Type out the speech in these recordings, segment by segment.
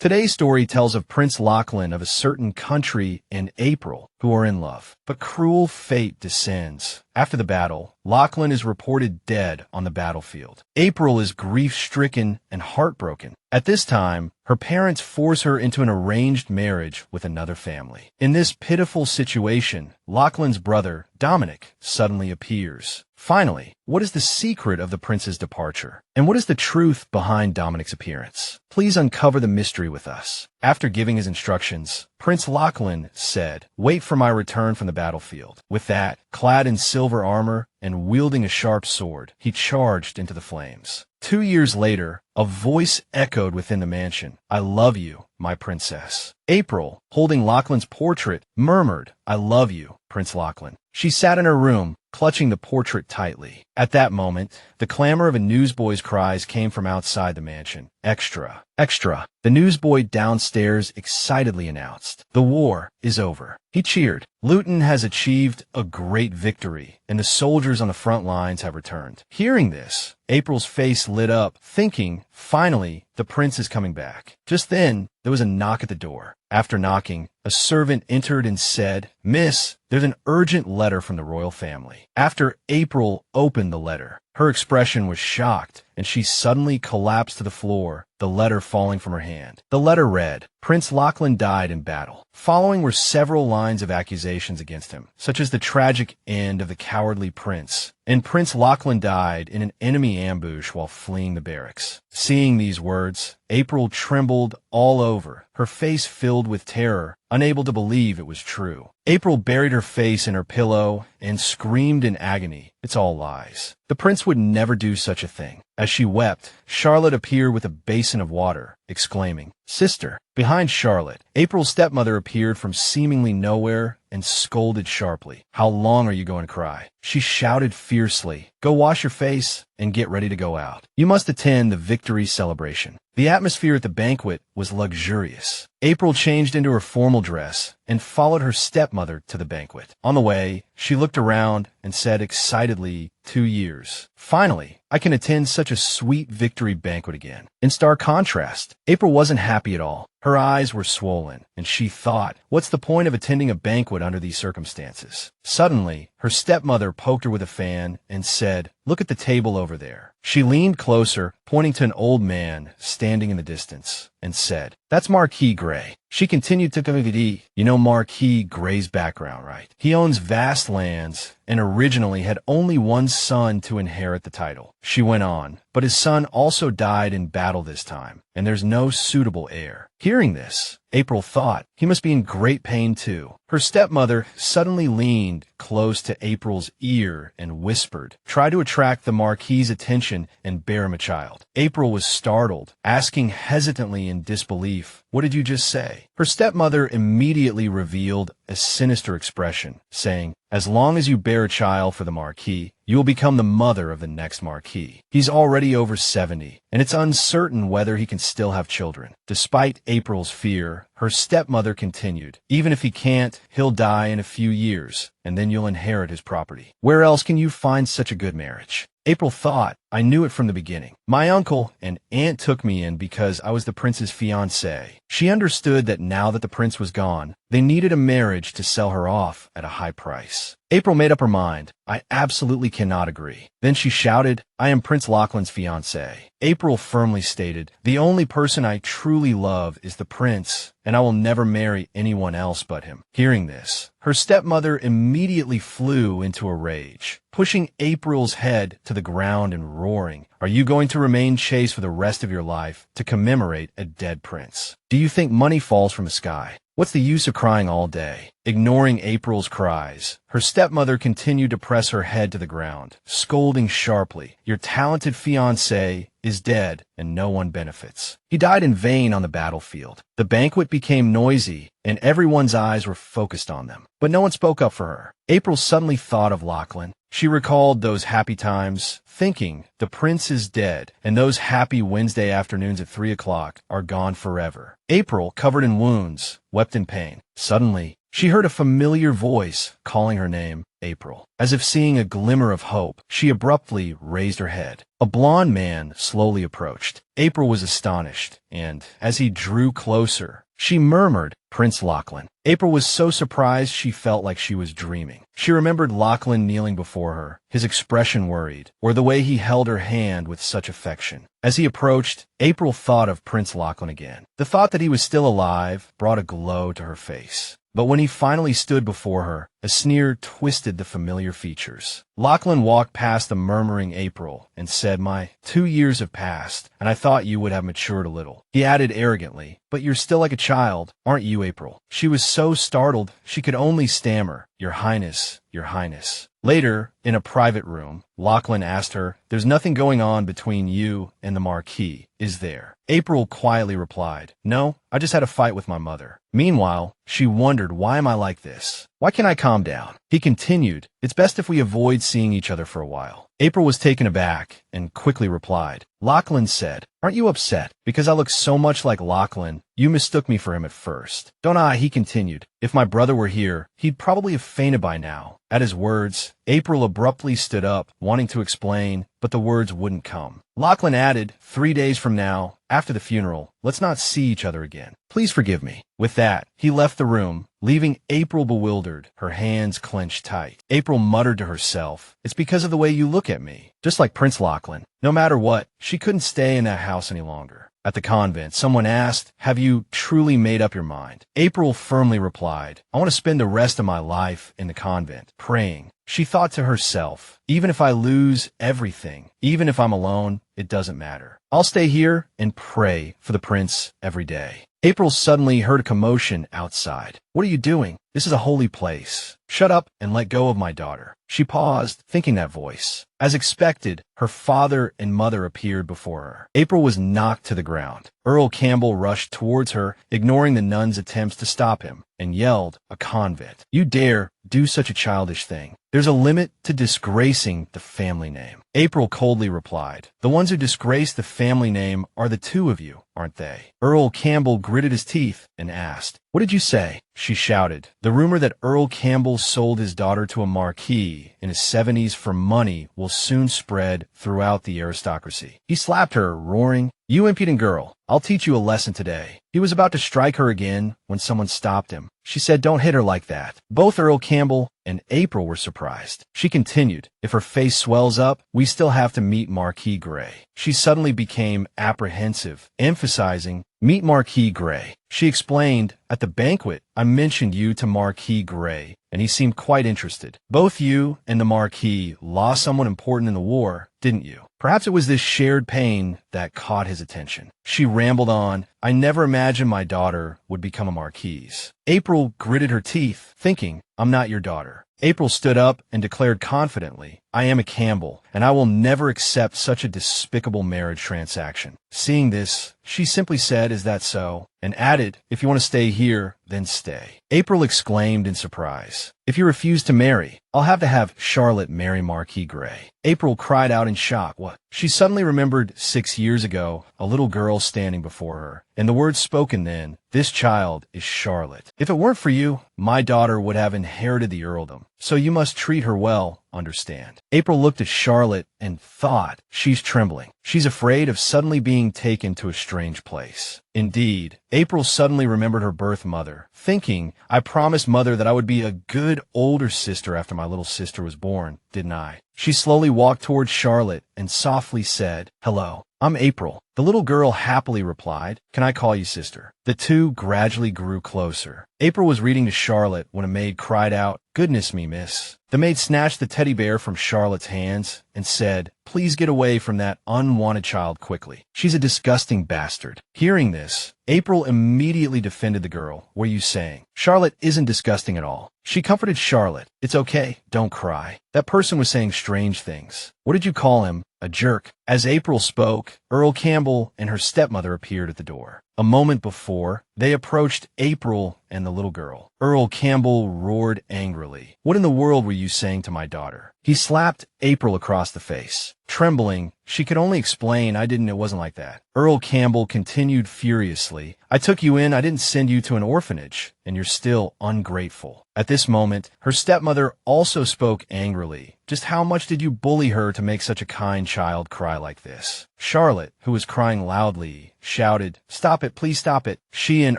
Today's story tells of Prince Lachlan of a certain country and April, who are in love. But cruel fate descends. After the battle, Lachlan is reported dead on the battlefield. April is grief-stricken and heartbroken. At this time, her parents force her into an arranged marriage with another family. In this pitiful situation, Lachlan's brother, Dominic, suddenly appears. Finally, what is the secret of the prince's departure? And what is the truth behind Dominic's appearance? Please uncover the mystery with us. After giving his instructions, Prince Lachlan said, "Wait for my return from the battlefield." With that, clad in silver armor and wielding a sharp sword, he charged into the flames. 2 years later, a voice echoed within the mansion, "I love you, my princess." April, holding Lachlan's portrait, murmured, "I love you, Prince Lachlan." She sat in her room, clutching the portrait tightly. At that moment, the clamor of a newsboy's cries came from outside the mansion. "Extra! Extra!" The newsboy downstairs excitedly announced, "The war is over." He cheered. Luton has achieved a great victory, and the soldiers on the front lines have returned. Hearing this, April's face lit up, thinking, finally, the prince is coming back. Just then, there was a knock at the door. After knocking, a servant entered and said, "Miss, there's an urgent letter from the royal family." After April opened the letter, her expression was shocked, and she suddenly collapsed to the floor, the letter falling from her hand. The letter read, "Prince Lachlan died in battle." Following were several lines of accusations against him, such as the tragic end of the cowardly prince, and Prince Lachlan died in an enemy ambush while fleeing the barracks. Seeing these words, April trembled all over, her face filled with terror, unable to believe it was true. April buried her face in her pillow and screamed in agony, "It's all lies. The prince would never do such a thing." As she wept, Charlotte appeared with a basin of water, exclaiming, "Sister." Behind Charlotte, April's stepmother appeared from seemingly nowhere and scolded sharply. "How long are you going to cry?" She shouted fiercely, "Go wash your face and get ready to go out. You must attend the victory celebration." The atmosphere at the banquet was luxurious. April changed into her formal dress and followed her stepmother to the banquet. On the way, she looked around and said excitedly, 2 years. Finally, I can attend such a sweet victory banquet again. In stark contrast, April wasn't happy at all. Her eyes were swollen, and she thought, what's the point of attending a banquet under these circumstances? Suddenly, her stepmother poked her with a fan and said, "Look at the table over there." She leaned closer, pointing to an old man standing in the distance, and said, "That's Marquis Gray." She continued to DVD. You know Marquis Gray's background, right? He owns vast lands and originally had only one son to inherit the title. She went on, but his son also died in battle this time, and there's no suitable heir. Hearing this, April thought, he must be in great pain too. Her stepmother suddenly leaned close to April's ear and whispered, "Try to attract the Marquis's attention and bear him a child." April was startled, asking hesitantly in disbelief, "What did you just say?" Her stepmother immediately revealed a sinister expression, saying, "As long as you bear a child for the Marquis, you will become the mother of the next Marquis. He's already over 70, and it's uncertain whether he can still have children." Despite April's fear, her stepmother continued, "Even if he can't, he'll die in a few years, and then you'll inherit his property. Where else can you find such a good marriage?" April thought, "I knew it from the beginning. My uncle and aunt took me in because I was the prince's fiancée." She understood that now that the prince was gone, they needed a marriage to sell her off at a high price. April made up her mind. "I absolutely cannot agree." Then she shouted, "I am Prince Lachlan's fiancée." April firmly stated, "The only person I truly love is the prince, and I will never marry anyone else but him." Hearing this, her stepmother immediately flew into a rage, pushing April's head to the ground and roaring, "Are you going to remain chaste for the rest of your life to commemorate a dead prince? Do you think money falls from the sky? What's the use of crying all day?" Ignoring April's cries, her stepmother continued to press her head to the ground, scolding sharply, "Your talented fiancé is dead, and no one benefits. He died in vain on the battlefield." The banquet became noisy, and everyone's eyes were focused on them. But no one spoke up for her. April suddenly thought of Lachlan. She recalled those happy times, thinking, the prince is dead, and those happy Wednesday afternoons at 3 o'clock are gone forever. April, covered in wounds, wept in pain. Suddenly, She heard a familiar voice calling her name, April. As if seeing a glimmer of hope, she abruptly raised her head. A blond man slowly approached. April was astonished, and as he drew closer, she murmured, "Prince Lachlan." April was so surprised she felt like she was dreaming. She remembered Lachlan kneeling before her, his expression worried, or the way he held her hand with such affection. As he approached, April thought of Prince Lachlan again. The thought that he was still alive brought a glow to her face. But when he finally stood before her, a sneer twisted the familiar features. Lachlan walked past the murmuring April and said, "My 2 years have passed, and I thought you would have matured a little." He added arrogantly, "But you're still like a child, aren't you, April?" She was so startled she could only stammer, "Your Highness, Your Highness." Later, in a private room, Lachlan asked her, "There's nothing going on between you and the Marquis, is there?" April quietly replied, "No, I just had a fight with my mother." Meanwhile, she wondered, "Why am I like this? Why can't I calm down?" He continued, "It's best if we avoid seeing each other for a while." April was taken aback and quickly replied. Lachlan said, "Aren't you upset? Because I look so much like Lachlan, you mistook me for him at first." "Don't I?" he continued. "If my brother were here, he'd probably have fainted by now." At his words, April abruptly stood up, wanting to explain, but the words wouldn't come. Lachlan added, 3 days from now, after the funeral, let's not see each other again. Please forgive me." With that, he left the room, leaving April bewildered, her hands clenched tight. April muttered to herself, "It's because of the way you look at me. Just like Prince Lachlan." No matter what, she couldn't stay in that house any longer. At the convent, someone asked, "Have you truly made up your mind?" April firmly replied, "I want to spend the rest of my life in the convent, praying." She thought to herself, "Even if I lose everything, even if I'm alone, it doesn't matter. I'll stay here and pray for the prince every day." April suddenly heard a commotion outside. "What are you doing? This is a holy place. Shut up and let go of my daughter." She paused, thinking that voice. As expected, her father and mother appeared before her. April was knocked to the ground. Earl Campbell rushed towards her, ignoring the nun's attempts to stop him, and yelled, "A convent. You dare do such a childish thing. There's a limit to disgracing the family name." April coldly replied, "The ones who disgrace the family name are the two of you, aren't they?" Earl Campbell gritted his teeth and asked, "What did you say?" She shouted, "The rumor that Earl Campbell sold his daughter to a marquis in his 70s for money will soon spread throughout the aristocracy." He slapped her, roaring, "You impudent girl, I'll teach you a lesson today." He was about to strike her again when someone stopped him. She said, "Don't hit her like that." Both Earl Campbell and April were surprised. She continued, "If her face swells up, we still have to meet Marquis Gray." She suddenly became apprehensive, emphasizing, "Meet Marquis Gray." She explained, "At the banquet, I mentioned you to Marquis Gray, and he seemed quite interested. Both you and the Marquis lost someone important in the war, didn't you? Perhaps it was this shared pain that caught his attention." She rambled on, "I never imagined my daughter would become a marquise." April gritted her teeth, thinking, "I'm not your daughter." April stood up and declared confidently, "I am a Campbell, and I will never accept such a despicable marriage transaction." Seeing this, she simply said, "Is that so?" and added, "If you want to stay here, then stay." April exclaimed in surprise, "If you refuse to marry, I'll have to have Charlotte marry Marquis Gray." April cried out in shock. What? She suddenly remembered 6 years ago, a little girl standing before her, and the words spoken then, "This child is Charlotte. If it weren't for you, my daughter would have inherited the earldom. So you must treat her well, understand." April looked at Charlotte and thought, "She's trembling. She's afraid of suddenly being taken to a strange place." Indeed, April suddenly remembered her birth mother, thinking, "I promised mother that I would be a good older sister after my little sister was born, didn't I?" She slowly walked towards Charlotte and softly said, "Hello, I'm April." The little girl happily replied, "Can I call you sister?" The two gradually grew closer. April was reading to Charlotte when a maid cried out, "Goodness me, miss." The maid snatched the teddy bear from Charlotte's hands and said, "Please get away from that unwanted child quickly. She's a disgusting bastard." Hearing this, April immediately defended the girl. "What are you saying? Charlotte isn't disgusting at all." She comforted Charlotte. "It's okay, don't cry. That person was saying strange things." "What did you call him? A jerk?" As April spoke, Earl Campbell and her stepmother appeared at the door. A moment before, they approached April and the little girl. Earl Campbell roared angrily. "What in the world were you saying to my daughter?" He slapped April across the face. Trembling, she could only explain, it wasn't like that. Earl Campbell continued furiously. "I took you in, I didn't send you to an orphanage, and you're still ungrateful." At this moment, her stepmother also spoke angrily. "Just how much did you bully her to make such a kind child cry like this?" Charlotte, who was crying loudly, shouted, "Stop it, please stop it." She and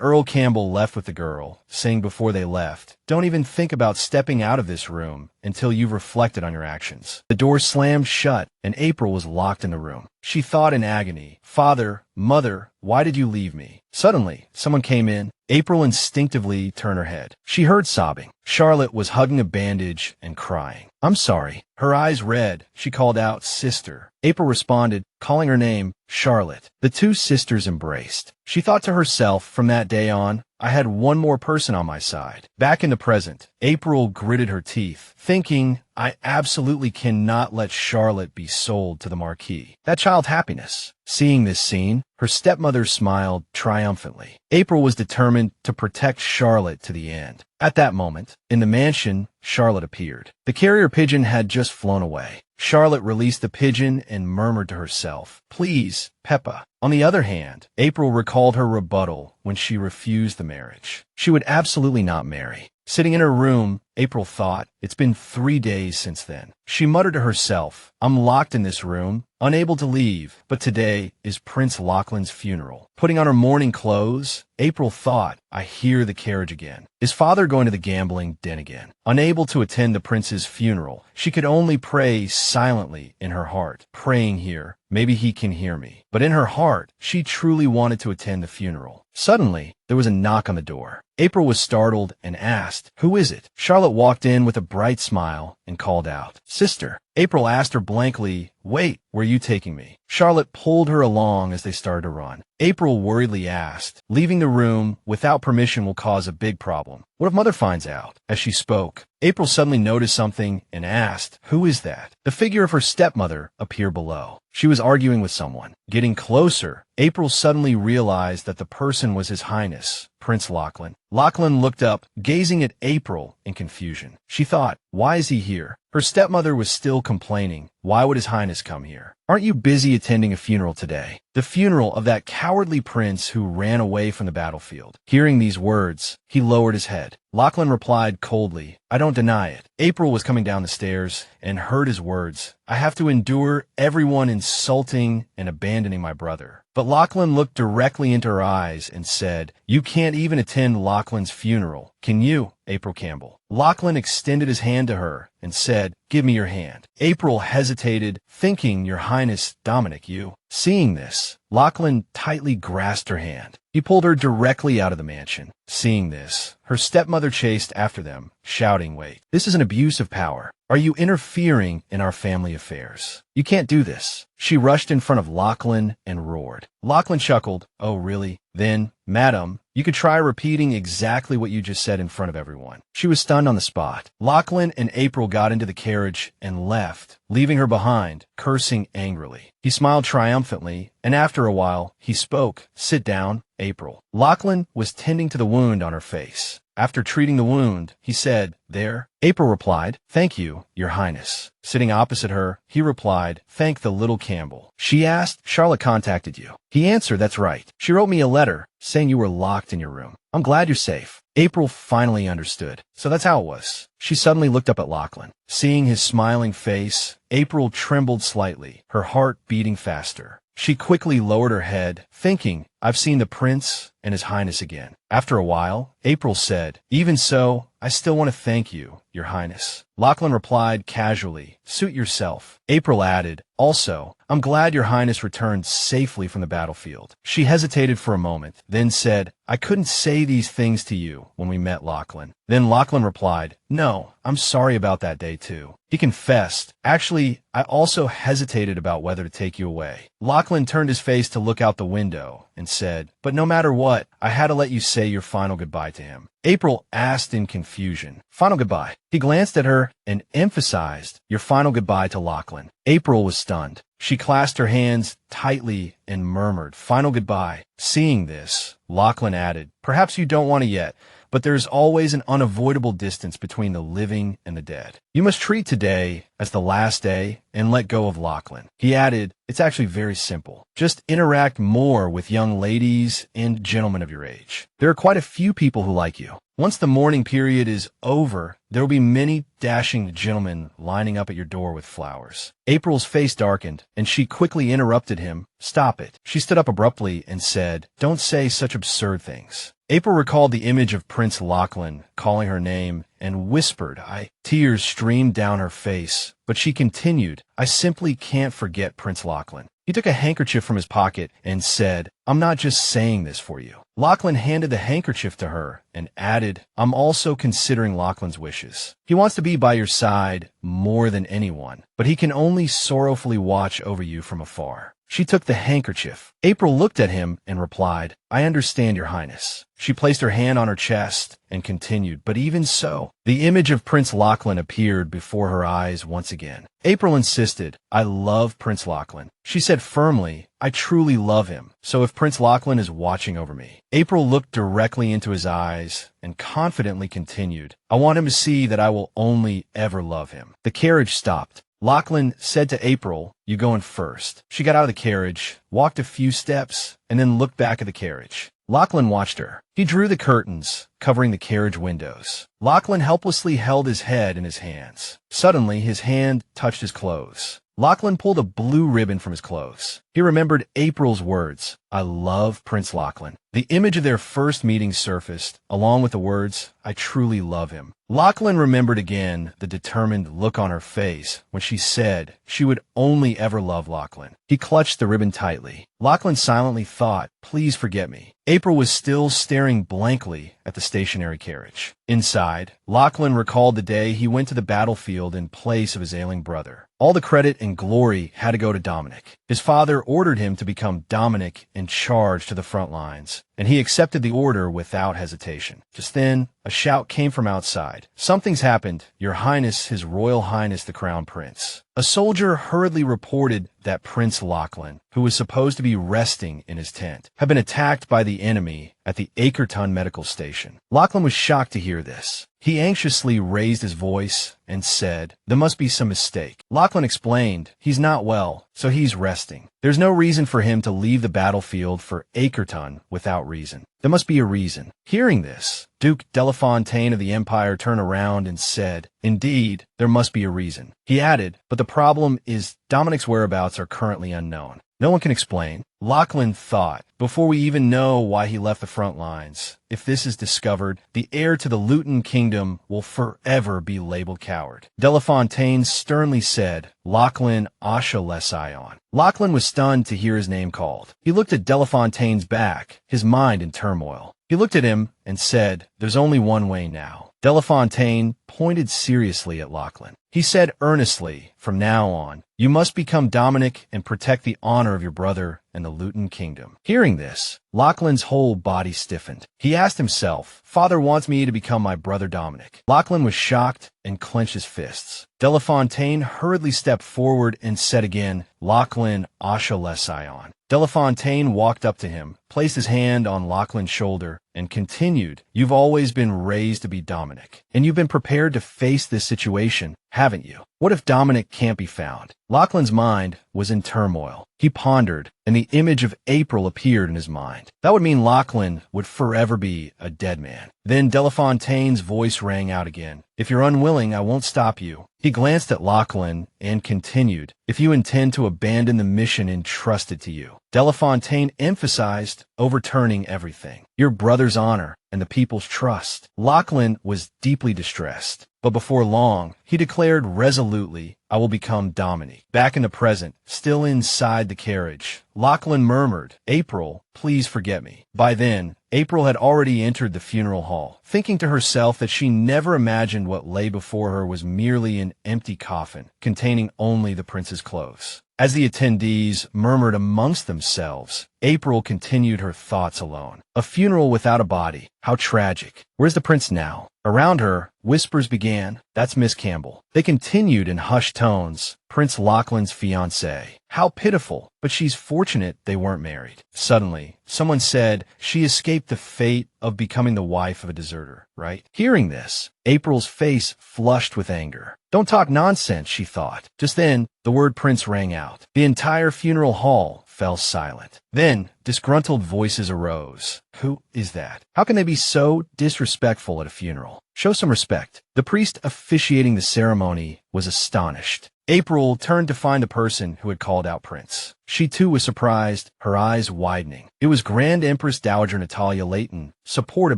Earl Campbell left with the girl, saying before they left, "Don't even think about stepping out of this room until you've reflected on your actions." The door slammed shut, and April was locked in the room. She thought in agony, "Father, Mother, why did you leave me?" Suddenly, someone came in. April instinctively turned her head. She heard sobbing. Charlotte was hugging a bandage and crying. "I'm sorry." Her eyes red, she called out, "Sister." April responded, calling her name, Charlotte. The two sisters embraced. She thought to herself, from that day on, I had one more person on my side. Back in the present, April gritted her teeth, thinking, I absolutely cannot let Charlotte be sold to the Marquis. That child's happiness. Seeing this scene, her stepmother smiled triumphantly. April was determined to protect Charlotte to the end. At that moment, in the mansion, Charlotte appeared. The carrier pigeon had just flown away. Charlotte released the pigeon and murmured to herself, "Please, Peppa." On the other hand, April recalled her rebuttal when she refused the marriage. She would absolutely not marry. Sitting in her room, April thought, it's been 3 days since then. She muttered to herself, I'm locked in this room, unable to leave, but today is Prince Lachlan's funeral. Putting on her mourning clothes, April thought, I hear the carriage again. Is father going to the gambling den again? Unable to attend the prince's funeral, she could only pray silently in her heart. Praying here, maybe he can hear me. But in her heart, she truly wanted to attend the funeral. Suddenly, there was a knock on the door. April was startled and asked, Who is it? Charlotte walked in with a bright smile and called out, Sister. April asked her blankly, Wait, where are you taking me? Charlotte pulled her along as they started to run. April worriedly asked, Leaving the room without permission will cause a big problem. What if Mother finds out? As she spoke, April suddenly noticed something and asked, Who is that? The figure of her stepmother appeared below. She was arguing with someone. Getting closer, April suddenly realized that the person was His Highness, Prince Lachlan. Lachlan looked up, gazing at April in confusion. She thought, why is he here? Her stepmother was still complaining. Why would His Highness come here? Aren't you busy attending a funeral today? The funeral of that cowardly prince who ran away from the battlefield. Hearing these words, he lowered his head. Lachlan replied coldly, I don't deny it. April was coming down the stairs and heard his words. I have to endure everyone insulting and abandoning my brother. But Lachlan looked directly into her eyes and said, You can't even attend Lachlan's funeral. Can you, April Campbell? Lachlan extended his hand to her and said, Give me your hand. April hesitated, thinking, Your Highness, Dominic, you. Seeing this, Lachlan tightly grasped her hand. He pulled her directly out of the mansion. Seeing this, her stepmother chased after them, shouting, Wait, this is an abuse of power. Are you interfering in our family affairs? You can't do this. She rushed in front of Lachlan and roared. Lachlan chuckled, Oh, really? Then, Madam, you could try repeating exactly what you just said in front of everyone. She was stunned on the spot. Lachlan and April got into the carriage and left, leaving her behind, cursing angrily. He smiled triumphantly, and after a while, he spoke. Sit down, April. Lachlan was tending to the wound on her face. After treating the wound, he said, There? April replied, Thank you, Your Highness. Sitting opposite her, he replied, Thank the little Campbell. She asked, Charlotte contacted you. He answered, That's right. She wrote me a letter saying you were locked in your room. I'm glad you're safe. April finally understood. So that's how it was. She suddenly looked up at Lachlan. Seeing his smiling face, April trembled slightly, her heart beating faster. She quickly lowered her head, thinking, I've seen the prince and His Highness again. After a while, April said, Even so, I still want to thank you, Your Highness. Lachlan replied casually, Suit yourself. April added, Also, I'm glad Your Highness returned safely from the battlefield. She hesitated for a moment, then said, I couldn't say these things to you when we met Lachlan. Then Lachlan replied, No, I'm sorry about that day too. He confessed, Actually, I also hesitated about whether to take you away. Lachlan turned his face to look out the window and said, "But no matter what, I had to let you say your final goodbye to him." April asked in confusion, "Final goodbye?" He glanced at her and emphasized, "Your final goodbye to Lachlan." April was stunned. She clasped her hands tightly and murmured, "Final goodbye." Seeing this, Lachlan added, "Perhaps you don't want it yet, but there is always an unavoidable distance between the living and the dead. You must treat today as the last day and let go of Lachlan." He added, "It's actually very simple. Just interact more with young ladies and gentlemen of your age. There are quite a few people who like you. Once the mourning period is over, there will be many dashing gentlemen lining up at your door with flowers." April's face darkened, and she quickly interrupted him. "Stop it." She stood up abruptly and said, "Don't say such absurd things." April recalled the image of Prince Lachlan calling her name and whispered, Tears streamed down her face, but she continued, "I simply can't forget Prince Lachlan." He took a handkerchief from his pocket and said, "I'm not just saying this for you." Lachlan handed the handkerchief to her and added, "I'm also considering Lachlan's wishes. He wants to be by your side more than anyone, but he can only sorrowfully watch over you from afar." She took the handkerchief. April looked at him and replied, "I understand, Your Highness." She placed her hand on her chest and continued, "But even so." The image of Prince Lachlan appeared before her eyes once again. April insisted, "I love Prince Lachlan." She said firmly, "I truly love him, so if Prince Lachlan is watching over me." April looked directly into his eyes and confidently continued, "I want him to see that I will only ever love him." The carriage stopped. Lachlan said to April, "You go in first." She got out of the carriage, walked a few steps, and then looked back at the carriage. Lachlan watched her. He drew the curtains, covering the carriage windows. Lachlan helplessly held his head in his hands. Suddenly, his hand touched his clothes. Lachlan pulled a blue ribbon from his clothes. He remembered April's words, "I love Prince Lachlan." The image of their first meeting surfaced, along with the words, "I truly love him." Lachlan remembered again the determined look on her face when she said she would only ever love Lachlan. He clutched the ribbon tightly. Lachlan silently thought, "Please forget me." April was still staring blankly at the stationary carriage. Inside, Lachlan recalled the day he went to the battlefield in place of his ailing brother. All the credit and glory had to go to Dominic. His father ordered him to become Dominic in charge to the front lines, and he accepted the order without hesitation. Just then, a shout came from outside. "Something's happened, Your Highness, His Royal Highness the Crown Prince." A soldier hurriedly reported that Prince Lachlan, who was supposed to be resting in his tent, had been attacked by the enemy at the Escorting medical station. Lachlan was shocked to hear this. He anxiously raised his voice and said, "There must be some mistake." Lachlan explained, "He's not well, so he's resting. There's no reason for him to leave the battlefield for Escorting without reason. There must be a reason." Hearing this, Duke Delafontaine of the Empire turned around and said, "Indeed, there must be a reason." He added, "But the problem is Dominic's whereabouts are currently unknown. No one can explain." Lachlan thought, "Before we even know why he left the front lines, if this is discovered, the heir to the Luton kingdom will forever be labeled coward." Delafontaine sternly said, "Lachlan Asha-Lession." Lachlan was stunned to hear his name called. He looked at Delafontaine's back, his mind in turmoil. He looked at him and said, "There's only one way now." Delafontaine pointed seriously at Lachlan. He said earnestly, "From now on, you must become Dominic and protect the honor of your brother and the Luton kingdom." Hearing this, Lachlan's whole body stiffened. He asked himself, "Father wants me to become my brother Dominic." Lachlan was shocked and clenched his fists. Delafontaine hurriedly stepped forward and said again, "Lachlan Asha-Lession." Delafontaine walked up to him, placed his hand on Lachlan's shoulder, and continued, "You've always been raised to be Dominic, and you've been prepared to face this situation, haven't you? What if Dominic can't be found?" Lachlan's mind was in turmoil. He pondered, and the image of April appeared in his mind. That would mean Lachlan would forever be a dead man. Then Delafontaine's voice rang out again. "If you're unwilling, I won't stop you." He glanced at Lachlan and continued, "If you intend to abandon the mission entrusted to you." Delafontaine emphasized, overturning everything, "Your brother's honor and the people's trust." Lachlan was deeply distressed, but before long, he declared resolutely, "I will become Dominic." Back in the present, still inside the carriage, Lachlan murmured, "April, please forget me." By then, April had already entered the funeral hall, thinking to herself that she never imagined what lay before her was merely an empty coffin containing only the prince's clothes. As the attendees murmured amongst themselves, April continued her thoughts alone. A funeral without a body. How tragic. Where's the prince now? Around her, whispers began. That's Miss Campbell. They continued in hushed tones. Prince Lachlan's fiancée. How pitiful, but she's fortunate they weren't married. Suddenly, someone said she escaped the fate of becoming the wife of a deserter, right? Hearing this, April's face flushed with anger. Don't talk nonsense, she thought. Just then, the word prince rang out. The entire funeral hall fell silent. Then, disgruntled voices arose. Who is that? How can they be so disrespectful at a funeral? Show some respect. The priest officiating the ceremony was astonished. April turned to find the person who had called out Prince. She too was surprised, her eyes widening. It was Grand Empress Dowager Natalia Layton, supported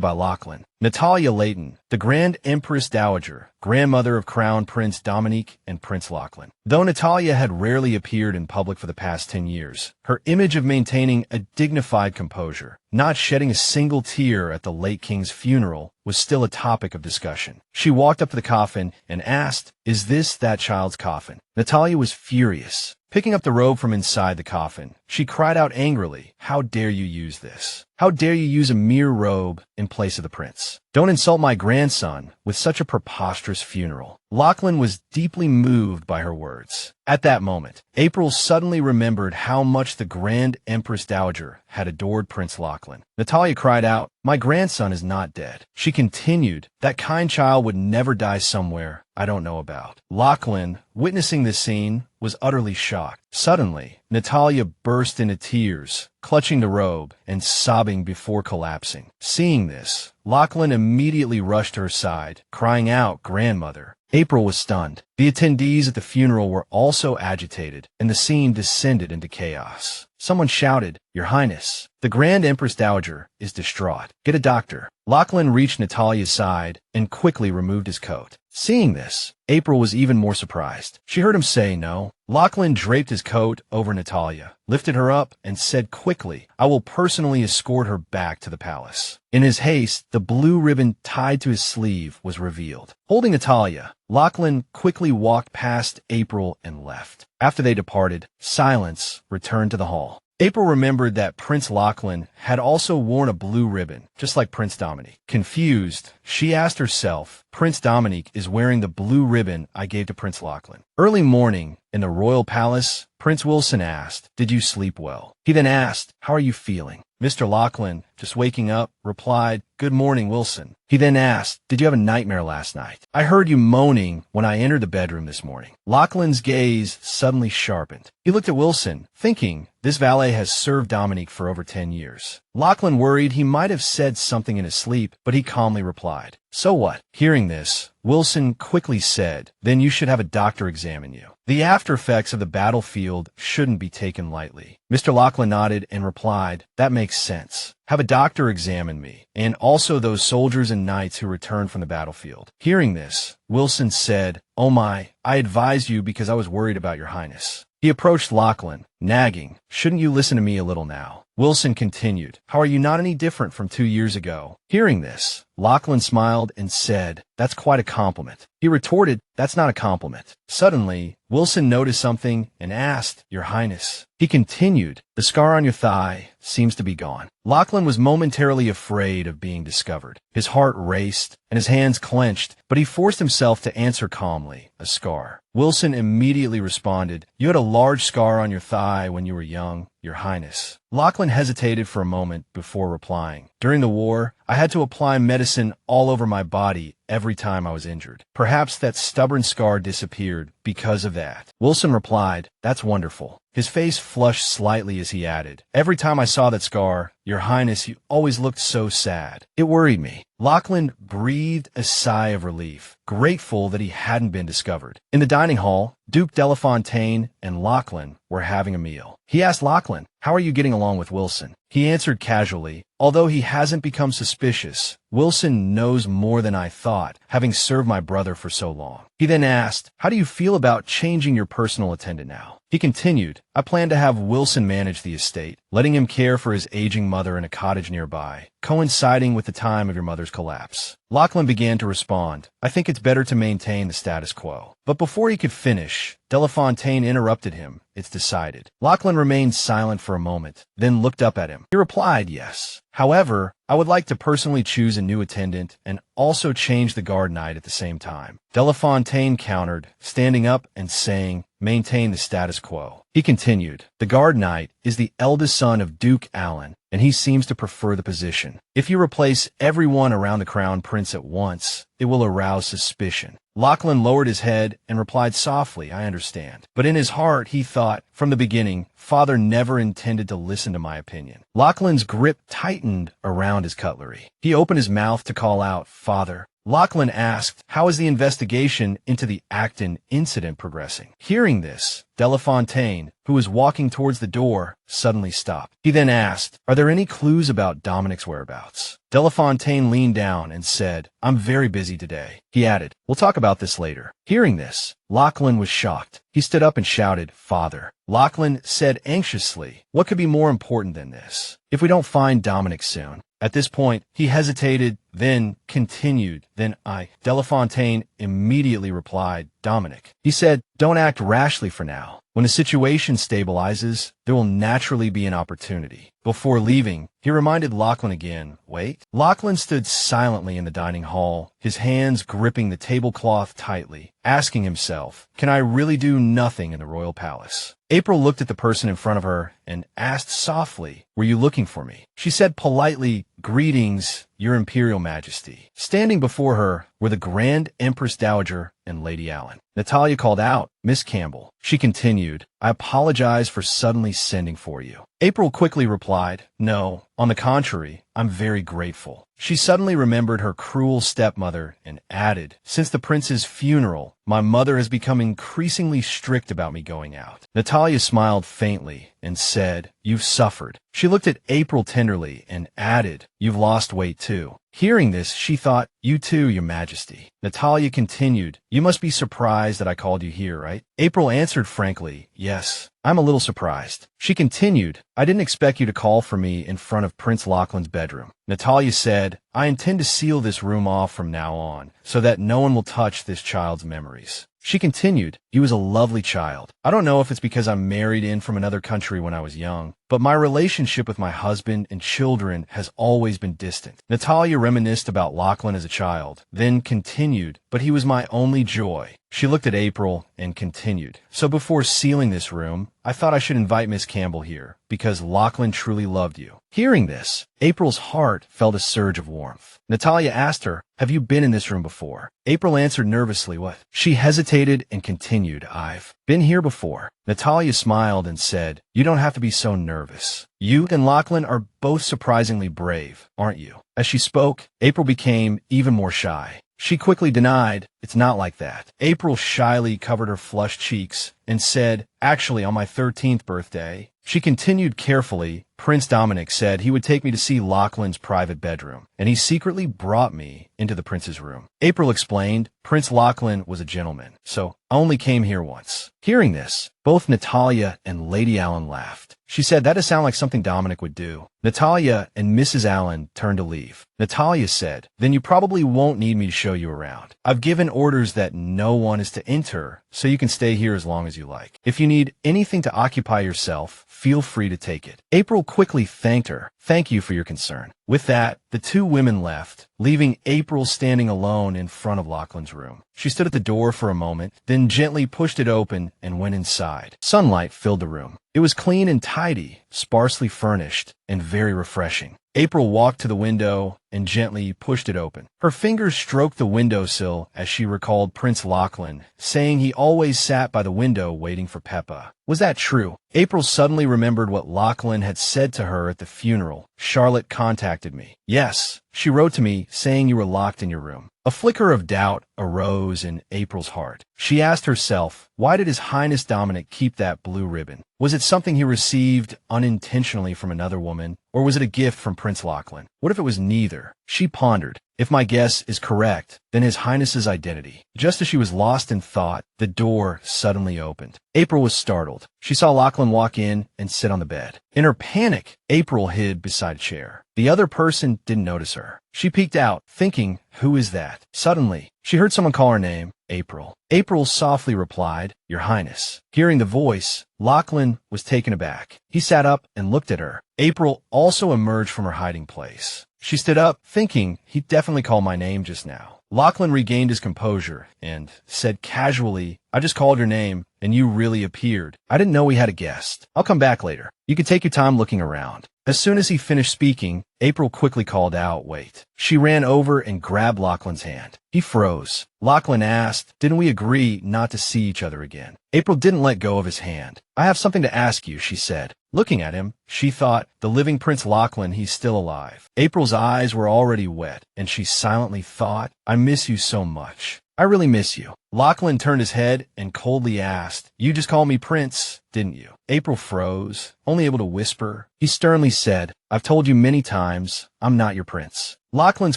by Lachlan. Natalia Layton, the Grand Empress Dowager, grandmother of Crown Prince Dominique and Prince Lachlan. Though Natalia had rarely appeared in public for the past 10 years, her image of maintaining a dignified composure, not shedding a single tear at the late king's funeral, was still a topic of discussion. She walked up to the coffin and asked, "Is this that child's coffin?" Natalia was furious. Picking up the robe from inside the coffin, she cried out angrily, "How dare you use this? How dare you use a mere robe in place of the prince? Don't insult my grandson with such a preposterous funeral." Lachlan was deeply moved by her words. At that moment, April suddenly remembered how much the Grand Empress Dowager had adored Prince Lachlan. Natalia cried out, "My grandson is not dead." She continued, "That kind child would never die somewhere I don't know about." Lachlan, witnessing this scene, was utterly shocked. Suddenly, Natalia burst into tears, clutching the robe and sobbing before collapsing. Seeing this, Lachlan immediately rushed to her side, crying out, "Grandmother." April was stunned. The attendees at the funeral were also agitated, and the scene descended into chaos. Someone shouted, "Your Highness, the Grand Empress Dowager is distraught. Get a doctor." Lachlan reached Natalia's side and quickly removed his coat. Seeing this, April was even more surprised. She heard him say no. Lachlan draped his coat over Natalia, lifted her up, and said quickly, "I will personally escort her back to the palace." In his haste, the blue ribbon tied to his sleeve was revealed. Holding Natalia, Lachlan quickly walked past April and left. After they departed, silence returned to the hall. April remembered that Prince Lachlan had also worn a blue ribbon, just like Prince Dominique. Confused, she asked herself, "Prince Dominique is wearing the blue ribbon I gave to Prince Lachlan." Early morning, in the royal palace, Prince Wilson asked, "Did you sleep well?" He then asked, "How are you feeling?" Mr. Lachlan, just waking up, replied, "Good morning, Wilson." He then asked, "Did you have a nightmare last night? I heard you moaning when I entered the bedroom this morning." Lachlan's gaze suddenly sharpened. He looked at Wilson, thinking, this valet has served Dominique for over 10 years. Lachlan worried he might have said something in his sleep, but he calmly replied, "So what?" Hearing this, Wilson quickly said, "Then you should have a doctor examine you. The after effects of the battlefield shouldn't be taken lightly." Mr. Lachlan nodded and replied, "That makes sense. Have a doctor examine me, and also those soldiers and knights who returned from the battlefield." Hearing this, Wilson said, "Oh my, I advised you because I was worried about your highness." He approached Lachlan, nagging, "Shouldn't you listen to me a little now?" Wilson continued, "How are you not any different from 2 years ago?" Hearing this, Lachlan smiled and said, "That's quite a compliment." He retorted, "That's not a compliment." Suddenly, Wilson noticed something and asked, "Your Highness." He continued, "The scar on your thigh seems to be gone." Lachlan was momentarily afraid of being discovered. His heart raced and his hands clenched, but he forced himself to answer calmly, "A scar." Wilson immediately responded, "You had a large scar on your thigh when you were young, Your Highness." Lachlan hesitated for a moment before replying, "During the war, I had to apply medicine all over my body every time I was injured. Perhaps that stubborn scar disappeared because of that." Wilson replied, "That's wonderful." His face flushed slightly as he added, "Every time I saw that scar, Your Highness, you always looked so sad. It worried me." Lachlan breathed a sigh of relief, grateful that he hadn't been discovered. In the dining hall, Duke Delafontaine and Lachlan were having a meal. He asked Lachlan, "How are you getting along with Wilson?" He answered casually. Although he hasn't become suspicious, Wilson knows more than I thought, having served my brother for so long. He then asked, how do you feel about changing your personal attendant now? He continued, I plan to have Wilson manage the estate, letting him care for his aging mother in a cottage nearby, coinciding with the time of your mother's collapse. Lachlan began to respond, I think it's better to maintain the status quo. But before he could finish, Delafontaine interrupted him. It's decided. Lachlan remained silent for a moment, then looked up at him. He replied, yes. However, I would like to personally choose a new attendant and also change the guard night at the same time. Delafontaine countered, standing up and saying, maintain the status quo. He continued, the guard knight is the eldest son of Duke Allen, and he seems to prefer the position. If you replace everyone around the crown prince at once, it will arouse suspicion. Lachlan lowered his head and replied softly, I understand. But in his heart, he thought, from the beginning, Father never intended to listen to my opinion. Lachlan's grip tightened around his cutlery. He opened his mouth to call out, Father. Lachlan asked, how is the investigation into the Acton incident progressing? Hearing this, Delafontaine, who was walking towards the door, suddenly stopped. He then asked, are there any clues about Dominic's whereabouts? Delafontaine leaned down and said, I'm very busy today. He added, we'll talk about this later. Hearing this, Lachlan was shocked. He stood up and shouted, Father. Lachlan said anxiously, what could be more important than this? If we don't find Dominic soon. At this point, he hesitated, then continued, Delafontaine immediately replied, Dominic. He said, don't act rashly for now. When the situation stabilizes, there will naturally be an opportunity. Before leaving, he reminded Lachlan again, wait. Lachlan stood silently in the dining hall, his hands gripping the tablecloth tightly, asking himself, can I really do nothing in the royal palace? April looked at the person in front of her and asked softly, were you looking for me? She said politely, greetings, your Imperial Majesty. Standing before her were the Grand Empress Dowager and Lady Allen. Natalia called out, Miss Campbell. She continued, I apologize for suddenly sending for you. April quickly replied, no, on the contrary, I'm very grateful. She suddenly remembered her cruel stepmother and added, since the prince's funeral, my mother has become increasingly strict about me going out. Natalia smiled faintly and said, you've suffered. She looked at April tenderly and added, you've lost weight too. Hearing this, she thought, you too, your majesty. Natalia continued, you must be surprised that I called you here, right? April answered frankly, yes, I'm a little surprised. She continued, I didn't expect you to call for me in front of Prince Lachlan's bedroom. Natalia said, I intend to seal this room off from now on, so that no one will touch this child's memories. She continued, he was a lovely child. I don't know if it's because I'm married in from another country when I was young, but my relationship with my husband and children has always been distant. Natalia reminisced about Lachlan as a child, then continued, but he was my only joy. She looked at April and continued, so before sealing this room, I thought I should invite Miss Campbell here, because Lachlan truly loved you. Hearing this, April's heart felt a surge of warmth. Natalia asked her, have you been in this room before? April answered nervously, what? She hesitated and continued, I've been here before. Natalia smiled and said, you don't have to be so nervous. You and Lachlan are both surprisingly brave, aren't you? As she spoke, April became even more shy. She quickly denied, it's not like that. April shyly covered her flushed cheeks and said, actually, on my 13th birthday. She continued carefully, Prince Dominic said he would take me to see Lachlan's private bedroom, and he secretly brought me into the prince's room. April explained, Prince Lachlan was a gentleman, so I only came here once. Hearing this, both Natalia and Lady Allen laughed. She said, that does sound like something Dominic would do. Natalia and Mrs. Allen turned to leave. Natalia said, then you probably won't need me to show you around. I've given orders that no one is to enter, so you can stay here as long as you like. If you need anything to occupy yourself, feel free to take it. April quickly thanked her. Thank you for your concern. With that, the two women left, leaving April standing alone in front of Lachlan's room. She stood at the door for a moment, then gently pushed it open and went inside. Sunlight filled the room. It was clean and tidy, sparsely furnished, and very refreshing. April walked to the window and gently pushed it open. Her fingers stroked the windowsill as she recalled Prince Lachlan, saying he always sat by the window waiting for Peppa. Was that true? April suddenly remembered what Lachlan had said to her at the funeral. Charlotte contacted me. Yes, she wrote to me saying you were locked in your room. A flicker of doubt arose in April's heart. She asked herself, why did His Highness Dominic keep that blue ribbon? Was it something he received unintentionally from another woman, or was it a gift from Prince Lachlan? What if it was neither? She pondered. If my guess is correct, then His Highness's identity. Just as she was lost in thought, the door suddenly opened. April was startled. She saw Lachlan walk in and sit on the bed. In her panic, April hid beside a chair. The other person didn't notice her. She peeked out, thinking, who is that? Suddenly, she heard someone call her name, April. April softly replied, Your Highness. Hearing the voice, Lachlan was taken aback. He sat up and looked at her. April also emerged from her hiding place. She stood up, thinking, he definitely called my name just now. Lachlan regained his composure and said casually, I just called your name, and you really appeared. I didn't know we had a guest. I'll come back later. You can take your time looking around. As soon as he finished speaking, April quickly called out, wait. She ran over and grabbed Lachlan's hand. He froze. Lachlan asked, didn't we agree not to see each other again? April didn't let go of his hand. I have something to ask you, she said. Looking at him, she thought, the living Prince Lachlan, he's still alive. April's eyes were already wet, and she silently thought, I miss you so much. I really miss you. Lachlan turned his head and coldly asked, you just called me Prince, didn't you? April froze, only able to whisper. He sternly said, I've told you many times, I'm not your prince. Lachlan's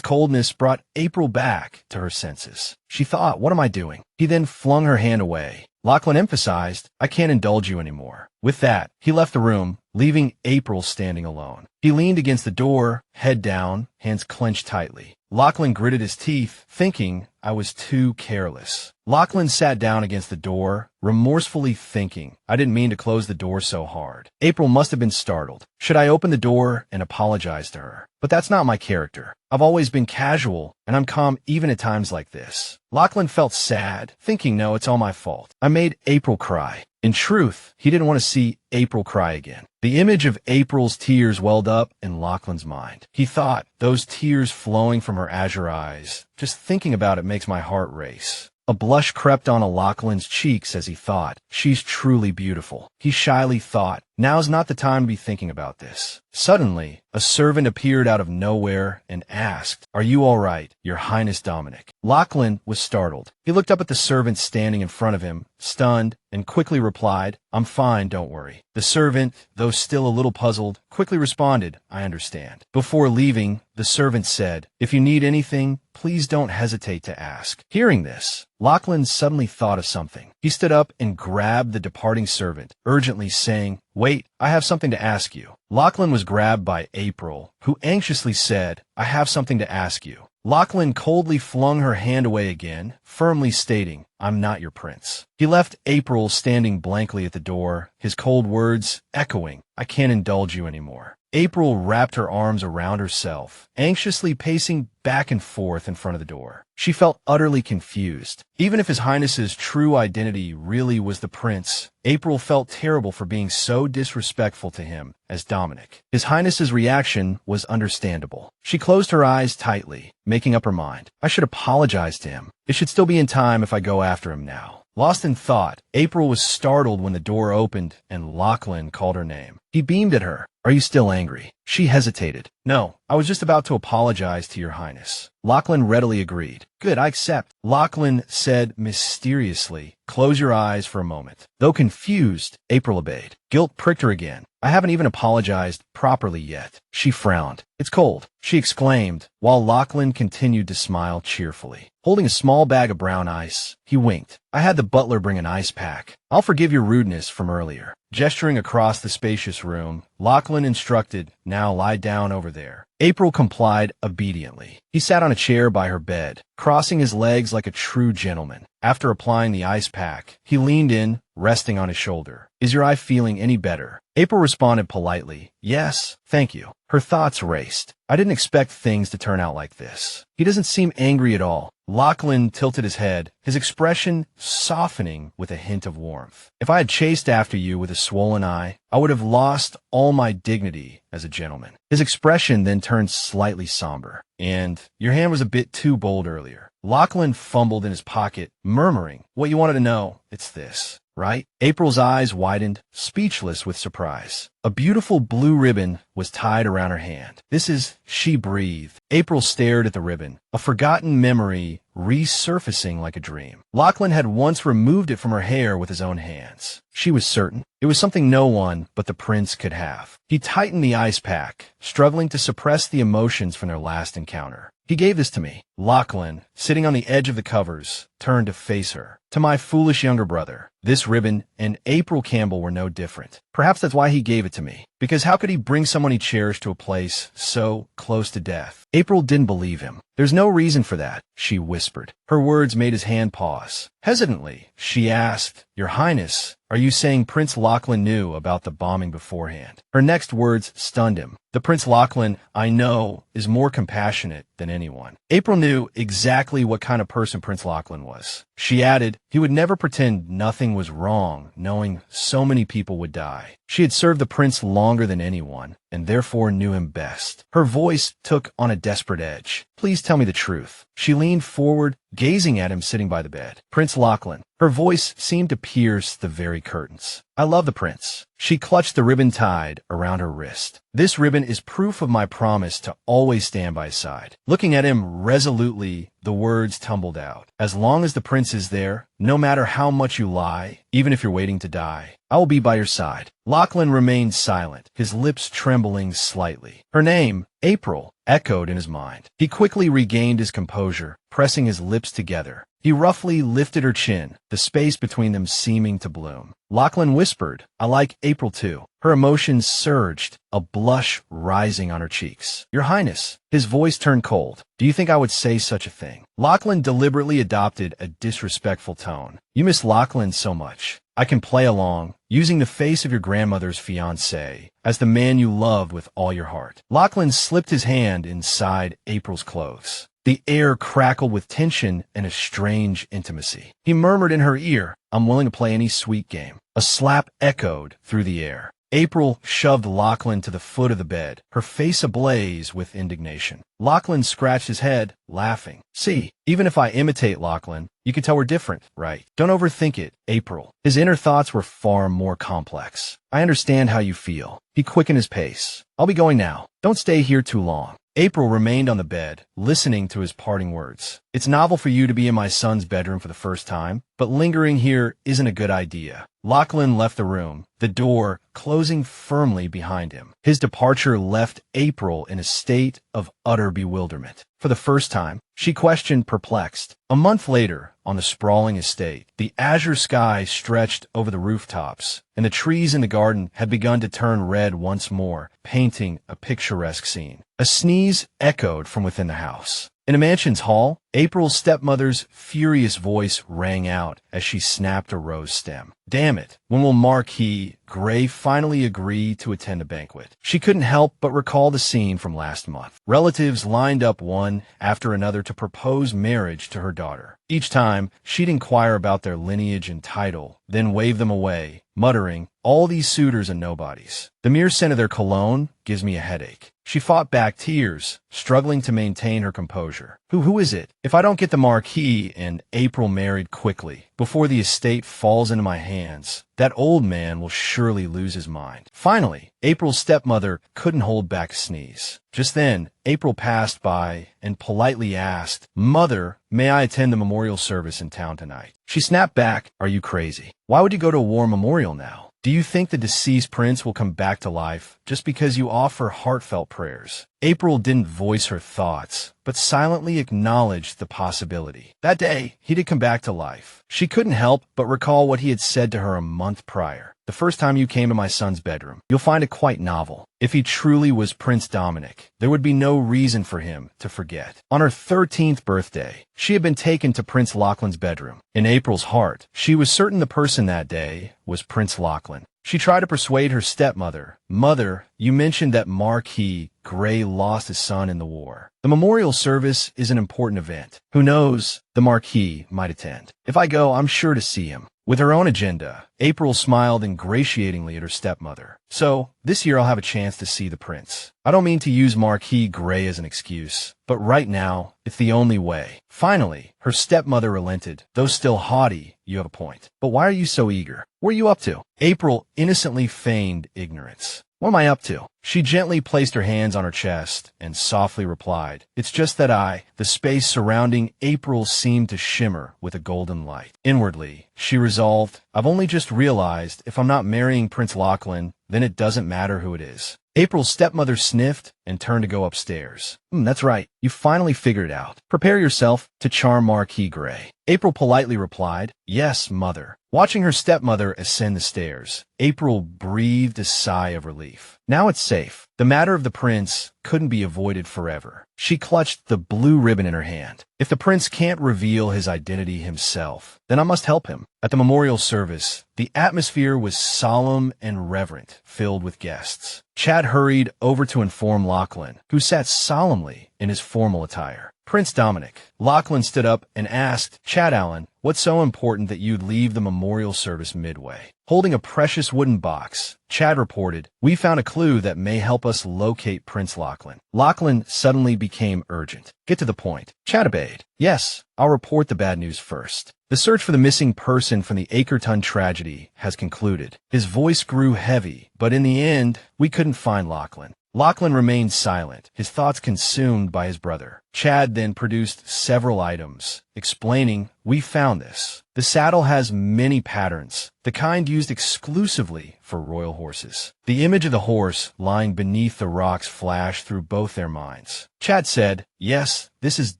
coldness brought April back to her senses. She thought, what am I doing? He then flung her hand away. Lachlan emphasized, I can't indulge you anymore. With that, he left the room, leaving April standing alone. He leaned against the door, head down, hands clenched tightly. Lachlan gritted his teeth, thinking, I was too careless. Lachlan sat down against the door, remorsefully thinking, I didn't mean to close the door so hard. April must have been startled. Should I open the door and apologize to her? But that's not my character. I've always been casual, and I'm calm even at times like this. Lachlan felt sad, thinking, no, it's all my fault. I made April cry. In truth, he didn't want to see April cry again. The image of April's tears welled up in Lachlan's mind. He thought, those tears flowing from her azure eyes. Just thinking about it makes my heart race. A blush crept onto Lachlan's cheeks as he thought, she's truly beautiful. He shyly thought, now's not the time to be thinking about this. Suddenly, a servant appeared out of nowhere and asked, are you all right, Your Highness Dominic? Lachlan was startled. He looked up at the servant standing in front of him, stunned, and quickly replied, I'm fine, don't worry. The servant, though still a little puzzled, quickly responded, I understand. Before leaving, the servant said, if you need anything, please don't hesitate to ask. Hearing this, Lachlan suddenly thought of something. He stood up and grabbed the departing servant, urgently saying, wait, I have something to ask you. Lachlan was grabbed by April, who anxiously said, I have something to ask you. Lachlan coldly flung her hand away again, firmly stating, I'm not your prince. He left April standing blankly at the door, his cold words echoing, I can't indulge you anymore. April wrapped her arms around herself, anxiously pacing back and forth in front of the door. She felt utterly confused. Even if His Highness's true identity really was the prince, April felt terrible for being so disrespectful to him as Dominic. His Highness's reaction was understandable. She closed her eyes tightly, making up her mind. I should apologize to him. It should still be in time if I go after him now. Lost in thought, April was startled when the door opened and Lachlan called her name. He beamed at her. Are you still angry? She hesitated. No, I was just about to apologize to Your Highness. Lachlan readily agreed. Good, I accept. Lachlan said mysteriously, close your eyes for a moment. Though confused, April obeyed. Guilt pricked her again. I haven't even apologized properly yet. She frowned. It's cold, she exclaimed, while Lachlan continued to smile cheerfully. Holding a small bag of brown ice, he winked. I had the butler bring an ice pack. I'll forgive your rudeness from earlier. Gesturing across the spacious room, Lachlan instructed, now lie down over there. April complied obediently. He sat on a chair by her bed, crossing his legs like a true gentleman. After applying the ice pack, he leaned in, resting on his shoulder. Is your eye feeling any better? April responded politely, yes, thank you. Her thoughts raced. I didn't expect things to turn out like this. He doesn't seem angry at all. Lachlan tilted his head, his expression softening with a hint of warmth. If I had chased after you with a swollen eye, I would have lost all my dignity as a gentleman. His expression then turned slightly somber. And your hand was a bit too bold earlier. Lachlan fumbled in his pocket, murmuring, what you wanted to know, it's this. right? April's eyes widened, speechless with surprise. A beautiful blue ribbon was tied around her hand. This is, she breathed. April stared at the ribbon, a forgotten memory resurfacing like a dream. Lachlan had once removed it from her hair with his own hands. She was certain it was something no one but the prince could have. He tightened the ice pack, struggling to suppress the emotions from their last encounter. He gave this to me. Lachlan, sitting on the edge of the covers, turned to face her. To my foolish younger brother. This ribbon and April Campbell were no different. Perhaps that's why he gave it to me. Because how could he bring someone he cherished to a place so close to death? April didn't believe him. There's no reason for that, she whispered. Her words made his hand pause. Hesitantly, she asked, Your Highness, are you saying Prince Lachlan knew about the bombing beforehand? Her next words stunned him. The Prince Lachlan, I know, is more compassionate than anyone. April knew exactly what kind of person Prince Lachlan was. She added, he would never pretend nothing was wrong, knowing so many people would die. She had served the prince longer than anyone, and therefore knew him best. Her voice took on a desperate edge. Please tell me the truth. She leaned forward, gazing at him sitting by the bed. Prince Lachlan. Her voice seemed to pierce the very curtains. I love the prince. She clutched the ribbon tied around her wrist. This ribbon is proof of my promise to always stand by his side. Looking at him resolutely, the words tumbled out. As long as the prince is there, no matter how much you lie, even if you're waiting to die, I will be by your side. Lachlan remained silent, his lips trembling slightly. Her name, April, echoed in his mind. He quickly regained his composure, pressing his lips together. He roughly lifted her chin, the space between them seeming to bloom. Lachlan whispered, I like April too. Her emotions surged, a blush rising on her cheeks. Your Highness. His voice turned cold. Do you think I would say such a thing? Lachlan deliberately adopted a disrespectful tone. You miss Lachlan so much. I can play along, using the face of your grandmother's fiancé as the man you loved with all your heart. Lachlan slipped his hand inside April's clothes. The air crackled with tension and a strange intimacy. He murmured in her ear, I'm willing to play any sweet game. A slap echoed through the air. April shoved Lachlan to the foot of the bed, her face ablaze with indignation. Lachlan scratched his head, laughing. See, even if I imitate Lachlan, you can tell we're different, right? Don't overthink it, April. His inner thoughts were far more complex. I understand how you feel. He quickened his pace. I'll be going now. Don't stay here too long. April remained on the bed, listening to his parting words. It's novel for you to be in my son's bedroom for the first time, but lingering here isn't a good idea. Lachlan left the room, the door closing firmly behind him. His departure left April in a state of utter bewilderment. For the first time, she questioned, perplexed. A month later, on the sprawling estate, the azure sky stretched over the rooftops, and the trees in the garden had begun to turn red once more, painting a picturesque scene. A sneeze echoed from within the house. In a mansion's hall, April's stepmother's furious voice rang out as she snapped a rose stem. Damn it, when will Marquis Gray finally agree to attend a banquet? She couldn't help but recall the scene from last month. Relatives lined up one after another to propose marriage to her daughter. Each time, she'd inquire about their lineage and title, then wave them away, muttering, all these suitors and nobodies. The mere scent of their cologne gives me a headache. She fought back tears, struggling to maintain her composure. Who is it? If I don't get the Marquis and April married quickly, before the estate falls into my hands, that old man will surely lose his mind. Finally, April's stepmother couldn't hold back a sneeze. Just then, April passed by and politely asked, Mother, may I attend the memorial service in town tonight? She snapped back, Are you crazy? Why would you go to a war memorial now? Do you think the deceased prince will come back to life just because you offer heartfelt prayers? April didn't voice her thoughts, but silently acknowledged the possibility. That day, he did come back to life. She couldn't help but recall what he had said to her a month prior. The first time you came to my son's bedroom, you'll find it quite novel. If he truly was Prince Dominic, there would be no reason for him to forget. On her 13th birthday, she had been taken to Prince Lachlan's bedroom. In April's heart, she was certain the person that day was Prince Lachlan. She tried to persuade her stepmother, Mother, you mentioned that Marquis Gray lost his son in the war. The memorial service is an important event. Who knows, the Marquis might attend. If I go, I'm sure to see him. With her own agenda, April smiled ingratiatingly at her stepmother. So, this year I'll have a chance to see the prince. I don't mean to use Marquis Gray as an excuse, but right now, it's the only way. Finally, her stepmother relented. Though still haughty, you have a point. But why are you so eager? What are you up to? April innocently feigned ignorance. What am I up to? She gently placed her hands on her chest and softly replied, It's just that the space surrounding April seemed to shimmer with a golden light. Inwardly, she resolved, I've only just realized if I'm not marrying Prince Lachlan, then it doesn't matter who it is. April's stepmother sniffed and turned to go upstairs. That's right. You finally figured it out. Prepare yourself to charm Marquis Gray. April politely replied, Yes, mother. Watching her stepmother ascend the stairs, April breathed a sigh of relief. Now it's safe. The matter of the prince couldn't be avoided forever. She clutched the blue ribbon in her hand. If the prince can't reveal his identity himself, then I must help him. At the memorial service, the atmosphere was solemn and reverent, filled with guests. Chad hurried over to inform Lachlan, who sat solemnly in his formal attire. Prince Dominic. Lachlan stood up and asked, Chad Allen, what's so important that you'd leave the memorial service midway? Holding a precious wooden box, Chad reported, We found a clue that may help us locate Prince Lachlan. Lachlan suddenly became urgent. Get to the point. Chad obeyed. Yes, I'll report the bad news first. The search for the missing person from the Acreton tragedy has concluded. His voice grew heavy, but in the end, we couldn't find Lachlan. Lachlan remained silent, his thoughts consumed by his brother. Chad then produced several items, explaining, We found this. The saddle has many patterns, the kind used exclusively for royal horses. The image of the horse lying beneath the rocks flashed through both their minds. Chad said, Yes, this is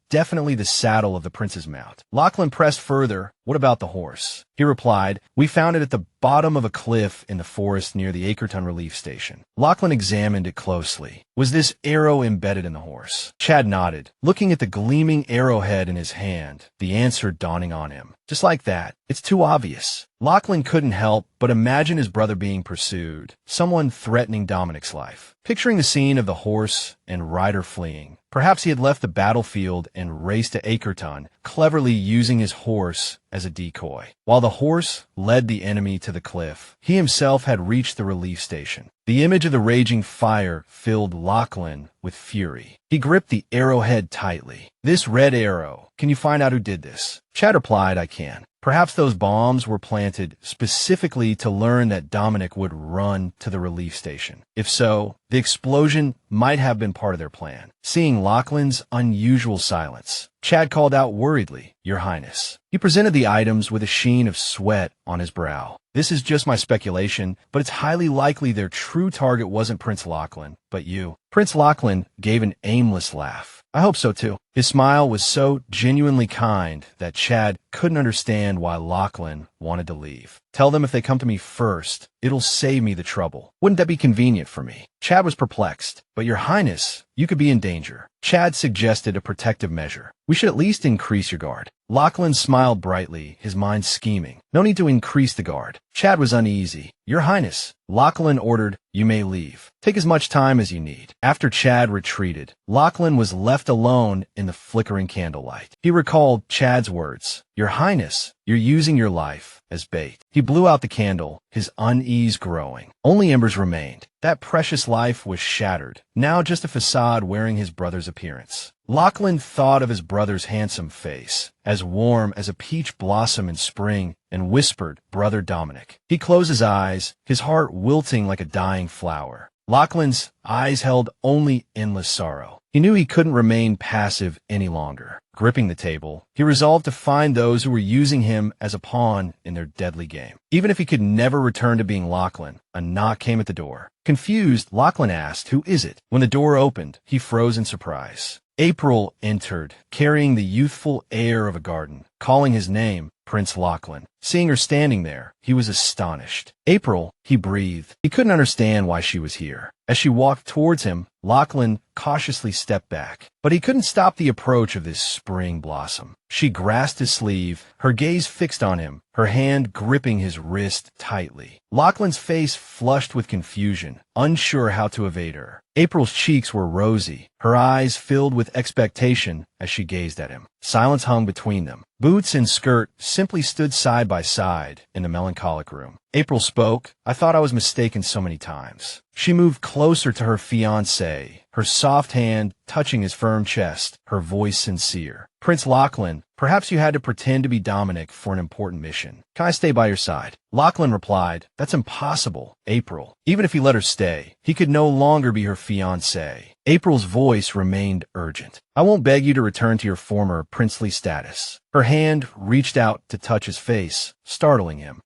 definitely the saddle of the prince's mount. Lachlan pressed further, What about the horse? He replied, We found it at the bottom of a cliff in the forest near the Acreton relief station. Lachlan examined it closely. Was this arrow embedded in the horse? Chad nodded, looking at the gleaming arrowhead in his hand, the answer dawning on him. Just like that. It's too obvious. Lachlan couldn't help but imagine his brother being pursued, someone threatening Dominic's life. Picturing the scene of the horse and rider fleeing, perhaps he had left the battlefield and raced to Acreton, cleverly using his horse as a decoy. While the horse led the enemy to the cliff, he himself had reached the relief station. The image of the raging fire filled Lachlan with fury. He gripped the arrowhead tightly. This red arrow. Can you find out who did this? Chad replied, I can. Perhaps those bombs were planted specifically to learn that Dominic would run to the relief station. If so, the explosion might have been part of their plan. Seeing Lachlan's unusual silence, Chad called out worriedly, Your Highness. He presented the items with a sheen of sweat on his brow. This is just my speculation, but it's highly likely their true target wasn't Prince Lachlan, but you. Prince Lachlan gave an aimless laugh. I hope so too. His smile was so genuinely kind that Chad couldn't understand why Lachlan wanted to leave. Tell them if they come to me first, it'll save me the trouble. Wouldn't that be convenient for me? Chad was perplexed. But Your Highness, you could be in danger. Chad suggested a protective measure. We should at least increase your guard. Lachlan smiled brightly, his mind scheming. No need to increase the guard. Chad was uneasy. Your Highness, Lachlan ordered, You may leave. Take as much time as you need. After Chad retreated, Lachlan was left alone in the flickering candlelight. He recalled Chad's words, Your Highness, you're using your life as bait. He blew out the candle, his unease growing. Only embers remained. That precious life was shattered, now just a facade wearing his brother's appearance. Lachlan thought of his brother's handsome face, as warm as a peach blossom in spring, and whispered, Brother Dominic. He closed his eyes, his heart wilting like a dying flower. Lachlan's eyes held only endless sorrow. He knew he couldn't remain passive any longer. Gripping the table, he resolved to find those who were using him as a pawn in their deadly game. Even if he could never return to being Lachlan, a knock came at the door. Confused, Lachlan asked, Who is it? When the door opened, he froze in surprise. April entered, carrying the youthful air of a garden, calling his name, Prince Lachlan. Seeing her standing there, he was astonished. April, he breathed. He couldn't understand why she was here. As she walked towards him, Lachlan cautiously stepped back. But he couldn't stop the approach of this spring blossom. She grasped his sleeve, her gaze fixed on him, her hand gripping his wrist tightly. Lachlan's face flushed with confusion, unsure how to evade her. April's cheeks were rosy, her eyes filled with expectation as she gazed at him. Silence hung between them. Boots and skirt simply stood side by side in the melancholic room. April spoke. I thought I was mistaken so many times. She moved closer to her fiancé, her soft hand touching his firm chest, her voice sincere. Prince Lachlan, Perhaps you had to pretend to be Dominic for an important mission. Can I stay by your side? Lachlan replied, that's impossible, April. Even if he let her stay, he could no longer be her fiancé. April's voice remained urgent. I won't beg you to return to your former princely status. Her hand reached out to touch his face, startling him.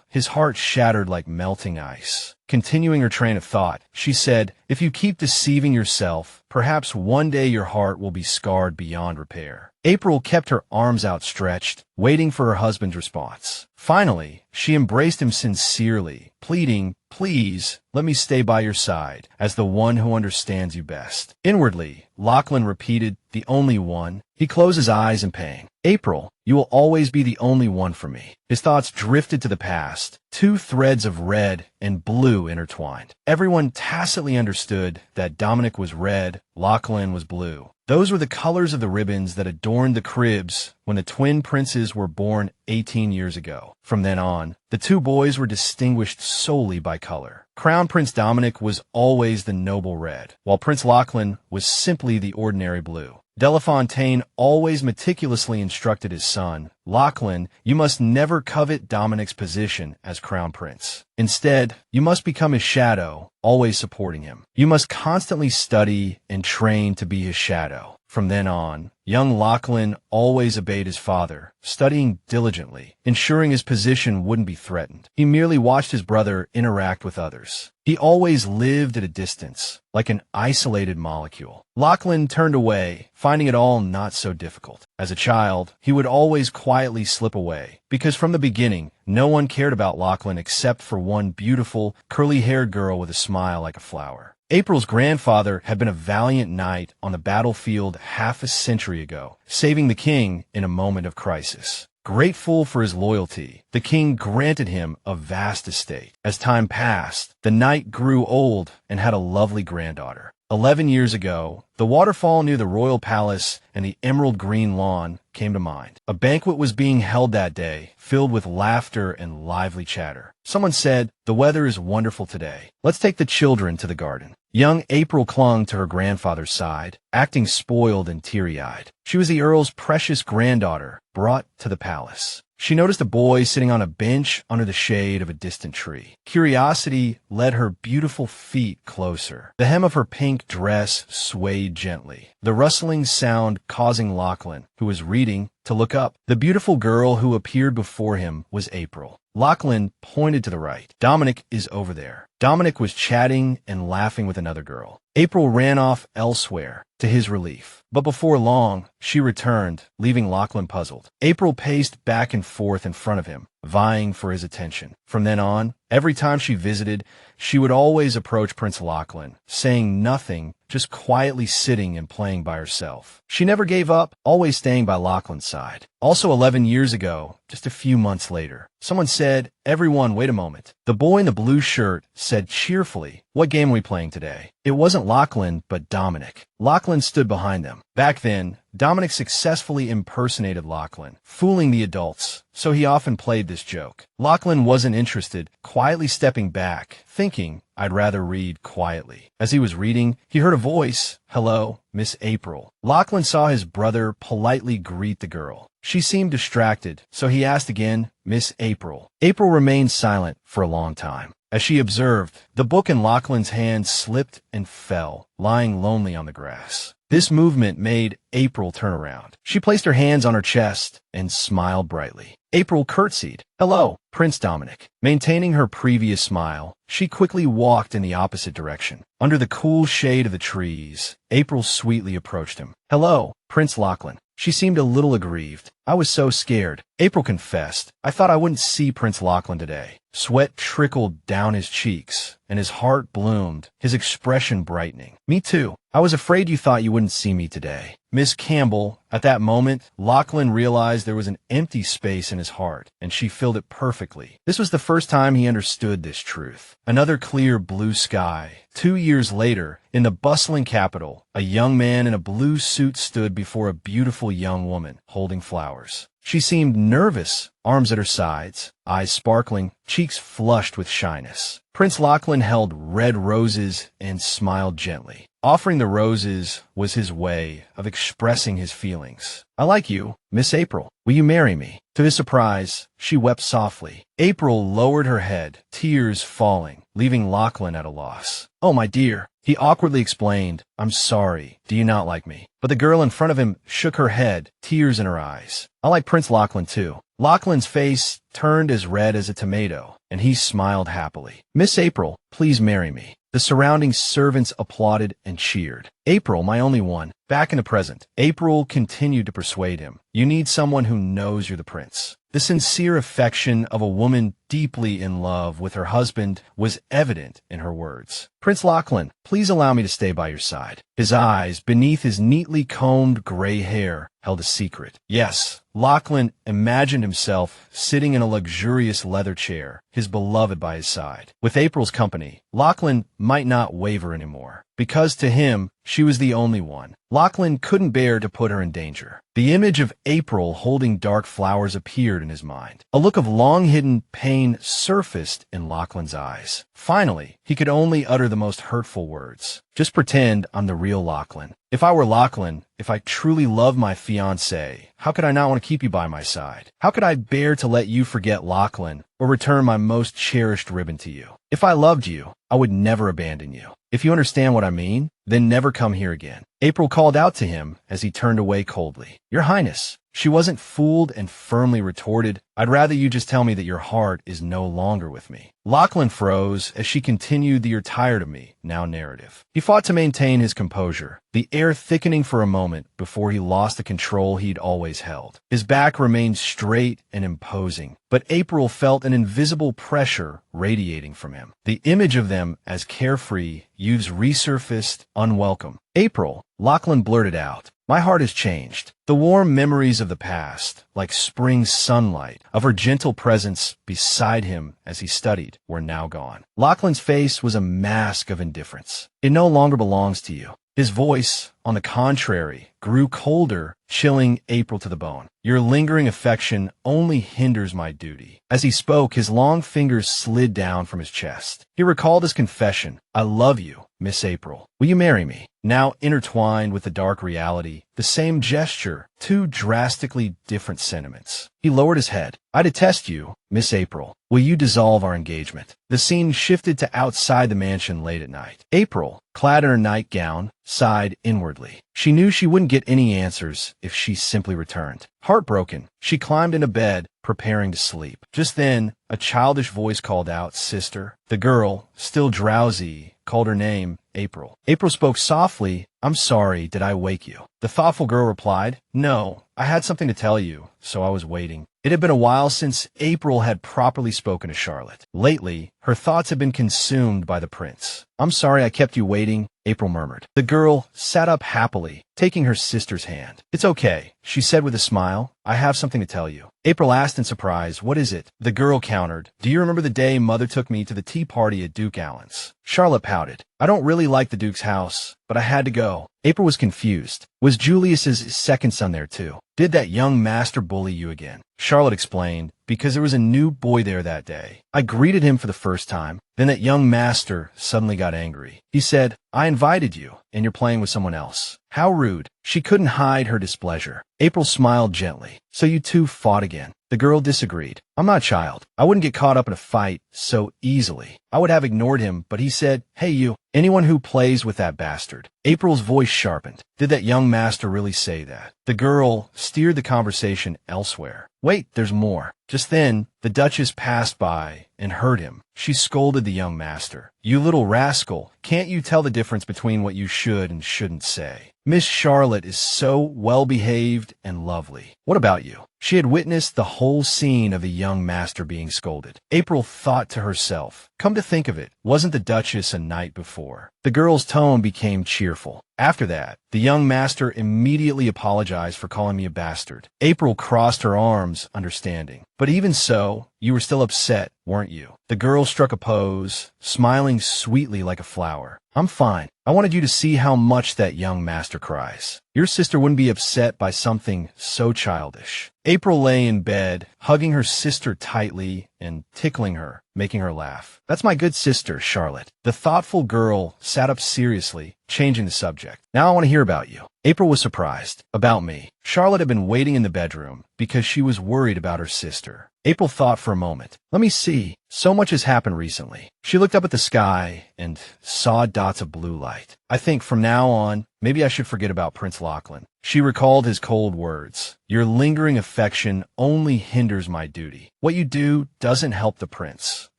His heart shattered like melting ice. Continuing her train of thought, she said, if you keep deceiving yourself, perhaps one day your heart will be scarred beyond repair. April kept her arms outstretched, waiting for her husband's response. Finally, she embraced him sincerely, pleading, please, let me stay by your side, as the one who understands you best. Inwardly, Lachlan repeated, the only one. He closed his eyes in pain. April, you will always be the only one for me. His thoughts drifted to the past, two threads of red and blue intertwined. Everyone tacitly understood that Dominic was red, Lachlan was blue. Those were the colors of the ribbons that adorned the cribs when the twin princes were born 18 years ago. From then on, the two boys were distinguished solely by color. Crown Prince Dominic was always the noble red, while Prince Lachlan was simply the ordinary blue. Delafontaine always meticulously instructed his son, Lachlan, you must never covet Dominic's position as crown prince. Instead, you must become his shadow, always supporting him. You must constantly study and train to be his shadow. From then on, young Lachlan always obeyed his father, studying diligently, ensuring his position wouldn't be threatened. He merely watched his brother interact with others. He always lived at a distance, like an isolated molecule. Lachlan turned away, finding it all not so difficult. As a child, he would always quietly slip away, because from the beginning, no one cared about Lachlan except for one beautiful, curly-haired girl with a smile like a flower. April's grandfather had been a valiant knight on the battlefield half a century ago, saving the king in a moment of crisis. Grateful for his loyalty, the king granted him a vast estate. As time passed, the knight grew old and had a lovely granddaughter. 11 years ago, the waterfall near the royal palace and the emerald green lawn came to mind. A banquet was being held that day, filled with laughter and lively chatter. Someone said, the weather is wonderful today. Let's take the children to the garden. Young April clung to her grandfather's side, acting spoiled and teary-eyed. She was the earl's precious granddaughter, brought to the palace. She noticed a boy sitting on a bench under the shade of a distant tree. Curiosity led her beautiful feet closer. The hem of her pink dress swayed gently, the rustling sound causing Lachlan, who was reading, to look up. The beautiful girl who appeared before him was April. Lachlan pointed to the right. Dominic is over there. Dominic was chatting and laughing with another girl. April ran off elsewhere, to his relief. But before long, she returned, leaving Lachlan puzzled. April paced back and forth in front of him, vying for his attention. From then on, every time she visited, she would always approach Prince Lachlan, saying nothing, just quietly sitting and playing by herself. She never gave up, always staying by Lachlan's side. Also 11 years ago, just a few months later, someone said, everyone, wait a moment. The boy in the blue shirt said cheerfully, what game are we playing today? It wasn't Lachlan, but Dominic. Lachlan stood behind them. Back then, Dominic successfully impersonated Lachlan, fooling the adults, so he often played this joke. Lachlan wasn't interested, quietly stepping back, thinking, I'd rather read quietly. As he was reading, he heard a voice, hello, Miss April. Lachlan saw his brother politely greet the girl. She seemed distracted, so he asked again, Miss April. April remained silent for a long time. As she observed, the book in Lachlan's hand slipped and fell, lying lonely on the grass. This movement made April turn around. She placed her hands on her chest and smiled brightly. April curtsied. Hello, Prince Dominic. Maintaining her previous smile, she quickly walked in the opposite direction. Under the cool shade of the trees, April sweetly approached him. Hello, Prince Lachlan. She seemed a little aggrieved. I was so scared. April confessed. I thought I wouldn't see Prince Lachlan today. Sweat trickled down his cheeks, and his heart bloomed, his expression brightening. Me too. I was afraid you thought you wouldn't see me today. Miss Campbell, at that moment, Lachlan realized there was an empty space in his heart, and she filled it perfectly. This was the first time he understood this truth. Another clear blue sky. 2 years later, in the bustling capital, a young man in a blue suit stood before a beautiful young woman, holding flowers. She seemed nervous, arms at her sides, eyes sparkling, cheeks flushed with shyness. Prince Lachlan held red roses and smiled gently. Offering the roses was his way of expressing his feelings. I like you, Miss April. Will you marry me? To his surprise, she wept softly. April lowered her head, tears falling, leaving Lachlan at a loss. Oh, my dear, he awkwardly explained. I'm sorry. Do you not like me? But the girl in front of him shook her head, tears in her eyes. I like Prince Lachlan too. Lachlan's face turned as red as a tomato, and he smiled happily. Miss April, please marry me. The surrounding servants applauded and cheered. April, my only one. Back in the present, April continued to persuade him. You need someone who knows you're the prince. The sincere affection of a woman deeply in love with her husband was evident in her words. Prince Lachlan, please allow me to stay by your side. His eyes, beneath his neatly combed gray hair, held a secret. Yes, Lachlan imagined himself sitting in a luxurious leather chair, his beloved by his side. With April's company, Lachlan might not waver anymore, because to him, she was the only one. Lachlan couldn't bear to put her in danger. The image of April holding dark flowers appeared in his mind. A look of long-hidden pain surfaced in Lachlan's eyes. Finally, he could only utter the most hurtful words. Just pretend I'm the real Lachlan. If I were Lachlan, if I truly loved my fiancée, how could I not want to keep you by my side? How could I bear to let you forget Lachlan or return my most cherished ribbon to you? If I loved you, I would never abandon you. If you understand what I mean, then never come here again. April called out to him as he turned away coldly. Your Highness. She wasn't fooled and firmly retorted, I'd rather you just tell me that your heart is no longer with me. Lachlan froze as she continued the you're tired of me now narrative. He fought to maintain his composure, the air thickening for a moment before he lost the control he'd always held. His back remained straight and imposing, but April felt an invisible pressure radiating from him. The image of them as carefree youths resurfaced, unwelcome. April, Lachlan blurted out. My heart has changed. The warm memories of the past, like spring sunlight, of her gentle presence beside him as he studied, were now gone. Lachlan's face was a mask of indifference. It no longer belongs to you. His voice, on the contrary, grew colder, chilling April to the bone. Your lingering affection only hinders my duty. As he spoke, his long fingers slid down from his chest. He recalled his confession. I love you, Miss April. Will you marry me? Now intertwined with the dark reality, the same gesture, two drastically different sentiments. He lowered his head. I detest you, Miss April. Will you dissolve our engagement? The scene shifted to outside the mansion late at night. April, clad in her nightgown, sighed inwardly. She knew she wouldn't get any answers if she simply returned. Heartbroken, she climbed into bed, preparing to sleep. Just then, a childish voice called out, Sister. The girl, still drowsy, called her name, April. April spoke softly. I'm sorry, did I wake you? The thoughtful girl replied, No, I had something to tell you, so I was waiting. It had been a while since April had properly spoken to Charlotte. Lately, her thoughts had been consumed by the prince. I'm sorry I kept you waiting, April murmured. The girl sat up happily, taking her sister's hand. It's okay, she said with a smile. I have something to tell you. April asked in surprise, What is it? The girl countered, Do you remember the day Mother took me to the tea party at Duke Allen's? Charlotte pouted. I don't really like the Duke's house, but I had to go. April was confused. Was Julius's second son there too? Did that young master bully you again? Charlotte explained, because there was a new boy there that day. I greeted him for the first time. Then that young master suddenly got angry. He said, I invited you, and you're playing with someone else. How rude. She couldn't hide her displeasure. April smiled gently. So you two fought again. The girl disagreed. I'm not a child. I wouldn't get caught up in a fight so easily. I would have ignored him, but he said, Hey you, anyone who plays with that bastard. April's voice sharpened. Did that young master really say that? The girl steered the conversation elsewhere. Wait, there's more. Just then, the Duchess passed by and heard him. She scolded the young master. You little rascal, can't you tell the difference between what you should and shouldn't say? Miss Charlotte is so well-behaved and lovely. What about you? She had witnessed the whole scene of the young master being scolded. April thought to herself, come to think of it, wasn't the Duchess a night before? The girl's tone became cheerful. After that, the young master immediately apologized for calling me a bastard. April crossed her arms, understanding. But even so, you were still upset, weren't you? The girl struck a pose, smiling sweetly like a flower. I'm fine. I wanted you to see how much that young master cries. Your sister wouldn't be upset by something so childish. April lay in bed, hugging her sister tightly and tickling her, making her laugh. That's my good sister, Charlotte. The thoughtful girl sat up seriously, changing the subject. Now I want to hear about you. April was surprised. About me. Charlotte had been waiting in the bedroom because she was worried about her sister. April thought for a moment. Let me see. So much has happened recently. She looked up at the sky and saw dots of blue light. I think from now on, maybe I should forget about Prince Lachlan. She recalled his cold words. Your lingering affection only hinders my duty. What you do doesn't help the prince.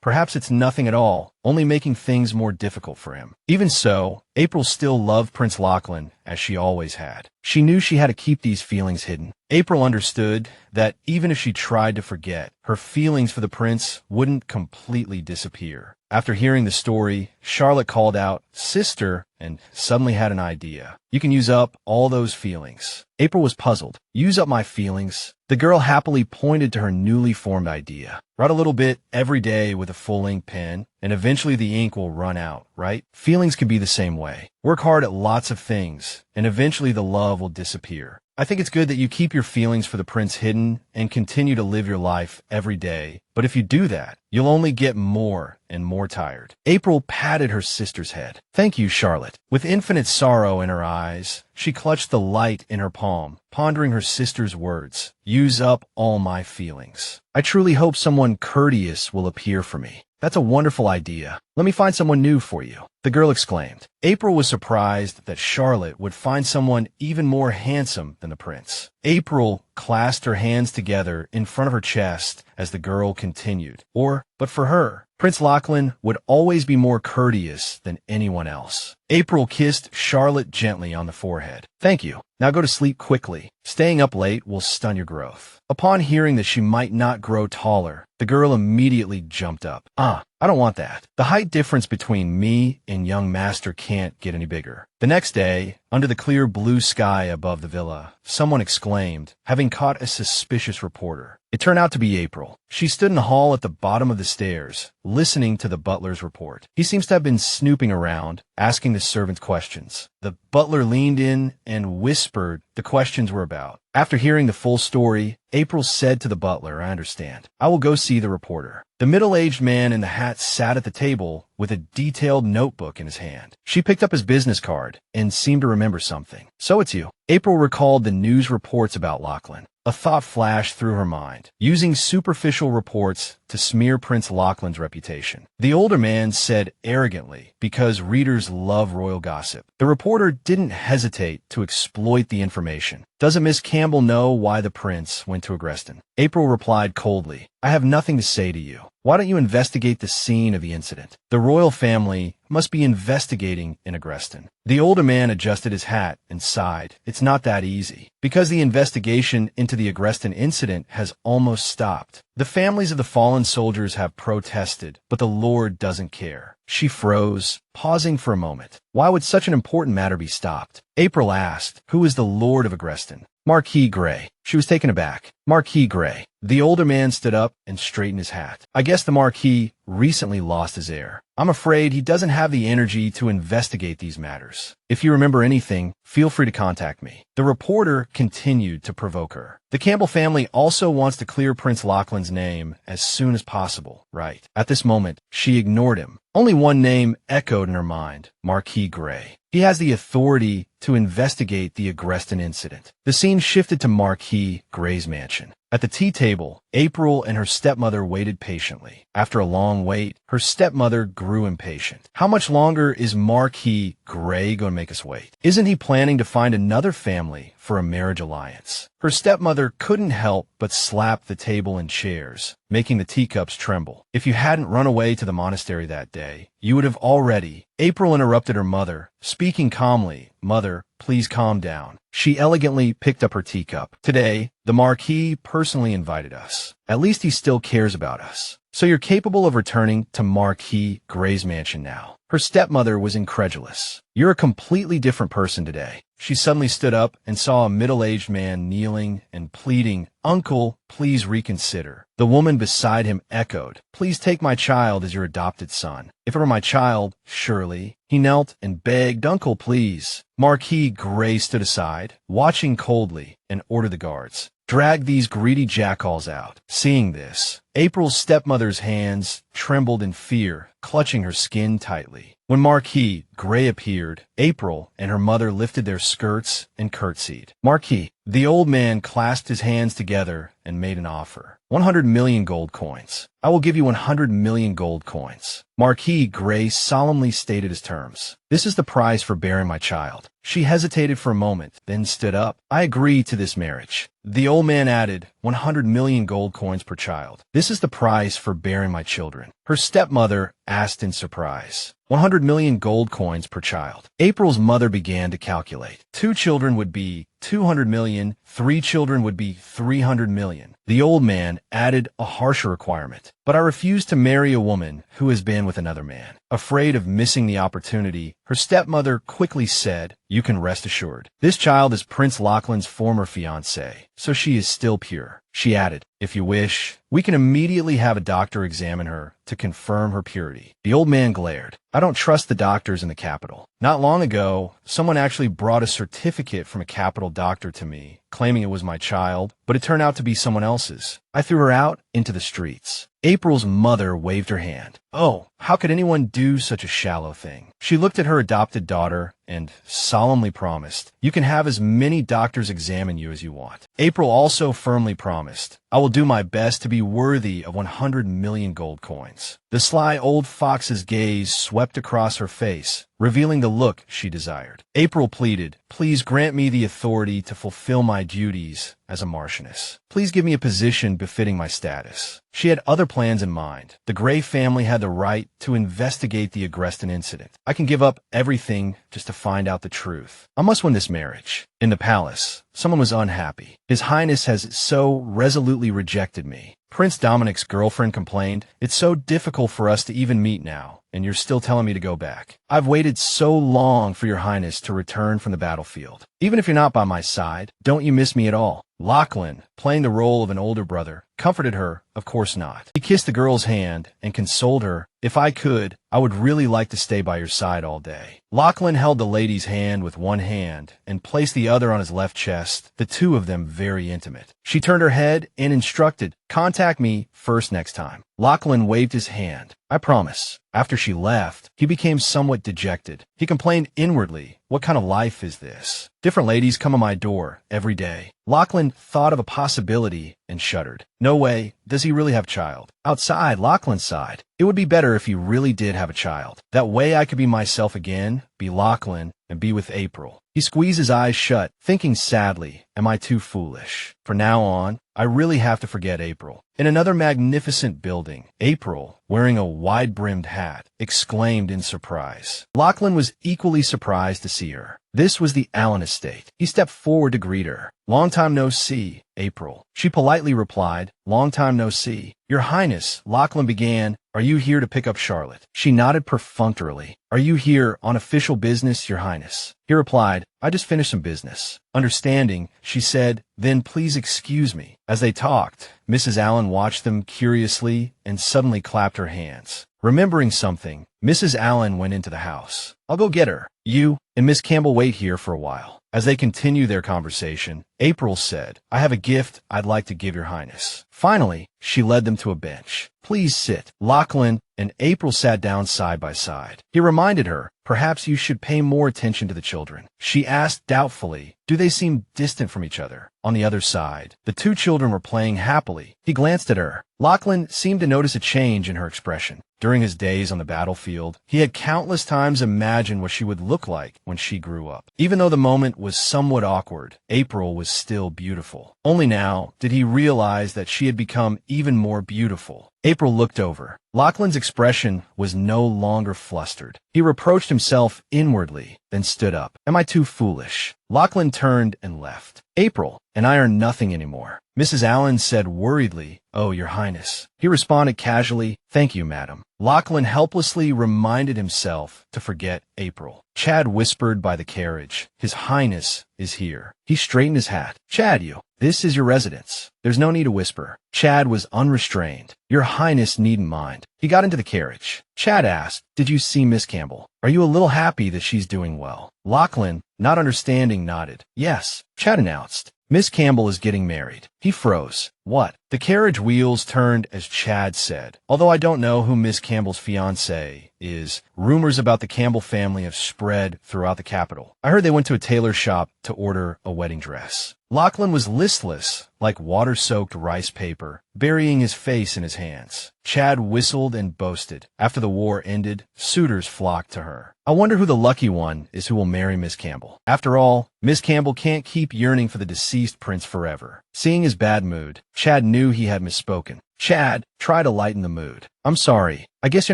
Perhaps it's nothing at all, only making things more difficult for him. Even so, April still loved Prince Lachlan, as she always had. She knew she had to keep these feelings hidden. April understood that even if she tried to forget, her feelings for the prince wouldn't completely disappear. After hearing the story, Charlotte called out, "Sister," and suddenly had an idea. You can use up all those feelings. April was puzzled. Use up my feelings? The girl happily pointed to her newly formed idea. Write a little bit every day with a full-ink pen, and eventually the ink will run out, right? Feelings can be the same way. Work hard at lots of things, and eventually the love will disappear. I think it's good that you keep your feelings for the prince hidden and continue to live your life every day. But if you do that, you'll only get more and more tired. April patted her sister's head. Thank you, Charlotte. With infinite sorrow in her eyes, she clutched the light in her palm, pondering her sister's words. Use up all my feelings. I truly hope someone courteous will appear for me. That's a wonderful idea. Let me find someone new for you, the girl exclaimed. April was surprised that Charlotte would find someone even more handsome than the prince. April clasped her hands together in front of her chest as the girl continued. But for her, Prince Lachlan would always be more courteous than anyone else. April kissed Charlotte gently on the forehead. Thank you. Now go to sleep quickly. Staying up late will stun your growth. Upon hearing that she might not grow taller, the girl immediately jumped up. I don't want that. The height difference between me and young master can't get any bigger. The next day, under the clear blue sky above the villa, someone exclaimed, having caught a suspicious reporter. It turned out to be April. She stood in the hall at the bottom of the stairs, listening to the butler's report. He seems to have been snooping around, asking the servants questions. The butler leaned in and whispered the questions were about. After hearing the full story, April said to the butler, I understand. I will go see the reporter. The middle-aged man in the hat sat at the table with a detailed notebook in his hand. She picked up his business card and seemed to remember something. So it's you. April recalled the news reports about Lachlan. A thought flashed through her mind, using superficial reports to smear Prince Lachlan's reputation. The older man said arrogantly, because readers love royal gossip. The reporter didn't hesitate to exploit the information. Doesn't Miss Campbell know why the prince went to Agreston? April replied coldly, I have nothing to say to you. Why don't you investigate the scene of the incident? The royal family must be investigating in Agreston. The older man adjusted his hat and sighed. It's not that easy, because the investigation into the Agreston incident has almost stopped. The families of the fallen soldiers have protested, but the Lord doesn't care. She froze, pausing for a moment. Why would such an important matter be stopped? April asked, who is the Lord of Agreston? Marquis Gray. She was taken aback. Marquis Gray. The older man stood up and straightened his hat. I guess the Marquis recently lost his heir. I'm afraid he doesn't have the energy to investigate these matters. If you remember anything, feel free to contact me. The reporter continued to provoke her. The Campbell family also wants to clear Prince Lachlan's name as soon as possible, right? At this moment, she ignored him. Only one name echoed in her mind, Marquis Gray. He has the authority to investigate the Agreston incident. The scene shifted to Marquis Gray's mansion. At the tea table, April and her stepmother waited patiently. After a long wait, her stepmother grew impatient. How much longer is Marquis Gray going to make us wait? Isn't he planning to find another family for a marriage alliance? Her stepmother couldn't help but slap the table and chairs, making the teacups tremble. If you hadn't run away to the monastery that day, you would have already. April interrupted her mother, speaking calmly. Mother, please calm down. She elegantly picked up her teacup. Today, the Marquis personally invited us. At least he still cares about us. So you're capable of returning to Marquis Gray's mansion now. Her stepmother was incredulous. You're a completely different person today. She suddenly stood up and saw a middle-aged man kneeling and pleading, "Uncle, please reconsider." The woman beside him echoed, "Please take my child as your adopted son." "If it were my child, surely." He knelt and begged, "Uncle, please." Marquis Gray stood aside, watching coldly, and ordered the guards, "Drag these greedy jackals out." Seeing this, April's stepmother's hands trembled in fear, clutching her skin tightly. When Marquis Gray appeared, April and her mother lifted their skirts and curtsied. "Marquis." The old man clasped his hands together and made an offer. 100 million gold coins. "I will give you 100 million gold coins." Marquis Gray solemnly stated his terms. "This is the price for bearing my child." She hesitated for a moment, then stood up. "I agree to this marriage." The old man added, 100 million gold coins per child. "This is the price for bearing my children." Her stepmother asked in surprise, 100 million gold coins per child. April's mother began to calculate. 2 children would be 200 million, 3 children would be 300 million. The old man added a harsher requirement. "But I refuse to marry a woman who has been with another man." Afraid of missing the opportunity, her stepmother quickly said, "You can rest assured. This child is Prince Lachlan's former fiancée, so she is still pure." She added, "If you wish, we can immediately have a doctor examine her to confirm her purity." The old man glared. "I don't trust the doctors in the capital. Not long ago, someone actually brought a certificate from a capital doctor to me, claiming it was my child, but it turned out to be someone else's. I threw her out into the streets." April's mother waved her hand. "Oh, how could anyone do such a shallow thing?" She looked at her adopted daughter and solemnly promised, "You can have as many doctors examine you as you want." April also firmly promised, "I will do my best to be worthy of 100 million gold coins." The sly old fox's gaze swept across her face, revealing the look she desired. April pleaded, "Please grant me the authority to fulfill my duties as a marchioness. Please give me a position befitting my status." She had other plans in mind. The Gray family had the right to investigate the Agreston incident. "I can give up everything just to find out the truth. I must win this marriage." In the palace, someone was unhappy. "His Highness has so resolutely rejected me." Prince Dominic's girlfriend complained, "It's so difficult for us to even meet now, and you're still telling me to go back. I've waited so long for your Highness to return from the battlefield. Even if you're not by my side, don't you miss me at all?" Lachlan, playing the role of an older brother, comforted her, "Of course not." He kissed the girl's hand and consoled her, "If I could, I would really like to stay by your side all day." Lachlan held the lady's hand with one hand and placed the other on his left chest, the two of them very intimate. She turned her head and instructed, "Contact me first next time." Lachlan waved his hand. "I promise." After she left, he became somewhat dejected. He complained inwardly, "What kind of life is this? Different ladies come on my door every day." Lachlan thought of a possibility and shuddered. No way. Does he really have a child? Outside, Lachlan sighed. "It would be better if he really did have a child. That way I could be myself again, be Lachlan, and be with April." He squeezed his eyes shut, thinking sadly, "Am I too foolish? From now on, I really have to forget April." In another magnificent building, April, wearing a wide-brimmed hat, exclaimed in surprise. Lachlan was equally surprised to see her. This was the Allen estate. He stepped forward to greet her. "Long time no see, April." She politely replied, "Long time no see." "Your Highness," Lachlan began, "are you here to pick up Charlotte?" She nodded perfunctorily. "Are you here on official business, Your Highness?" He replied, "I just finished some business." Understanding, she said, "Then please excuse me." As they talked, Mrs. Allen watched them curiously and suddenly clapped her hands. Remembering something, Mrs. Allen went into the house. "I'll go get her. You and Miss Campbell wait here for a while." As they continued their conversation, April said, "I have a gift I'd like to give Your Highness." Finally, she led them to a bench. "Please sit." Lachlan and April sat down side by side. He reminded her, "Perhaps you should pay more attention to the children." She asked doubtfully, "Do they seem distant from each other?" On the other side, the two children were playing happily. He glanced at her. Lachlan seemed to notice a change in her expression. During his days on the battlefield, he had countless times imagined what she would look like when she grew up. Even though the moment was somewhat awkward, April was still beautiful. Only now did he realize that she had become even more beautiful. April looked over. Lachlan's expression was no longer flustered. He reproached himself inwardly, then stood up. Am I too foolish? Lachlan turned and left. April and I are nothing anymore. Mrs. Allen said worriedly, Oh, Your Highness. He responded casually, Thank you, madam. Lachlan helplessly reminded himself to forget April. Chad whispered by the carriage, His Highness is here. He straightened his hat. Chad, this is your residence. There's no need to whisper. Chad was unrestrained. Your Highness needn't mind. He got into the carriage. Chad asked, Did you see Miss Campbell? Are you a little happy that she's doing well? Lachlan, not understanding, nodded. Yes, Chad announced. Miss Campbell is getting married. He froze. What? The carriage wheels turned as Chad said. Although I don't know who Miss Campbell's fiancé is, rumors about the Campbell family have spread throughout the capital. I heard they went to a tailor shop to order a wedding dress. Lachlan was listless, like water-soaked rice paper, burying his face in his hands. Chad whistled and boasted. After the war ended, suitors flocked to her. I wonder who the lucky one is who will marry Miss Campbell. After all, Miss Campbell can't keep yearning for the deceased prince forever. Seeing his bad mood, Chad knew he had misspoken. Chad, try to lighten the mood. I'm sorry. I guess you're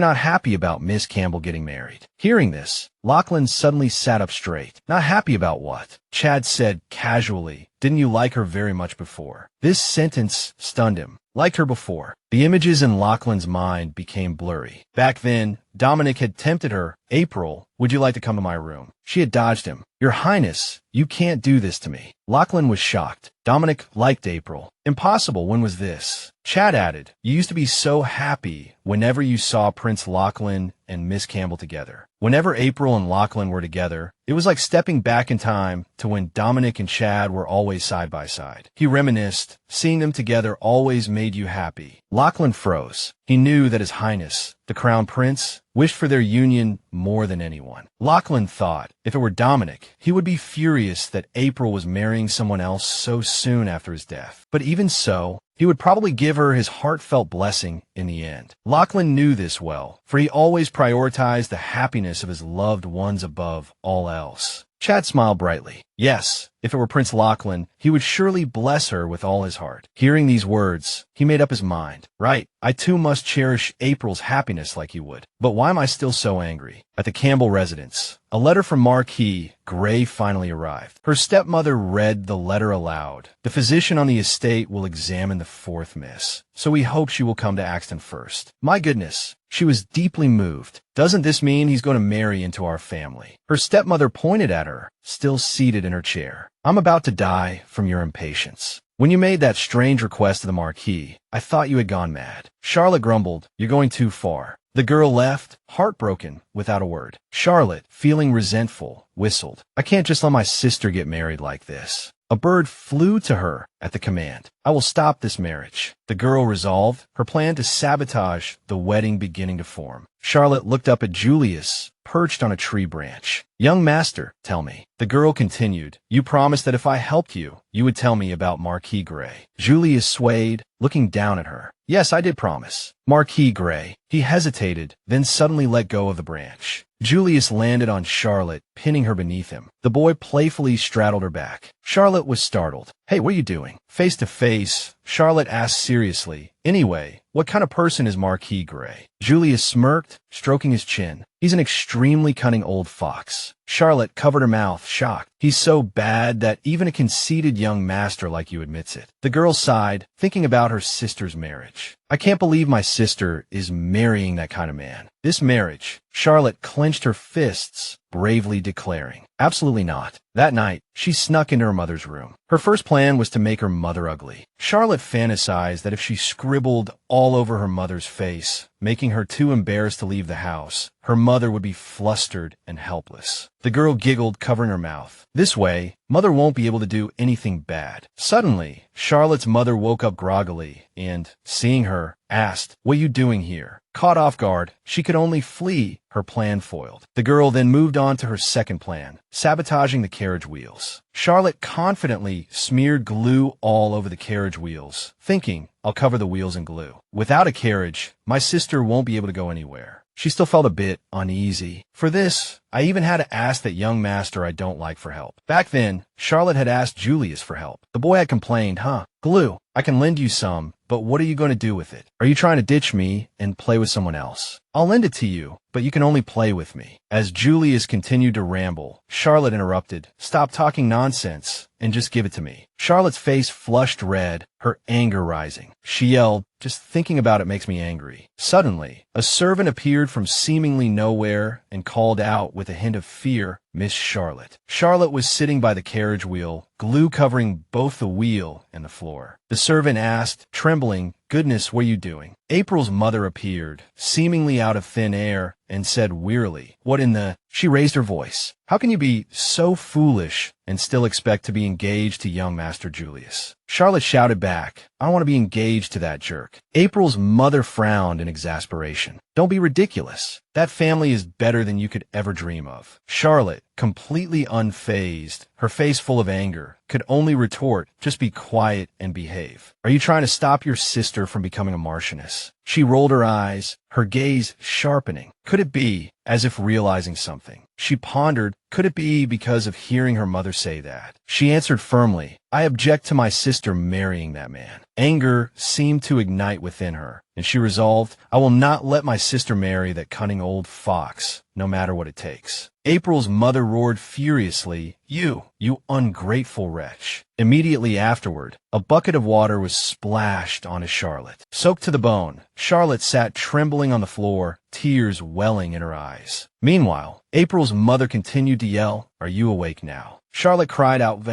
not happy about Miss Campbell getting married. Hearing this, Lachlan suddenly sat up straight. Not happy about what? Chad said casually. Didn't you like her very much before? This sentence stunned him. Liked her before. The images in Lachlan's mind became blurry. Back then, Dominic had tempted her. April, would you like to come to my room? She had dodged him. Your Highness, you can't do this to me. Lachlan was shocked. Dominic liked April. Impossible, when was this? Chad added, You used to be so happy whenever you saw Prince Lachlan and Miss Campbell together. Whenever April and Lachlan were together, it was like stepping back in time to when Dominic and Chad were always side by side. He reminisced, seeing them together always made you happy. Lachlan froze. He knew that His Highness, the Crown Prince, wished for their union more than anyone. Lachlan thought, if it were Dominic, he would be furious that April was marrying someone else so soon after his death. But even so, he would probably give her his heartfelt blessing in the end. Lachlan knew this well, for he always prioritized the happiness of his loved ones above all else. Chad smiled brightly. Yes, if it were Prince Lachlan, he would surely bless her with all his heart. Hearing these words, he made up his mind. Right, I too must cherish April's happiness like he would. But why am I still so angry? At the Campbell residence, a letter from Marquis Gray finally arrived. Her stepmother read the letter aloud. The physician on the estate will examine the fourth miss, so we hope she will come to Axton first. My goodness, she was deeply moved. Doesn't this mean he's going to marry into our family? Her stepmother pointed at her, still seated in her chair. I'm about to die from your impatience. When you made that strange request to the Marquis, I thought you had gone mad. Charlotte grumbled, You're going too far. The girl left, heartbroken, without a word. Charlotte, feeling resentful, whistled. I can't just let my sister get married like this. A bird flew to her at the command. I will stop this marriage. The girl resolved, her plan to sabotage the wedding beginning to form. Charlotte looked up at Julius, perched on a tree branch. Young master, tell me. The girl continued, You promised that if I helped you, you would tell me about Marquis Gray. Julius swayed, looking down at her. Yes, I did promise. Marquis Gray. He hesitated, then suddenly let go of the branch. Julius landed on Charlotte, pinning her beneath him. The boy playfully straddled her back. Charlotte was startled. Hey, what are you doing? Face to face, Charlotte asked seriously. Anyway, what kind of person is Marquis Gray? Julius smirked, stroking his chin. He's an extremely cunning old fox. Charlotte covered her mouth, shocked. He's so bad that even a conceited young master like you admits it. The girl sighed, thinking about her sister's marriage. I can't believe my sister is marrying that kind of man. This marriage, Charlotte clenched her fists, bravely declaring, Absolutely not. That night, she snuck into her mother's room. Her first plan was to make her mother ugly. Charlotte fantasized that if she scribbled all over her mother's face, making her too embarrassed to leave the house, her mother would be flustered and helpless. The girl giggled, covering her mouth. This way, Mother won't be able to do anything bad. Suddenly, Charlotte's mother woke up groggily and, seeing her, asked, What are you doing here? Caught off guard, she could only flee, her plan foiled. The girl then moved on to her second plan, sabotaging the carriage wheels. Charlotte confidently smeared glue all over the carriage wheels, thinking, I'll cover the wheels in glue. Without a carriage, my sister won't be able to go anywhere. She still felt a bit uneasy. For this, I even had to ask that young master I don't like for help. Back then, Charlotte had asked Julius for help. The boy had complained, Glue, I can lend you some, but what are you going to do with it? Are you trying to ditch me and play with someone else? I'll lend it to you, but you can only play with me. As Julius continued to ramble, Charlotte interrupted. Stop talking nonsense and just give it to me. Charlotte's face flushed red, her anger rising. She yelled, just thinking about it makes me angry. Suddenly, a servant appeared from seemingly nowhere and called out with a hint of fear, Miss Charlotte. Charlotte was sitting by the carriage wheel, glue covering both the wheel and the floor. The servant asked, trembling, goodness, what are you doing? April's mother appeared, seemingly out of thin air, and said wearily, what in the... She raised her voice. How can you be so foolish and still expect to be engaged to young Master Julius? Charlotte shouted back, I don't want to be engaged to that jerk. April's mother frowned in exasperation. Don't be ridiculous. That family is better than you could ever dream of. Charlotte, completely unfazed, her face full of anger, could only retort, just be quiet and behave. Are you trying to stop your sister from becoming a marchioness? She rolled her eyes, her gaze sharpening. Could it be, as if realizing something? She pondered, could it be because of hearing her mother say that? She answered firmly, I object to my sister marrying that man. Anger seemed to ignite within her, and she resolved, I will not let my sister marry that cunning old fox, no matter what it takes. April's mother roared furiously, you ungrateful wretch. Immediately afterward, a bucket of water was splashed onto Charlotte. Soaked to the bone, Charlotte sat trembling on the floor, tears welling in her eyes. Meanwhile, April's mother continued to yell, are you awake now? Charlotte cried out,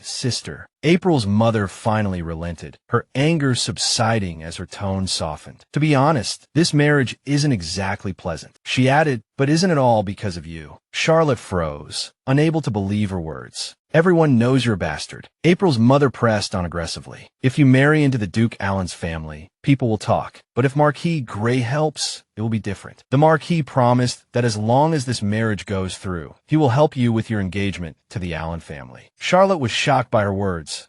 sister. April's mother finally relented, her anger subsiding as her tone softened. To be honest, this marriage isn't exactly pleasant. She added, but isn't it all because of you? Charlotte froze, unable to believe her words. Everyone knows you're a bastard. April's mother pressed on aggressively. If you marry into the Duke Allen's family, people will talk. But if Marquis Gray helps, it will be different. The Marquis promised that as long as this marriage goes through, he will help you with your engagement to the Allen family. Charlotte was shocked by her words.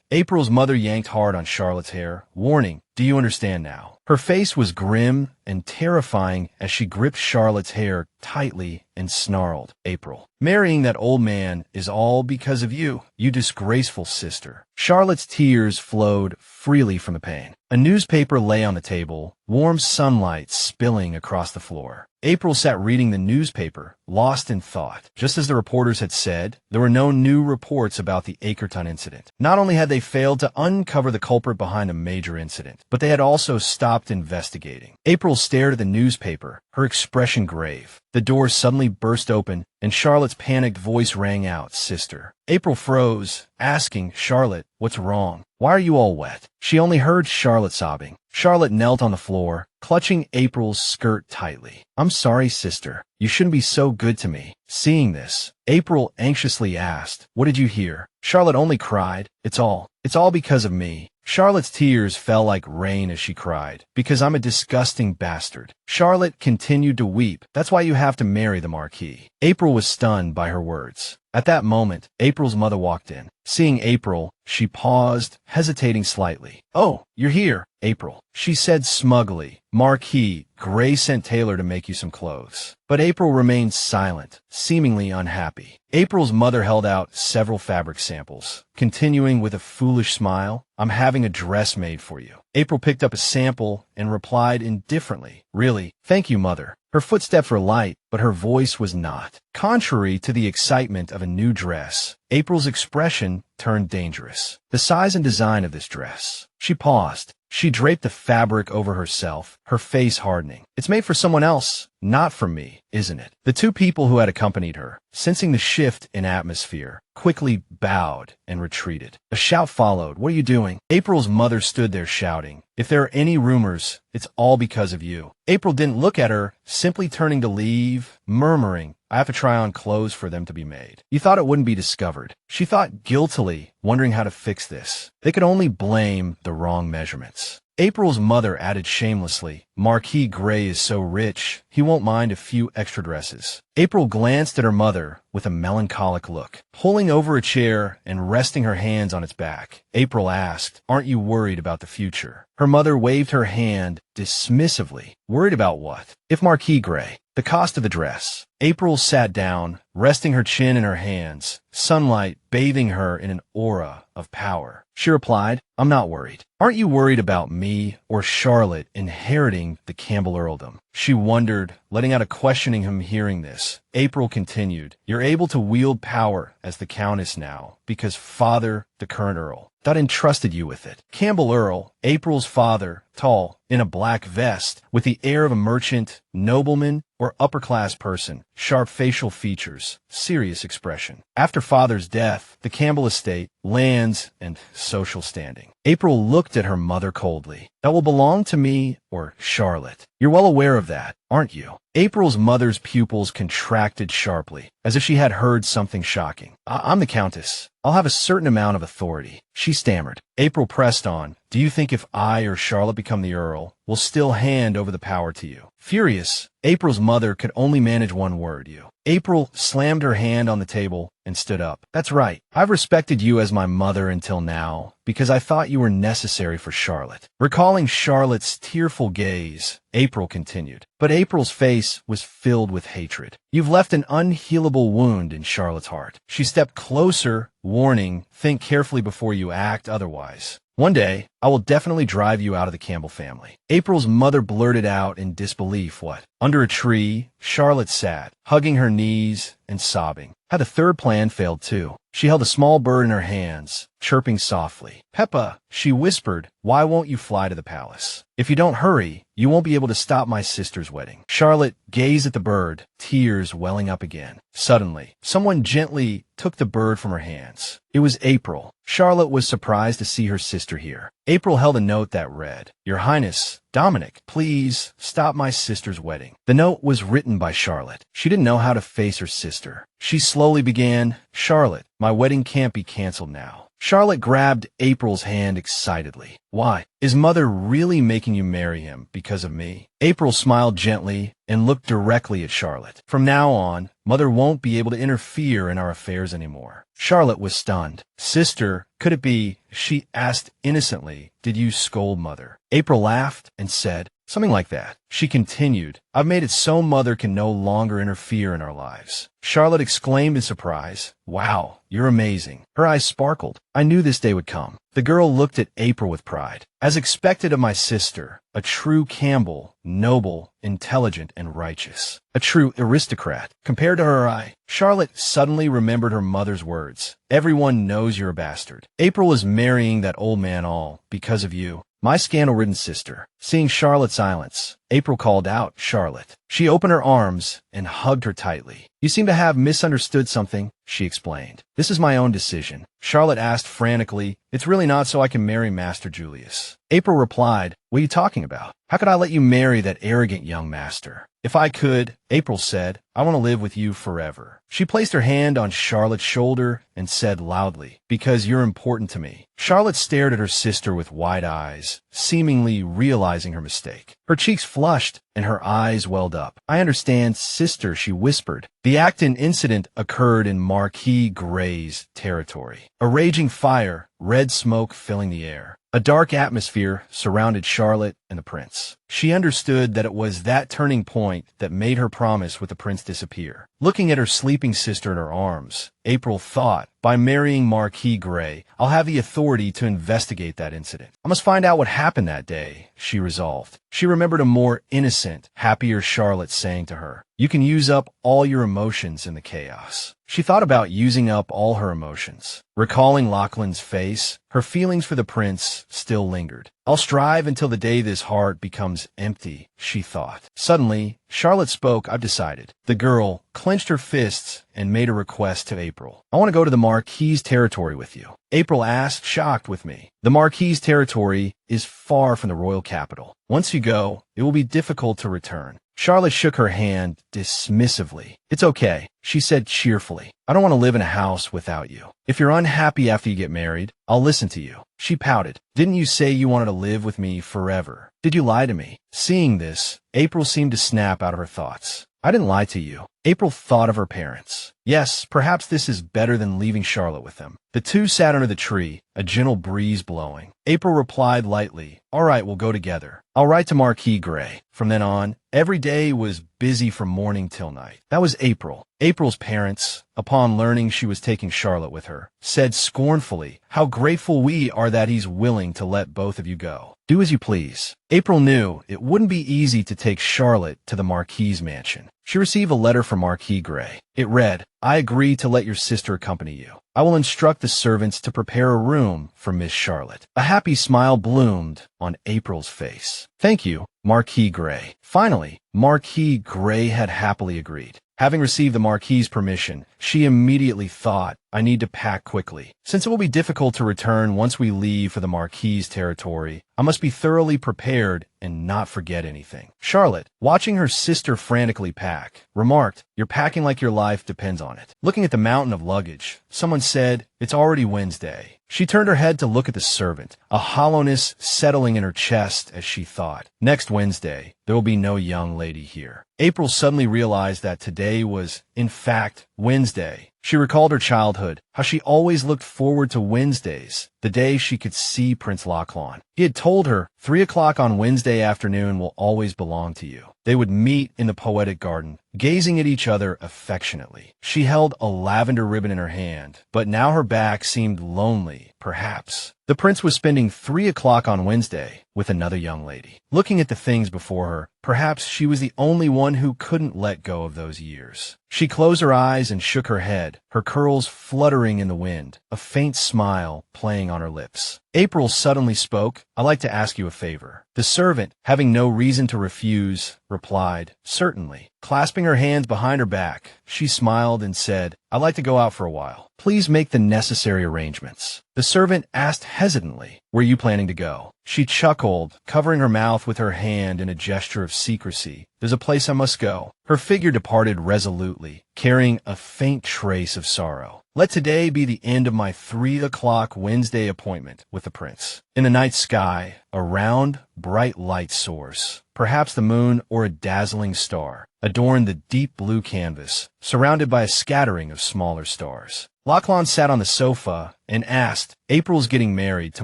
April's mother yanked hard on Charlotte's hair, warning, do you understand now? Her face was grim and terrifying as she gripped Charlotte's hair tightly and snarled, April, marrying that old man is all because of you, you disgraceful sister. Charlotte's tears flowed freely from the pain. A newspaper lay on the table, warm sunlight spilling across the floor. April sat reading the newspaper, lost in thought. Just as the reporters had said, there were no new reports about the Acreton incident. Not only had they failed to uncover the culprit behind a major incident, but they had also stopped investigating. April stared at the newspaper, her expression grave. The door suddenly burst open, and Charlotte's panicked voice rang out, sister. April froze, asking, Charlotte, what's wrong? Why are you all wet? She only heard Charlotte sobbing. Charlotte knelt on the floor, clutching April's skirt tightly. I'm sorry, sister. You shouldn't be so good to me. Seeing this, April anxiously asked, what did you hear? Charlotte only cried, it's all because of me. Charlotte's tears fell like rain as she cried, because I'm a disgusting bastard. Charlotte continued to weep. That's why you have to marry the Marquis. April was stunned by her words. At that moment, April's mother walked in. Seeing April, she paused, hesitating slightly. Oh, you're here, April, she said smugly. Marquis, Gray sent Taylor to make you some clothes. But April remained silent, seemingly unhappy. April's mother held out several fabric samples, continuing with a foolish smile, I'm having a dress made for you. April picked up a sample and replied indifferently, really, thank you, mother. Her footsteps were light, but her voice was not. Contrary to the excitement of a new dress, April's expression turned dangerous. The size and design of this dress. She paused. She draped the fabric over herself, her face hardening. It's made for someone else, not for me, isn't it? The two people who had accompanied her, sensing the shift in atmosphere, quickly bowed and retreated. A shout followed. What are you doing? April's mother stood there shouting. If there are any rumors, it's all because of you. April didn't look at her, simply turning to leave, murmuring, I have to try on clothes for them to be made. You thought it wouldn't be discovered. She thought guiltily, wondering how to fix this. They could only blame the wrong measurements. April's mother added shamelessly, Marquis Gray is so rich, he won't mind a few extra dresses. April glanced at her mother with a melancholic look. Pulling over a chair and resting her hands on its back, April asked, aren't you worried about the future? Her mother waved her hand dismissively. Worried about what? If Marquis Gray, The cost of the dress. April sat down, resting her chin in her hands, sunlight bathing her in an aura of power. She replied, I'm not worried. Aren't you worried about me or Charlotte inheriting the Campbell earldom? She wondered, letting out a questioning him hearing this. April continued, You're able to wield power as the Countess now, because father, the current Earl, that entrusted you with it. Campbell Earl, April's father, tall, in a black vest, with the air of a merchant, nobleman, or upper-class person, sharp facial features, serious expression. After father's death, the Campbell estate, lands, and social standing. April looked at her mother coldly. That will belong to me or Charlotte. You're well aware of that, aren't you? April's mother's pupils contracted sharply, as if she had heard something shocking. I'm the Countess. I'll have a certain amount of authority. She stammered. April pressed on. Do you think if I or Charlotte become the Earl, we'll still hand over the power to you? Furious, April's mother could only manage one word, you. April slammed her hand on the table and stood up. That's right. I've respected you as my mother until now, because I thought you were necessary for Charlotte. Recalling Charlotte's tearful gaze, April continued. But April's face was filled with hatred. You've left an unhealable wound in Charlotte's heart. She stepped closer, warning, think carefully before you act otherwise. One day, I will definitely drive you out of the Campbell family. April's mother blurted out in disbelief what? Under a tree, Charlotte sat, hugging her knees and sobbing. Had a third plan failed too. She held a small bird in her hands, chirping softly. Peppa, she whispered, why won't you fly to the palace? If you don't hurry, you won't be able to stop my sister's wedding. Charlotte gazed at the bird, tears welling up again. Suddenly, someone gently took the bird from her hands. It was April. Charlotte was surprised to see her sister here. April held a note that read, Your Highness, Dominic, please stop my sister's wedding. The note was written by Charlotte. She didn't know how to face her sister. She slowly began, Charlotte, my wedding can't be canceled now. Charlotte grabbed April's hand excitedly. Why? Is mother really making you marry him because of me? April smiled gently and looked directly at Charlotte. From now on, mother won't be able to interfere in our affairs anymore. Charlotte was stunned. Sister, could it be? She asked innocently, did you scold mother? April laughed and said, something like that. She continued, I've made it so mother can no longer interfere in our lives. Charlotte exclaimed in surprise, wow, you're amazing. Her eyes sparkled. I knew this day would come. The girl looked at April with pride. As expected of my sister, a true Campbell, noble, intelligent, and righteous. A true aristocrat. Compared to her, Charlotte suddenly remembered her mother's words. Everyone knows you're a bastard. April is marrying that old man all because of you. My scandal-ridden sister. Seeing Charlotte's silence, April called out, Charlotte. She opened her arms and hugged her tightly. You seem to have misunderstood something, she explained. This is my own decision. Charlotte asked frantically, it's really not so I can marry Master Julius. April replied, what are you talking about? How could I let you marry that arrogant young master? If I could, April said, I want to live with you forever. She placed her hand on Charlotte's shoulder and said loudly, because you're important to me. Charlotte stared at her sister with wide eyes, seemingly realizing her mistake. Her cheeks flushed and her eyes welled up. I understand, sister, she whispered. The Acton incident occurred in Marquis Gray's territory. A raging fire, red smoke filling the air. A dark atmosphere surrounded Charlotte and the prince. She understood that it was that turning point that made her promise with the prince disappear. Looking at her sleeping sister in her arms, April thought, by marrying Marquis Gray, I'll have the authority to investigate that incident. I must find out what happened that day, she resolved. She remembered a more innocent, happier Charlotte saying to her, you can use up all your emotions in the chaos. She thought about using up all her emotions. Recalling Lachlan's face, her feelings for the prince still lingered. I'll strive until the day this heart becomes empty, she thought. Suddenly, Charlotte spoke, I've decided. The girl clenched her fists and made a request to April. I want to go to the Marquis' territory with you. April asked, shocked with me. The Marquis' territory is far from the royal capital. Once you go, it will be difficult to return. Charlotte shook her hand dismissively. It's okay, she said cheerfully. I don't want to live in a house without you. If you're unhappy after you get married, I'll listen to you. She pouted. Didn't you say you wanted to live with me forever? Did you lie to me? Seeing this, April seemed to snap out of her thoughts. I didn't lie to you. April thought of her parents. Yes, perhaps this is better than leaving Charlotte with them. The two sat under the tree, a gentle breeze blowing. April replied lightly, all right, we'll go together. I'll write to Marquis Gray. From then on, every day was busy from morning till night. That was April. April's parents, upon learning she was taking Charlotte with her, said scornfully, "How grateful we are that he's willing to let both of you go. Do as you please." April knew it wouldn't be easy to take Charlotte to the Marquis's mansion. She received a letter from Marquis Gray. It read, "I agree to let your sister accompany you. I will instruct the servants to prepare a room for Miss Charlotte." A happy smile bloomed on April's face. "Thank you, Marquis Gray." Finally, Marquis Gray had happily agreed. Having received the Marquis's permission, she immediately thought, "I need to pack quickly. Since it will be difficult to return once we leave for the Marquis's territory, I must be thoroughly prepared and not forget anything." Charlotte, watching her sister frantically pack, remarked, "You're packing like your life depends on it." Looking at the mountain of luggage, someone said, "It's already Wednesday." She turned her head to look at the servant, a hollowness settling in her chest as she thought, "Next Wednesday, there will be no young lady here." April suddenly realized that today was, in fact, Wednesday. She recalled her childhood, how she always looked forward to Wednesdays, the day she could see Prince Lachlan. He had told her, 3 o'clock on Wednesday afternoon will always belong to you. They would meet in the poetic garden, gazing at each other affectionately. She held a lavender ribbon in her hand, but now her back seemed lonely, perhaps. The prince was spending 3 o'clock on Wednesday with another young lady. Looking at the things before her, perhaps she was the only one who couldn't let go of those years. She closed her eyes and shook her head, her curls fluttering in the wind, a faint smile playing on her lips. April suddenly spoke, "I'd like to ask you a favor." The servant, having no reason to refuse, replied, "Certainly." Clasping her hands behind her back, she smiled and said, "I'd like to go out for a while. Please make the necessary arrangements." The servant asked hesitantly, "Where are you planning to go?" She chuckled, covering her mouth with her hand in a gesture of secrecy. "There's a place I must go." Her figure departed resolutely, carrying a faint trace of sorrow. "Let today be the end of my 3 o'clock Wednesday appointment with the prince." In the night sky, a round, bright light source, perhaps the moon or a dazzling star, adorned the deep blue canvas, surrounded by a scattering of smaller stars. Lachlan sat on the sofa and asked, "April's getting married to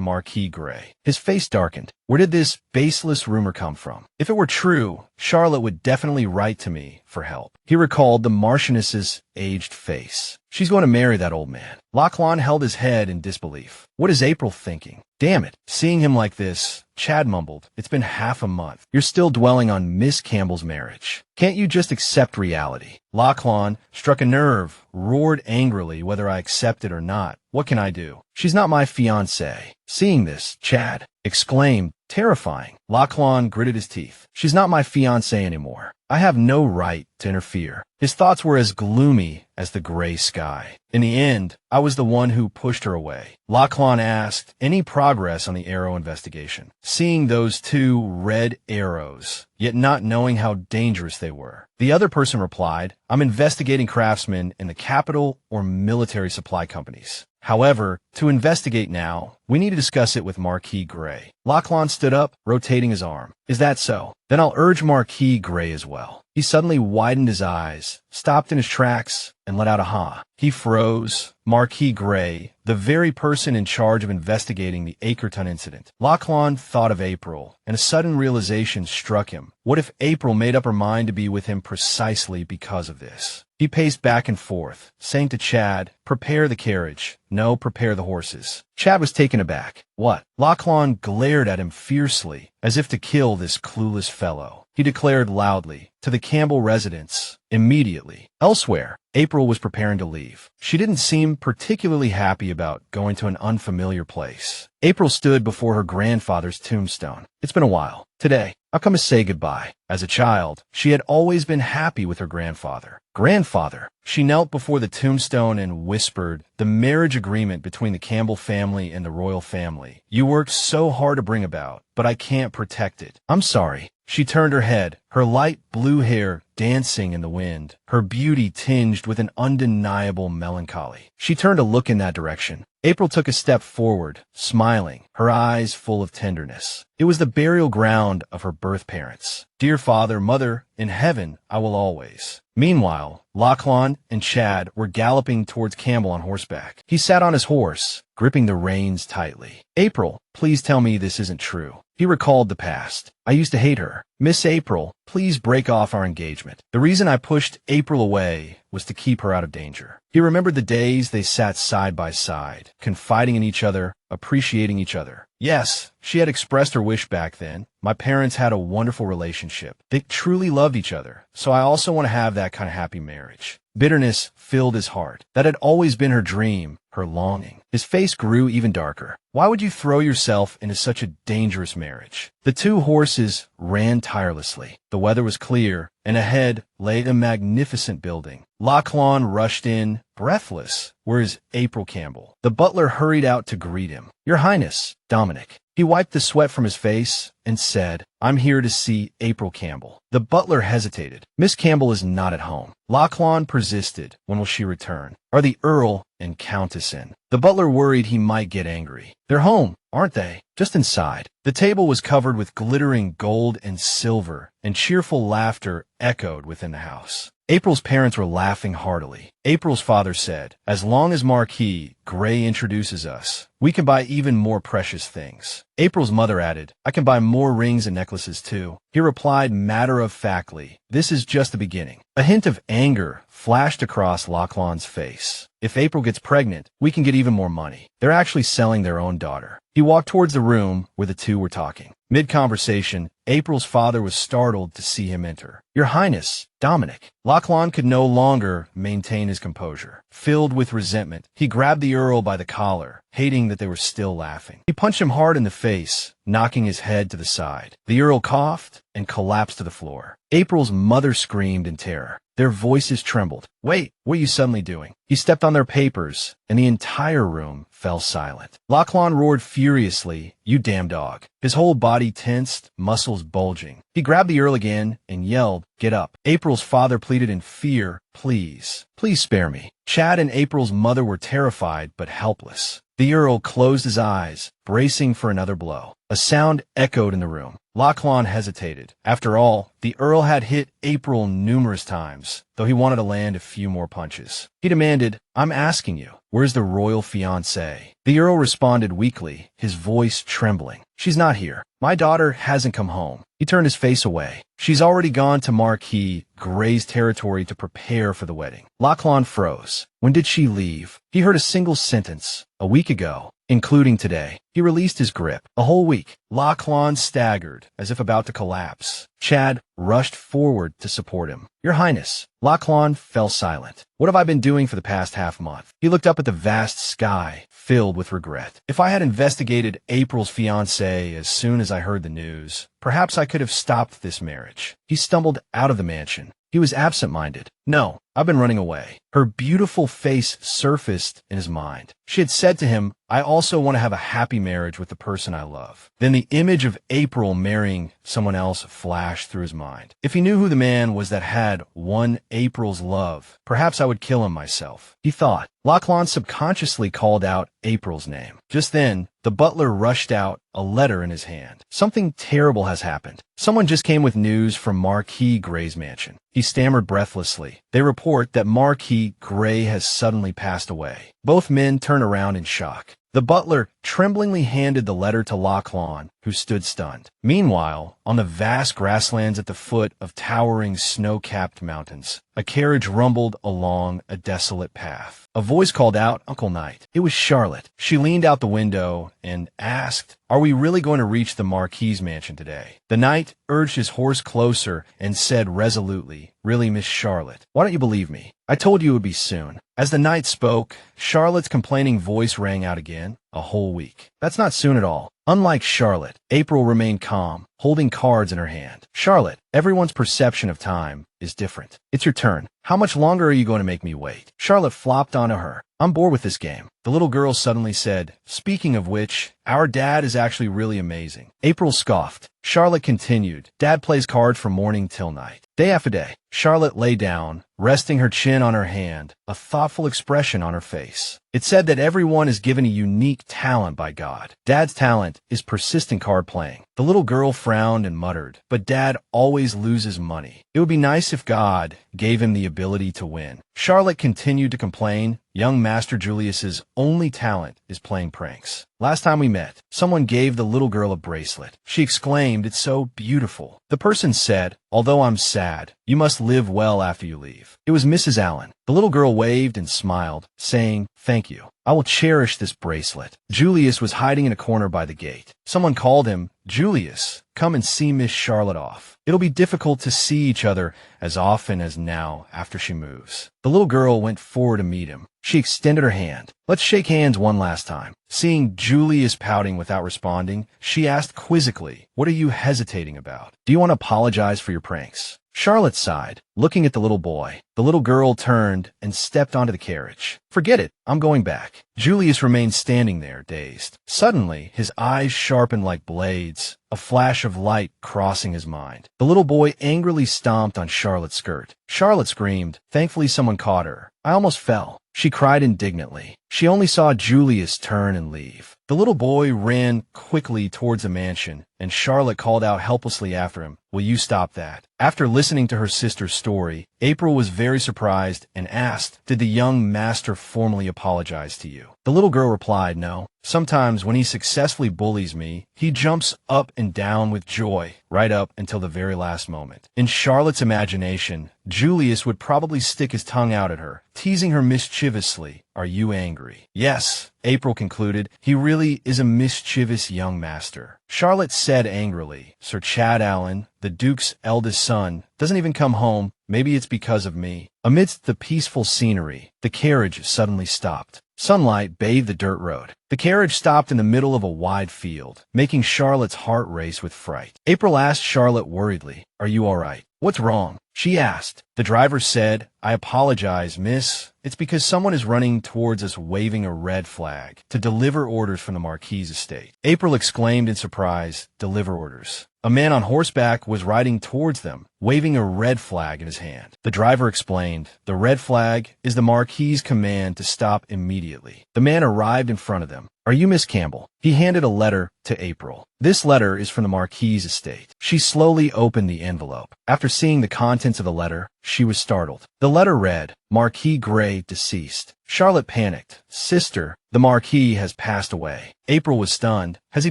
Marquis Gray." His face darkened. Where did this baseless rumor come from? If it were true, Charlotte would definitely write to me for help. He recalled the Marchioness's aged face. She's going to marry that old man. Lachlan held his head in disbelief. What is April thinking? Damn it. Seeing him like this, Chad mumbled, "It's been half a month. You're still dwelling on Miss Campbell's marriage. Can't you just accept reality?" Lachlan, struck a nerve, roared angrily whether I accepted or not. "What can I do? She's not my fiancée." Seeing this, Chad exclaimed, terrifying. Lachlan gritted his teeth. "She's not my fiancée anymore. I have no right to interfere." His thoughts were as gloomy as the gray sky. In the end, I was the one who pushed her away. Lachlan asked, "Any progress on the arrow investigation?" Seeing those 2 red arrows, yet not knowing how dangerous they were. The other person replied, "I'm investigating craftsmen in the capital or military supply companies. However, to investigate now, we need to discuss it with Marquis Gray." Lachlan stood up, rotating his arm. "Is that so? Then I'll urge Marquis Gray as well." He suddenly widened his eyes, stopped in his tracks, and let out a "ha." He froze. Marquis Gray, the very person in charge of investigating the Acreton incident. Lachlan thought of April, and a sudden realization struck him. What if April made up her mind to be with him precisely because of this? He paced back and forth, saying to Chad, "Prepare the carriage. No, prepare the horses." Chad was taken aback. "What?" Lachlan glared at him fiercely, as if to kill this clueless fellow. He declared loudly, "To the Campbell residence, immediately." Elsewhere, April was preparing to leave. She didn't seem particularly happy about going to an unfamiliar place. April stood before her grandfather's tombstone. "It's been a while. Today, I've come to say goodbye." As a child, she had always been happy with her grandfather. "Grandfather." She knelt before the tombstone and whispered, "The marriage agreement between the Campbell family and the royal family. You worked so hard to bring about, but I can't protect it. I'm sorry." She turned her head, her light blue hair dancing in the wind, her beauty tinged with an undeniable melancholy. She turned to look in that direction. April took a step forward, smiling, her eyes full of tenderness. It was the burial ground of her birth parents. Dear father, mother, in heaven I will always. Meanwhile, Lachlan and Chad were galloping towards Campbell on horseback. He sat on his horse, gripping the reins tightly. April, please tell me this isn't true. He recalled the past. I used to hate her. Miss April, please break off our engagement. The reason I pushed April away was to keep her out of danger. He remembered the days they sat side by side, confiding in each other, appreciating each other. Yes, she had expressed her wish back then. My parents had a wonderful relationship. They truly loved each other, so I also want to have that kind of happy marriage. Bitterness filled his heart. That had always been her dream, her longing. His face grew even darker. Why would you throw yourself into such a dangerous marriage? The two horses ran tirelessly. The weather was clear, and ahead lay a magnificent building. Lachlan rushed in, breathless. Where is April Campbell? The butler hurried out to greet him. Your Highness, Dominic. He wiped the sweat from his face and said, I'm here to see April Campbell. The butler hesitated. Miss Campbell is not at home. Lachlan persisted. When will she return? Are the Earl and Countess in? The butler worried he might get angry. They're home, aren't they? Just inside. The table was covered with glittering gold and silver, and cheerful laughter echoed within the house. April's parents were laughing heartily. April's father said, as long as Marquis Gray introduces us, we can buy even more precious things. April's mother added, I can buy more rings and necklaces too. He replied matter-of-factly, this is just the beginning. A hint of anger flashed across Lachlan's face. If April gets pregnant, we can get even more money. They're actually selling their own daughter. He walked towards the room where the two were talking. Mid-conversation, April's father was startled to see him enter. Your Highness, Dominic. Lachlan could no longer maintain his composure. Filled with resentment, he grabbed the Earl by the collar, hating that they were still laughing. He punched him hard in the face, knocking his head to the side. The Earl coughed and collapsed to the floor. April's mother screamed in terror. Their voices trembled. Wait, what are you suddenly doing? He stepped on their papers, and the entire room fell silent. Lachlan roared furiously, you damn dog. His whole body tensed, muscles bulging. He grabbed the Earl again and yelled, get up. April's father pleaded in fear, please spare me. Chad and April's mother were terrified but helpless. The Earl closed his eyes, bracing for another blow. A sound echoed in the room. Lachlan hesitated. After all, the Earl had hit April numerous times, though he wanted to land a few more punches. He demanded, I'm asking you, where's the royal fiancée? The Earl responded weakly, his voice trembling. She's not here. My daughter hasn't come home. He turned his face away. She's already gone to Marquis Gray's territory to prepare for the wedding. Lachlan froze. When did she leave? He heard a single sentence. A week ago. Including today. He released his grip. A whole week. Lachlan staggered, as if about to collapse. Chad rushed forward to support him. Your Highness. Lachlan fell silent. What have I been doing for the past half-month? He looked up at the vast sky, filled with regret. If I had investigated April's fiancé as soon as I heard the news, perhaps I could have stopped this marriage. He stumbled out of the mansion. He was absent-minded. No, I've been running away. Her beautiful face surfaced in his mind. She had said to him, I also want to have a happy marriage with the person I love. Then the image of April marrying someone else flashed through his mind. If he knew who the man was that had won April's love, perhaps I would kill him myself. He thought. Lachlan subconsciously called out April's name. Just then, the butler rushed out, a letter in his hand. Something terrible has happened. Someone just came with news from Marquis Gray's mansion. He stammered breathlessly. They report that Marquis Gray has suddenly passed away. Both men turned around in shock. The butler tremblingly handed the letter to Lachlan, who stood stunned. Meanwhile, on the vast grasslands at the foot of towering snow-capped mountains, a carriage rumbled along a desolate path. A voice called out, Uncle Knight. It was Charlotte. She leaned out the window and asked, Are we really going to reach the Marquis' mansion today? The knight urged his horse closer and said resolutely, Really, Miss Charlotte, why don't you believe me? I told you it would be soon. As the knight spoke, Charlotte's complaining voice rang out again. A whole week. That's not soon at all. Unlike Charlotte, April remained calm, holding cards in her hand. Charlotte, everyone's perception of time is different. It's your turn. How much longer are you going to make me wait? Charlotte flopped onto her. I'm bored with this game. The little girl suddenly said, Speaking of which, our dad is actually really amazing. April scoffed. Charlotte continued, Dad plays cards from morning till night. Day after day. Charlotte lay down, resting her chin on her hand, a thoughtful expression on her face. It said that everyone is given a unique talent by God. Dad's talent is persistent card playing. The little girl frowned and muttered, but Dad always loses money. It would be nice if God gave him the ability to win. Charlotte continued to complain. Young Master Julius's only talent is playing pranks. Last time we met, someone gave the little girl a bracelet. She exclaimed, "It's so beautiful." The person said, "Although I'm sad, you must live well after you leave." It was Mrs. Allen. The little girl waved and smiled, saying, "Thank you. I will cherish this bracelet." Julius was hiding in a corner by the gate. Someone called him, "Julius, come and see Miss Charlotte off. It'll be difficult to see each other as often as now after she moves." The little girl went forward to meet him. She extended her hand. "Let's shake hands one last time." Seeing Julius pouting without responding, she asked quizzically, "What are you hesitating about? Do you want to apologize for your pranks?" Charlotte sighed, looking at the little boy. The little girl turned and stepped onto the carriage. "Forget it. I'm going back." Julius remained standing there, dazed. Suddenly, his eyes sharpened like blades, a flash of light crossing his mind. The little boy angrily stomped on Charlotte's skirt. Charlotte screamed. Thankfully, someone caught her. "I almost fell." She cried indignantly. She only saw Julius turn and leave. The little boy ran quickly towards the mansion, and Charlotte called out helplessly after him, "Will you stop that?" After listening to her sister's story, April was very surprised and asked, "Did the young master formally apologize to you?" The little girl replied, "No. Sometimes when he successfully bullies me, he jumps up and down with joy, right up until the very last moment." In Charlotte's imagination, Julius would probably stick his tongue out at her, teasing her mischievously. "Are you angry?" "Yes," April concluded. "He really is a mischievous young master." Charlotte said angrily, "Sir Chad Allen, the Duke's eldest son, doesn't even come home. Maybe it's because of me." Amidst the peaceful scenery, the carriage suddenly stopped. Sunlight bathed the dirt road. The carriage stopped in the middle of a wide field, making Charlotte's heart race with fright. April asked Charlotte worriedly, "Are you all right?" "What's wrong?" she asked. The driver said, "I apologize, miss. It's because someone is running towards us waving a red flag to deliver orders from the Marquis' estate." April exclaimed in surprise, "Deliver orders?" A man on horseback was riding towards them, waving a red flag in his hand. The driver explained, "The red flag is the Marquis' command to stop immediately." The man arrived in front of them. "Are you Miss Campbell?" He handed a letter to April. "This letter is from the Marquis' estate." She slowly opened the envelope. After seeing the contents of the letter, she was startled. The letter read, "Marquis Gray deceased." Charlotte panicked. "Sister, the Marquis has passed away." April was stunned. Has he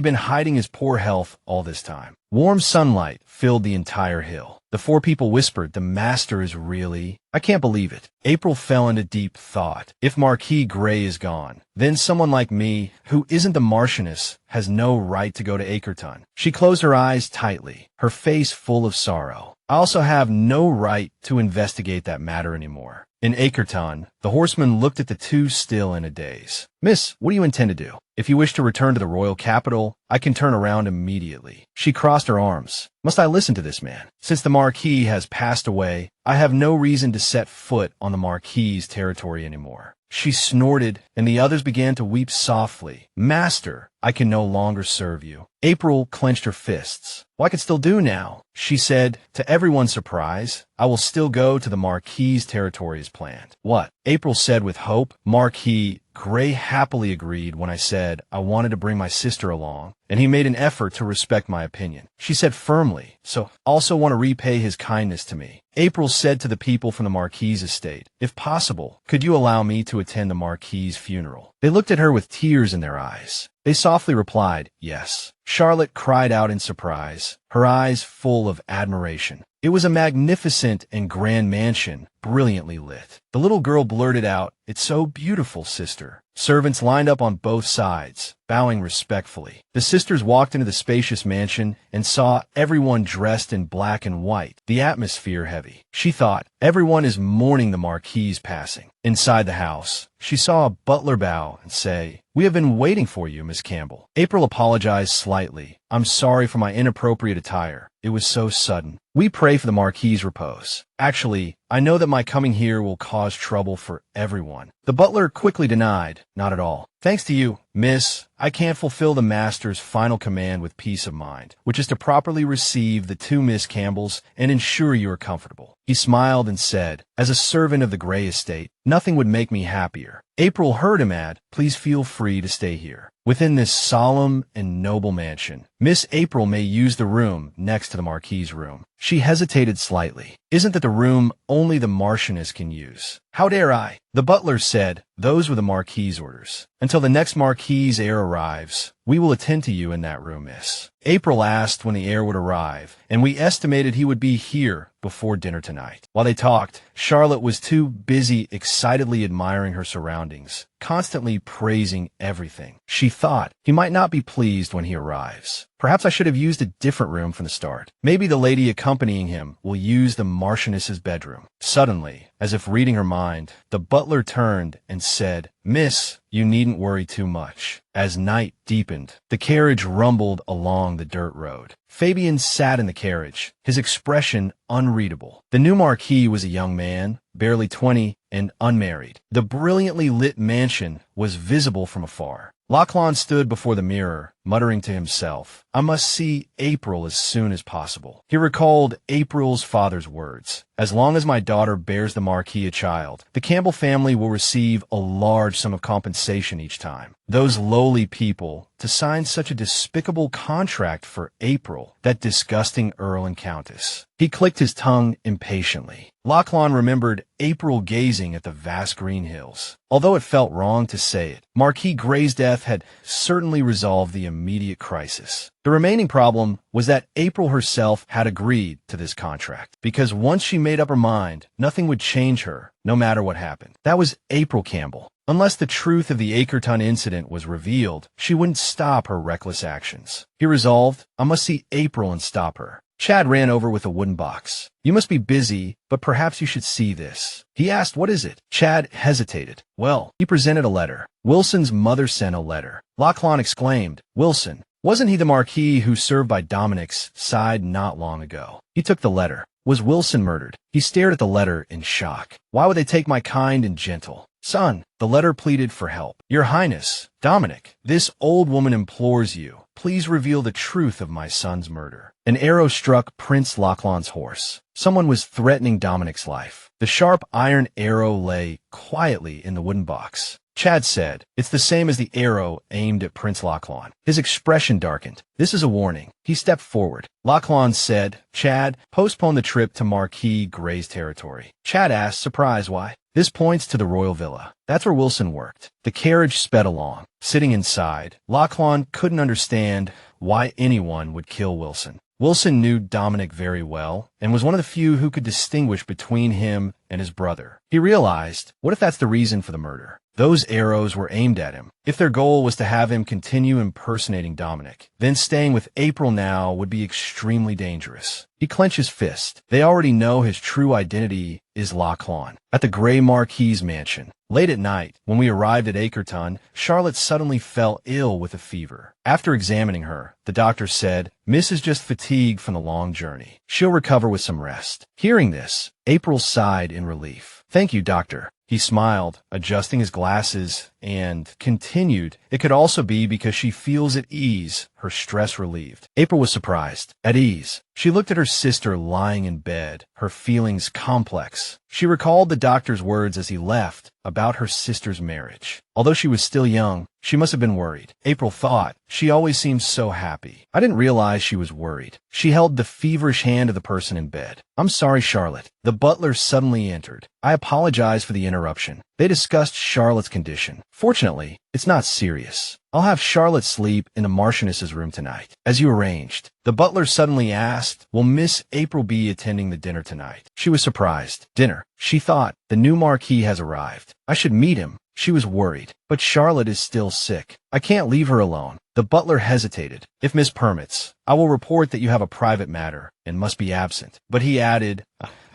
been hiding his poor health all this time? Warm sunlight filled the entire hill. The four people whispered, "The master is really... I can't believe it." April fell into deep thought. If Marquis Gray is gone, then someone like me, who isn't the Marchioness, has no right to go to Acreton. She closed her eyes tightly, her face full of sorrow. "I also have no right to investigate that matter anymore." In Acreton, the horseman looked at the two still in a daze. "Miss, what do you intend to do?" "If you wish to return to the royal capital, I can turn around immediately." She crossed her arms. "Must I listen to this man? Since the Marquis has passed away, I have no reason to set foot on the Marquis' territory anymore." She snorted, and the others began to weep softly. "Master, I can no longer serve you." April clenched her fists. "Well, I can still do now," she said. To everyone's surprise, "I will still go to the Marquis' territory as planned." "What?" April said with hope. "Marquis Gray happily agreed when I said I wanted to bring my sister along, and he made an effort to respect my opinion." She said firmly, "So also want to repay his kindness to me." April said to the people from the Marquis' estate, "If possible, could you allow me to attend the Marquis' funeral?" They looked at her with tears in their eyes. They softly replied, "Yes." Charlotte cried out in surprise, her eyes full of admiration. It was a magnificent and grand mansion, brilliantly lit. The little girl blurted out, "It's so beautiful, sister." Servants lined up on both sides, bowing respectfully. The sisters walked into the spacious mansion and saw everyone dressed in black and white, the atmosphere heavy. She thought, everyone is mourning the Marquis' passing. Inside the house, she saw a butler bow and say, "We have been waiting for you, Miss Campbell." April apologized slightly. "I'm sorry for my inappropriate attire. It was so sudden. We pray for the Marquis' repose. Actually, I know that my coming here will cause trouble for everyone." The butler quickly denied, "Not at all. Thanks to you, miss, I can't fulfill the master's final command with peace of mind, which is to properly receive the two Miss Campbells and ensure you are comfortable. He smiled and said, as a servant of the Gray estate, nothing would make me happier. April heard him add, please feel free to stay here. Within this solemn and noble mansion, Miss April may use the room next to the Marquis's room. She hesitated slightly. Isn't that the room only the Marchioness can use? How dare I? The butler said, those were the Marquis's orders. Until the next Marquis's heir arrives, we will attend to you in that room, miss. April asked when the heir would arrive, and we estimated he would be here before dinner tonight. While they talked, Charlotte was too busy excitedly admiring her surroundings, constantly praising everything. She thought he might not be pleased when he arrives. Perhaps I should have used a different room from the start. Maybe the lady accompanying him will use the Marchioness's bedroom. Suddenly, as if reading her mind, the butler turned and said, Miss, you needn't worry too much. As night deepened, the carriage rumbled along the dirt road. Fabian sat in the carriage, his expression unreadable. The new Marquis was a young man, barely 20, and unmarried. The brilliantly lit mansion was visible from afar. Lachlan stood before the mirror, muttering to himself, I must see April as soon as possible. He recalled April's father's words. As long as my daughter bears the Marquis a child, the Campbell family will receive a large sum of compensation each time. Those lowly people, to sign such a despicable contract for April, that disgusting Earl and Countess. He clicked his tongue impatiently. Lachlan remembered April gazing at the vast green hills. Although it felt wrong to say it, Marquis Gray's death had certainly resolved the immediate crisis. The remaining problem was that April herself had agreed to this contract, because once she made up her mind, nothing would change her, no matter what happened. That was April Campbell. Unless the truth of the Acreton incident was revealed, she wouldn't stop her reckless actions. He resolved, I must see April and stop her. Chad ran over with a wooden box. You must be busy, but perhaps you should see this. He asked, what is it? Chad hesitated. Well, he presented a letter. Wilson's mother sent a letter. Lachlan exclaimed, Wilson, wasn't he the Marquis who served by Dominic's side not long ago? He took the letter. Was Wilson murdered? He stared at the letter in shock. Why would they take my kind and gentle son? The letter pleaded for help. Your Highness, Dominic, this old woman implores you. Please reveal the truth of my son's murder. An arrow struck Prince Lachlan's horse. Someone was threatening Dominic's life. The sharp iron arrow lay quietly in the wooden box. Chad said, it's the same as the arrow aimed at Prince Lachlan. His expression darkened. This is a warning. He stepped forward. Lachlan said, Chad, postpone the trip to Marquis Gray's territory. Chad asked, surprised, why? This points to the royal villa. That's where Wilson worked. The carriage sped along. Sitting inside, Lachlan couldn't understand why anyone would kill Wilson. Wilson knew Dominic very well and was one of the few who could distinguish between him and his brother. He realized, what if that's the reason for the murder? Those arrows were aimed at him. If their goal was to have him continue impersonating Dominic, then staying with April now would be extremely dangerous. He clenched his fist. They already know his true identity is Lachlan. At the Gray Marquis's mansion. Late at night, when we arrived at Acreton, Charlotte suddenly fell ill with a fever. After examining her, the doctor said, Miss is just fatigued from the long journey. She'll recover with some rest. Hearing this, April sighed in relief. Thank you, doctor. He smiled, adjusting his glasses, and continued, it could also be because she feels at ease, her stress relieved. April was surprised. At ease. She looked at her sister lying in bed, her feelings complex. She recalled the doctor's words as he left about her sister's marriage. Although she was still young, she must have been worried. April thought, she always seemed so happy. I didn't realize she was worried. She held the feverish hand of the person in bed. I'm sorry, Charlotte. The butler suddenly entered. I apologize for the interruption. They discussed Charlotte's condition. Fortunately, it's not serious. I'll have Charlotte sleep in the Marchioness's room tonight, as you arranged. The butler suddenly asked, will Miss April be attending the dinner tonight? She was surprised. Dinner. She thought, the new Marquis has arrived. I should meet him. She was worried. But Charlotte is still sick. I can't leave her alone. The butler hesitated. If Miss permits, I will report that you have a private matter and must be absent. But he added,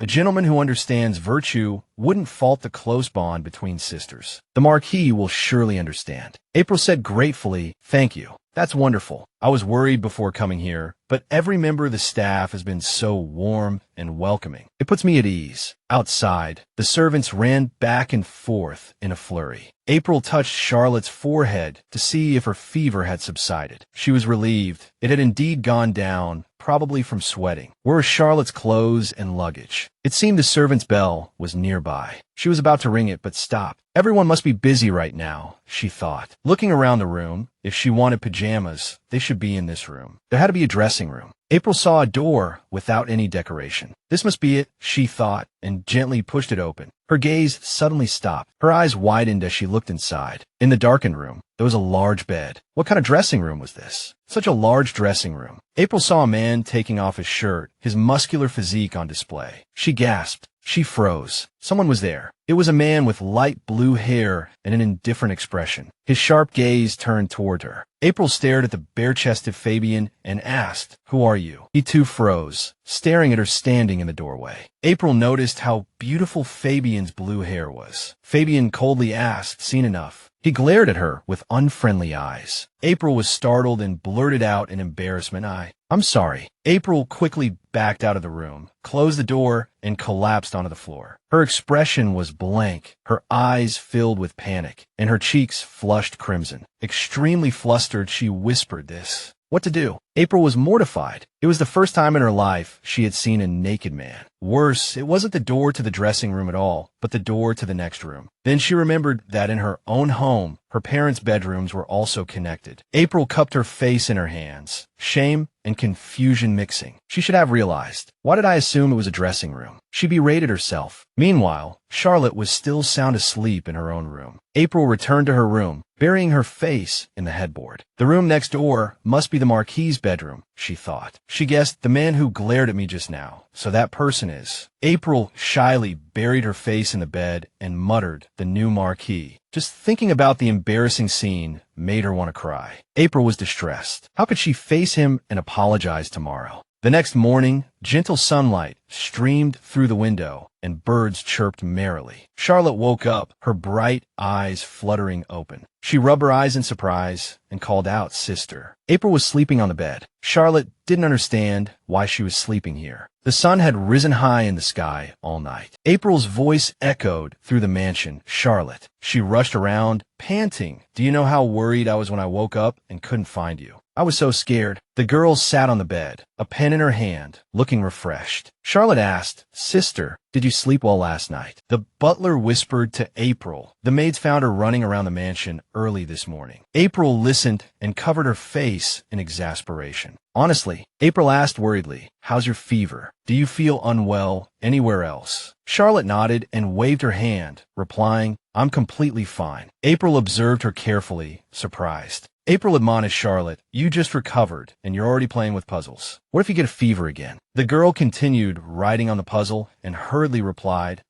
a gentleman who understands virtue wouldn't fault the close bond between sisters. The Marquis will surely understand. April said gratefully, thank you. That's wonderful. I was worried before coming here, but every member of the staff has been so warm and welcoming. It puts me at ease. Outside, the servants ran back and forth in a flurry. April touched Charlotte's forehead to see if her fever had subsided. She was relieved. It had indeed gone down, probably from sweating. Where were Charlotte's clothes and luggage? It seemed the servant's bell was nearby. She was about to ring it, but stopped. Everyone must be busy right now, she thought. Looking around the room, if she wanted pajamas, they should be in this room. There had to be a dressing room. April saw a door without any decoration. This must be it, she thought, and gently pushed it open. Her gaze suddenly stopped. Her eyes widened as she looked inside. In the darkened room, there was a large bed. What kind of dressing room was this? Such a large dressing room. April saw a man taking off his shirt, his muscular physique on display. She gasped. She froze. Someone was there. It was a man with light blue hair and an indifferent expression. His sharp gaze turned toward her. April stared at the bare-chested Fabian and asked, "Who are you?" He too froze, staring at her standing in the doorway. April noticed how beautiful Fabian's blue hair was. Fabian coldly asked, "Seen enough?" He glared at her with unfriendly eyes. April was startled and blurted out in embarrassment, I'm sorry." April quickly backed out of the room, closed the door, and collapsed onto the floor. Her expression was blank, her eyes filled with panic, and her cheeks flushed crimson. Extremely flustered, she whispered this. What to do? April was mortified. It was the first time in her life she had seen a naked man. Worse, it wasn't the door to the dressing room at all, but the door to the next room. Then she remembered that in her own home, her parents' bedrooms were also connected. April cupped her face in her hands, shame and confusion mixing. She should have realized. Why did I assume it was a dressing room? She berated herself. Meanwhile, Charlotte was still sound asleep in her own room. April returned to her room, burying her face in the headboard. The room next door must be the Marquis's bedroom, she thought. She guessed the man who glared at me just now. So that person is. April shyly buried her face in the bed and muttered the new Marquis. Just thinking about the embarrassing scene made her want to cry. April was distressed. How could she face him and apologize tomorrow? The next morning, gentle sunlight streamed through the window and birds chirped merrily. Charlotte woke up, her bright eyes fluttering open. She rubbed her eyes in surprise and called out, "Sister." April was sleeping on the bed. Charlotte didn't understand why she was sleeping here. The sun had risen high in the sky all night. April's voice echoed through the mansion, "Charlotte." She rushed around, panting. "Do you know how worried I was when I woke up and couldn't find you? I was so scared." The girl sat on the bed, a pen in her hand, looking refreshed. Charlotte asked, "Sister, did you sleep well last night?" The butler whispered to April. The maids found her running around the mansion early this morning. April listened and covered her face in exasperation. Honestly, April asked worriedly, "How's your fever? Do you feel unwell anywhere else?" Charlotte nodded and waved her hand, replying, "I'm completely fine." April observed her carefully, surprised. April admonished Charlotte, "You just recovered, and you're already playing with puzzles. What if you get a fever again?" The girl continued writing on the puzzle and hurriedly replied,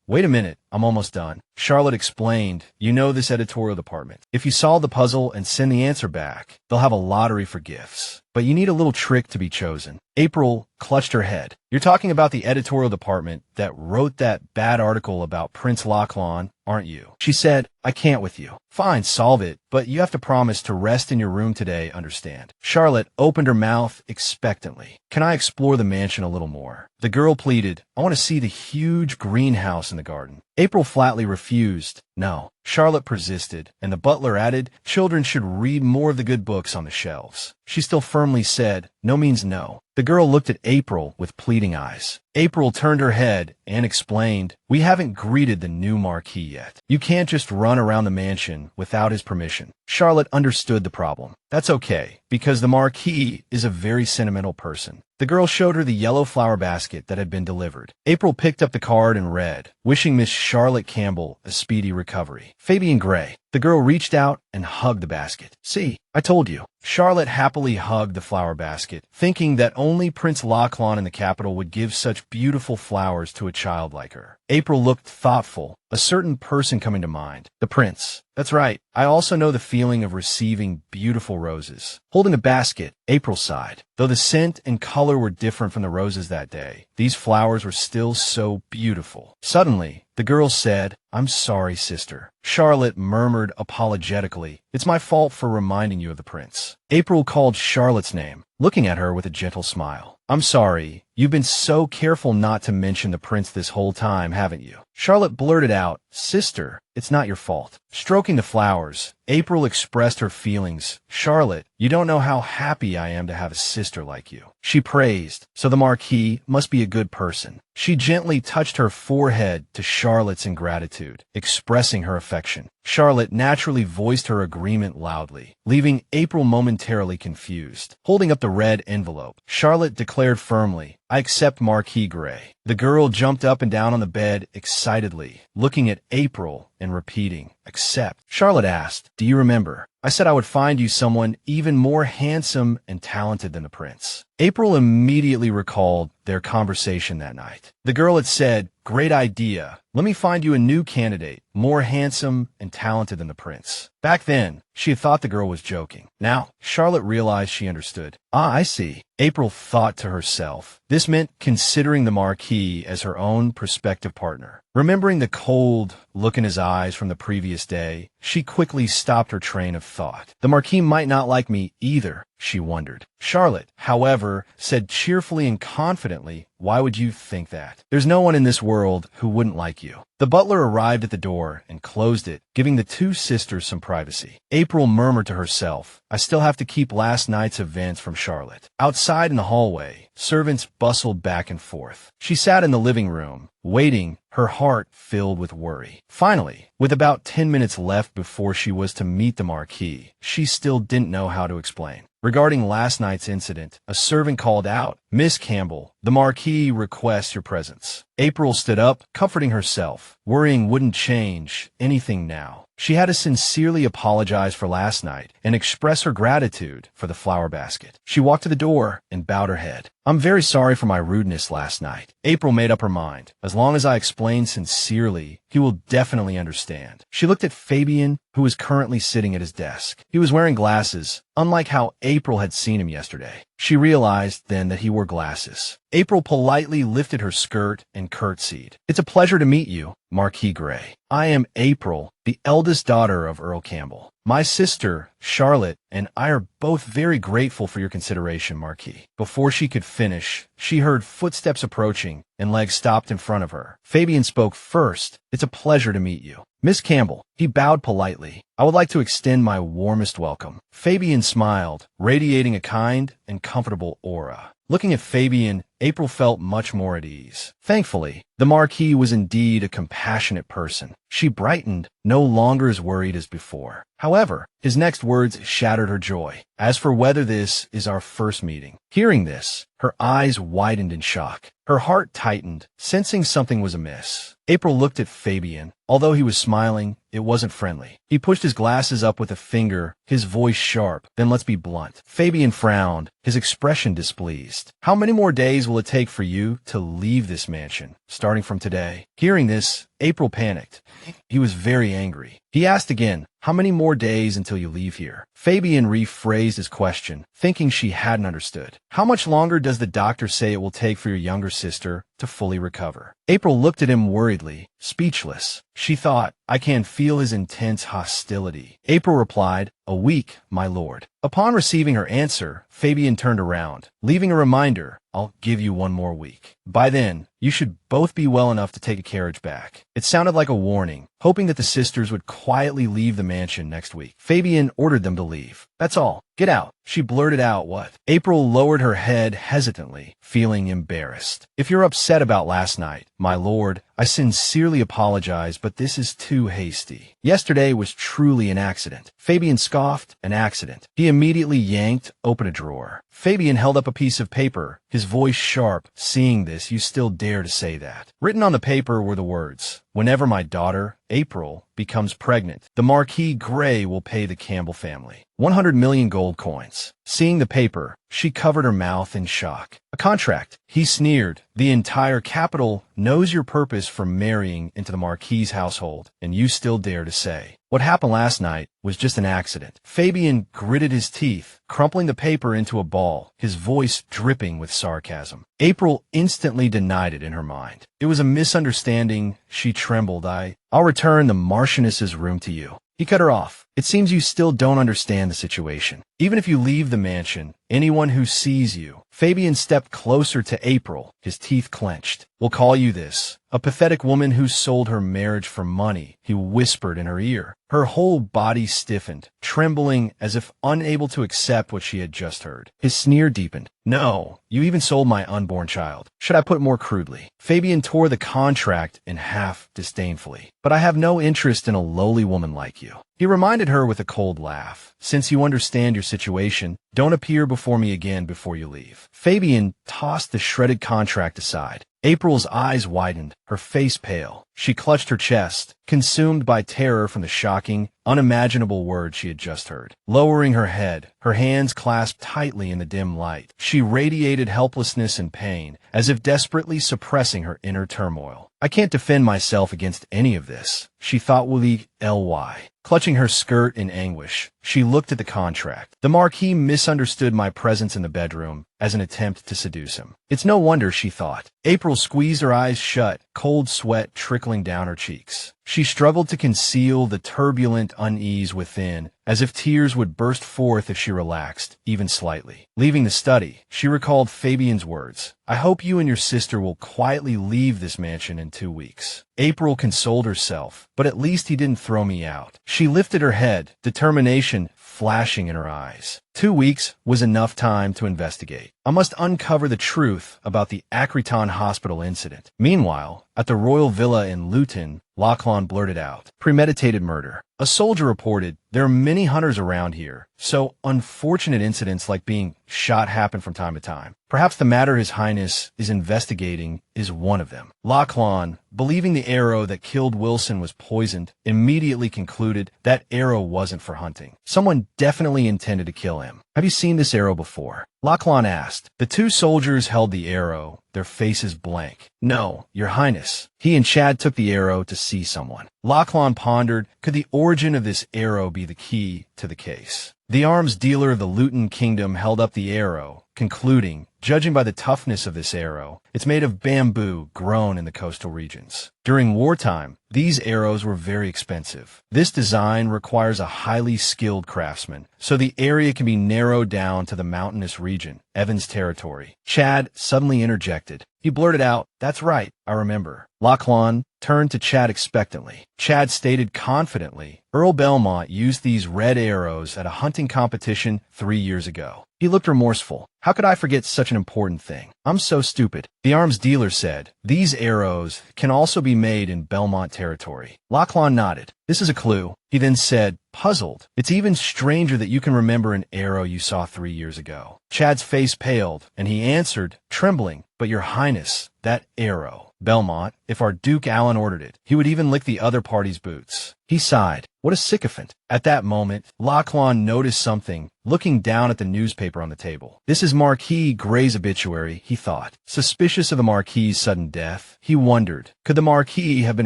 "Wait a minute, I'm almost done." Charlotte explained, "You know this editorial department. If you solve the puzzle and send the answer back, they'll have a lottery for gifts. But you need a little trick to be chosen." April clutched her head. "You're talking about the editorial department that wrote that bad article about Prince Lachlan, aren't you?" She said, "I can't with you." "Fine, solve it, but you have to promise to rest in your room today, understand?" Charlotte opened her mouth expectantly. "Can I explore the mansion a little more?" The girl pleaded, "I want to see the huge greenhouse in the garden." April flatly refused. "No." Charlotte persisted, and the butler added, "Children should read more of the good books on the shelves." She still firmly said, "No means no." The girl looked at April with pleading eyes. April turned her head and explained, "We haven't greeted the new Marquis yet. You can't just run around the mansion without his permission." Charlotte understood the problem. "That's okay, because the Marquis is a very sentimental person." The girl showed her the yellow flower basket that had been delivered. April picked up the card and read, "Wishing Miss Charlotte Campbell a speedy recovery. Fabian Gray." The girl reached out and hugged the basket. "See, I told you." Charlotte happily hugged the flower basket, thinking that only Prince Lachlan in the capital would give such beautiful flowers to a child like her. April looked thoughtful. a certain person coming to mind. The prince. That's right. I also know the feeling of receiving beautiful roses. Holding a basket, April sighed. Though the scent and color were different from the roses that day, these flowers were still so beautiful. Suddenly, the girl said, "I'm sorry, sister." Charlotte murmured apologetically, "It's my fault for reminding you of the prince." April called Charlotte's name, looking at her with a gentle smile. "I'm sorry. You've been so careful not to mention the prince this whole time, haven't you?" Charlotte blurted out, "Sister, it's not your fault." Stroking the flowers, April expressed her feelings. "Charlotte, you don't know how happy I am to have a sister like you." She praised, "So the Marquis must be a good person." She gently touched her forehead to Charlotte's in gratitude, expressing her affection. Charlotte naturally voiced her agreement loudly, leaving April momentarily confused. Holding up the red envelope, Charlotte declared firmly, "I accept Marquis Gray." The girl jumped up and down on the bed excitedly, looking at April and repeating, "Accept." Charlotte asked, "Do you remember? I said I would find you someone even more handsome and talented than the prince." April immediately recalled their conversation that night. The girl had said, "Great idea. Let me find you a new candidate, more handsome and talented than the prince." Back then, she had thought the girl was joking. Now, Charlotte realized she understood. "Ah, I see." April thought to herself. This meant considering the Marquis as her own prospective partner. Remembering the cold look in his eyes from the previous day, she quickly stopped her train of thought. The Marquis might not like me either, she wondered. Charlotte, however, said cheerfully and confidently, "Why would you think that? There's no one in this world who wouldn't like you." The butler arrived at the door and closed it, giving the two sisters some privacy. April murmured to herself, "I still have to keep last night's events from Charlotte." Outside in the hallway, servants bustled back and forth. She sat in the living room, waiting, her heart filled with worry. Finally, with about 10 minutes left before she was to meet the Marquis, she still didn't know how to explain. Regarding last night's incident, a servant called out, "Miss Campbell, the Marquis requests your presence." April stood up, comforting herself. Worrying wouldn't change anything now. She had to sincerely apologize for last night and express her gratitude for the flower basket. She walked to the door and bowed her head. "I'm very sorry for my rudeness last night." April made up her mind. As long as I explain sincerely, he will definitely understand. She looked at Fabian, who was currently sitting at his desk. He was wearing glasses, unlike how April had seen him yesterday. She realized then that he wore glasses. April politely lifted her skirt and curtsied. "It's a pleasure to meet you, Marquis Gray. I am April, the eldest daughter of Earl Campbell. My sister, Charlotte, and I are both very grateful for your consideration, Marquis." Before she could finish, she heard footsteps approaching, and legs stopped in front of her. Fabian spoke first. "It's a pleasure to meet you, Miss Campbell." He bowed politely. "I would like to extend my warmest welcome." Fabian smiled, radiating a kind and comfortable aura. Looking at Fabian, April felt much more at ease. Thankfully, the Marquis was indeed a compassionate person. She brightened, no longer as worried as before. However, his next words shattered her joy. "As for whether this is our first meeting." Hearing this, her eyes widened in shock. Her heart tightened, sensing something was amiss. April looked at Fabian. Although he was smiling, it wasn't friendly. He pushed his glasses up with a finger, his voice sharp. "Then let's be blunt." Fabian frowned, his expression displeased. "How many more days will it take for you to leave this mansion, starting from today?" Hearing this, April panicked. He was very angry. He asked again, "How many more days until you leave here?" Fabian rephrased his question, thinking she hadn't understood. "How much longer does the doctor say it will take for your younger sister to fully recover?" April looked at him worriedly, speechless. She thought, "I can feel his intense hostility." April replied, "A week, my lord." Upon receiving her answer, Fabian turned around, leaving a reminder, "I'll give you one more week. By then, you should both be well enough to take a carriage back." It sounded like a warning, hoping that the sisters would quietly leave the mansion next week. Fabian ordered them to leave. "That's all. Get out." She blurted out, "What?" April lowered her head hesitantly, feeling embarrassed. "If you're upset about last night, my lord, I sincerely apologize, but this is too hasty. Yesterday was truly an accident." Fabian scoffed, "An accident." He immediately yanked open a drawer. Fabian held up a piece of paper, his voice sharp. "Seeing this, you still dare to say that." Written on the paper were the words, "Whenever my daughter, April, becomes pregnant. The Marquis Gray will pay the Campbell family 100 million gold coins. Seeing the paper, she covered her mouth in shock. A contract, he sneered. The entire capital knows your purpose for marrying into the Marquis's household, and you still dare to say what happened last night was just an accident. Fabian gritted his teeth, crumpling the paper into a ball, his voice dripping with sarcasm. April instantly denied it in her mind. It was a misunderstanding, she trembled. I'll return the Marchioness's room to you. He cut her off. It seems you still don't understand the situation. Even if you leave the mansion, anyone who sees you. Fabian stepped closer to April, his teeth clenched. We'll call you this. A pathetic woman who sold her marriage for money, he whispered in her ear. Her whole body stiffened, trembling as if unable to accept what she had just heard. His sneer deepened. No, you even sold my unborn child. Should I put more crudely? Fabian tore the contract in half disdainfully. But I have no interest in a lowly woman like you. He reminded her with a cold laugh. Since you understand your situation, don't appear before me again before you leave. Fabian tossed the shredded contract aside. April's eyes widened, her face pale. She clutched her chest, consumed by terror from the shocking, unimaginable words she had just heard. Lowering her head, her hands clasped tightly in the dim light, she radiated helplessness and pain, as if desperately suppressing her inner turmoil. I can't defend myself against any of this, she thought with the ly. Clutching her skirt in anguish, she looked at the contract. The Marquis misunderstood my presence in the bedroom as an attempt to seduce him. It's no wonder, she thought. April squeezed her eyes shut, cold sweat trickling down her cheeks. She struggled to conceal the turbulent unease within, as if tears would burst forth if she relaxed, even slightly. Leaving the study, she recalled Fabian's words. I hope you and your sister will quietly leave this mansion in 2 weeks. April consoled herself, but at least he didn't throw me out. She lifted her head, determination flashing in her eyes. 2 weeks was enough time to investigate. I must uncover the truth about the Akriton Hospital incident. Meanwhile, at the Royal Villa in Luton, Lachlan blurted out, premeditated murder. A soldier reported, there are many hunters around here, so unfortunate incidents like being shot happen from time to time. Perhaps the matter His Highness is investigating is one of them. Lachlan, believing the arrow that killed Wilson was poisoned, immediately concluded that arrow wasn't for hunting. Someone definitely intended to kill him. Have you seen this arrow before? Lachlan asked. The two soldiers held the arrow, their faces blank. No, Your Highness. He and Chad took the arrow to see someone. Lachlan pondered, could the origin of this arrow be the key to the case? The arms dealer of the Luton Kingdom held up the arrow, concluding, judging by the toughness of this arrow, it's made of bamboo grown in the coastal regions. During wartime, these arrows were very expensive. This design requires a highly skilled craftsman, so the area can be narrowed down to the mountainous region, Evan's territory. Chad suddenly interjected. He blurted out, that's right, I remember. Lachlan turned to Chad expectantly. Chad stated confidently, Earl Belmont used these red arrows at a hunting competition 3 years ago. He looked remorseful. How could I forget such an important thing? I'm so stupid. The arms dealer said, these arrows can also be made in Belmont territory. Lachlan nodded. This is a clue. He then said, puzzled, it's even stranger that you can remember an arrow you saw 3 years ago. Chad's face paled, and he answered, trembling, but Your Highness, that arrow. Belmont, if our Duke Allen ordered it, he would even lick the other party's boots. He sighed. What a sycophant. At that moment, Lachlan noticed something, looking down at the newspaper on the table. This is Marquis Gray's obituary, he thought. Suspicious of the Marquis's sudden death, he wondered, could the Marquis have been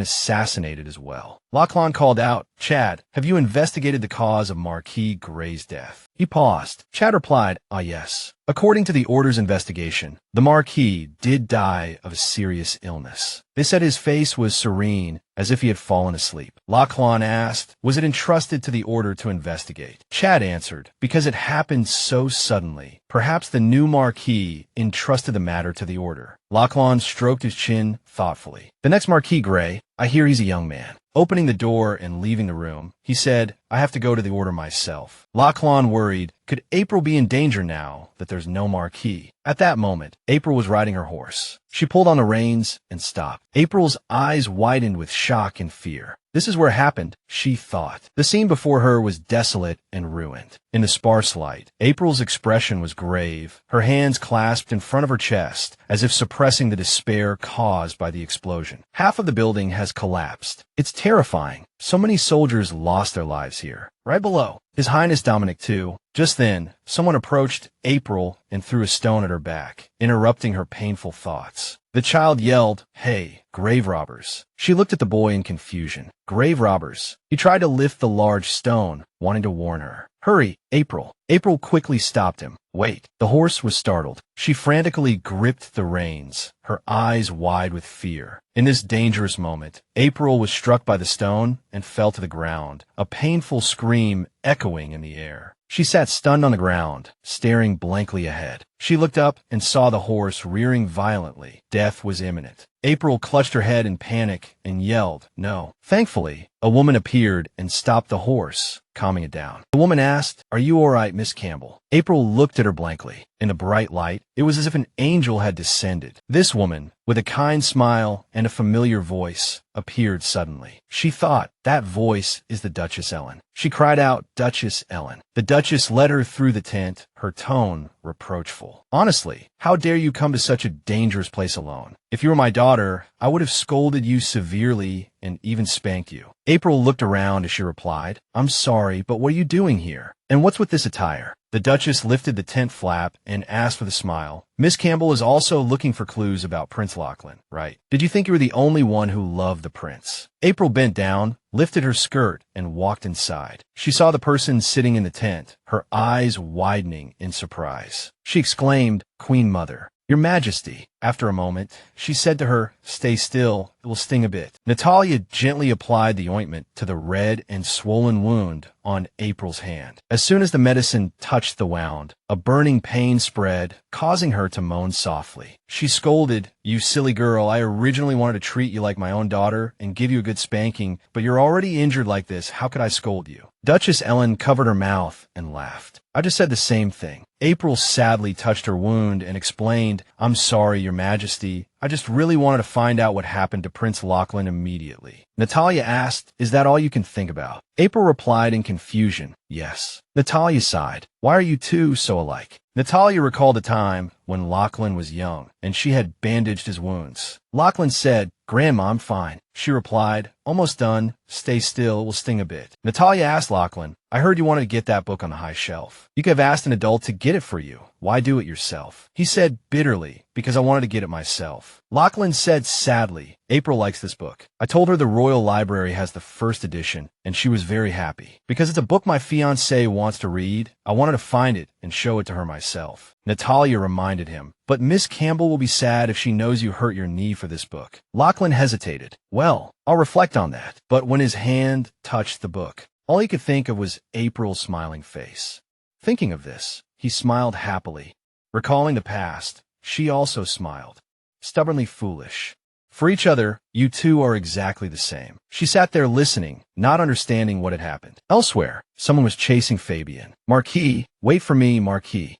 assassinated as well? Lachlan called out, Chad, have you investigated the cause of Marquis Gray's death? He paused. Chad replied, ah yes. According to the Order's investigation, the Marquis did die of a serious illness. They said his face was serene, as if he had fallen asleep. Lachlan asked, was it entrusted to the Order to investigate? Chad answered, because it happened so suddenly. Perhaps the new Marquis entrusted the matter to the Order. Lachlan stroked his chin thoughtfully. The next Marquis Gray, I hear he's a young man. Opening the door and leaving the room, he said, I have to go to the Order myself. Lachlan worried, could April be in danger now that there's no Marquis? At that moment, April was riding her horse. She pulled on the reins and stopped. April's eyes widened with shock and fear. This is where it happened, she thought. The scene before her was desolate and ruined. In the sparse light, April's expression was grave, her hands clasped in front of her chest, as if suppressing the despair caused by the explosion. Half of the building has collapsed. It's terrifying, So many soldiers lost their lives here. Right below. His Highness Dominic, too. Just then, someone approached April and threw a stone at her back, interrupting her painful thoughts. The child yelled, "Hey, grave robbers." She looked at the boy in confusion. Grave robbers. He tried to lift the large stone, wanting to warn her. "Hurry, April." April quickly stopped him. "Wait." The horse was startled. She frantically gripped the reins, her eyes wide with fear. In this dangerous moment, April was struck by the stone and fell to the ground, a painful scream echoing in the air. She sat stunned on the ground, staring blankly ahead. She looked up and saw the horse rearing violently. Death was imminent. April clutched her head in panic and yelled, "No." Thankfully, a woman appeared and stopped the horse, calming it down. The woman asked, "Are you all right, Miss Campbell?" April looked at her blankly. In the bright light, it was as if an angel had descended. This woman, with a kind smile and a familiar voice, appeared suddenly. She thought, that voice is the Duchess Ellen. She cried out, "Duchess Ellen." The Duchess led her through the tent, her tone reproachful. "Honestly, how dare you come to such a dangerous place alone? If you were my daughter, I would have scolded you severely and even spanked you." April looked around as she replied, "I'm sorry, but what are you doing here? And what's with this attire?" The Duchess lifted the tent flap and asked with a smile, "Miss Campbell is also looking for clues about Prince Lachlan, right? Did you think you were the only one who loved the prince?" April bent down, lifted her skirt, and walked inside. She saw the person sitting in the tent, her eyes widening in surprise. She exclaimed, "Queen Mother, Your Majesty." After a moment, she said to her, "Stay still, it will sting a bit." Natalia gently applied the ointment to the red and swollen wound on April's hand. As soon as the medicine touched the wound, a burning pain spread, causing her to moan softly. She scolded, "You silly girl, I originally wanted to treat you like my own daughter and give you a good spanking, but you're already injured like this, how could I scold you?" Duchess Ellen covered her mouth and laughed. "I just said the same thing." April sadly touched her wound and explained, "I'm sorry, Your Majesty. I just really wanted to find out what happened to Prince Lachlan immediately." Natalia asked, "Is that all you can think about?" April replied in confusion, "Yes." Natalia sighed. "Why are you two so alike?" Natalia recalled a time when Lachlan was young, and she had bandaged his wounds. Lachlan said, "Grandma, I'm fine." She replied, "Almost done. Stay still, it will sting a bit." Natalia asked Lachlan, "I heard you wanted to get that book on the high shelf. You could have asked an adult to get it for you. Why do it yourself?" He said bitterly, "Because I wanted to get it myself." Lachlan said sadly, "April likes this book. I told her the Royal Library has the first edition, and she was very happy. Because it's a book my fiancé wants to read, I wanted to find it and show it to her myself." Natalia reminded him, "But Miss Campbell will be sad if she knows you hurt your knee for this book." Lachlan hesitated. "Well, I'll reflect on that." But when his hand touched the book, all he could think of was April's smiling face. Thinking of this, he smiled happily. Recalling the past, she also smiled. Stubbornly foolish. For each other, you two are exactly the same. She sat there listening, not understanding what had happened. Elsewhere, someone was chasing Fabian. "Marquis, wait for me, Marquis."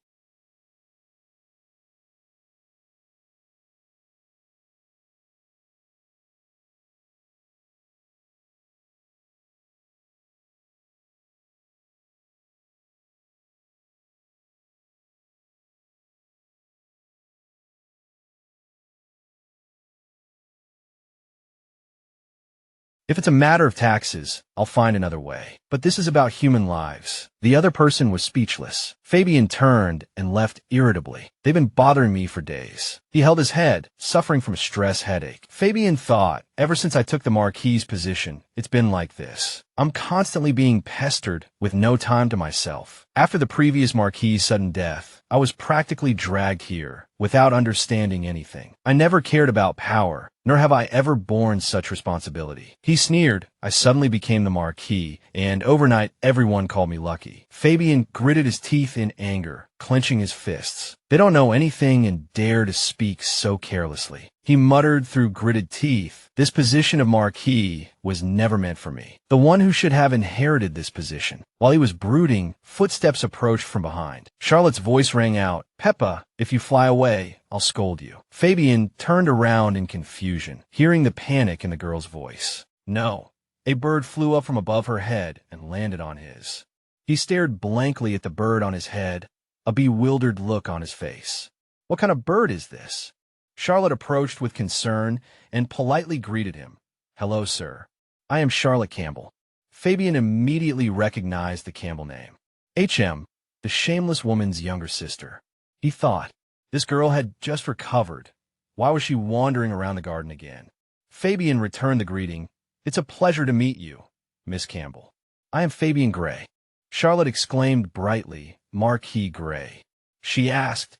If it's a matter of taxes, I'll find another way. But this is about human lives. The other person was speechless. Fabian turned and left irritably. "They've been bothering me for days." He held his head, suffering from a stress headache. Fabian thought, "Ever since I took the Marquis's position, it's been like this. I'm constantly being pestered with no time to myself. After the previous Marquis's sudden death, I was practically dragged here, without understanding anything. I never cared about power, nor have I ever borne such responsibility." He sneered. "I suddenly became the Marquis, and overnight everyone called me lucky." Fabian gritted his teeth in anger, clenching his fists. "They don't know anything and dare to speak so carelessly." He muttered through gritted teeth, "This position of Marquis was never meant for me. The one who should have inherited this position." While he was brooding, footsteps approached from behind. Charlotte's voice rang out, "Peppa, if you fly away, I'll scold you." Fabian turned around in confusion, hearing the panic in the girl's voice. "No." A bird flew up from above her head and landed on his. He stared blankly at the bird on his head, a bewildered look on his face. "What kind of bird is this?" Charlotte approached with concern and politely greeted him. "Hello, sir." I am Charlotte Campbell. Fabian immediately recognized the Campbell name. HM, the shameless woman's younger sister. He thought, this girl had just recovered. Why was she wandering around the garden again? Fabian returned the greeting. It's a pleasure to meet you, Miss Campbell. I am Fabian Gray. Charlotte exclaimed brightly, Marquis Gray. She asked,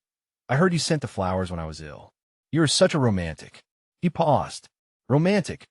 I heard you sent the flowers when I was ill. You are such a romantic. He paused. Romantic?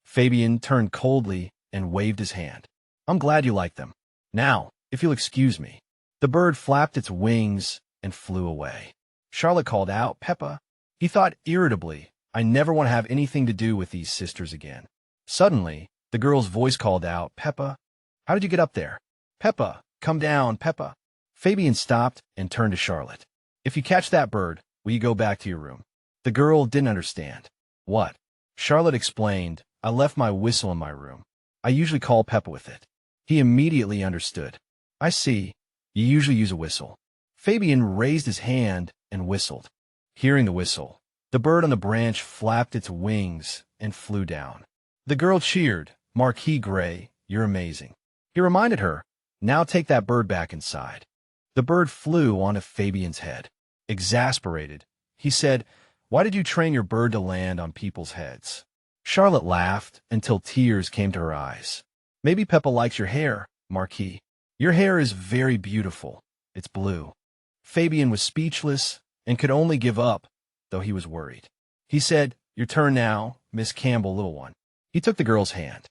Fabian turned coldly and waved his hand. I'm glad you like them. Now, if you'll excuse me. The bird flapped its wings and flew away. Charlotte called out, Peppa. He thought irritably, I never want to have anything to do with these sisters again. Suddenly, the girl's voice called out, Peppa, how did you get up there? Peppa, come down, Peppa. Fabian stopped and turned to Charlotte. If you catch that bird, will you go back to your room? The girl didn't understand. What? Charlotte explained, I left my whistle in my room. I usually call Peppa with it. He immediately understood. I see. You usually use a whistle. Fabian raised his hand and whistled. Hearing the whistle, the bird on the branch flapped its wings and flew down. The girl cheered, Marquis Gray, you're amazing. He reminded her, now take that bird back inside. The bird flew onto Fabian's head. Exasperated, he said, why did you train your bird to land on people's heads? Charlotte laughed until tears came to her eyes. Maybe Peppa likes your hair, Marquis. Your hair is very beautiful. It's blue. Fabian was speechless and could only give up, though he was worried. He said, your turn now, Miss Campbell, little one. He took the girl's hand.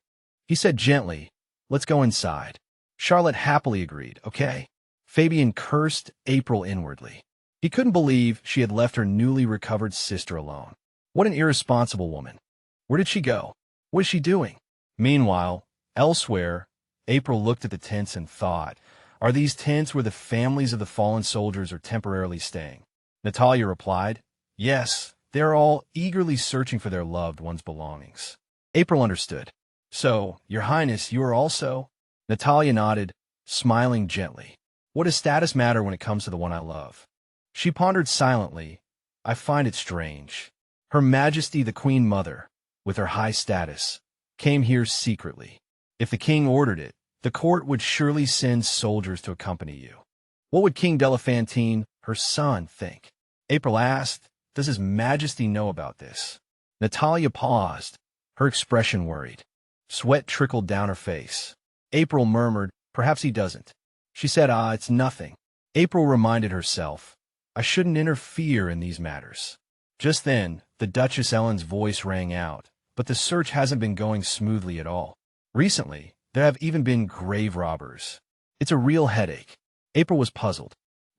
He said gently, let's go inside. Charlotte happily agreed, okay? Fabian cursed April inwardly. He couldn't believe she had left her newly recovered sister alone. What an irresponsible woman. Where did she go? What is she doing? Meanwhile, elsewhere, April looked at the tents and thought, are these tents where the families of the fallen soldiers are temporarily staying? Natalia replied, yes, they're all eagerly searching for their loved ones' belongings. April understood. So, Your Highness, you are also? Natalia nodded, smiling gently. What does status matter when it comes to the one I love? She pondered silently. I find it strange. Her Majesty the Queen Mother, with her high status, came here secretly. If the king ordered it, the court would surely send soldiers to accompany you. What would King Delafantine, her son, think? April asked, does His Majesty know about this? Natalia paused, her expression worried. Sweat trickled down her face. April murmured, perhaps he doesn't. She said, it's nothing. April reminded herself, I shouldn't interfere in these matters. Just then, the Duchess Ellen's voice rang out, but the search hasn't been going smoothly at all. Recently, there have even been grave robbers. It's a real headache. April was puzzled.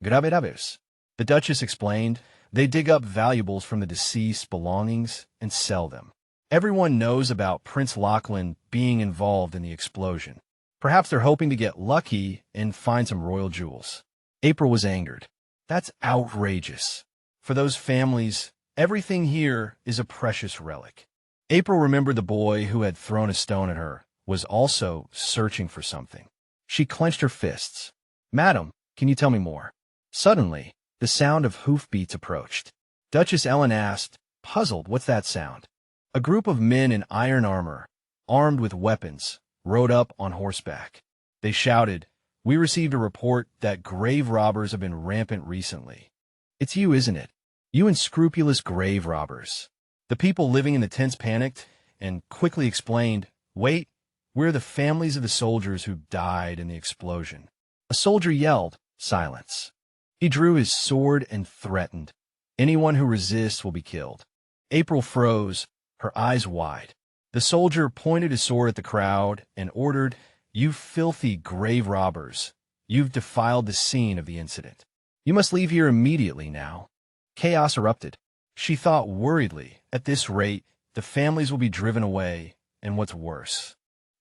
Graves. The Duchess explained, they dig up valuables from the deceased's belongings and sell them. Everyone knows about Prince Lachlan being involved in the explosion. Perhaps they're hoping to get lucky and find some royal jewels. April was angered. That's outrageous. For those families, everything here is a precious relic. April remembered the boy who had thrown a stone at her was also searching for something. She clenched her fists. Madam, can you tell me more? Suddenly, the sound of hoofbeats approached. Duchess Ellen asked, puzzled, what's that sound? A group of men in iron armor, armed with weapons, rode up on horseback. They shouted, we received a report that grave robbers have been rampant recently. It's you, isn't it? You unscrupulous grave robbers. The people living in the tents panicked and quickly explained, wait, we're the families of the soldiers who died in the explosion. A soldier yelled, silence. He drew his sword and threatened, anyone who resists will be killed. April froze, her eyes wide. The soldier pointed his sword at the crowd and ordered, you filthy grave robbers, you've defiled the scene of the incident. You must leave here immediately now. Chaos erupted. She thought worriedly, at this rate, the families will be driven away, and what's worse,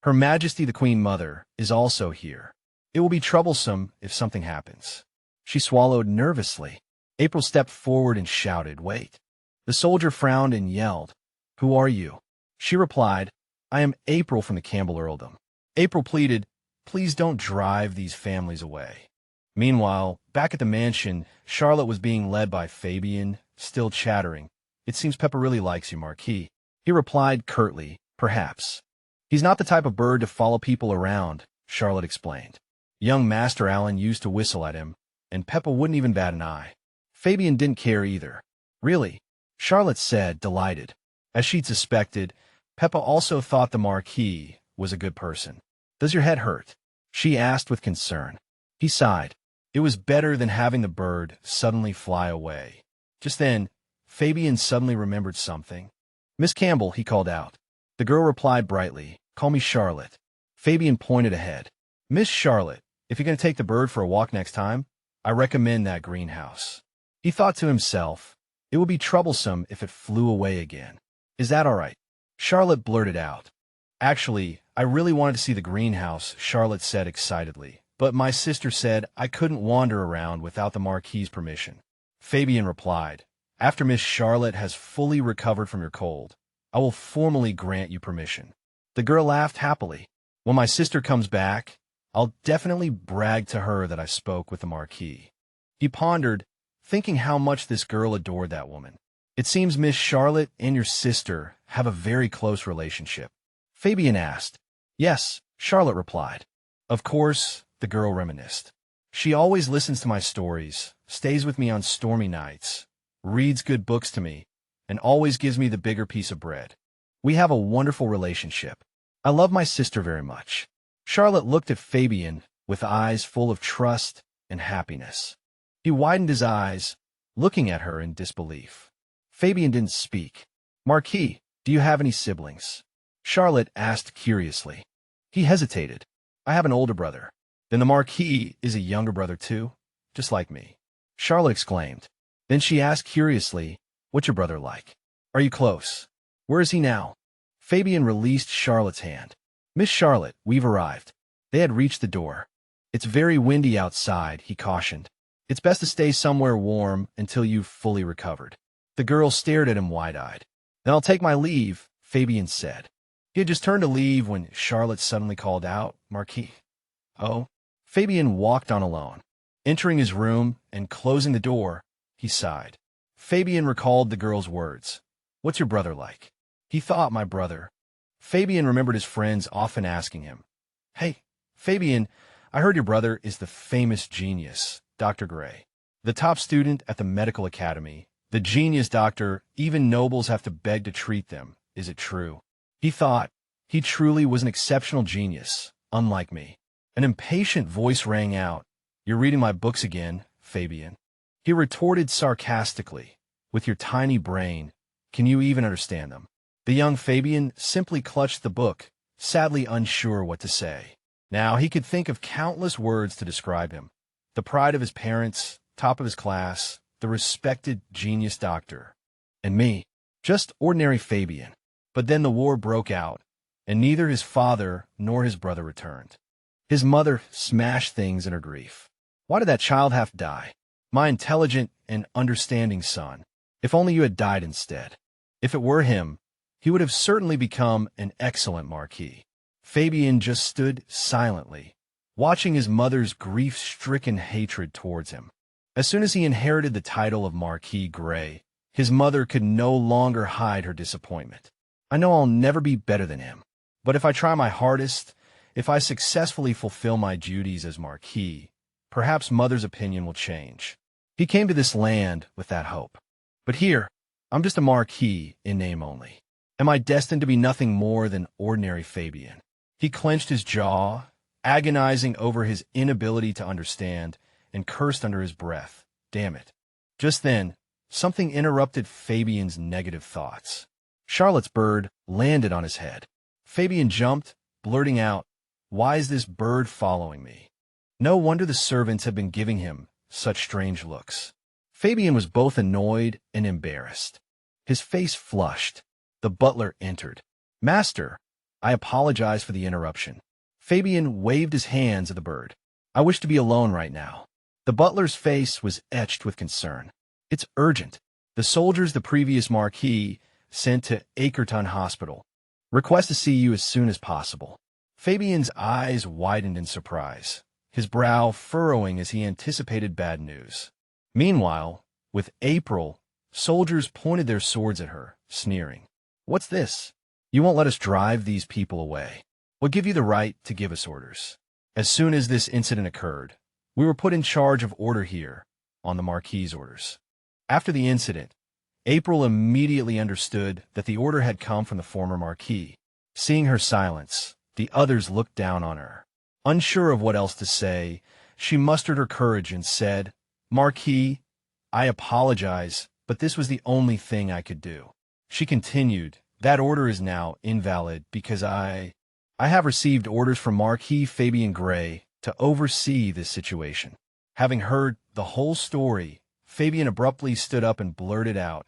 Her Majesty the Queen Mother is also here. It will be troublesome if something happens. She swallowed nervously. April stepped forward and shouted, wait. The soldier frowned and yelled, who are you? She replied, I am April from the Campbell Earldom. April pleaded, please don't drive these families away. Meanwhile, back at the mansion, Charlotte was being led by Fabian, still chattering. It seems Peppa really likes you, Marquis. He replied curtly, perhaps. He's not the type of bird to follow people around, Charlotte explained. Young Master Allen used to whistle at him, and Peppa wouldn't even bat an eye. Fabian didn't care either. Really? Charlotte said, delighted. As she'd suspected, Peppa also thought the Marquis was a good person. Does your head hurt? She asked with concern. He sighed. It was better than having the bird suddenly fly away. Just then, Fabian suddenly remembered something. Miss Campbell, he called out. The girl replied brightly, call me Charlotte. Fabian pointed ahead. Miss Charlotte, if you're going to take the bird for a walk next time, I recommend that greenhouse. He thought to himself, it would be troublesome if it flew away again. Is that all right? Charlotte blurted out. Actually, I really wanted to see the greenhouse, Charlotte said excitedly, but my sister said I couldn't wander around without the Marquis's permission. Fabian replied, after Miss Charlotte has fully recovered from your cold, I will formally grant you permission. The girl laughed happily. When my sister comes back, I'll definitely brag to her that I spoke with the Marquis. He pondered, thinking how much this girl adored that woman. It seems Miss Charlotte and your sister have a very close relationship. Fabian asked. Yes, Charlotte replied. Of course, the girl reminisced. She always listens to my stories, stays with me on stormy nights, reads good books to me, and always gives me the bigger piece of bread. We have a wonderful relationship. I love my sister very much. Charlotte looked at Fabian with eyes full of trust and happiness. He widened his eyes, looking at her in disbelief. Fabian didn't speak. Marquis, do you have any siblings? Charlotte asked curiously. He hesitated. I have an older brother. Then the Marquis is a younger brother too, just like me. Charlotte exclaimed. Then she asked curiously, what's your brother like? Are you close? Where is he now? Fabian released Charlotte's hand. Miss Charlotte, we've arrived. They had reached the door. It's very windy outside, he cautioned. It's best to stay somewhere warm until you've fully recovered. The girl stared at him wide-eyed. Then I'll take my leave, Fabian said. He had just turned to leave when Charlotte suddenly called out, Marquis. Oh? Fabian walked on alone. Entering his room and closing the door, he sighed. Fabian recalled the girl's words. What's your brother like? He thought, my brother. Fabian remembered his friends often asking him, Hey, Fabian, I heard your brother is the famous genius, Dr. Gray. The top student at the medical academy. The genius doctor, even nobles have to beg to treat them. Is it true? He thought, he truly was an exceptional genius, unlike me. An impatient voice rang out. You're reading my books again, Fabian. He retorted sarcastically. With your tiny brain, can you even understand them? The young Fabian simply clutched the book, sadly unsure what to say. Now he could think of countless words to describe him. The pride of his parents, top of his class, the respected genius doctor. And me, just ordinary Fabian. But then the war broke out, and neither his father nor his brother returned. His mother smashed things in her grief. Why did that child have to die? My intelligent and understanding son. If only you had died instead. If it were him, he would have certainly become an excellent Marquis. Fabian just stood silently, watching his mother's grief-stricken hatred towards him. As soon as he inherited the title of Marquis Gray, his mother could no longer hide her disappointment. I know I'll never be better than him, but if I try my hardest, if I successfully fulfill my duties as Marquis, perhaps Mother's opinion will change. He came to this land with that hope. But here, I'm just a Marquis in name only. Am I destined to be nothing more than ordinary Fabian? He clenched his jaw, agonizing over his inability to understand, and cursed under his breath. Damn it. Just then, something interrupted Fabian's negative thoughts. Charlotte's bird landed on his head. Fabian jumped, blurting out, Why is this bird following me? No wonder the servants have been giving him such strange looks. Fabian was both annoyed and embarrassed. His face flushed. The butler entered. Master, I apologize for the interruption. Fabian waved his hands at the bird. I wish to be alone right now. The butler's face was etched with concern. It's urgent. The soldiers the previous Marquis sent to Escorting Hospital request to see you as soon as possible. Fabian's eyes widened in surprise, his brow furrowing as he anticipated bad news. Meanwhile, with April, soldiers pointed their swords at her, sneering. What's this? You won't let us drive these people away. What give you the right to give us orders? As soon as this incident occurred, we were put in charge of order here, on the Marquis's orders. After the incident, April immediately understood that the order had come from the former Marquis. Seeing her silence, the others looked down on her. Unsure of what else to say, she mustered her courage and said, "Marquis, I apologize, but this was the only thing I could do." She continued, "That order is now invalid because I have received orders from Marquis Fabian Gray to oversee this situation." Having heard the whole story, Fabian abruptly stood up and blurted out,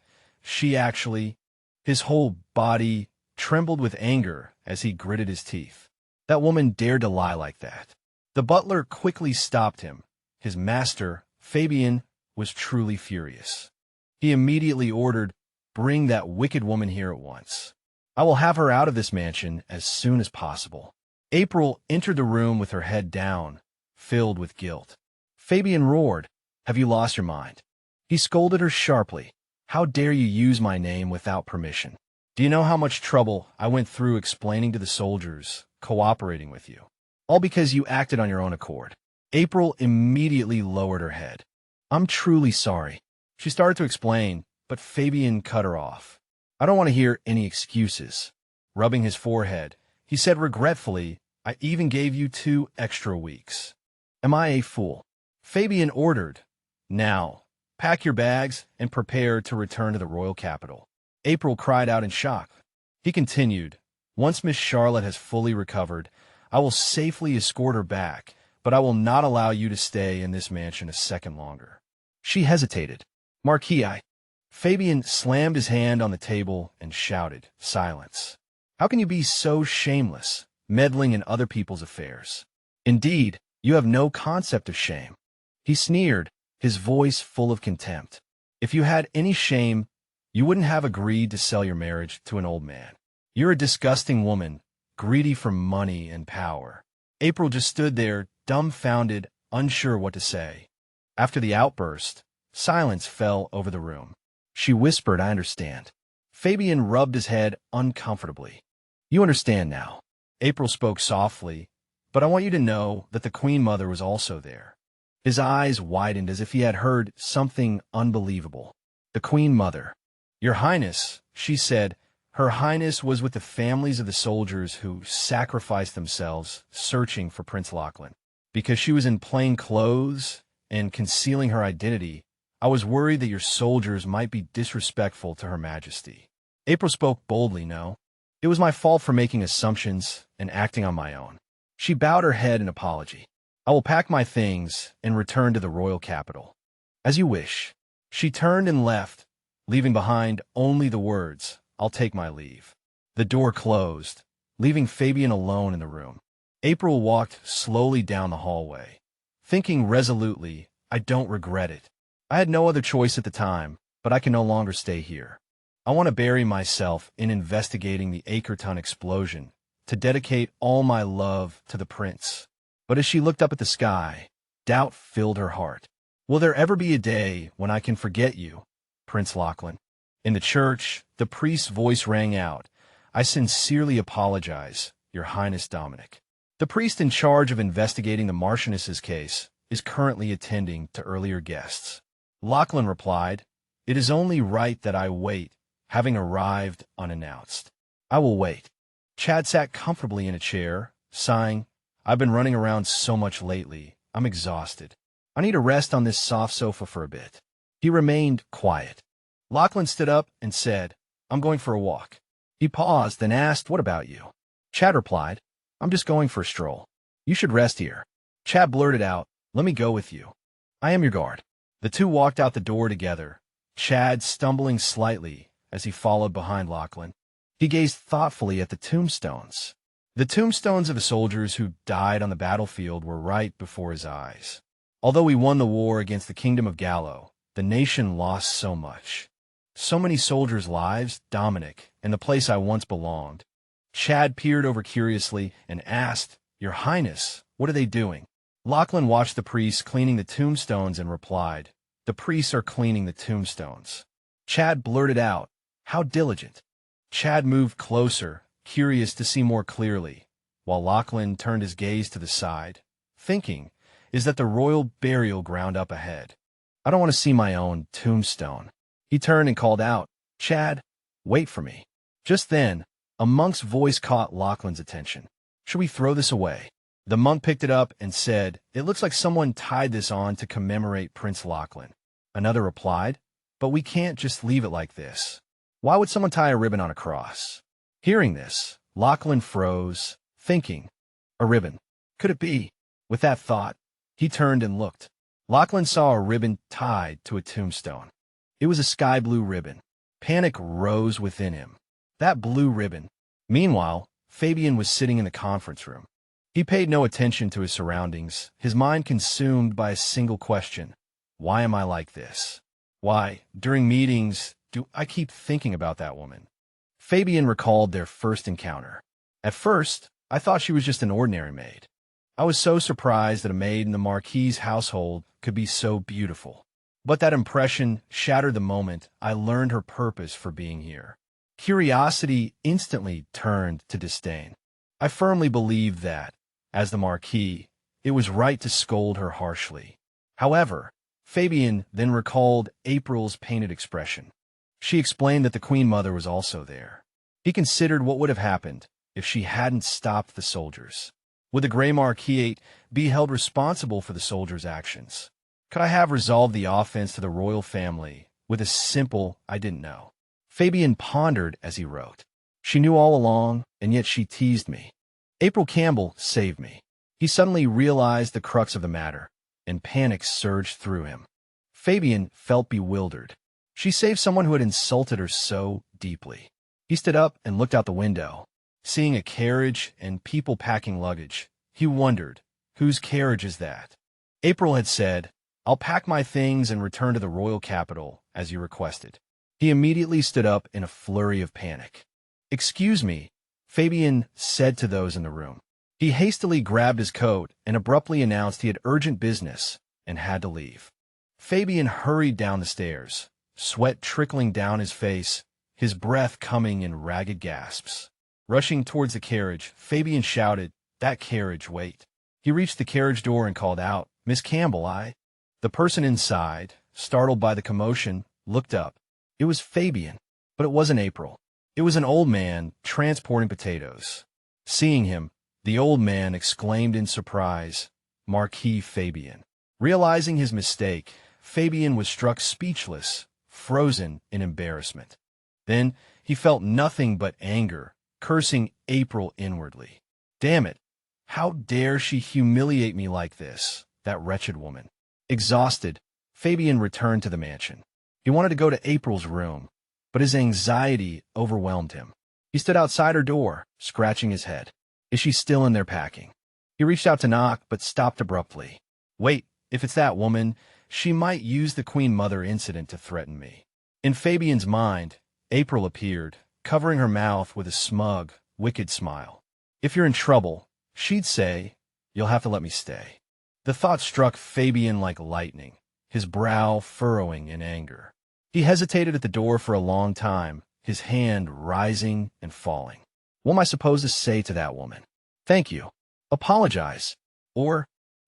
His whole body trembled with anger as he gritted his teeth. That woman dared to lie like that. The butler quickly stopped him. His master, Fabian, was truly furious. He immediately ordered, "Bring that wicked woman here at once. I will have her out of this mansion as soon as possible." April entered the room with her head down, filled with guilt. Fabian roared, "Have you lost your mind?" He scolded her sharply. "How dare you use my name without permission? Do you know how much trouble I went through explaining to the soldiers, cooperating with you? All because you acted on your own accord." April immediately lowered her head. "I'm truly sorry." She started to explain, but Fabian cut her off. "I don't want to hear any excuses." Rubbing his forehead, he said regretfully, "I even gave you 2 extra weeks. Am I a fool?" Fabian ordered, "Now, pack your bags and prepare to return to the royal capital." April cried out in shock. He continued, "Once Miss Charlotte has fully recovered, I will safely escort her back, but I will not allow you to stay in this mansion a second longer." She hesitated. "Marquis, Fabian slammed his hand on the table and shouted, "Silence! How can you be so shameless, meddling in other people's affairs? Indeed, you have no concept of shame." He sneered, his voice full of contempt. "If you had any shame, you wouldn't have agreed to sell your marriage to an old man. You're a disgusting woman, greedy for money and power." April just stood there, dumbfounded, unsure what to say. After the outburst, silence fell over the room. She whispered, "I understand." Fabian rubbed his head uncomfortably. "You understand now." April spoke softly, "But I want you to know that the Queen Mother was also there." His eyes widened as if he had heard something unbelievable. "The Queen Mother." "Your Highness," she said, "Her Highness was with the families of the soldiers who sacrificed themselves searching for Prince Lachlan. Because she was in plain clothes and concealing her identity, I was worried that your soldiers might be disrespectful to Her Majesty." April spoke boldly, "No. It was my fault for making assumptions and acting on my own." She bowed her head in apology. "I will pack my things and return to the royal capital." "As you wish." She turned and left, leaving behind only the words, "I'll take my leave." The door closed, leaving Fabian alone in the room. April walked slowly down the hallway, thinking resolutely, "I don't regret it. I had no other choice at the time, but I can no longer stay here. I want to bury myself in investigating the Acreton explosion, to dedicate all my love to the prince." But as she looked up at the sky, doubt filled her heart. "Will there ever be a day when I can forget you, Prince Lachlan?" In the church, the priest's voice rang out, "I sincerely apologize, Your Highness Dominic." The priest in charge of investigating the Marchioness's case is currently attending to earlier guests. Lachlan replied, "It is only right that I wait, having arrived unannounced." "I will wait." Chad sat comfortably in a chair, sighing, "I've been running around so much lately. I'm exhausted. I need a rest on this soft sofa for a bit." He remained quiet. Lachlan stood up and said, "I'm going for a walk." He paused and asked, "What about you?" Chad replied, "I'm just going for a stroll. You should rest here." Chad blurted out, "Let me go with you. I am your guard." The two walked out the door together, Chad stumbling slightly as he followed behind Lachlan. He gazed thoughtfully at the tombstones. The tombstones of the soldiers who died on the battlefield were right before his eyes. Although we won the war against the Kingdom of Gallo, the nation lost so much. So many soldiers' lives, Dominic, and the place I once belonged. Chad peered over curiously and asked, "Your Highness, what are they doing?" Lachlan watched the priests cleaning the tombstones and replied, "The priests are cleaning the tombstones." Chad blurted out, "How diligent." Chad moved closer, curious to see more clearly, while Lachlan turned his gaze to the side, thinking, is that the royal burial ground up ahead? I don't want to see my own tombstone. He turned and called out, Chad, wait for me. Just then, a monk's voice caught Lachlan's attention. Should we throw this away? The monk picked it up and said, it looks like someone tied this on to commemorate Prince Lachlan. Another replied, but we can't just leave it like this. Why would someone tie a ribbon on a cross? Hearing this, Lachlan froze, thinking, a ribbon. Could it be? With that thought, he turned and looked. Lachlan saw a ribbon tied to a tombstone. It was a sky blue ribbon. Panic rose within him. That blue ribbon. Meanwhile, Fabian was sitting in the conference room. He paid no attention to his surroundings, his mind consumed by a single question. Why am I like this? Why, during meetings, do I keep thinking about that woman? Fabian recalled their first encounter. At first, I thought she was just an ordinary maid. I was so surprised that a maid in the Marquis's household could be so beautiful. But that impression shattered the moment I learned her purpose for being here. Curiosity instantly turned to disdain. I firmly believed that, as the Marquis, it was right to scold her harshly. However, Fabian then recalled April's pained expression. She explained that the Queen Mother was also there. He considered what would have happened if she hadn't stopped the soldiers. Would the Grey Marquis be held responsible for the soldiers' actions? Could I have resolved the offense to the royal family with a simple I didn't know? Fabian pondered as he wrote. She knew all along, and yet she teased me. April Campbell saved me. He suddenly realized the crux of the matter, and panic surged through him. Fabian felt bewildered. She saved someone who had insulted her so deeply. He stood up and looked out the window. Seeing a carriage and people packing luggage, he wondered, whose carriage is that? April had said, I'll pack my things and return to the royal capital, as you requested. He immediately stood up in a flurry of panic. Excuse me, Fabian said to those in the room. He hastily grabbed his coat and abruptly announced he had urgent business and had to leave. Fabian hurried down the stairs, sweat trickling down his face, his breath coming in ragged gasps. Rushing towards the carriage, Fabian shouted, That carriage, wait. He reached the carriage door and called out, Miss Campbell, The person inside, startled by the commotion, looked up. It was Fabian, but it wasn't April. It was an old man transporting potatoes. Seeing him, the old man exclaimed in surprise, Marquis Fabian. Realizing his mistake, Fabian was struck speechless, frozen in embarrassment. Then he felt nothing but anger, cursing April inwardly. Damn it! How dare she humiliate me like this, that wretched woman? Exhausted, Fabian returned to the mansion. He wanted to go to April's room, but his anxiety overwhelmed him. He stood outside her door, scratching his head. Is she still in there packing? He reached out to knock, but stopped abruptly. Wait, if it's that woman, she might use the Queen Mother incident to threaten me. In Fabian's mind, April appeared, covering her mouth with a smug, wicked smile. If you're in trouble, she'd say, you'll have to let me stay. The thought struck Fabian like lightning, his brow furrowing in anger. He hesitated at the door for a long time, his hand rising and falling. What am I supposed to say to that woman? Thank you. Apologize. Or,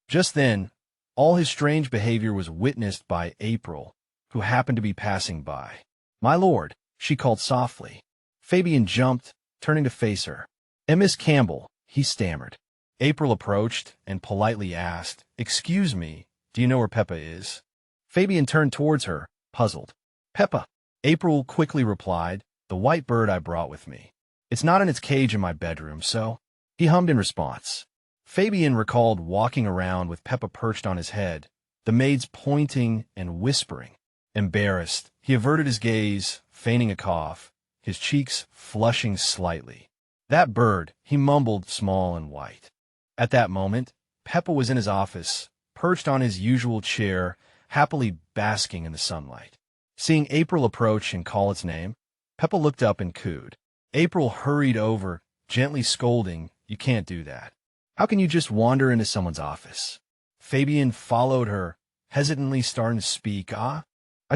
just then, all his strange behavior was witnessed by April, who happened to be passing by. My lord, she called softly. Fabian jumped, turning to face her. And Miss Campbell, he stammered. April approached and politely asked, Excuse me, do you know where Peppa is? Fabian turned towards her, puzzled. Peppa, April quickly replied, the white bird I brought with me. It's not in its cage in my bedroom, so... He hummed in response. Fabian recalled walking around with Peppa perched on his head, the maids pointing and whispering. Embarrassed, he averted his gaze, feigning a cough, his cheeks flushing slightly. That bird, he mumbled, small and white. At that moment, Peppa was in his office, perched on his usual chair, happily basking in the sunlight. Seeing April approach and call its name, Peppa looked up and cooed. April hurried over, gently scolding, You can't do that. How can you just wander into someone's office? Fabian followed her, hesitantly starting to speak. I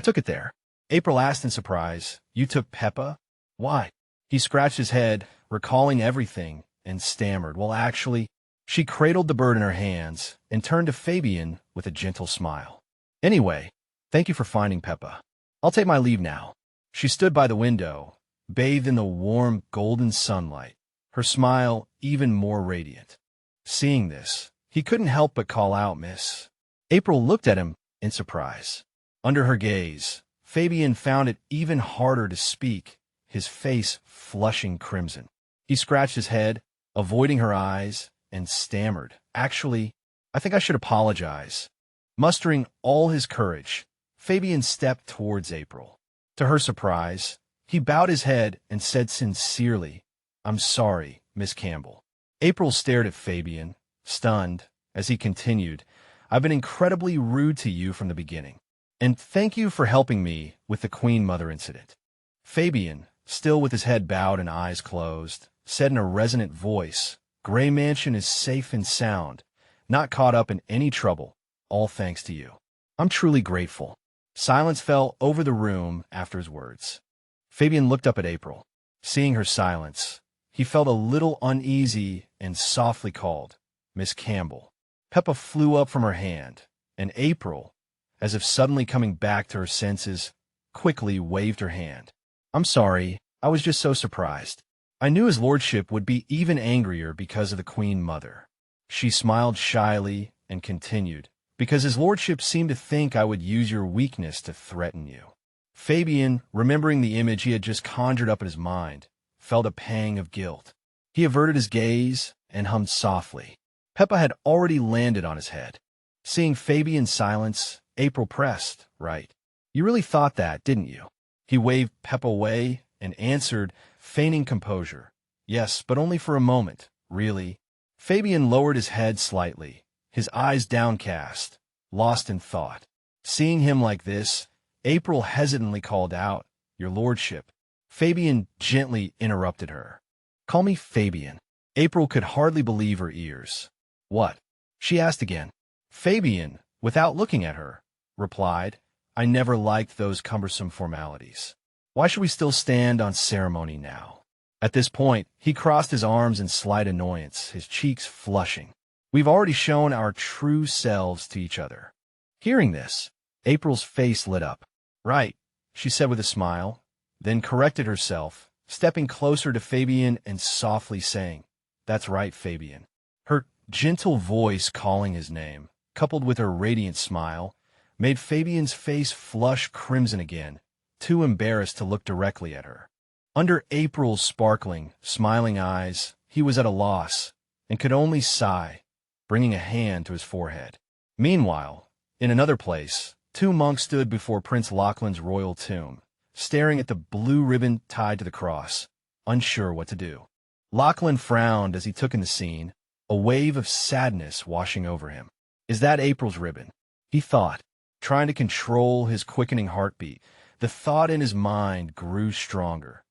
took it there. April asked in surprise, You took Peppa? Why? He scratched his head, recalling everything, and stammered. Well, actually, she cradled the bird in her hands and turned to Fabian with a gentle smile. Anyway, thank you for finding Peppa. I'll take my leave now. She stood by the window, bathed in the warm golden sunlight, her smile even more radiant. Seeing this, he couldn't help but call out, Miss. April looked at him in surprise. Under her gaze, Fabian found it even harder to speak, his face flushing crimson. He scratched his head, avoiding her eyes, and stammered. Actually, I think I should apologize. Mustering all his courage, Fabian stepped towards April. To her surprise, he bowed his head and said sincerely, I'm sorry, Miss Campbell. April stared at Fabian, stunned, as he continued, I've been incredibly rude to you from the beginning. And thank you for helping me with the Queen Mother incident. Fabian, still with his head bowed and eyes closed, said in a resonant voice, Grey Mansion is safe and sound, not caught up in any trouble, all thanks to you. I'm truly grateful. Silence fell over the room after his words. Fabian looked up at April. Seeing her silence, he felt a little uneasy and softly called, Miss Campbell. Peppa flew up from her hand, and April, as if suddenly coming back to her senses, quickly waved her hand. I'm sorry, I was just so surprised. I knew his lordship would be even angrier because of the Queen Mother. She smiled shyly and continued, because his lordship seemed to think I would use your weakness to threaten you. Fabian, remembering the image he had just conjured up in his mind, felt a pang of guilt. He averted his gaze and hummed softly. Peppa had already landed on his head. Seeing Fabian's silence, April pressed, right. You really thought that, didn't you? He waved Peppa away and answered, feigning composure. Yes, but only for a moment, really. Fabian lowered his head slightly, his eyes downcast, lost in thought. Seeing him like this, April hesitantly called out, Your lordship. Fabian gently interrupted her. Call me Fabian. April could hardly believe her ears. What? She asked again. Fabian, without looking at her, replied, I never liked those cumbersome formalities. Why should we still stand on ceremony now? At this point, he crossed his arms in slight annoyance, his cheeks flushing. We've already shown our true selves to each other. Hearing this, April's face lit up. Right, she said with a smile, then corrected herself, stepping closer to Fabian and softly saying, That's right, Fabian. Her gentle voice calling his name, coupled with her radiant smile, made Fabian's face flush crimson again, too embarrassed to look directly at her. Under April's sparkling, smiling eyes, he was at a loss, and could only sigh, bringing a hand to his forehead. Meanwhile, in another place, two monks stood before Prince Lachlan's royal tomb, staring at the blue ribbon tied to the cross, unsure what to do. Lachlan frowned as he took in the scene, a wave of sadness washing over him. Is that April's ribbon? He thought, trying to control his quickening heartbeat. The thought in his mind grew stronger.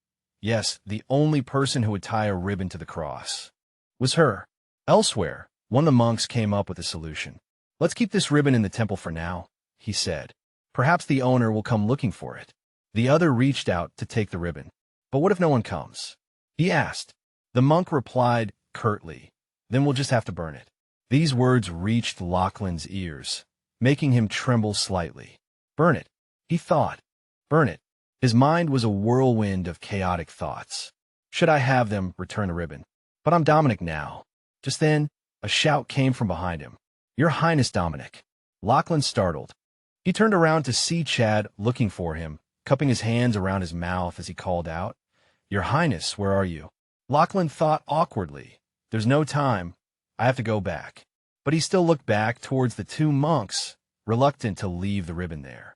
Yes, the only person who would tie a ribbon to the cross was her. Elsewhere, one of the monks came up with a solution. Let's keep this ribbon in the temple for now, he said. Perhaps the owner will come looking for it. The other reached out to take the ribbon. But what if no one comes? He asked. The monk replied curtly, Then we'll just have to burn it. These words reached Lachlan's ears, making him tremble slightly. Burn it, he thought. Burn it. His mind was a whirlwind of chaotic thoughts. Should I have them return the ribbon? But I'm Dominic now. Just then, a shout came from behind him. Your Highness, Dominic. Lachlan startled. He turned around to see Chad looking for him, cupping his hands around his mouth as he called out, Your Highness, where are you? Lachlan thought awkwardly. There's no time. I have to go back. But he still looked back towards the two monks, reluctant to leave the ribbon there.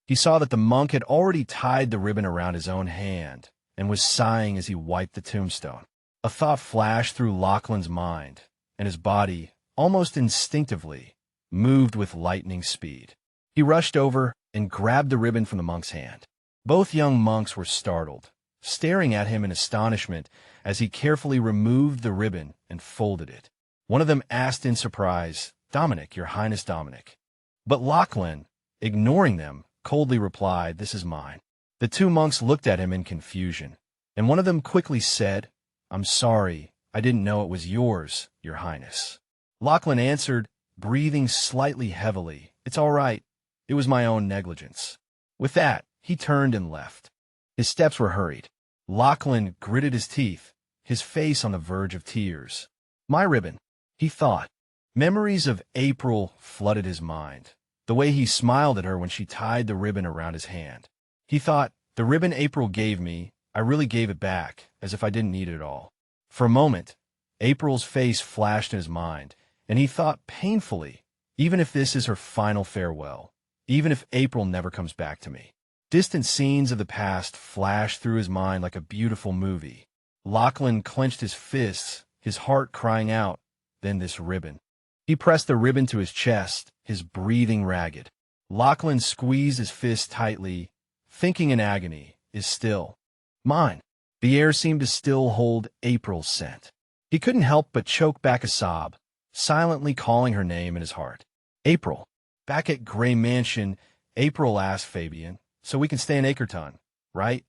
He saw that the monk had already tied the ribbon around his own hand and was sighing as he wiped the tombstone. A thought flashed through Lachlan's mind, and his body, almost instinctively, moved with lightning speed. He rushed over and grabbed the ribbon from the monk's hand. Both young monks were startled, staring at him in astonishment as he carefully removed the ribbon and folded it. One of them asked in surprise, Dominic, Your Highness Dominic. But Lachlan, ignoring them, coldly replied, This is mine. The two monks looked at him in confusion, and one of them quickly said, I'm sorry, I didn't know it was yours, Your Highness. Lachlan answered, breathing slightly heavily. It's all right. It was my own negligence. With that, he turned and left. His steps were hurried. Lachlan gritted his teeth, his face on the verge of tears. My ribbon, he thought. Memories of April flooded his mind. The way he smiled at her when she tied the ribbon around his hand. He thought, the ribbon April gave me, I really gave it back, as if I didn't need it at all. For a moment, April's face flashed in his mind, and he thought painfully, even if this is her final farewell, even if April never comes back to me. Distant scenes of the past flashed through his mind like a beautiful movie. Lachlan clenched his fists, his heart crying out, then this ribbon. He pressed the ribbon to his chest, his breathing ragged. Lachlan squeezed his fist tightly, thinking in agony, is still mine. The air seemed to still hold April's scent. He couldn't help but choke back a sob, silently calling her name in his heart. April. Back at Gray Mansion, April asked Fabian, so we can stay in Escorting, right?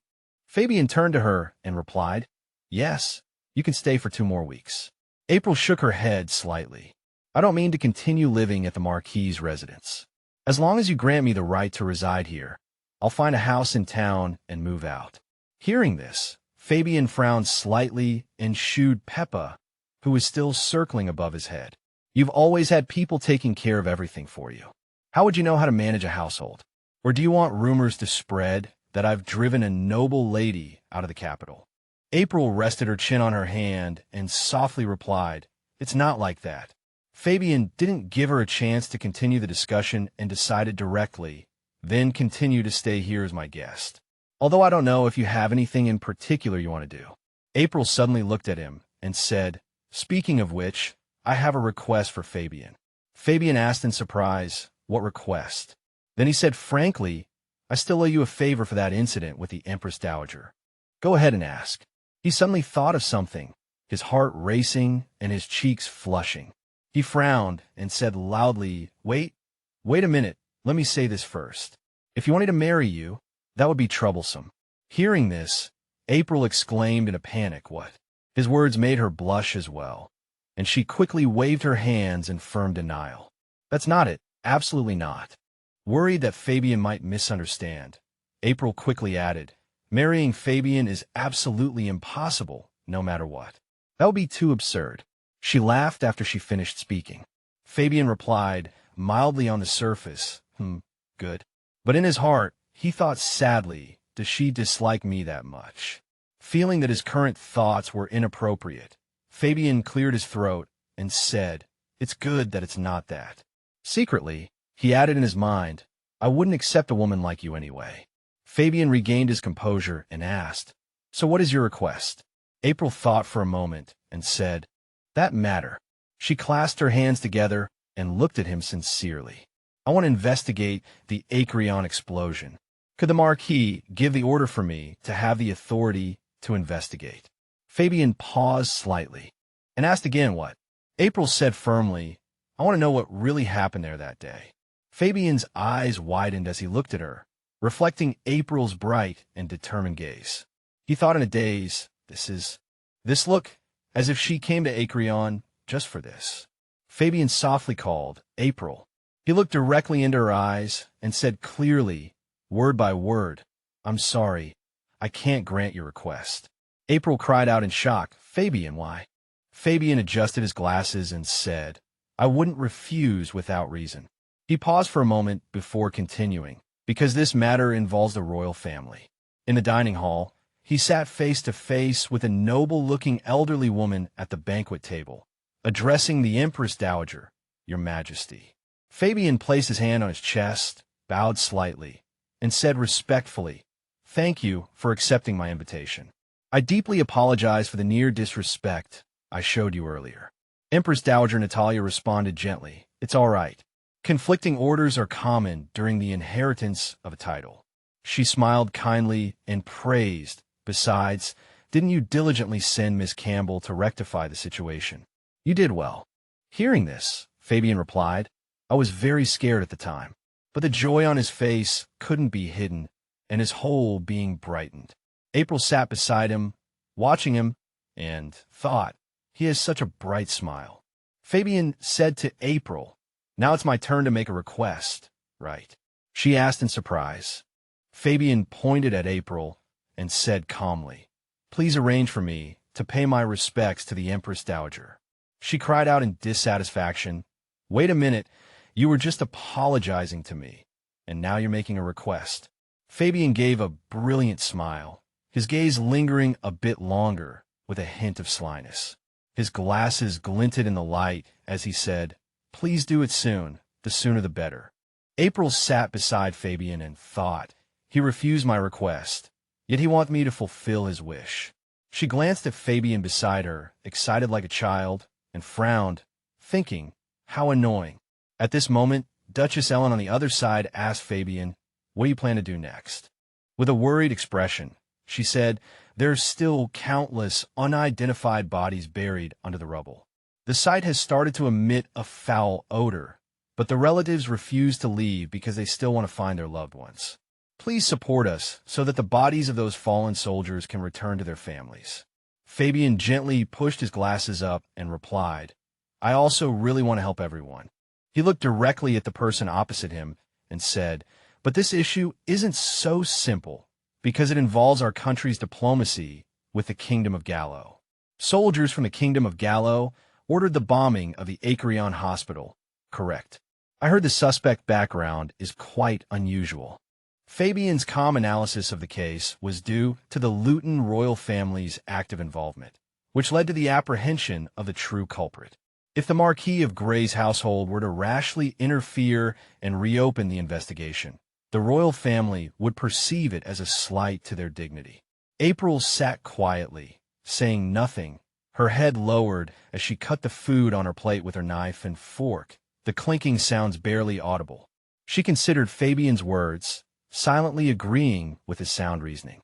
Fabian turned to her and replied, yes, you can stay for 2 more weeks. April shook her head slightly. I don't mean to continue living at the Marquis's residence. As long as you grant me the right to reside here, I'll find a house in town and move out. Hearing this, Fabian frowned slightly and shooed Peppa, who was still circling above his head. You've always had people taking care of everything for you. How would you know how to manage a household? Or do you want rumors to spread that I've driven a noble lady out of the capital? April rested her chin on her hand and softly replied, it's not like that. Fabian didn't give her a chance to continue the discussion and decided directly, then continue to stay here as my guest. Although I don't know if you have anything in particular you want to do. April suddenly looked at him and said, speaking of which, I have a request for Fabian. Fabian asked in surprise, what request? Then he said frankly, I still owe you a favor for that incident with the Empress Dowager. Go ahead and ask. He suddenly thought of something, his heart racing and his cheeks flushing. He frowned and said loudly, wait a minute, let me say this first. If you want me to marry you, that would be troublesome. Hearing this, April exclaimed in a panic, what? His words made her blush as well, and she quickly waved her hands in firm denial. That's not it, absolutely not. Worried that Fabian might misunderstand, April quickly added, marrying Fabian is absolutely impossible, no matter what. That would be too absurd. She laughed after she finished speaking. Fabian replied, mildly on the surface, good. But in his heart, he thought sadly, does she dislike me that much? Feeling that his current thoughts were inappropriate, Fabian cleared his throat and said, it's good that it's not that. Secretly, he added in his mind, I wouldn't accept a woman like you anyway. Fabian regained his composure and asked, so what is your request? April thought for a moment and said, that matter. She clasped her hands together and looked at him sincerely. I want to investigate the Acreon explosion. Could the Marquis give the order for me to have the authority to investigate? Fabian paused slightly and asked again what? April said firmly, I want to know what really happened there that day. Fabian's eyes widened as he looked at her, reflecting April's bright and determined gaze. He thought in a daze, this look as if she came to Acreon just for this. Fabian softly called, April. He looked directly into her eyes and said clearly, word by word, I'm sorry, I can't grant your request. April cried out in shock, Fabian, why? Fabian adjusted his glasses and said, I wouldn't refuse without reason. He paused for a moment before continuing, because this matter involves the royal family. In the dining hall, he sat face to face with a noble-looking elderly woman at the banquet table, addressing the Empress Dowager, Your Majesty. Fabian placed his hand on his chest, bowed slightly, and said respectfully, thank you for accepting my invitation. I deeply apologize for the near disrespect I showed you earlier. Empress Dowager Natalia responded gently, it's all right. Conflicting orders are common during the inheritance of a title. She smiled kindly and praised, besides, didn't you diligently send Miss Campbell to rectify the situation? You did well. Hearing this, Fabian replied, I was very scared at the time, but the joy on his face couldn't be hidden, and his whole being brightened. April sat beside him, watching him, and thought, he has such a bright smile. Fabian said to April, "Now it's my turn to make a request, right?" She asked in surprise. Fabian pointed at April and said calmly, "Please arrange for me to pay my respects to the Empress Dowager." She cried out in dissatisfaction, "Wait a minute, you were just apologizing to me, and now you're making a request." Fabian gave a brilliant smile, his gaze lingering a bit longer with a hint of slyness. His glasses glinted in the light as he said, "Please do it soon, the sooner the better." April sat beside Fabian and thought, he refused my request, yet he wanted me to fulfill his wish. She glanced at Fabian beside her, excited like a child, and frowned, thinking, how annoying. At this moment, Duchess Ellen on the other side asked Fabian, "What do you plan to do next?" With a worried expression, she said, "There are still countless unidentified bodies buried under the rubble. The site has started to emit a foul odor, but the relatives refuse to leave because they still want to find their loved ones. Please support us so that the bodies of those fallen soldiers can return to their families." Fabian gently pushed his glasses up and replied, "I also really want to help everyone." He looked directly at the person opposite him and said, "But this issue isn't so simple because it involves our country's diplomacy with the Kingdom of Gallo. Soldiers from the Kingdom of Gallo ordered the bombing of the Acreon Hospital, correct? I heard the suspect background is quite unusual." Fabian's calm analysis of the case was due to the Luton royal family's active involvement, which led to the apprehension of the true culprit. If the Marquis of Grey's household were to rashly interfere and reopen the investigation, the royal family would perceive it as a slight to their dignity. April sat quietly, saying nothing, her head lowered as she cut the food on her plate with her knife and fork, the clinking sounds barely audible. She considered Fabian's words, silently agreeing with his sound reasoning.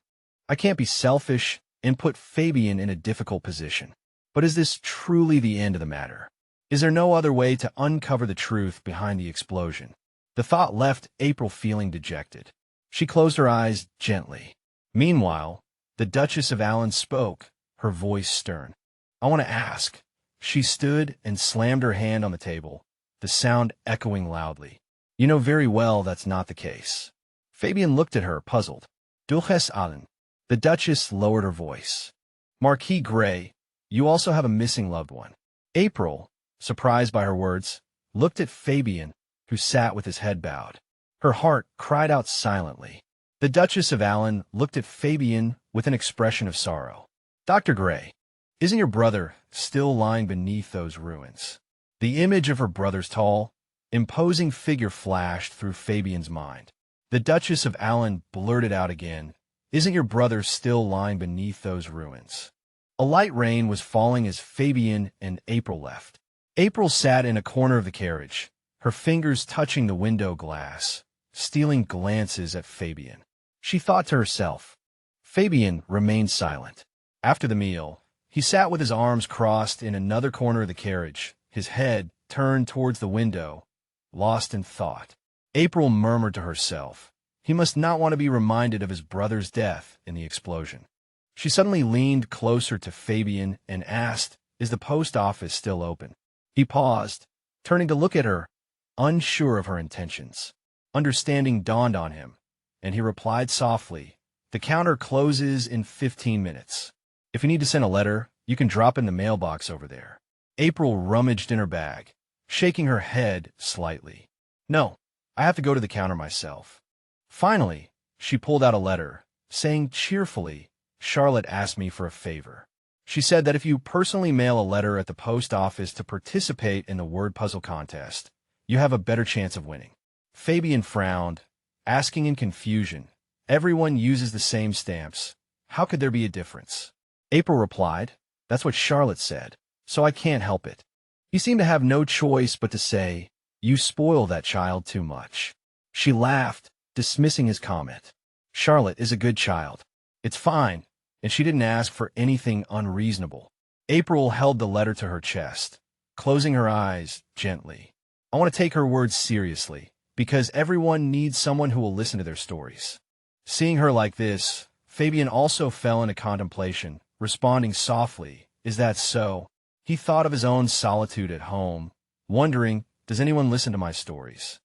I can't be selfish and put Fabian in a difficult position. But is this truly the end of the matter? Is there no other way to uncover the truth behind the explosion? The thought left April feeling dejected. She closed her eyes gently. Meanwhile, the Duchess of Allen spoke, her voice stern. "I want to ask." She stood and slammed her hand on the table, the sound echoing loudly. "You know very well that's not the case." Fabian looked at her, puzzled. "Duchess Allen." The Duchess lowered her voice. "Marquis Grey, you also have a missing loved one." April, surprised by her words, looked at Fabian, who sat with his head bowed. Her heart cried out silently. The Duchess of Allen looked at Fabian with an expression of sorrow. "Dr. Grey, isn't your brother still lying beneath those ruins?" The image of her brother's tall, imposing figure flashed through Fabian's mind. The Duchess of Allen blurted out again, "Isn't your brother still lying beneath those ruins?" A light rain was falling as Fabian and April left. April sat in a corner of the carriage, her fingers touching the window glass, stealing glances at Fabian. She thought to herself. Fabian remained silent. After the meal, he sat with his arms crossed in another corner of the carriage, his head turned towards the window, lost in thought. April murmured to herself, he must not want to be reminded of his brother's death in the explosion. She suddenly leaned closer to Fabian and asked, "Is the post office still open?" He paused, turning to look at her, unsure of her intentions. Understanding dawned on him, and he replied softly, "The counter closes in 15 minutes. If you need to send a letter, you can drop in the mailbox over there." April rummaged in her bag, shaking her head slightly. "No, I have to go to the counter myself." Finally, she pulled out a letter, saying cheerfully, "Charlotte asked me for a favor. She said that if you personally mail a letter at the post office to participate in the word puzzle contest, you have a better chance of winning." Fabian frowned, asking in confusion, "Everyone uses the same stamps. How could there be a difference?" April replied, "That's what Charlotte said, so I can't help it." He seemed to have no choice but to say, "You spoil that child too much." She laughed, dismissing his comment. "Charlotte is a good child. It's fine, and she didn't ask for anything unreasonable." April held the letter to her chest, closing her eyes gently. "I want to take her words seriously, because everyone needs someone who will listen to their stories." Seeing her like this, Fabian also fell into contemplation responding softly, "Is that so?" He thought of his own solitude at home, wondering, does anyone listen to my stories?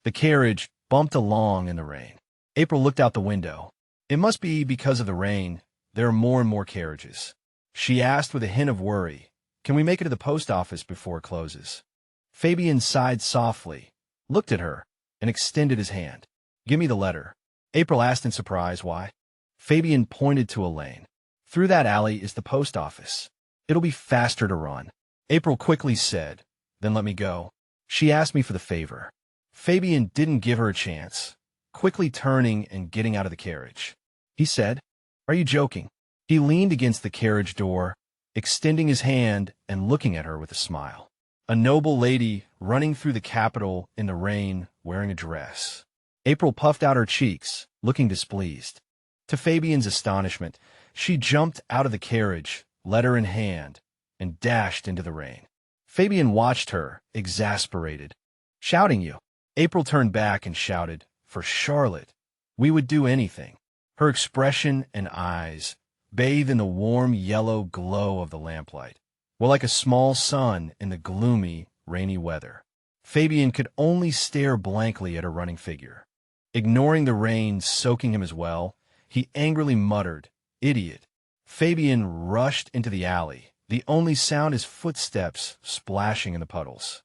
The carriage bumped along in the rain. April looked out the window. It must be because of the rain. There are more and more carriages. She asked with a hint of worry, "Can we make it to the post office before it closes?" Fabian sighed softly, looked at her, and extended his hand. "Give me the letter." April asked in surprise, "Why?" Fabian pointed to a lane. "Through that alley is the post office. It'll be faster to run." April quickly said, "Then let me go." She asked me for the favor. Fabian didn't give her a chance, quickly turning and getting out of the carriage. He said, "Are you joking?" He leaned against the carriage door, extending his hand and looking at her with a smile. A noble lady running through the capital in the rain wearing a dress. April puffed out her cheeks, looking displeased. To Fabian's astonishment, she jumped out of the carriage, letter in hand, and dashed into the rain. Fabian watched her, exasperated. "Shouting you." April turned back and shouted, "For Charlotte, we would do anything." Her expression and eyes bathed in the warm yellow glow of the lamplight, were like a small sun in the gloomy, rainy weather. Fabian could only stare blankly at her running figure. Ignoring the rain soaking him as well, he angrily muttered, "Idiot." Fabian rushed into the alley, the only sound his footsteps splashing in the puddles.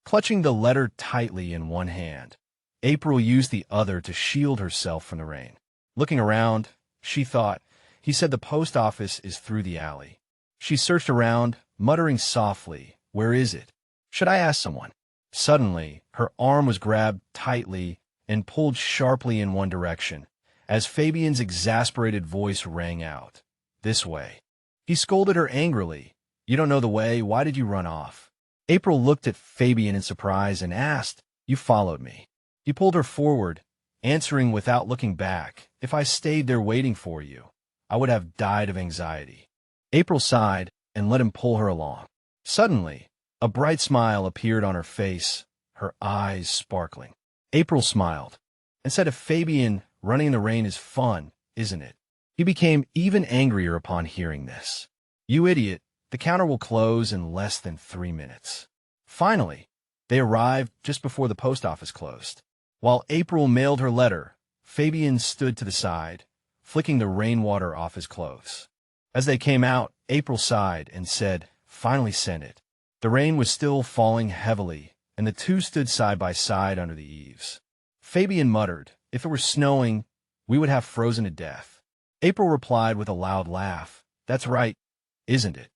Clutching the letter tightly in one hand, April used the other to shield herself from the rain. Looking around, she thought, he said the post office is through the alley. She searched around, muttering softly, "Where is it? Should I ask someone?" Suddenly, her arm was grabbed tightly and pulled sharply in one direction, as Fabian's exasperated voice rang out, "This way." He scolded her angrily, "You don't know the way, why did you run off?" April looked at Fabian in surprise and asked, "You followed me." He pulled her forward, answering without looking back, "If I stayed there waiting for you, I would have died of anxiety." April sighed and let him pull her along. Suddenly, a bright smile appeared on her face, her eyes sparkling. April smiled and said, "If Fabian, running in the rain is fun, isn't it?" He became even angrier upon hearing this. "You idiot, the counter will close in less than 3 minutes." Finally, they arrived just before the post office closed. While April mailed her letter, Fabian stood to the side, flicking the rainwater off his clothes. As they came out, April sighed and said, "Finally sent it." The rain was still falling heavily, and the two stood side by side under the eaves. Fabian muttered, "If it were snowing, we would have frozen to death." April replied with a loud laugh, "That's right, isn't it?"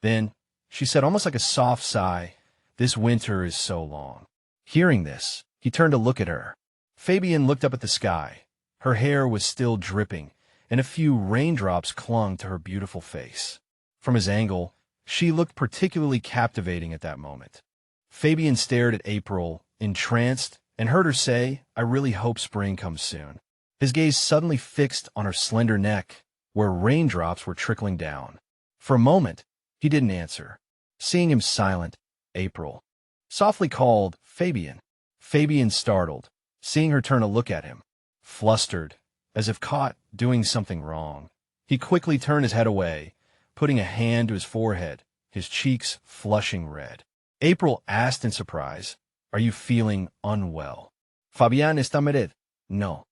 Then, she said almost like a soft sigh, "This winter is so long." Hearing this, he turned to look at her. Fabian looked up at the sky. Her hair was still dripping, and a few raindrops clung to her beautiful face. From his angle, she looked particularly captivating at that moment. Fabian stared at April, entranced, and heard her say, "I really hope spring comes soon." His gaze suddenly fixed on her slender neck, where raindrops were trickling down. For a moment, he didn't answer. Seeing him silent, April softly called, "Fabian." Fabian startled, seeing her turn to look at him. Flustered, as if caught doing something wrong, he quickly turned his head away, putting a hand to his forehead, his cheeks flushing red. April asked in surprise, "Are you feeling unwell?" "Fabian está mal." "No."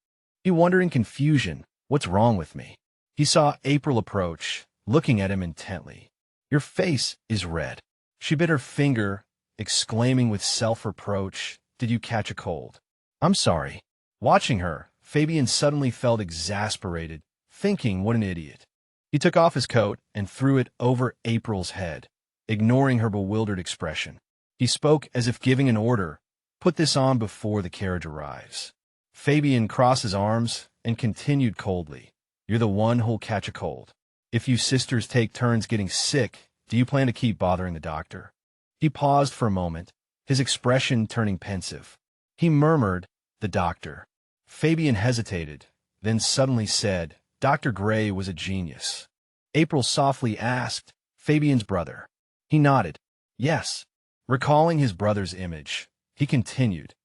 He wondered in confusion, "What's wrong with me?" He saw April approach, looking at him intently. "Your face is red." She bit her finger, exclaiming with self-reproach, "Did you catch a cold?" "I'm sorry." Watching her, Fabian suddenly felt exasperated, thinking what an idiot. He took off his coat and threw it over April's head, ignoring her bewildered expression. He spoke as if giving an order, "Put this on before the carriage arrives." Fabian crossed his arms and continued coldly, "You're the one who'll catch a cold. If you sisters take turns getting sick, do you plan to keep bothering the doctor?" He paused for a moment, his expression turning pensive. He murmured, "The doctor." Fabian hesitated, then suddenly said, "Dr. Gray was a genius." April softly asked, "Fabian's brother?" He nodded, "Yes." Recalling his brother's image, he continued,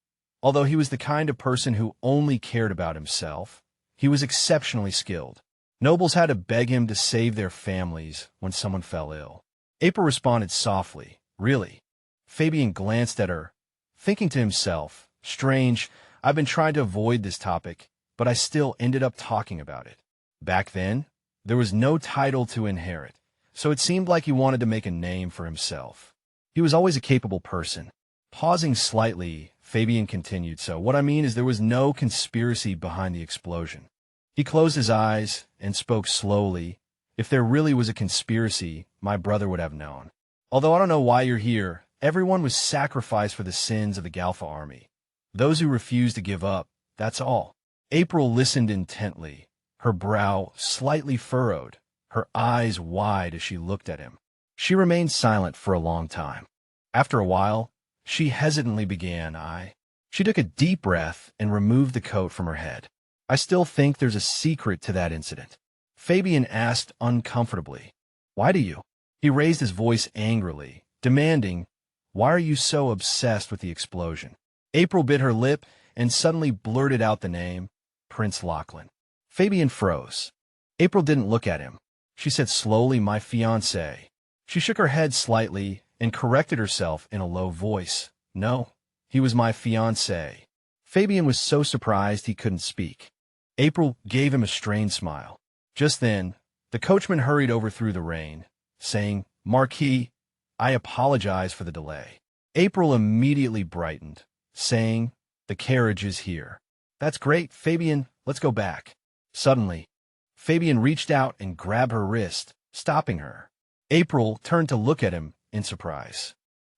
"Although he was the kind of person who only cared about himself, he was exceptionally skilled. Nobles had to beg him to save their families when someone fell ill. April responded softly, "Really?" Fabian glanced at her, thinking to himself, "Strange, I've been trying to avoid this topic, but I still ended up talking about it." Back then, there was no title to inherit, so it seemed like he wanted to make a name for himself. He was always a capable person. Pausing slightly, Fabian continued, "So what I mean is there was no conspiracy behind the explosion." He closed his eyes and spoke slowly. "If there really was a conspiracy, my brother would have known. Although I don't know why you're here, everyone was sacrificed for the sins of the Galfa army. Those who refused to give up, that's all." April listened intently, her brow slightly furrowed, her eyes wide as she looked at him. She remained silent for a long time. After a while, she hesitantly began, She took a deep breath and removed the coat from her head. "I still think there's a secret to that incident." Fabian asked uncomfortably, "Why do you?" He raised his voice angrily, demanding, "Why are you so obsessed with the explosion?" April bit her lip and suddenly blurted out the name, Prince Lachlan. Fabian froze. April didn't look at him. She said slowly, "My fiancé." She shook her head slightly and corrected herself in a low voice. "No, he was my fiancé." Fabian was so surprised he couldn't speak. April gave him a strained smile. Just then, the coachman hurried over through the rain, saying, "Marquis, I apologize for the delay." April immediately brightened, saying, "The carriage is here." "That's great, Fabian, let's go back." Suddenly, Fabian reached out and grabbed her wrist, stopping her. April turned to look at him in surprise.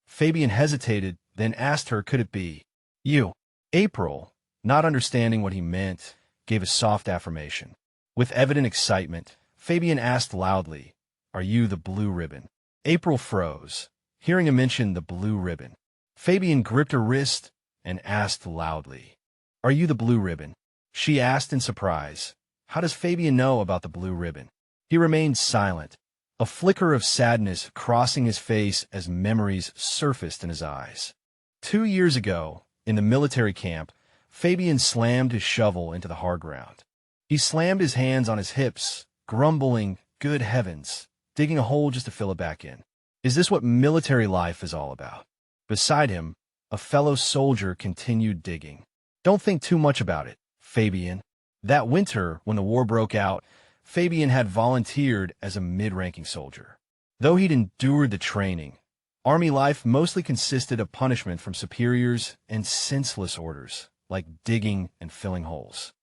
Fabian hesitated, then asked her, "Could it be you?" April, not understanding what he meant, gave a soft affirmation. With evident excitement, Fabian asked loudly, "Are you the blue ribbon?" April froze, hearing him mention the blue ribbon. Fabian gripped her wrist and asked loudly, "Are you the blue ribbon?" She asked in surprise, "How does Fabian know about the blue ribbon?" He remained silent, a flicker of sadness crossing his face as memories surfaced in his eyes. 2 years ago, in the military camp, Fabian slammed his shovel into the hard ground. He slammed his hands on his hips, grumbling, "Good heavens," digging a hole just to fill it back in. Is this what military life is all about? Beside him, a fellow soldier continued digging. "Don't think too much about it, Fabian." That winter, when the war broke out, Fabian had volunteered as a mid-ranking soldier. Though he'd endured the training, army life mostly consisted of punishment from superiors and senseless orders, like digging and filling holes.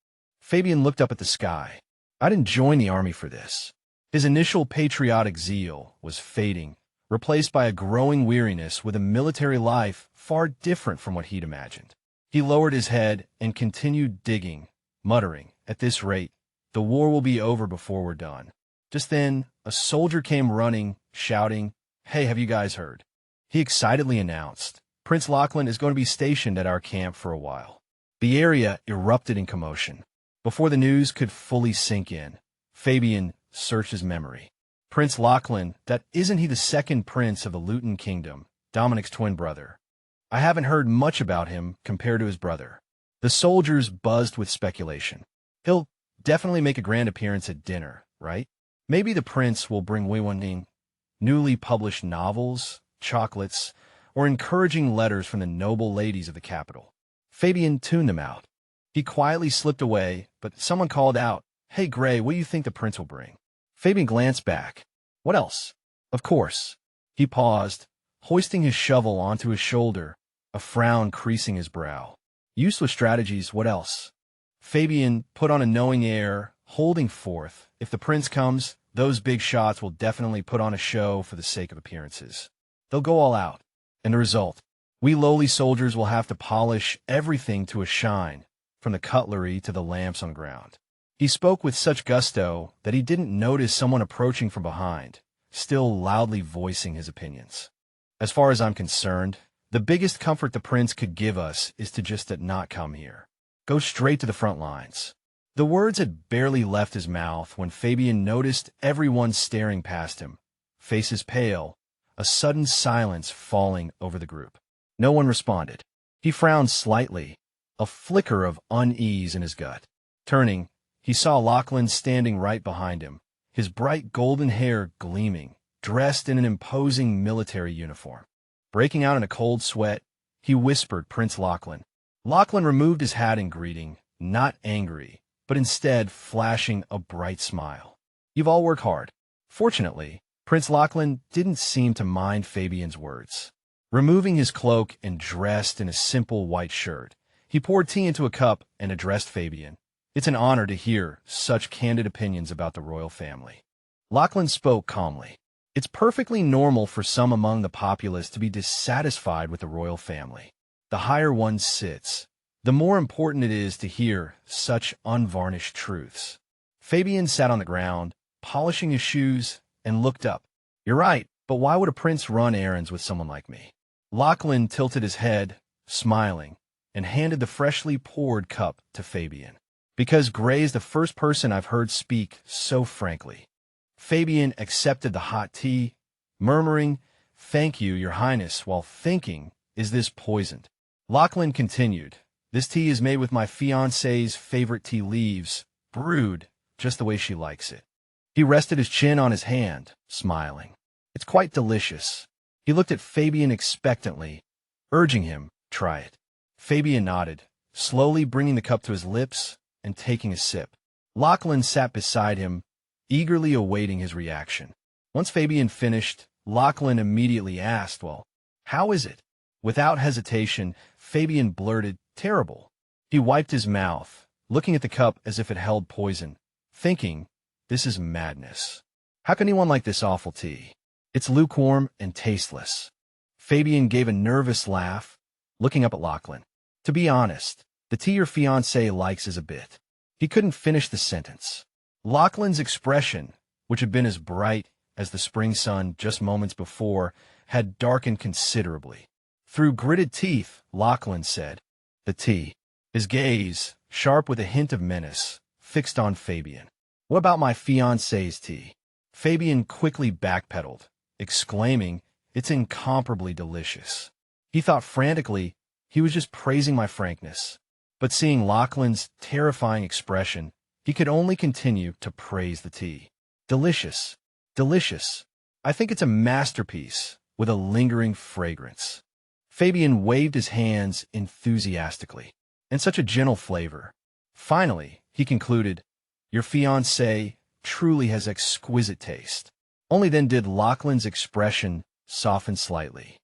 Fabian looked up at the sky. "I didn't join the army for this." His initial patriotic zeal was fading, replaced by a growing weariness with a military life far different from what he'd imagined. He lowered his head and continued digging, muttering, "At this rate, the war will be over before we're done." Just then, a soldier came running, shouting, "Hey, have you guys heard?" He excitedly announced, "Prince Lachlan is going to be stationed at our camp for a while." The area erupted in commotion. Before the news could fully sink in, Fabian searched his memory. "Prince Lachlan, that isn't he the second prince of the Luton Kingdom, Dominic's twin brother? I haven't heard much about him compared to his brother." The soldiers buzzed with speculation. "He'll definitely make a grand appearance at dinner, right? Maybe the prince will bring Weiwaning newly published novels, chocolates, or encouraging letters from the noble ladies of the capital." Fabian tuned them out. He quietly slipped away, but someone called out, "Hey, Gray, what do you think the prince will bring?" Fabian glanced back. "What else?" "Of course." He paused, hoisting his shovel onto his shoulder, a frown creasing his brow. "Useless strategies, what else?" Fabian put on a knowing air, holding forth, "If the prince comes, those big shots will definitely put on a show for the sake of appearances. They'll go all out. And the result? We lowly soldiers will have to polish everything to a shine, from the cutlery to the lamps on the ground." He spoke with such gusto that he didn't notice someone approaching from behind, still loudly voicing his opinions. "As far as I'm concerned, the biggest comfort the prince could give us is to just not come here. Go straight to the front lines." The words had barely left his mouth when Fabian noticed everyone staring past him, faces pale, a sudden silence falling over the group. No one responded. He frowned slightly, a flicker of unease in his gut. Turning, He saw Lachlan standing right behind him, his bright golden hair gleaming, dressed in an imposing military uniform. Breaking out in a cold sweat, he whispered Prince Lachlan. Lachlan removed his hat in greeting, not angry, but instead flashing a bright smile. You've all worked hard. Fortunately, Prince Lachlan didn't seem to mind Fabian's words. Removing his cloak and dressed in a simple white shirt, he poured tea into a cup and addressed Fabian. It's an honor to hear such candid opinions about the royal family. Lachlan spoke calmly. It's perfectly normal for some among the populace to be dissatisfied with the royal family. The higher one sits, the more important it is to hear such unvarnished truths. Fabian sat on the ground, polishing his shoes, and looked up. You're right, but why would a prince run errands with someone like me? Lachlan tilted his head, smiling, and handed the freshly poured cup to Fabian. Because Gray is the first person I've heard speak so frankly. Fabian accepted the hot tea, murmuring, "Thank you, Your Highness," while thinking, is this poisoned? Lachlan continued, "This tea is made with my fiancée's favorite tea leaves, brewed just the way she likes it." He rested his chin on his hand, smiling. "It's quite delicious." He looked at Fabian expectantly, urging him, "Try it." Fabian nodded, slowly bringing the cup to his lips and taking a sip. Lachlan sat beside him, eagerly awaiting his reaction. Once Fabian finished, Lachlan immediately asked, "Well, how is it?" Without hesitation, Fabian blurted, "Terrible." He wiped his mouth, looking at the cup as if it held poison, thinking, this is madness. How can anyone like this awful tea? It's lukewarm and tasteless. Fabian gave a nervous laugh, looking up at Lachlan. To be honest, the tea your fiancé likes is a bit. He couldn't finish the sentence. Lachlan's expression, which had been as bright as the spring sun just moments before, had darkened considerably. Through gritted teeth, Lachlan said, "The tea." His gaze, sharp with a hint of menace, fixed on Fabian. "What about my fiancé's tea?" Fabian quickly backpedaled, exclaiming, "It's incomparably delicious." He thought frantically he was just praising my frankness, but seeing Lachlan's terrifying expression, he could only continue to praise the tea. "Delicious, delicious. I think it's a masterpiece with a lingering fragrance." Fabian waved his hands enthusiastically. "And such a gentle flavor." Finally, he concluded, "Your fiancé truly has exquisite taste." Only then did Lachlan's expression soften slightly.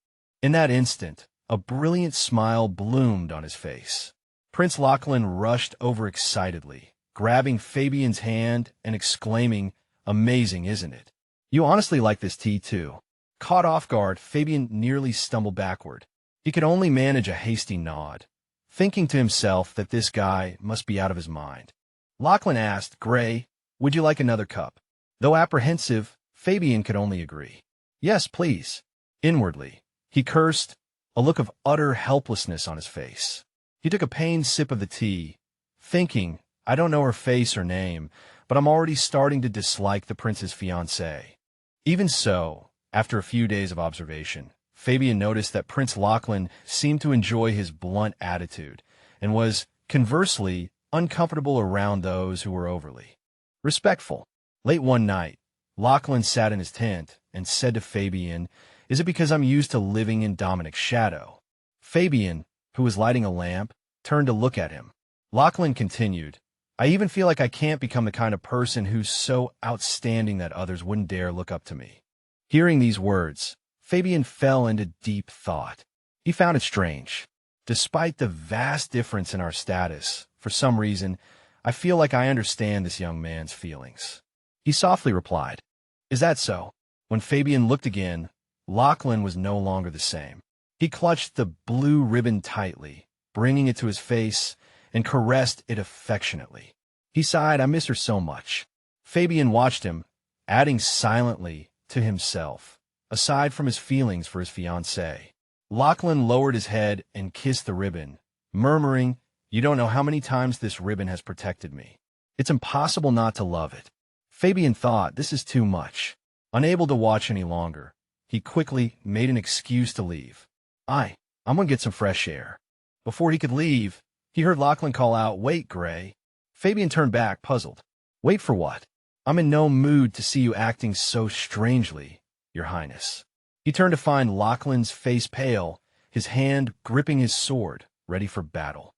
In that instant, a brilliant smile bloomed on his face. Prince Lachlan rushed over excitedly, grabbing Fabian's hand and exclaiming, "Amazing, isn't it? You honestly like this tea, too." Caught off guard, Fabian nearly stumbled backward. He could only manage a hasty nod, thinking to himself that this guy must be out of his mind. Lachlan asked, "Gray, would you like another cup?" Though apprehensive, Fabian could only agree. "Yes, please." Inwardly, he cursed, a look of utter helplessness on his face. He took a pained sip of the tea, thinking, I don't know her face or name, but I'm already starting to dislike the prince's fiancée. Even so, after a few days of observation, Fabian noticed that Prince Lachlan seemed to enjoy his blunt attitude and was, conversely, uncomfortable around those who were overly respectful. Late one night, Lachlan sat in his tent and said to Fabian, "Is it because I'm used to living in Dominic's shadow?" Fabian, who was lighting a lamp, turned to look at him. Lachlan continued, "I even feel like I can't become the kind of person who's so outstanding that others wouldn't dare look up to me." Hearing these words, Fabian fell into deep thought. He found it strange. Despite the vast difference in our status, for some reason, I feel like I understand this young man's feelings. He softly replied, "Is that so?" When Fabian looked again, Lachlan was no longer the same. He clutched the blue ribbon tightly, bringing it to his face, and caressed it affectionately. He sighed, "I miss her so much." Fabian watched him, adding silently to himself, aside from his feelings for his fiancée. Lachlan lowered his head and kissed the ribbon, murmuring, "You don't know how many times this ribbon has protected me. It's impossible not to love it." Fabian thought, this is too much. Unable to watch any longer, he quickly made an excuse to leave. I'm gonna get some fresh air." Before he could leave, he heard Lachlan call out, "Wait, Gray." Fabian turned back, puzzled. Wait for what? I'm in no mood to see you acting so strangely, Your Highness. He turned to find Lachlan's face pale, his hand gripping his sword, ready for battle.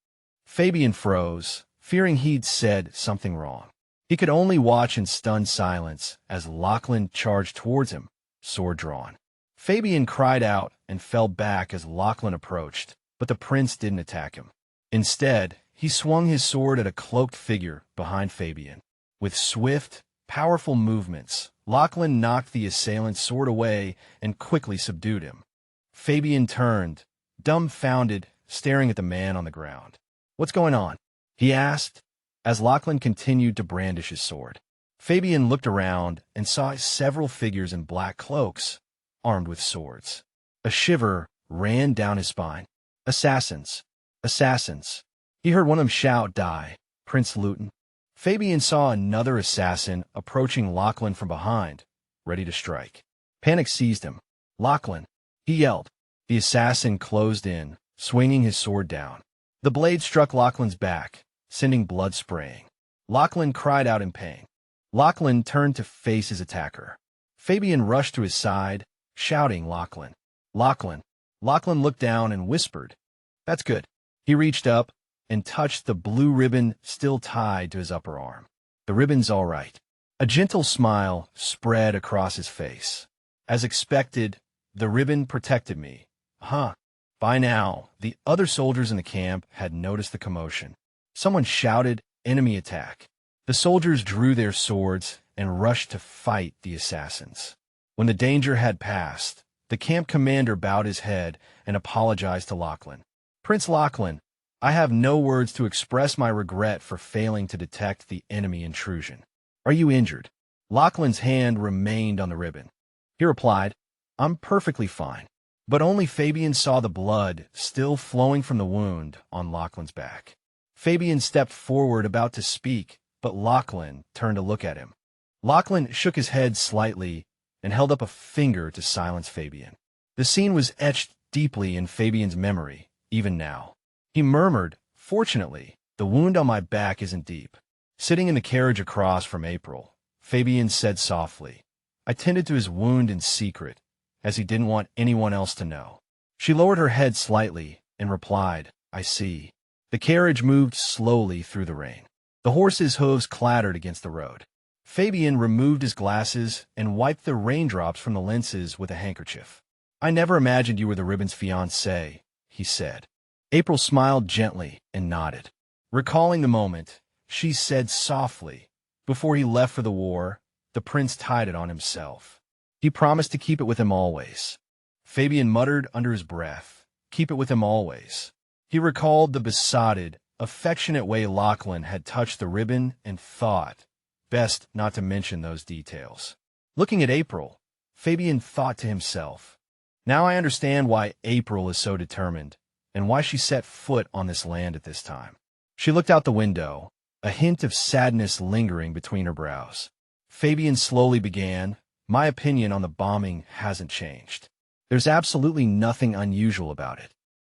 Fabian froze, fearing he'd said something wrong. He could only watch in stunned silence as Lachlan charged towards him, sword drawn. Fabian cried out and fell back as Lachlan approached, but the prince didn't attack him. Instead, he swung his sword at a cloaked figure behind Fabian. With swift, powerful movements, Lachlan knocked the assailant's sword away and quickly subdued him. Fabian turned, dumbfounded, staring at the man on the ground. What's going on? He asked, as Lachlan continued to brandish his sword. Fabian looked around and saw several figures in black cloaks, armed with swords. A shiver ran down his spine. Assassins! Assassins! He heard one of them shout, "Die, Prince Luton." Fabian saw another assassin approaching Lachlan from behind, ready to strike. Panic seized him. "Lachlan!" he yelled. The assassin closed in, swinging his sword down. The blade struck Lachlan's back, sending blood spraying. Lachlan cried out in pain. Lachlan turned to face his attacker. Fabian rushed to his side, shouting, "Lachlan! Lachlan!" Lachlan looked down and whispered, "That's good." He reached up and touched the blue ribbon still tied to his upper arm. "The ribbon's all right." A gentle smile spread across his face. "As expected, the ribbon protected me." "Huh." By now, the other soldiers in the camp had noticed the commotion. Someone shouted, "Enemy attack." The soldiers drew their swords and rushed to fight the assassins. When the danger had passed, the camp commander bowed his head and apologized to Lachlan. "Prince Lachlan, I have no words to express my regret for failing to detect the enemy intrusion. Are you injured?" Lachlan's hand remained on the ribbon. He replied, "I'm perfectly fine." But only Fabian saw the blood still flowing from the wound on Lachlan's back. Fabian stepped forward, about to speak, but Lachlan turned to look at him. Lachlan shook his head slightly and held up a finger to silence Fabian. The scene was etched deeply in Fabian's memory, even now. He murmured, "Fortunately, the wound on my back isn't deep." Sitting in the carriage across from April, Fabian said softly, "I tended to his wound in secret, as he didn't want anyone else to know." She lowered her head slightly and replied, "I see." The carriage moved slowly through the rain. The horses' hooves clattered against the road. Fabian removed his glasses and wiped the raindrops from the lenses with a handkerchief. "I never imagined you were the ribbon's fiancé," he said. April smiled gently and nodded. Recalling the moment, she said softly, "Before he left for the war, the prince tied it on himself. He promised to keep it with him always." Fabian muttered under his breath, "Keep it with him always." He recalled the besotted, affectionate way Lachlan had touched the ribbon and thought, best not to mention those details. Looking at April, Fabian thought to himself, "Now I understand why April is so determined, and why she set foot on this land at this time." She looked out the window, a hint of sadness lingering between her brows. Fabian slowly began, "My opinion on the bombing hasn't changed. There's absolutely nothing unusual about it."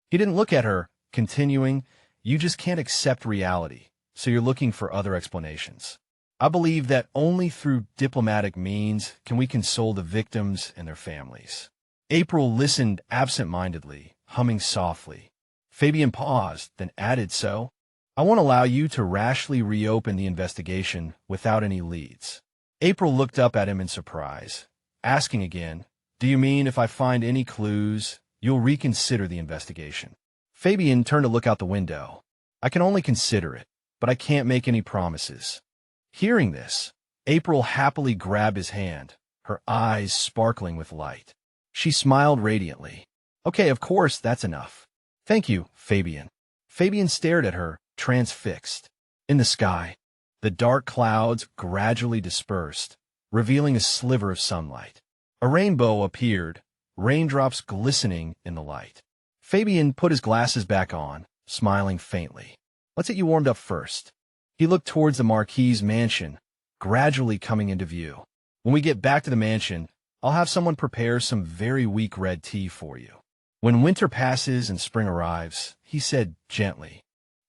He didn't look at her, continuing, "You just can't accept reality, so you're looking for other explanations. I believe that only through diplomatic means can we console the victims and their families." April listened absent-mindedly, humming softly. Fabian paused, then added, "So, I won't allow you to rashly reopen the investigation without any leads." April looked up at him in surprise, asking again, "Do you mean if I find any clues, you'll reconsider the investigation?" Fabian turned to look out the window. "I can only consider it, but I can't make any promises." Hearing this, April happily grabbed his hand, her eyes sparkling with light. She smiled radiantly. "Okay, of course, that's enough. Thank you, Fabian." Fabian stared at her, transfixed. In the sky, the dark clouds gradually dispersed, revealing a sliver of sunlight. A rainbow appeared, raindrops glistening in the light. Fabian put his glasses back on, smiling faintly. "Let's get you warmed up first." He looked towards the Marquis's mansion, gradually coming into view. "When we get back to the mansion, I'll have someone prepare some very weak red tea for you." When winter passes and spring arrives, he said gently,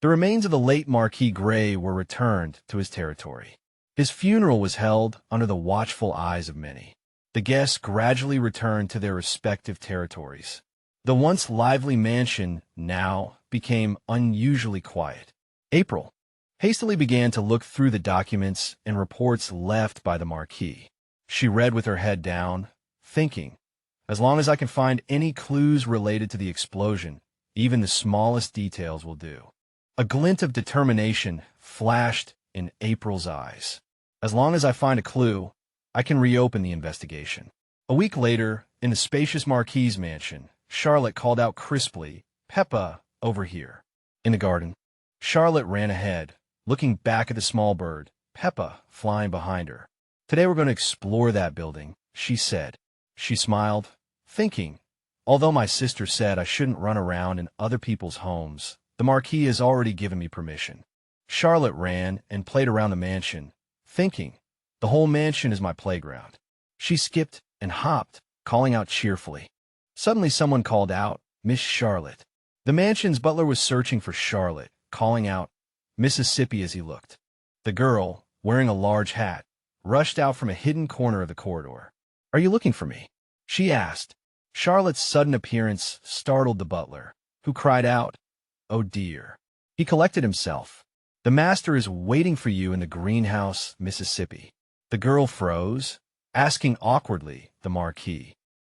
The remains of the late Marquis Gray were returned to his territory. His funeral was held under the watchful eyes of many. The guests gradually returned to their respective territories. The once lively mansion now became unusually quiet. April hastily began to look through the documents and reports left by the Marquis. She read with her head down, thinking, as long as I can find any clues related to the explosion, even the smallest details will do. A glint of determination flashed in April's eyes. As long as I find a clue, I can reopen the investigation. A week later, in the spacious Marquis' mansion, Charlotte called out crisply, "Peppa, over here." In the garden, Charlotte ran ahead, looking back at the small bird, Peppa, flying behind her. "Today we're going to explore that building," she said. She smiled, thinking, although my sister said I shouldn't run around in other people's homes, the Marquis has already given me permission. Charlotte ran and played around the mansion, thinking, the whole mansion is my playground. She skipped and hopped, calling out cheerfully. Suddenly someone called out, "Miss Charlotte." The mansion's butler was searching for Charlotte, calling out, "Mississippi," as he looked. The girl, wearing a large hat, rushed out from a hidden corner of the corridor. "Are you looking for me?" she asked. Charlotte's sudden appearance startled the butler, who cried out, "Oh dear." He collected himself. "The master is waiting for you in the greenhouse, Mississippi." The girl froze, asking awkwardly the Marquis.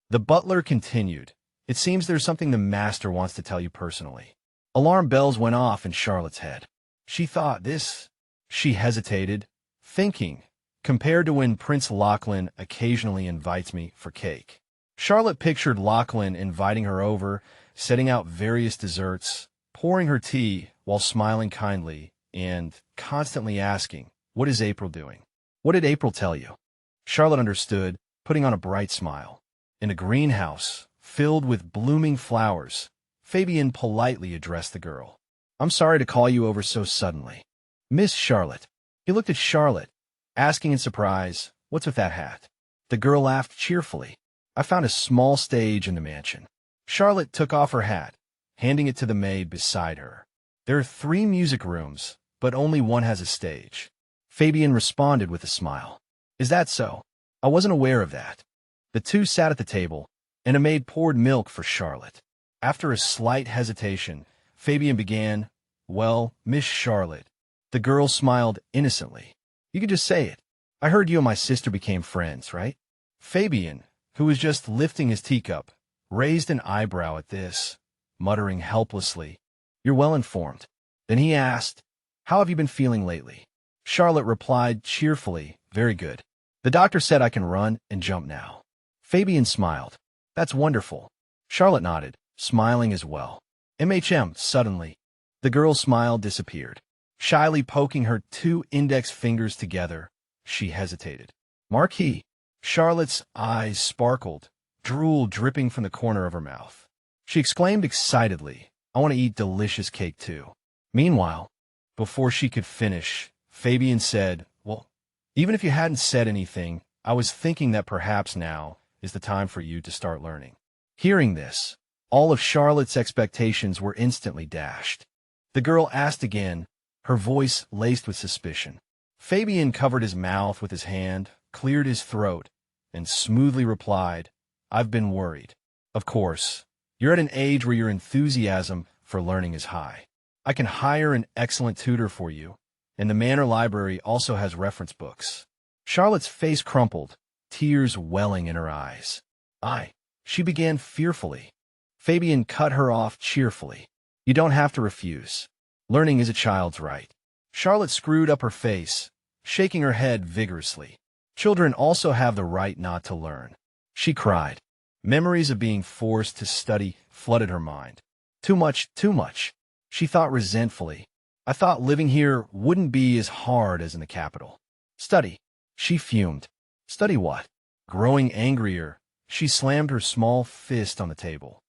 The butler continued, "It seems there's something the master wants to tell you personally." Alarm bells went off in Charlotte's head. She thought this. She hesitated, thinking, compared to when Prince Lachlan occasionally invites me for cake. Charlotte pictured Lachlan inviting her over, setting out various desserts, pouring her tea while smiling kindly, and constantly asking, "What is April doing? What did April tell you?" Charlotte understood, putting on a bright smile. In a greenhouse, filled with blooming flowers, Fabian politely addressed the girl. "I'm sorry to call you over so suddenly." "Miss Charlotte." He looked at Charlotte, asking in surprise, "What's with that hat?" The girl laughed cheerfully. "I found a small stage in the mansion." Charlotte took off her hat, handing it to the maid beside her. "There are 3 music rooms, but only one has a stage." Fabian responded with a smile. "Is that so? I wasn't aware of that." The two sat at the table, and a maid poured milk for Charlotte. After a slight hesitation, Fabian began, "Well, Miss Charlotte." The girl smiled innocently. "You could just say it. I heard you and my sister became friends, right?" Fabian, who was just lifting his teacup, raised an eyebrow at this, muttering helplessly, "You're well informed." Then he asked, "How have you been feeling lately?" Charlotte replied cheerfully, "Very good. The doctor said I can run and jump now." Fabian smiled. "That's wonderful." Charlotte nodded, smiling as well. Suddenly, the girl's smile disappeared. Shyly poking her 2 index fingers together, she hesitated. "Marquis." Charlotte's eyes sparkled, drool dripping from the corner of her mouth. She exclaimed excitedly, "I want to eat delicious cake too." Meanwhile, before she could finish, Fabian said, "Well, even if you hadn't said anything, I was thinking that perhaps now is the time for you to start learning." Hearing this, all of Charlotte's expectations were instantly dashed. The girl asked again, her voice laced with suspicion. Fabian covered his mouth with his hand, cleared his throat, and smoothly replied, "I've been worried. Of course, you're at an age where your enthusiasm for learning is high. I can hire an excellent tutor for you, and the Manor Library also has reference books." Charlotte's face crumpled, tears welling in her eyes. She began fearfully. Fabian cut her off cheerfully. "You don't have to refuse. Learning is a child's right." Charlotte screwed up her face, shaking her head vigorously. "Children also have the right not to learn," she cried. Memories of being forced to study flooded her mind. Too much, she thought resentfully. "I thought living here wouldn't be as hard as in the capital." "Study," she fumed. "Study what?" Growing angrier, she slammed her small fist on the table.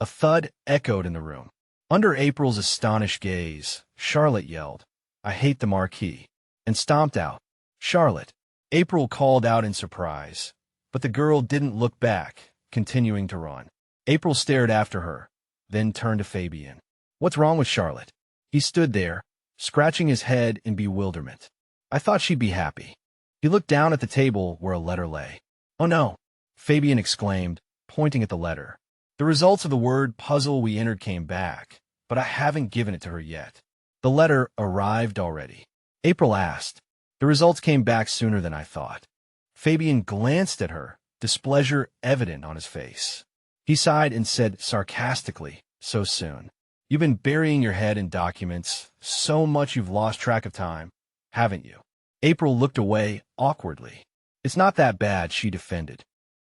A thud echoed in the room. Under April's astonished gaze, Charlotte yelled, "I hate the Marquis," and stomped out. "Charlotte," April called out in surprise, but the girl didn't look back, continuing to run. April stared after her, then turned to Fabian. "What's wrong with Charlotte?" He stood there, scratching his head in bewilderment. I thought she'd be happy. He looked down at the table where a letter lay. Oh no, Fabian exclaimed, pointing at the letter. The results of the word puzzle we entered came back, but I haven't given it to her yet. The letter arrived already. April asked. The results came back sooner than I thought. Fabian glanced at her, displeasure evident on his face. He sighed and said sarcastically, so soon. You've been burying your head in documents so much you've lost track of time, haven't you? April looked away awkwardly. It's not that bad, she defended.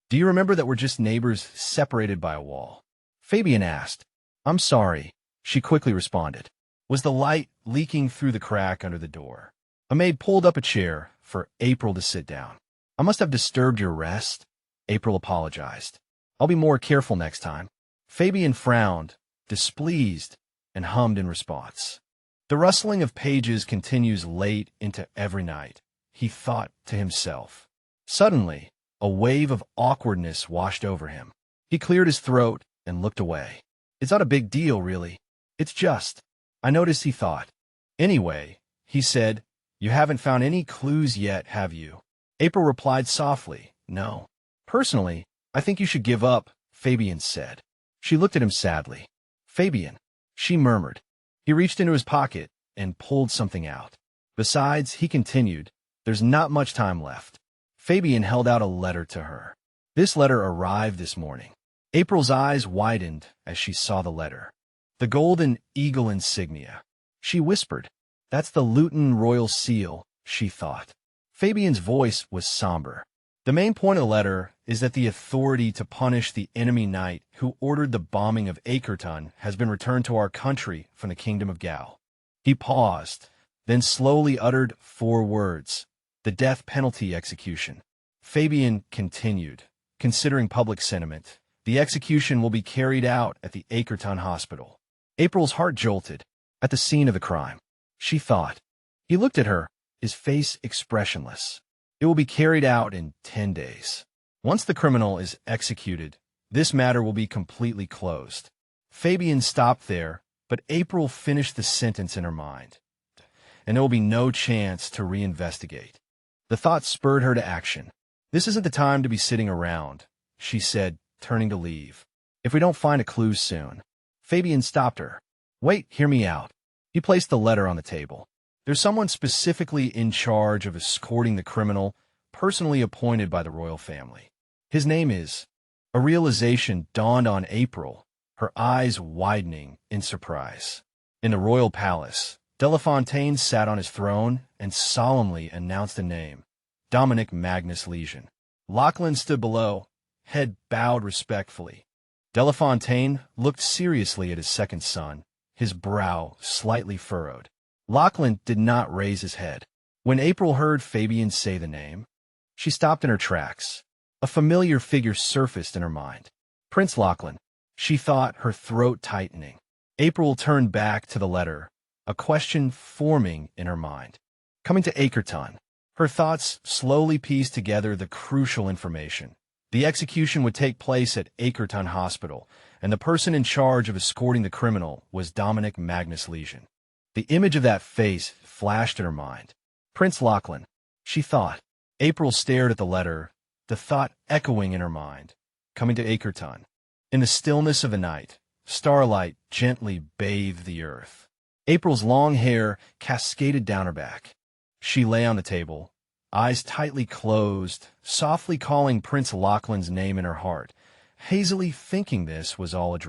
Do you remember that we're just neighbors separated by a wall? Fabian asked. I'm sorry, she quickly responded. Was the light leaking through the crack under the door? A maid pulled up a chair for April to sit down. I must have disturbed your rest, April apologized. I'll be more careful next time. Fabian frowned, displeased, and hummed in response. The rustling of pages continues late into every night, he thought to himself. Suddenly, a wave of awkwardness washed over him. He cleared his throat and looked away. It's not a big deal, really. It's just, I noticed, he thought. Anyway, he said, you haven't found any clues yet, have you? April replied softly, no. Personally, I think you should give up, Fabian said. She looked at him sadly. Fabian, she murmured. He reached into his pocket and pulled something out. Besides, he continued, there's not much time left. Fabian held out a letter to her. This letter arrived this morning. April's eyes widened as she saw the letter. The golden eagle insignia. She whispered, that's the Luton royal seal, she thought. Fabian's voice was somber. The main point of the letter is that the authority to punish the enemy knight who ordered the bombing of Escorting has been returned to our country from the kingdom of Gal. He paused, then slowly uttered 4 words. The death penalty execution. Fabian continued, considering public sentiment. The execution will be carried out at the Escorting hospital. April's heart jolted at the scene of the crime. She thought. He looked at her, his face expressionless. It will be carried out in 10 days. Once the criminal is executed, this matter will be completely closed. Fabian stopped there, but April finished the sentence in her mind, and there will be no chance to reinvestigate. The thought spurred her to action. This isn't the time to be sitting around, she said, turning to leave. If we don't find a clue soon. Fabian stopped her. Wait, hear me out. He placed the letter on the table. There's someone specifically in charge of escorting the criminal, personally appointed by the royal family. His name is... A realization dawned on April, her eyes widening in surprise. In the royal palace, Delafontaine sat on his throne and solemnly announced a name, Dominic Magnus Legion. Lachlan stood below, head bowed respectfully. Delafontaine looked seriously at his second son, his brow slightly furrowed. Lachlan did not raise his head. When April heard Fabian say the name, she stopped in her tracks. A familiar figure surfaced in her mind. Prince Lachlan, she thought, her throat tightening. April turned back to the letter, a question forming in her mind. Coming to Escorting, her thoughts slowly pieced together the crucial information. The execution would take place at Escorting Hospital, and the person in charge of escorting the criminal was Dominic Magnus Legion. The image of that face flashed in her mind. Prince Lachlan, she thought. April stared at the letter, the thought echoing in her mind. Coming to Escorting. In the stillness of the night, starlight gently bathed the earth. April's long hair cascaded down her back. She lay on the table, eyes tightly closed, softly calling Prince Lachlan's name in her heart, hazily thinking this was all a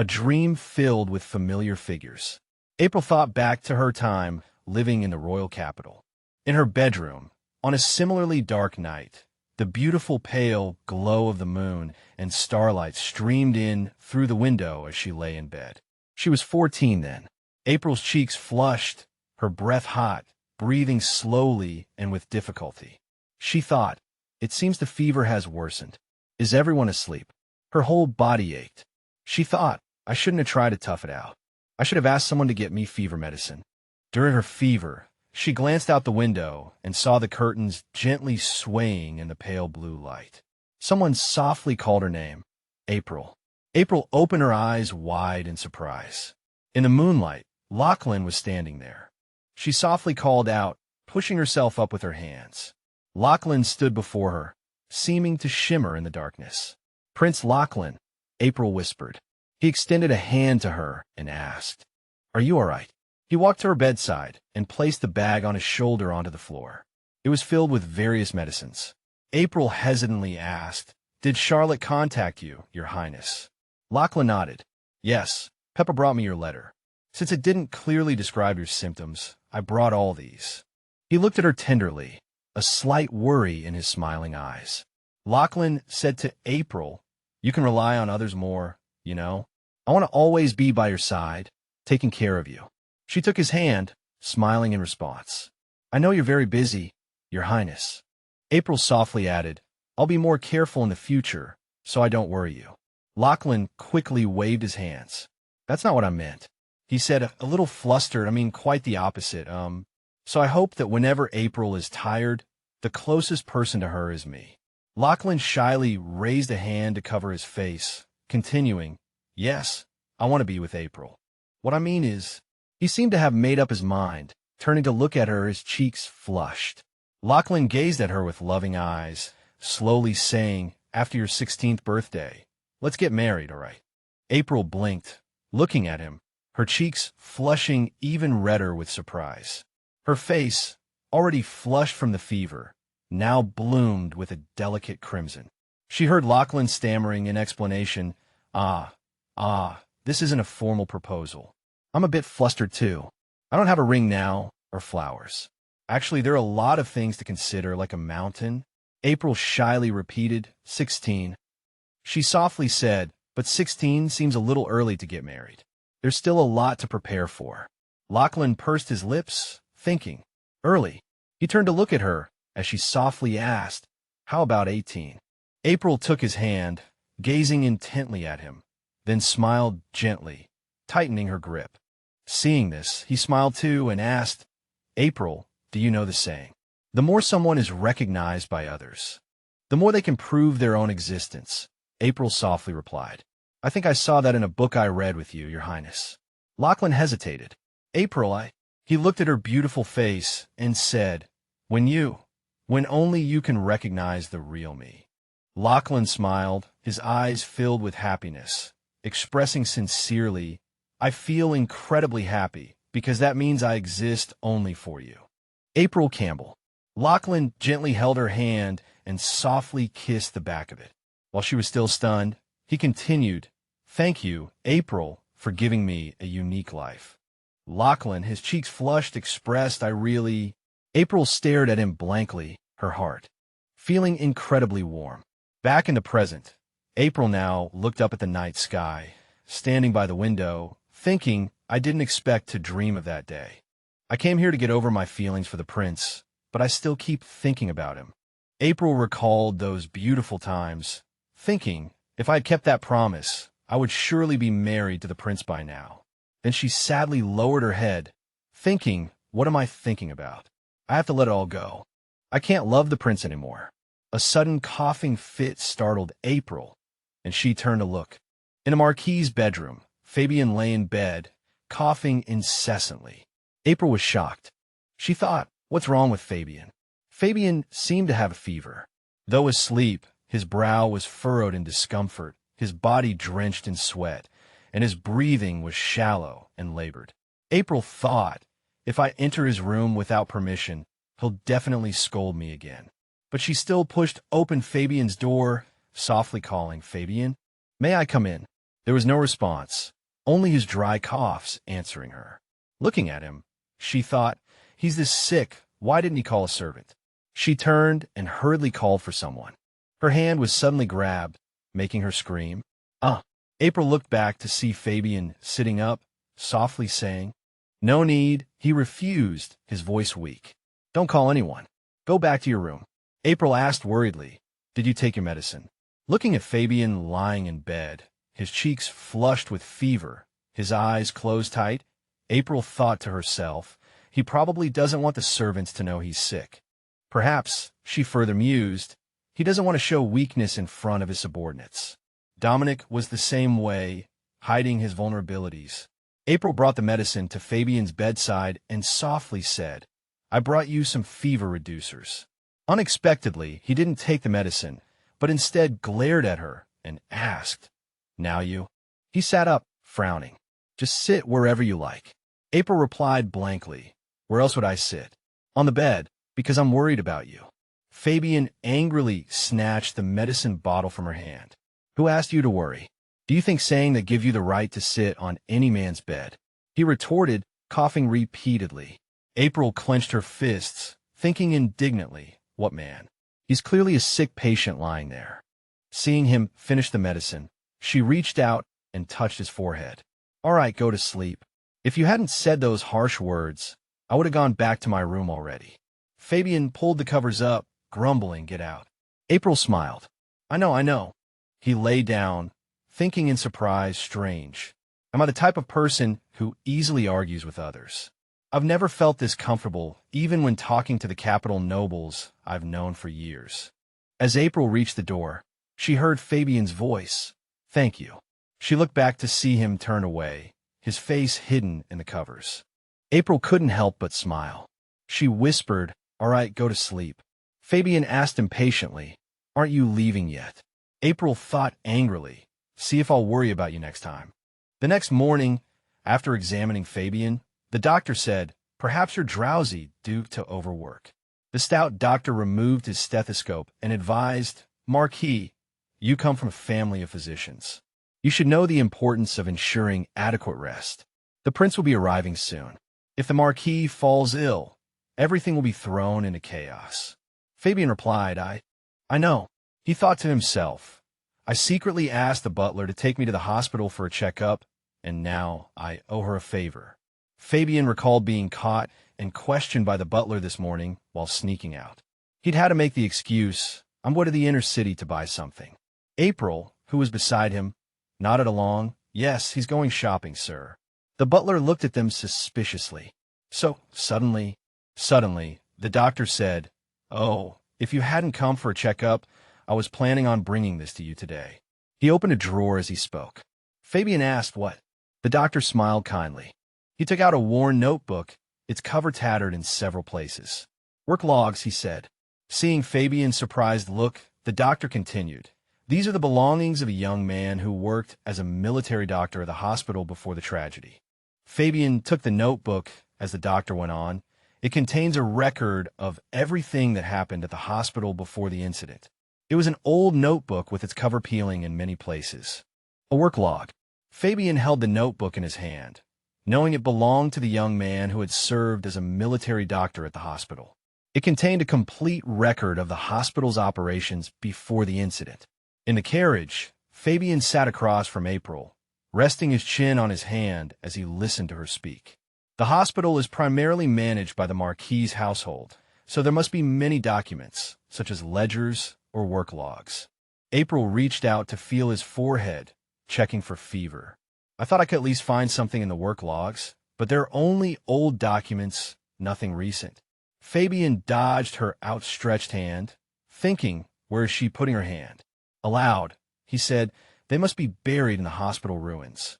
dream filled with familiar figures. April thought back to her time living in the royal capital. In her bedroom, on a similarly dark night, the beautiful pale glow of the moon and starlight streamed in through the window as she lay in bed. She was 14 then. April's cheeks flushed, her breath hot, breathing slowly and with difficulty. She thought, it seems the fever has worsened. Is everyone asleep? Her whole body ached. She thought, I shouldn't have tried to tough it out. I should have asked someone to get me fever medicine. During her fever, she glanced out the window and saw the curtains gently swaying in the pale blue light. Someone softly called her name, April. April opened her eyes wide in surprise. In the moonlight, Lachlan was standing there. She softly called out, pushing herself up with her hands. Lachlan stood before her, seeming to shimmer in the darkness. "Prince Lachlan," April whispered. He extended a hand to her and asked, "Are you all right?" He walked to her bedside and placed the bag on his shoulder onto the floor. It was filled with various medicines. April hesitantly asked, "Did Charlotte contact you, Your Highness?" Lachlan nodded. "Yes, Peppa brought me your letter. Since it didn't clearly describe your symptoms, I brought all these." He looked at her tenderly, a slight worry in his smiling eyes. Lachlan said to April, "You can rely on others more, you know. I want to always be by your side, taking care of you." She took his hand, smiling in response. "I know you're very busy, Your Highness." April softly added, "I'll be more careful in the future, so I don't worry you." Lachlan quickly waved his hands. "That's not what I meant," he said, a little flustered. "I mean, quite the opposite. So I hope that whenever April is tired, the closest person to her is me." Lachlan shyly raised a hand to cover his face, continuing, "Yes, I want to be with April. What I mean is..." He seemed to have made up his mind, turning to look at her, his cheeks flushed. Lachlan gazed at her with loving eyes, slowly saying, "After your 16th birthday, let's get married, all right?" April blinked, looking at him, her cheeks flushing even redder with surprise. Her face, already flushed from the fever, now bloomed with a delicate crimson. She heard Lachlan stammering in explanation, this isn't a formal proposal. I'm a bit flustered too. I don't have a ring now, or flowers. Actually, there are a lot of things to consider, like a mountain." April shyly repeated, 16. She softly said, "But 16 seems a little early to get married. There's still a lot to prepare for." Lachlan pursed his lips, thinking, "Early?" He turned to look at her as she softly asked, "How about 18? April took his hand, gazing intently at him, then smiled gently, tightening her grip. Seeing this, he smiled too and asked, "April, do you know the saying? The more someone is recognized by others, the more they can prove their own existence." April softly replied, "I think I saw that in a book I read with you, Your Highness." Lachlan hesitated. "April, He looked at her beautiful face and said, when only you can recognize the real me." Lachlan smiled, his eyes filled with happiness, expressing sincerely, "I feel incredibly happy, because that means I exist only for you." April Campbell. Lachlan gently held her hand and softly kissed the back of it. While she was still stunned, he continued, "Thank you, April, for giving me a unique life." Lachlan, his cheeks flushed, expressed, April stared at him blankly, her heart feeling incredibly warm. Back in the present, April now looked up at the night sky, standing by the window, thinking, "I didn't expect to dream of that day. I came here to get over my feelings for the prince, but I still keep thinking about him." April recalled those beautiful times, thinking, if I had kept that promise, I would surely be married to the prince by now. Then she sadly lowered her head, thinking, what am I thinking about? I have to let it all go. I can't love the prince anymore. A sudden coughing fit startled April, and she turned to look. In a marquis's bedroom, Fabian lay in bed, coughing incessantly. April was shocked. She thought, what's wrong with Fabian? Fabian seemed to have a fever. Though asleep, his brow was furrowed in discomfort, his body drenched in sweat, and his breathing was shallow and labored. April thought, if I enter his room without permission, he'll definitely scold me again. But she still pushed open Fabian's door, softly calling, "Fabian, may I come in?" There was no response, only his dry coughs answering her. Looking at him, she thought, he's this sick, why didn't he call a servant? She turned and hurriedly called for someone. Her hand was suddenly grabbed, making her scream. April looked back to see Fabian sitting up, softly saying, "No need," he refused, his voice weak. "Don't call anyone. Go back to your room." April asked worriedly, "Did you take your medicine?" Looking at Fabian lying in bed, his cheeks flushed with fever, his eyes closed tight, April thought to herself, he probably doesn't want the servants to know he's sick. Perhaps, she further mused, he doesn't want to show weakness in front of his subordinates. Dominic was the same way, hiding his vulnerabilities. April brought the medicine to Fabian's bedside and softly said, "I brought you some fever reducers." Unexpectedly, he didn't take the medicine, but instead glared at her and asked, "Now you?" He sat up, frowning. "Just sit wherever you like." April replied blankly, "Where else would I sit?" "On the bed, because I'm worried about you." Fabian angrily snatched the medicine bottle from her hand. "Who asked you to worry? Do you think saying that gives you the right to sit on any man's bed?" He retorted, coughing repeatedly. April clenched her fists, thinking indignantly, "What man? He's clearly a sick patient lying there." Seeing him finish the medicine, she reached out and touched his forehead. "All right, go to sleep. If you hadn't said those harsh words, I would have gone back to my room already." Fabian pulled the covers up, grumbling, "Get out." April smiled. I know." He lay down, thinking in surprise, strange. Am I the type of person who easily argues with others? I've never felt this comfortable, even when talking to the capital nobles I've known for years. As April reached the door, she heard Fabian's voice. "Thank you." She looked back to see him turn away, his face hidden in the covers. April couldn't help but smile. She whispered, "All right, go to sleep." Fabian asked impatiently, "Aren't you leaving yet?" April thought angrily, "See if I'll worry about you next time." The next morning, after examining Fabian, the doctor said, "Perhaps you're drowsy due to overwork." The stout doctor removed his stethoscope and advised, "Marquis, you come from a family of physicians. You should know the importance of ensuring adequate rest. The prince will be arriving soon. If the Marquis falls ill, everything will be thrown into chaos." Fabian replied, I know. He thought to himself, "I secretly asked the butler to take me to the hospital for a checkup, and now I owe her a favor." Fabian recalled being caught and questioned by the butler this morning while sneaking out. He'd had to make the excuse, "I'm going to the inner city to buy something." April, who was beside him, nodded along. "Yes, he's going shopping, sir." The butler looked at them suspiciously. So, suddenly, the doctor said, "Oh, if you hadn't come for a checkup, I was planning on bringing this to you today." He opened a drawer as he spoke. Fabian asked, "What?" The doctor smiled kindly. He took out a worn notebook, its cover tattered in several places. "Work logs," he said. Seeing Fabian's surprised look, the doctor continued, "These are the belongings of a young man who worked as a military doctor at the hospital before the tragedy." Fabian took the notebook as the doctor went on. It contains a record of everything that happened at the hospital before the incident. It was an old notebook with its cover peeling in many places. A work log. Fabian held the notebook in his hand, knowing it belonged to the young man who had served as a military doctor at the hospital. It contained a complete record of the hospital's operations before the incident. In the carriage, Fabian sat across from April, resting his chin on his hand as he listened to her speak. The hospital is primarily managed by the Marquis' household, so there must be many documents, such as ledgers or work logs. April reached out to feel his forehead, checking for fever. "I thought I could at least find something in the work logs, but they're only old documents, nothing recent." Fabian dodged her outstretched hand, thinking, where is she putting her hand? Aloud, he said, "They must be buried in the hospital ruins."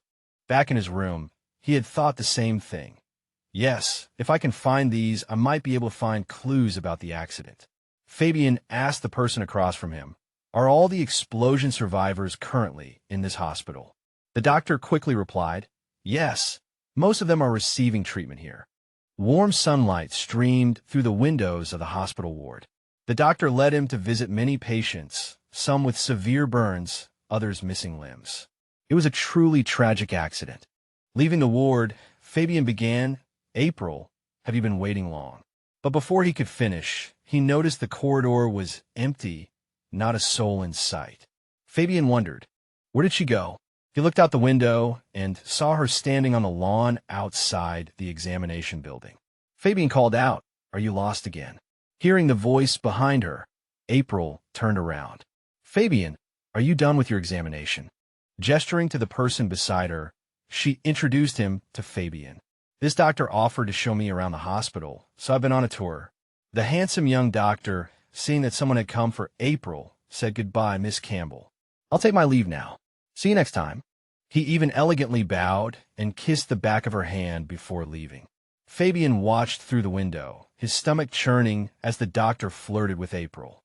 Back in his room, he had thought the same thing. "Yes, if I can find these, I might be able to find clues about the accident." Fabian asked the person across from him, "Are all the explosion survivors currently in this hospital?" The doctor quickly replied, "Yes, most of them are receiving treatment here." Warm sunlight streamed through the windows of the hospital ward. The doctor led him to visit many patients, some with severe burns, others missing limbs. It was a truly tragic accident. Leaving the ward, Fabian began, "April, have you been waiting long?" But before he could finish, he noticed the corridor was empty, not a soul in sight. Fabian wondered, where did she go? He looked out the window and saw her standing on the lawn outside the examination building. Fabian called out, "Are you lost again?" Hearing the voice behind her, April turned around. "Fabian, are you done with your examination?" Gesturing to the person beside her, she introduced him to Fabian. "This doctor offered to show me around the hospital, so I've been on a tour." The handsome young doctor, seeing that someone had come for April, said, "Goodbye, Miss Campbell. I'll take my leave now. See you next time." He even elegantly bowed and kissed the back of her hand before leaving. Fabian watched through the window, his stomach churning as the doctor flirted with April.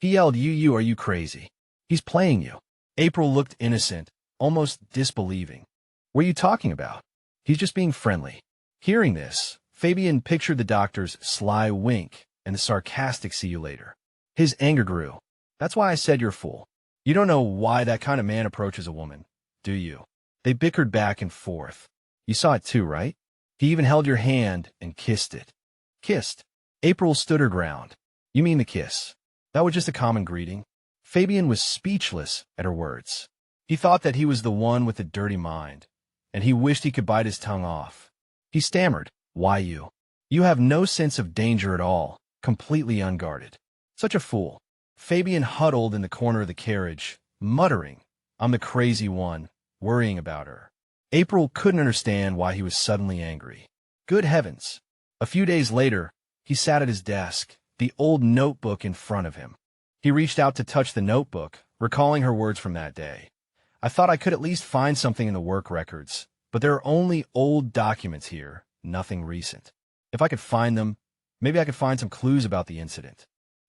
He yelled, "You, are you crazy? He's playing you." April looked innocent, almost disbelieving. "What are you talking about? He's just being friendly." Hearing this, Fabian pictured the doctor's sly wink and the sarcastic "see you later." His anger grew. "That's why I said you're a fool. You don't know why that kind of man approaches a woman, do you?" They bickered back and forth. "You saw it too, right? He even held your hand and kissed it." "Kissed?" April stood her ground. "You mean the kiss? That was just a common greeting." Fabian was speechless at her words. He thought that he was the one with the dirty mind, and he wished he could bite his tongue off. He stammered, "Why you? You have no sense of danger at all, completely unguarded." Such a fool. Fabian huddled in the corner of the carriage, muttering, "I'm the crazy one, worrying about her." April couldn't understand why he was suddenly angry. Good heavens. A few days later, he sat at his desk, the old notebook in front of him. He reached out to touch the notebook, recalling her words from that day. "I thought I could at least find something in the work records, but there are only old documents here, nothing recent. If I could find them, maybe I could find some clues about the incident."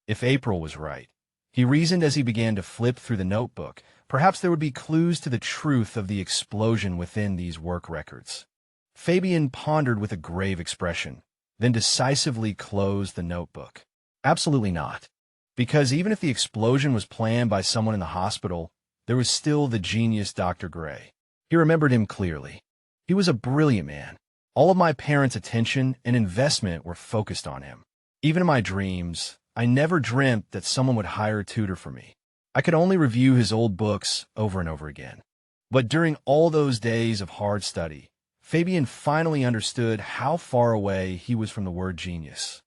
If April was right, he reasoned as he began to flip through the notebook, perhaps there would be clues to the truth of the explosion within these work records. Fabian pondered with a grave expression, then decisively closed the notebook. Absolutely not. Because even if the explosion was planned by someone in the hospital, there was still the genius Dr. Gray. He remembered him clearly. He was a brilliant man. All of my parents' attention and investment were focused on him. Even in my dreams, I never dreamt that someone would hire a tutor for me. I could only review his old books over and over again. But during all those days of hard study, Fabian finally understood how far away he was from the word genius.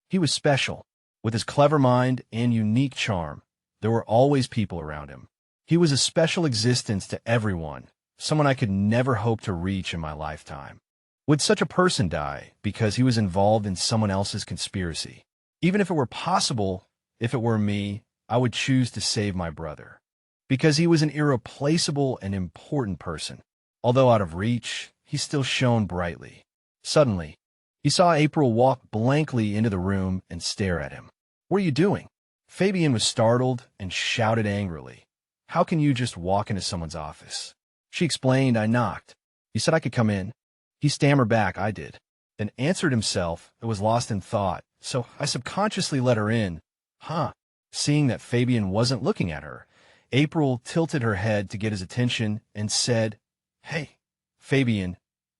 He was special. With his clever mind and unique charm, there were always people around him. He was a special existence to everyone, someone I could never hope to reach in my lifetime. Would such a person die because he was involved in someone else's conspiracy? Even if it were possible, if it were me, I would choose to save my brother. Because he was an irreplaceable and important person. Although out of reach, he still shone brightly. Suddenly, he saw April walk blankly into the room and stare at him. "What are you doing?" Fabian was startled and shouted angrily, "How can you just walk into someone's office?" She explained, "I knocked. You said I could come in." He stammered back, "I did." Then answered himself and was lost in thought, "So I subconsciously let her in. Huh." Seeing that Fabian wasn't looking at her, April tilted her head to get his attention and said, "Hey, Fabian,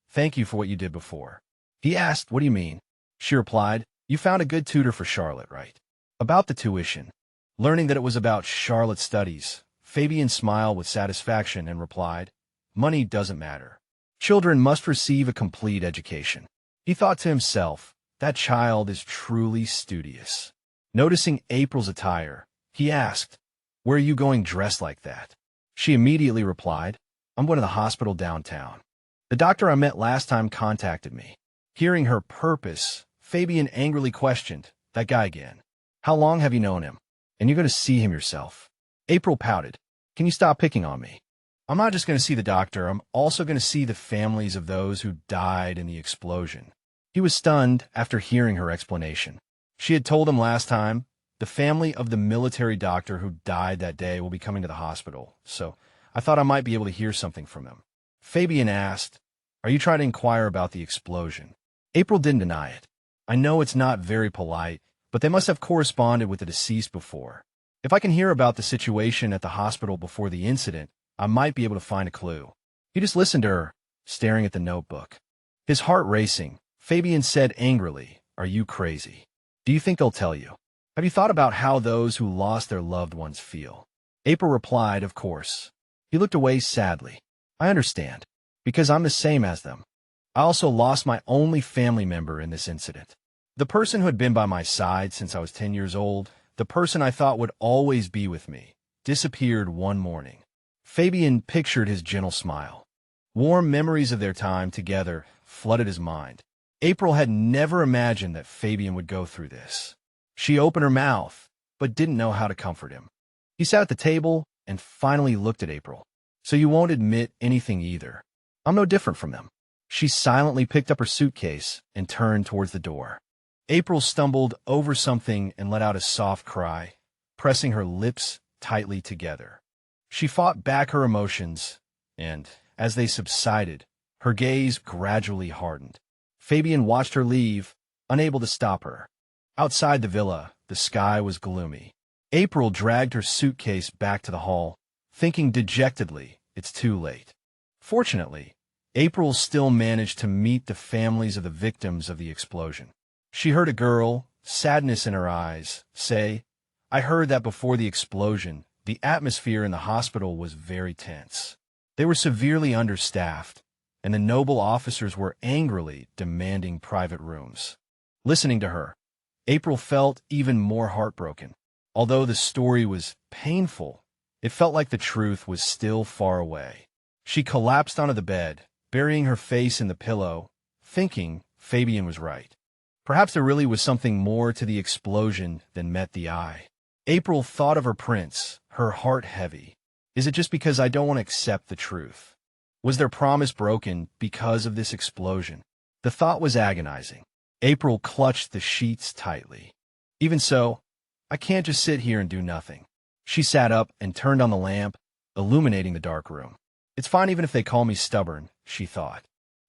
thank you for what you did before." He asked, "What do you mean?" She replied, "You found a good tutor for Charlotte, right?" About the tuition. Learning that it was about Charlotte's studies, Fabian smiled with satisfaction and replied, "Money doesn't matter. Children must receive a complete education." He thought to himself, that child is truly studious. Noticing April's attire, he asked, "Where are you going dressed like that?" She immediately replied, "I'm going to the hospital downtown. The doctor I met last time contacted me." Hearing her purpose, Fabian angrily questioned, "That guy again? How long have you known him? And you're going to see him yourself?" April pouted, "Can you stop picking on me? I'm not just going to see the doctor, I'm also going to see the families of those who died in the explosion." He was stunned after hearing her explanation. She had told him last time, "The family of the military doctor who died that day will be coming to the hospital, so I thought I might be able to hear something from them." Fabian asked, "Are you trying to inquire about the explosion?" April didn't deny it. "I know it's not very polite, but they must have corresponded with the deceased before. If I can hear about the situation at the hospital before the incident, I might be able to find a clue." He just listened to her, staring at the notebook. His heart racing, Fabian said angrily, "Are you crazy? Do you think they'll tell you? Have you thought about how those who lost their loved ones feel?" April replied, "Of course." He looked away sadly. "I understand, because I'm the same as them. I also lost my only family member in this incident. The person who had been by my side since I was 10 years old, the person I thought would always be with me, disappeared one morning." Fabian pictured his gentle smile. Warm memories of their time together flooded his mind. April had never imagined that Fabian would go through this. She opened her mouth, but didn't know how to comfort him. He sat at the table and finally looked at April. So you won't admit anything either. I'm no different from them. She silently picked up her suitcase and turned towards the door. April stumbled over something and let out a soft cry, pressing her lips tightly together. She fought back her emotions, and, as they subsided, her gaze gradually hardened. Fabian watched her leave, unable to stop her. Outside the villa, the sky was gloomy. April dragged her suitcase back to the hall, thinking dejectedly, it's too late. Fortunately, April still managed to meet the families of the victims of the explosion. She heard a girl, sadness in her eyes, say, "I heard that before the explosion, the atmosphere in the hospital was very tense. They were severely understaffed, and the noble officers were angrily demanding private rooms." Listening to her, April felt even more heartbroken. Although the story was painful, it felt like the truth was still far away. She collapsed onto the bed, burying her face in the pillow, thinking Fabian was right. Perhaps there really was something more to the explosion than met the eye. April thought of her prince, her heart heavy. Is it just because I don't want to accept the truth? Was their promise broken because of this explosion? The thought was agonizing. April clutched the sheets tightly. Even so, I can't just sit here and do nothing. She sat up and turned on the lamp, illuminating the dark room. It's fine even if they call me stubborn, she thought.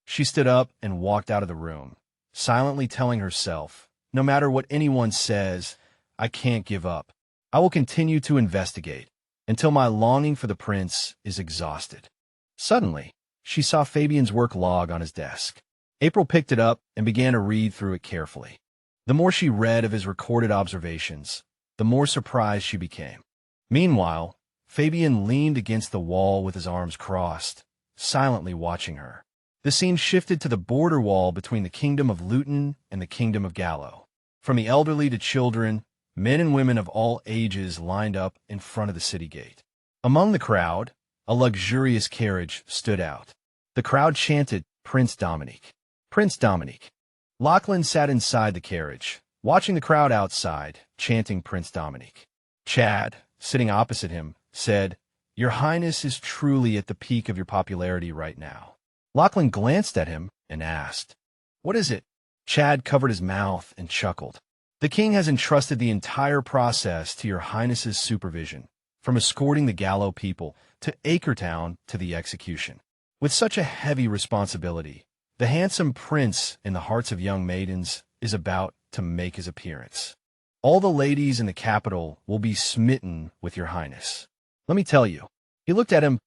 She stood up and walked out of the room, silently telling herself, no matter what anyone says, I can't give up. I will continue to investigate until my longing for the prince is exhausted. Suddenly, she saw Fabian's work log on his desk. April picked it up and began to read through it carefully. The more she read of his recorded observations, the more surprised she became. Meanwhile, Fabian leaned against the wall with his arms crossed, silently watching her. The scene shifted to the border wall between the kingdom of Luton and the kingdom of Gallo. From the elderly to children, men and women of all ages lined up in front of the city gate. Among the crowd, a luxurious carriage stood out. The crowd chanted, "Prince Dominique. Prince Dominique." Lachlan sat inside the carriage, watching the crowd outside, chanting Prince Dominique. Chad, sitting opposite him, said, "Your Highness is truly at the peak of your popularity right now." Lachlan glanced at him and asked, "What is it?" Chad covered his mouth and chuckled. "The king has entrusted the entire process to your Highness's supervision, from escorting the Gallo people to Acretown to the execution. With such a heavy responsibility, the handsome prince in the hearts of young maidens is about to make his appearance. All the ladies in the capital will be smitten with your Highness. Let me tell you." He looked at him,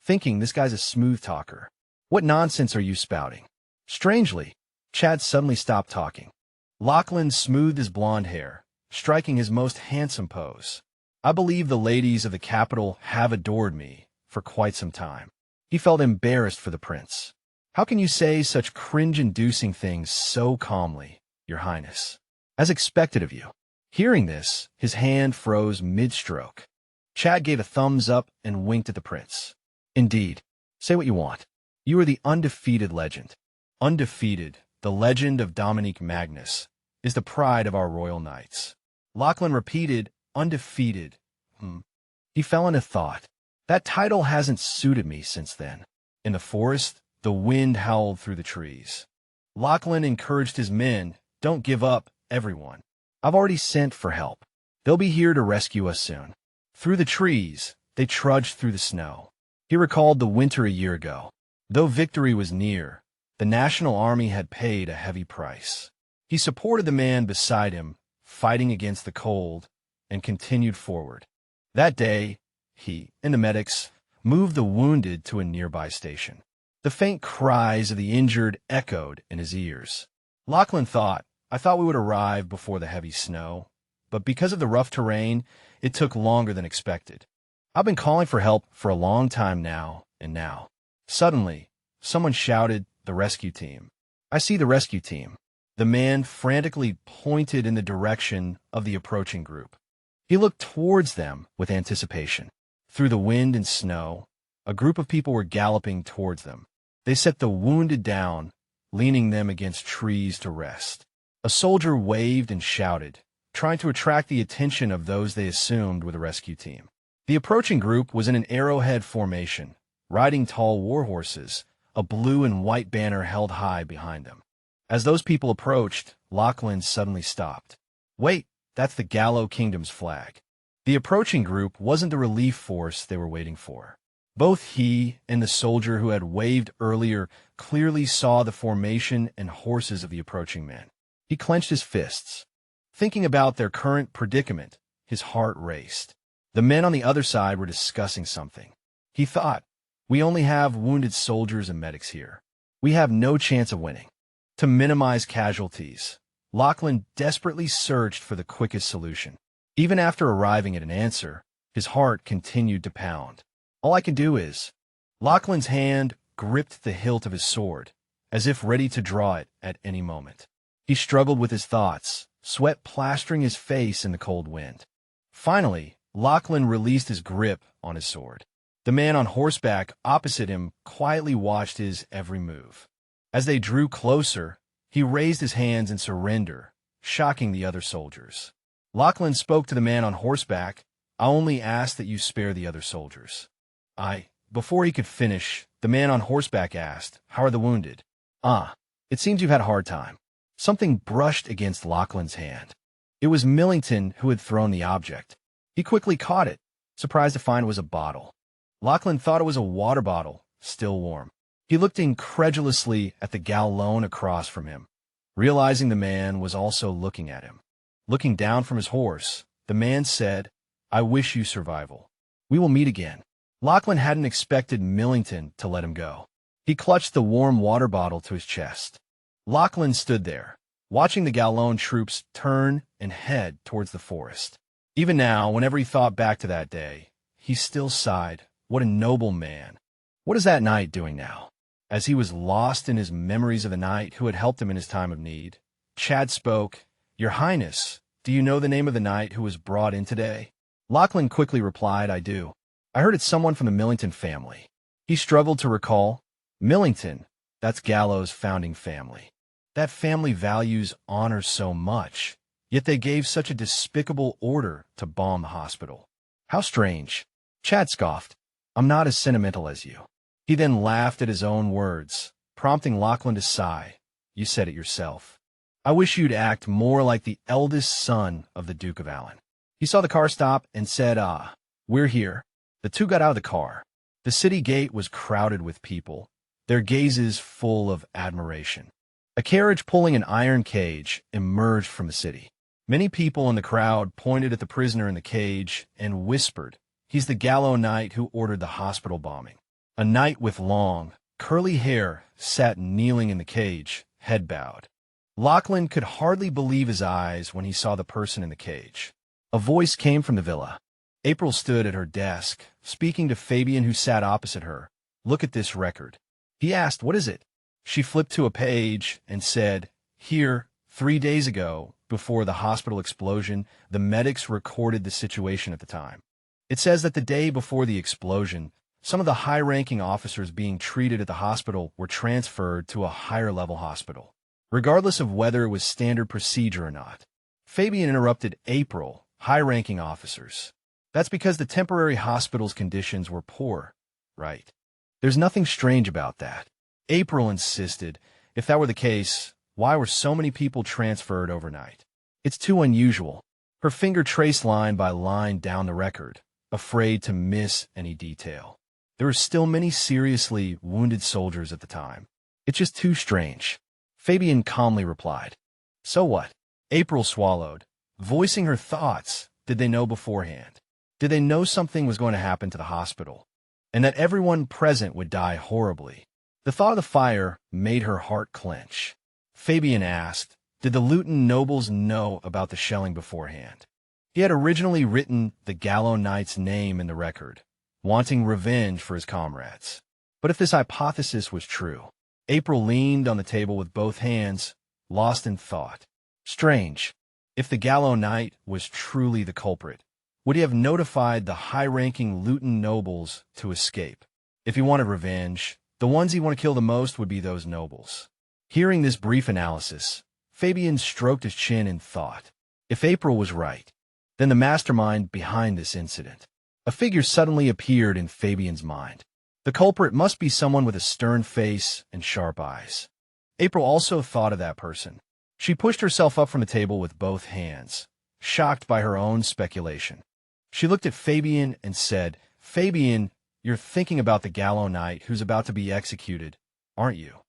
thinking this guy's a smooth talker. "What nonsense are you spouting?" Strangely, Chad suddenly stopped talking. Lachlan smoothed his blonde hair, striking his most handsome pose. "I believe the ladies of the capital have adored me for quite some time." He felt embarrassed for the prince. "How can you say such cringe-inducing things so calmly, your Highness? As expected of you." Hearing this, his hand froze mid-stroke. Chad gave a thumbs up and winked at the prince. "Indeed. Say what you want. You are the undefeated legend. Undefeated, the legend of Dominique Magnus, is the pride of our royal knights." Lachlan repeated, "Undefeated." He fell into thought. That title hasn't suited me since then. In the forest, the wind howled through the trees. Lachlan encouraged his men, "Don't give up, everyone. I've already sent for help. They'll be here to rescue us soon." Through the trees, they trudged through the snow. He recalled the winter a year ago. Though victory was near, the National Army had paid a heavy price. He supported the man beside him, fighting against the cold, and continued forward. That day, he and the medics moved the wounded to a nearby station. The faint cries of the injured echoed in his ears. Lachlan thought, "I thought we would arrive before the heavy snow, but because of the rough terrain, it took longer than expected. I've been calling for help for a long time now, and now." Suddenly, someone shouted, "The rescue team." "I see the rescue team." The man frantically pointed in the direction of the approaching group. He looked towards them with anticipation. Through the wind and snow, a group of people were galloping towards them. They set the wounded down, leaning them against trees to rest. A soldier waved and shouted, trying to attract the attention of those they assumed were the rescue team. The approaching group was in an arrowhead formation, riding tall war horses, a blue and white banner held high behind them. As those people approached, Lachlan suddenly stopped. Wait, that's the Gallo Kingdom's flag. The approaching group wasn't the relief force they were waiting for. Both he and the soldier who had waved earlier clearly saw the formation and horses of the approaching men. He clenched his fists. Thinking about their current predicament, his heart raced. The men on the other side were discussing something. He thought, we only have wounded soldiers and medics here. We have no chance of winning. To minimize casualties, Lachlan desperately searched for the quickest solution. Even after arriving at an answer, his heart continued to pound. All I can do is... Lachlan's hand gripped the hilt of his sword, as if ready to draw it at any moment. He struggled with his thoughts, sweat plastering his face in the cold wind. Finally, Lachlan released his grip on his sword. The man on horseback opposite him quietly watched his every move. As they drew closer, he raised his hands in surrender, shocking the other soldiers. Lachlan spoke to the man on horseback. I only ask that you spare the other soldiers. Before he could finish, the man on horseback asked, how are the wounded? It seems you've had a hard time. Something brushed against Lachlan's hand. It was Millington who had thrown the object. He quickly caught it, surprised to find it was a bottle. Lachlan thought it was a water bottle, still warm. He looked incredulously at the gallon across from him, realizing the man was also looking at him. Looking down from his horse, the man said, I wish you survival. We will meet again. Lachlan hadn't expected Millington to let him go. He clutched the warm water bottle to his chest. Lachlan stood there, watching the Gallon troops turn and head towards the forest. Even now, whenever he thought back to that day, he still sighed, what a noble man. What is that knight doing now? As he was lost in his memories of the knight who had helped him in his time of need, Chad spoke, Your Highness, do you know the name of the knight who was brought in today? Lachlan quickly replied, I do. I heard it's someone from the Millington family. He struggled to recall. Millington, that's Gallo's founding family. That family values honor so much, yet they gave such a despicable order to bomb the hospital. How strange. Chad scoffed. I'm not as sentimental as you. He then laughed at his own words, prompting Lachlan to sigh. You said it yourself. I wish you'd act more like the eldest son of the Duke of Allen. He saw the car stop and said, we're here. The two got out of the car. The city gate was crowded with people, their gazes full of admiration. A carriage pulling an iron cage emerged from the city. Many people in the crowd pointed at the prisoner in the cage and whispered, he's the Gallo knight who ordered the hospital bombing. A knight with long, curly hair sat kneeling in the cage, head bowed. Lachlan could hardly believe his eyes when he saw the person in the cage. A voice came from the villa. April stood at her desk, speaking to Fabian who sat opposite her. Look at this record. He asked, what is it? She flipped to a page and said, here, 3 days ago, before the hospital explosion, the medics recorded the situation at the time. It says that the day before the explosion, some of the high-ranking officers being treated at the hospital were transferred to a higher-level hospital, regardless of whether it was standard procedure or not. Fabian interrupted. April, high-ranking officers. That's because the temporary hospital's conditions were poor, right? There's nothing strange about that. April insisted. If that were the case, why were so many people transferred overnight? It's too unusual. Her finger traced line by line down the record, afraid to miss any detail. There were still many seriously wounded soldiers at the time. It's just too strange. Fabian calmly replied. So what? April swallowed, voicing her thoughts. Did they know beforehand? Did they know something was going to happen to the hospital, and that everyone present would die horribly? The thought of the fire made her heart clench. Fabian asked, did the Luton nobles know about the shelling beforehand? He had originally written the Gallo knight's name in the record, wanting revenge for his comrades. But if this hypothesis was true, April leaned on the table with both hands, lost in thought. Strange. If the Gallo knight was truly the culprit, would he have notified the high-ranking Luton nobles to escape? If he wanted revenge, the ones he wanted to kill the most would be those nobles. Hearing this brief analysis, Fabian stroked his chin in thought. If April was right, then the mastermind behind this incident. A figure suddenly appeared in Fabian's mind. The culprit must be someone with a stern face and sharp eyes. April also thought of that person. She pushed herself up from the table with both hands, shocked by her own speculation. She looked at Fabian and said, "Fabian, you're thinking about the Gallow Knight who's about to be executed, aren't you?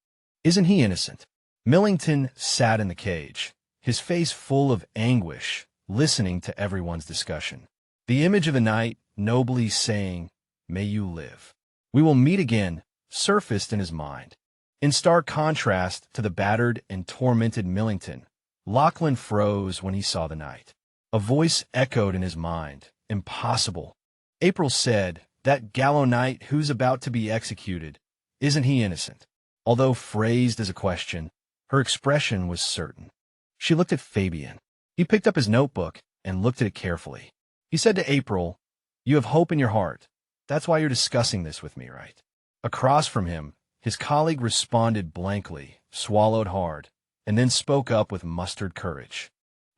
Isn't he innocent?" Millington sat in the cage, his face full of anguish, listening to everyone's discussion. The image of the knight, nobly saying, "May you live. We will meet again," surfaced in his mind. In stark contrast to the battered and tormented Millington, Lachlan froze when he saw the knight. A voice echoed in his mind, "Impossible." April said, "That Gallow Knight who's about to be executed, isn't he innocent?" Although phrased as a question, her expression was certain. She looked at Fabian. He picked up his notebook and looked at it carefully. He said to April, "You have hope in your heart. That's why you're discussing this with me, right?" Across from him, his colleague responded blankly, swallowed hard, and then spoke up with mustered courage.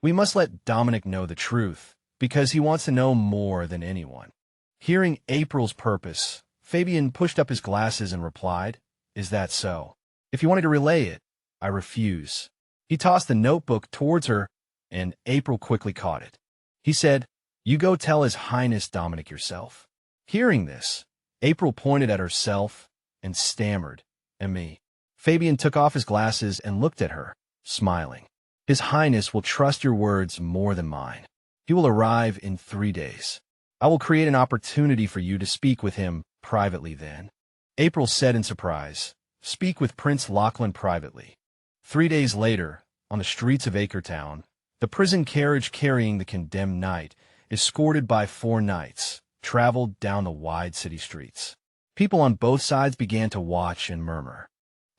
"We must let Dominic know the truth, because he wants to know more than anyone." Hearing April's purpose, Fabian pushed up his glasses and replied, "Is that so? If you wanted to relay it, I refuse." He tossed the notebook towards her, and April quickly caught it. He said, "You go tell His Highness Dominic yourself." Hearing this, April pointed at herself and stammered, "And me." Fabian took off his glasses and looked at her, smiling. "His Highness will trust your words more than mine. He will arrive in 3 days. I will create an opportunity for you to speak with him privately then." April said in surprise, "Speak with Prince Lachlan privately." 3 days later, on the streets of Acretown, the prison carriage carrying the condemned knight, escorted by 4 knights, traveled down the wide city streets. People on both sides began to watch and murmur.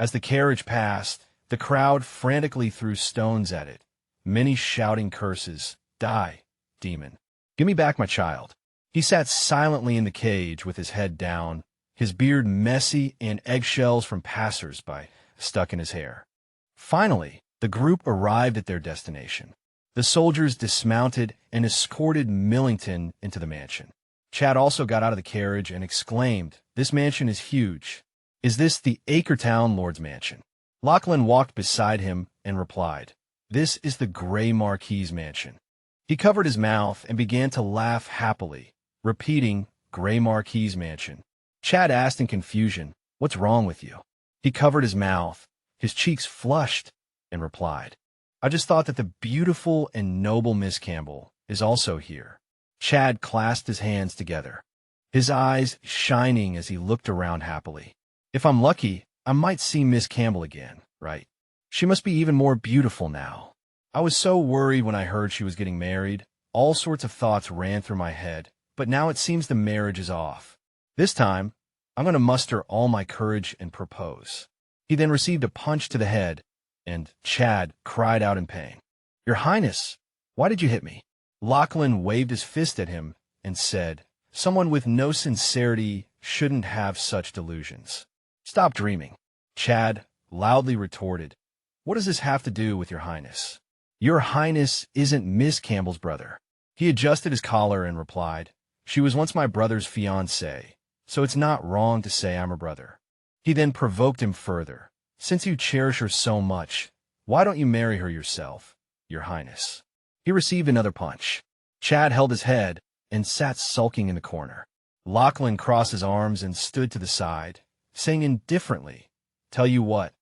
As the carriage passed, the crowd frantically threw stones at it, many shouting curses, "Die, demon. Give me back my child." He sat silently in the cage with his head down, his beard messy and eggshells from passers-by stuck in his hair. Finally, the group arrived at their destination. The soldiers dismounted and escorted Millington into the mansion. Chad also got out of the carriage and exclaimed, "This mansion is huge. Is this the Acretown Lord's mansion?" Lachlan walked beside him and replied, "This is the Grey Marquis's mansion." He covered his mouth and began to laugh happily, repeating, "Grey Marquis's mansion." Chad asked in confusion, "What's wrong with you?" He covered his mouth, his cheeks flushed, and replied, "I just thought that the beautiful and noble Miss Campbell is also here." Chad clasped his hands together, his eyes shining as he looked around happily. "If I'm lucky, I might see Miss Campbell again, right? She must be even more beautiful now. I was so worried when I heard she was getting married. All sorts of thoughts ran through my head, but now it seems the marriage is off. This time, I'm going to muster all my courage and propose." He then received a punch to the head, and Chad cried out in pain, "Your Highness, why did you hit me?" Lachlan waved his fist at him and said, "Someone with no sincerity shouldn't have such delusions. Stop dreaming." Chad loudly retorted, "What does this have to do with Your Highness? Your Highness isn't Miss Campbell's brother." He adjusted his collar and replied, "She was once my brother's fiancée, so it's not wrong to say I'm her brother." He then provoked him further, "Since you cherish her so much, why don't you marry her yourself, Your Highness?" He received another punch. Chad held his head and sat sulking in the corner. Lachlan crossed his arms and stood to the side, saying indifferently, "Tell you what,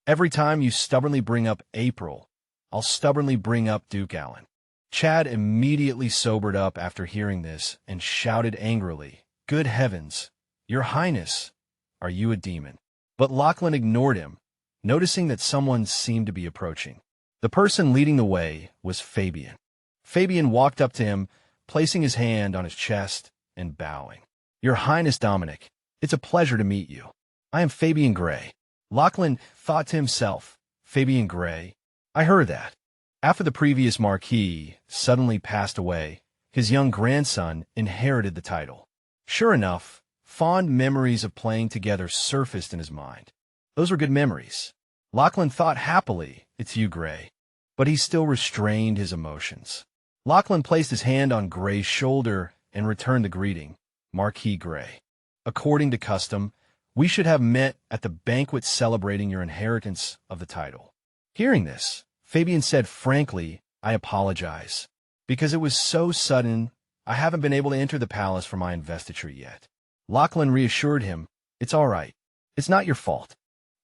every time you stubbornly bring up April, I'll stubbornly bring up Duke Allen." Chad immediately sobered up after hearing this and shouted angrily, "Good heavens, Your Highness, are you a demon?" But Lachlan ignored him, noticing that someone seemed to be approaching. The person leading the way was Fabian. Fabian walked up to him, placing his hand on his chest and bowing. "Your Highness Dominic, it's a pleasure to meet you. I am Fabian Gray." Lachlan thought to himself, "Fabian Gray? I heard that." After the previous Marquis suddenly passed away, his young grandson inherited the title. Sure enough, fond memories of playing together surfaced in his mind. Those were good memories. Lachlan thought happily, "It's you, Gray." But he still restrained his emotions. Lachlan placed his hand on Gray's shoulder and returned the greeting, "Marquis Gray." According to custom, We should have met at the banquet celebrating your inheritance of the title. Hearing this, Fabian said frankly, I apologize. Because it was so sudden, I haven't been able to enter the palace for my investiture yet. Lachlan reassured him, it's all right. It's not your fault.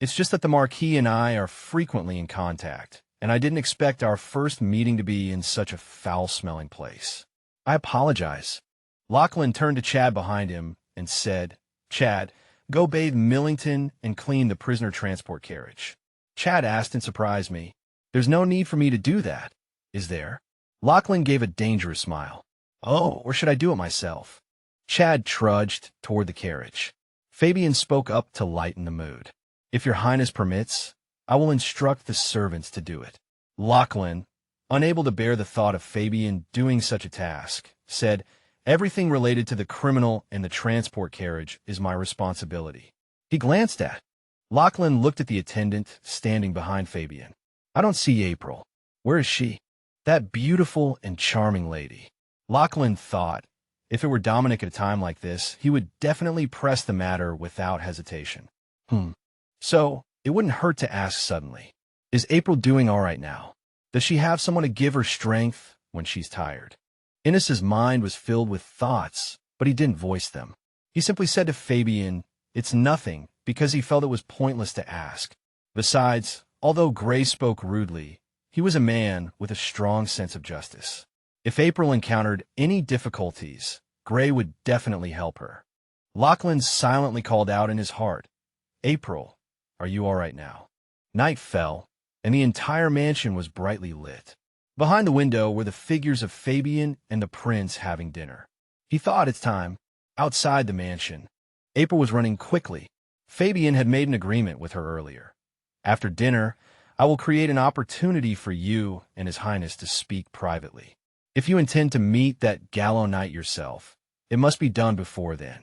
It's just that the Marquis and I are frequently in contact, and I didn't expect our first meeting to be in such a foul-smelling place. I apologize. Lachlan turned to Chad behind him and said, Chad, go bathe Millington and clean the prisoner transport carriage. Chad asked and surprised me. There's no need for me to do that, is there? Lachlan gave a dangerous smile. Oh, or should I do it myself? Chad trudged toward the carriage. Fabian spoke up to lighten the mood. If your highness permits, I will instruct the servants to do it. Lachlan, unable to bear the thought of Fabian doing such a task, said, everything related to the criminal and the transport carriage is my responsibility. He glanced at. Lachlan looked at the attendant standing behind Fabian. I don't see April. Where is she? That beautiful and charming lady. Lachlan thought, if it were Dominic at a time like this, he would definitely press the matter without hesitation. So, it wouldn't hurt to ask suddenly. Is April doing all right now? Does she have someone to give her strength when she's tired? Innes's mind was filled with thoughts, but he didn't voice them. He simply said to Fabian, it's nothing, because he felt it was pointless to ask. Besides, although Gray spoke rudely, he was a man with a strong sense of justice. If April encountered any difficulties, Gray would definitely help her. Lachlan silently called out in his heart, April, are you all right now? Night fell, and the entire mansion was brightly lit. Behind the window were the figures of Fabian and the prince having dinner. He thought it's time. Outside the mansion, April was running quickly. Fabian had made an agreement with her earlier. After dinner, I will create an opportunity for you and His Highness to speak privately. If you intend to meet that gallows night yourself, it must be done before then.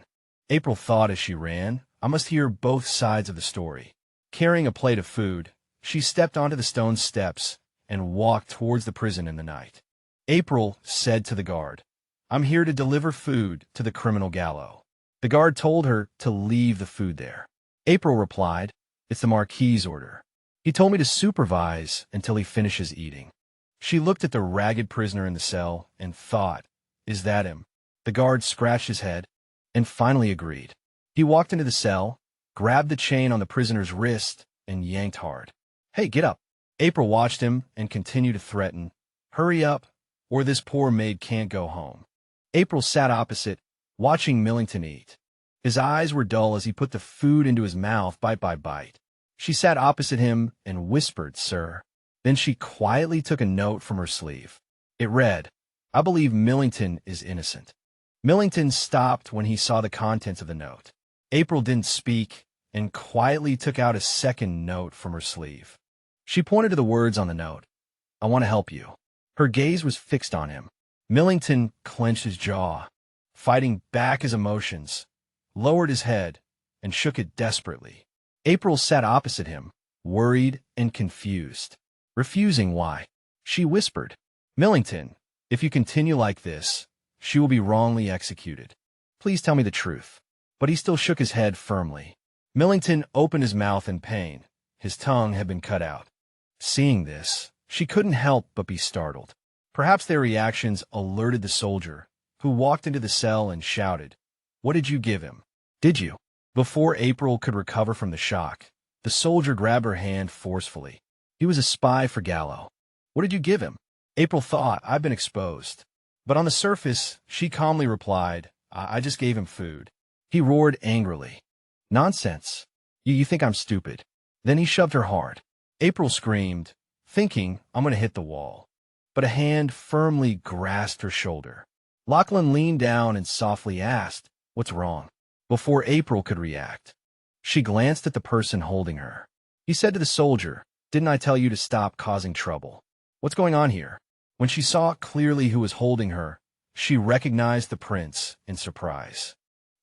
April thought as she ran, I must hear both sides of the story. Carrying a plate of food, she stepped onto the stone steps and walked towards the prison in the night. April said to the guard, I'm here to deliver food to the criminal gallows. The guard told her to leave the food there. April replied, it's the Marquis's order. He told me to supervise until he finishes eating. She looked at the ragged prisoner in the cell and thought, is that him? The guard scratched his head and finally agreed. He walked into the cell, grabbed the chain on the prisoner's wrist, and yanked hard. Hey, get up. April watched him and continued to threaten, hurry up, or this poor maid can't go home. April sat opposite, watching Millington eat. His eyes were dull as he put the food into his mouth bite by bite. She sat opposite him and whispered, Sir. Then she quietly took a note from her sleeve. It read, I believe Millington is innocent. Millington stopped when he saw the contents of the note. April didn't speak and quietly took out a second note from her sleeve. She pointed to the words on the note. I want to help you. Her gaze was fixed on him. Millington clenched his jaw, fighting back his emotions, lowered his head, and shook it desperately. April sat opposite him, worried and confused. Refusing why? She whispered, Millington, if you continue like this, she will be wrongly executed. Please tell me the truth. But he still shook his head firmly. Millington opened his mouth in pain. His tongue had been cut out. Seeing this, she couldn't help but be startled. Perhaps their reactions alerted the soldier, who walked into the cell and shouted, What did you give him? Did you? Before April could recover from the shock, the soldier grabbed her hand forcefully. He was a spy for Gallo. What did you give him? April thought, I've been exposed. But on the surface, she calmly replied, I just gave him food. He roared angrily. Nonsense. You think I'm stupid. Then he shoved her hard. April screamed, thinking, I'm going to hit the wall. But a hand firmly grasped her shoulder. Lachlan leaned down and softly asked, What's wrong? Before April could react, she glanced at the person holding her. He said to the soldier, Didn't I tell you to stop causing trouble? What's going on here? When she saw clearly who was holding her, she recognized the prince in surprise.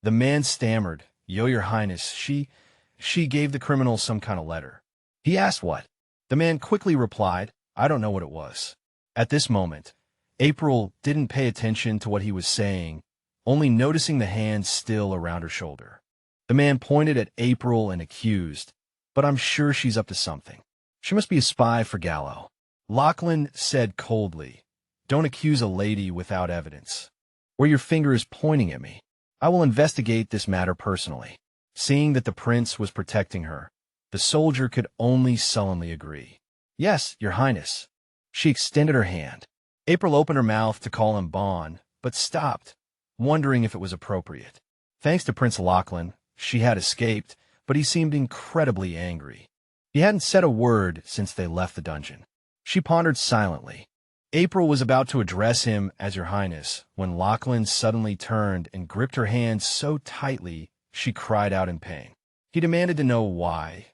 The man stammered, Your Highness, she gave the criminal some kind of letter. He asked what? The man quickly replied, I don't know what it was. At this moment, April didn't pay attention to what he was saying, only noticing the hand still around her shoulder. The man pointed at April and accused, but I'm sure she's up to something. She must be a spy for Gallo. Lachlan said coldly, don't accuse a lady without evidence, or your finger is pointing at me. I will investigate this matter personally. Seeing that the prince was protecting her, the soldier could only sullenly agree. Yes, your highness. She extended her hand. April opened her mouth to call him Bon, but stopped, wondering if it was appropriate. Thanks to Prince Lachlan, she had escaped, but he seemed incredibly angry. He hadn't said a word since they left the dungeon. She pondered silently. April was about to address him as your highness when Lachlan suddenly turned and gripped her hand so tightly she cried out in pain. He demanded to know why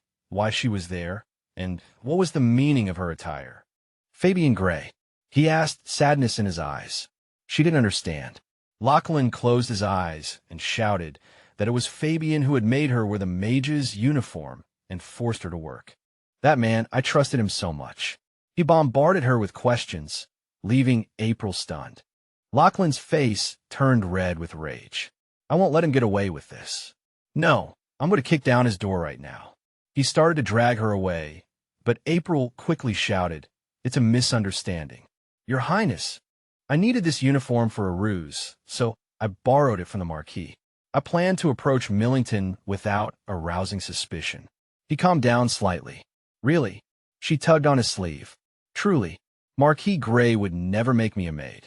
she was there, and what was the meaning of her attire. Fabian Gray, he asked, sadness in his eyes. She didn't understand. Lachlan closed his eyes and shouted that it was Fabian who had made her wear the mage's uniform and forced her to work. That man, I trusted him so much. He bombarded her with questions, leaving April stunned. Lachlan's face turned red with rage. I won't let him get away with this. No, I'm going to kick down his door right now. He started to drag her away, but April quickly shouted, it's a misunderstanding. Your Highness, I needed this uniform for a ruse, so I borrowed it from the Marquis. I planned to approach Millington without arousing suspicion. He calmed down slightly. Really? She tugged on his sleeve. Truly, Marquis Gray would never make me a maid.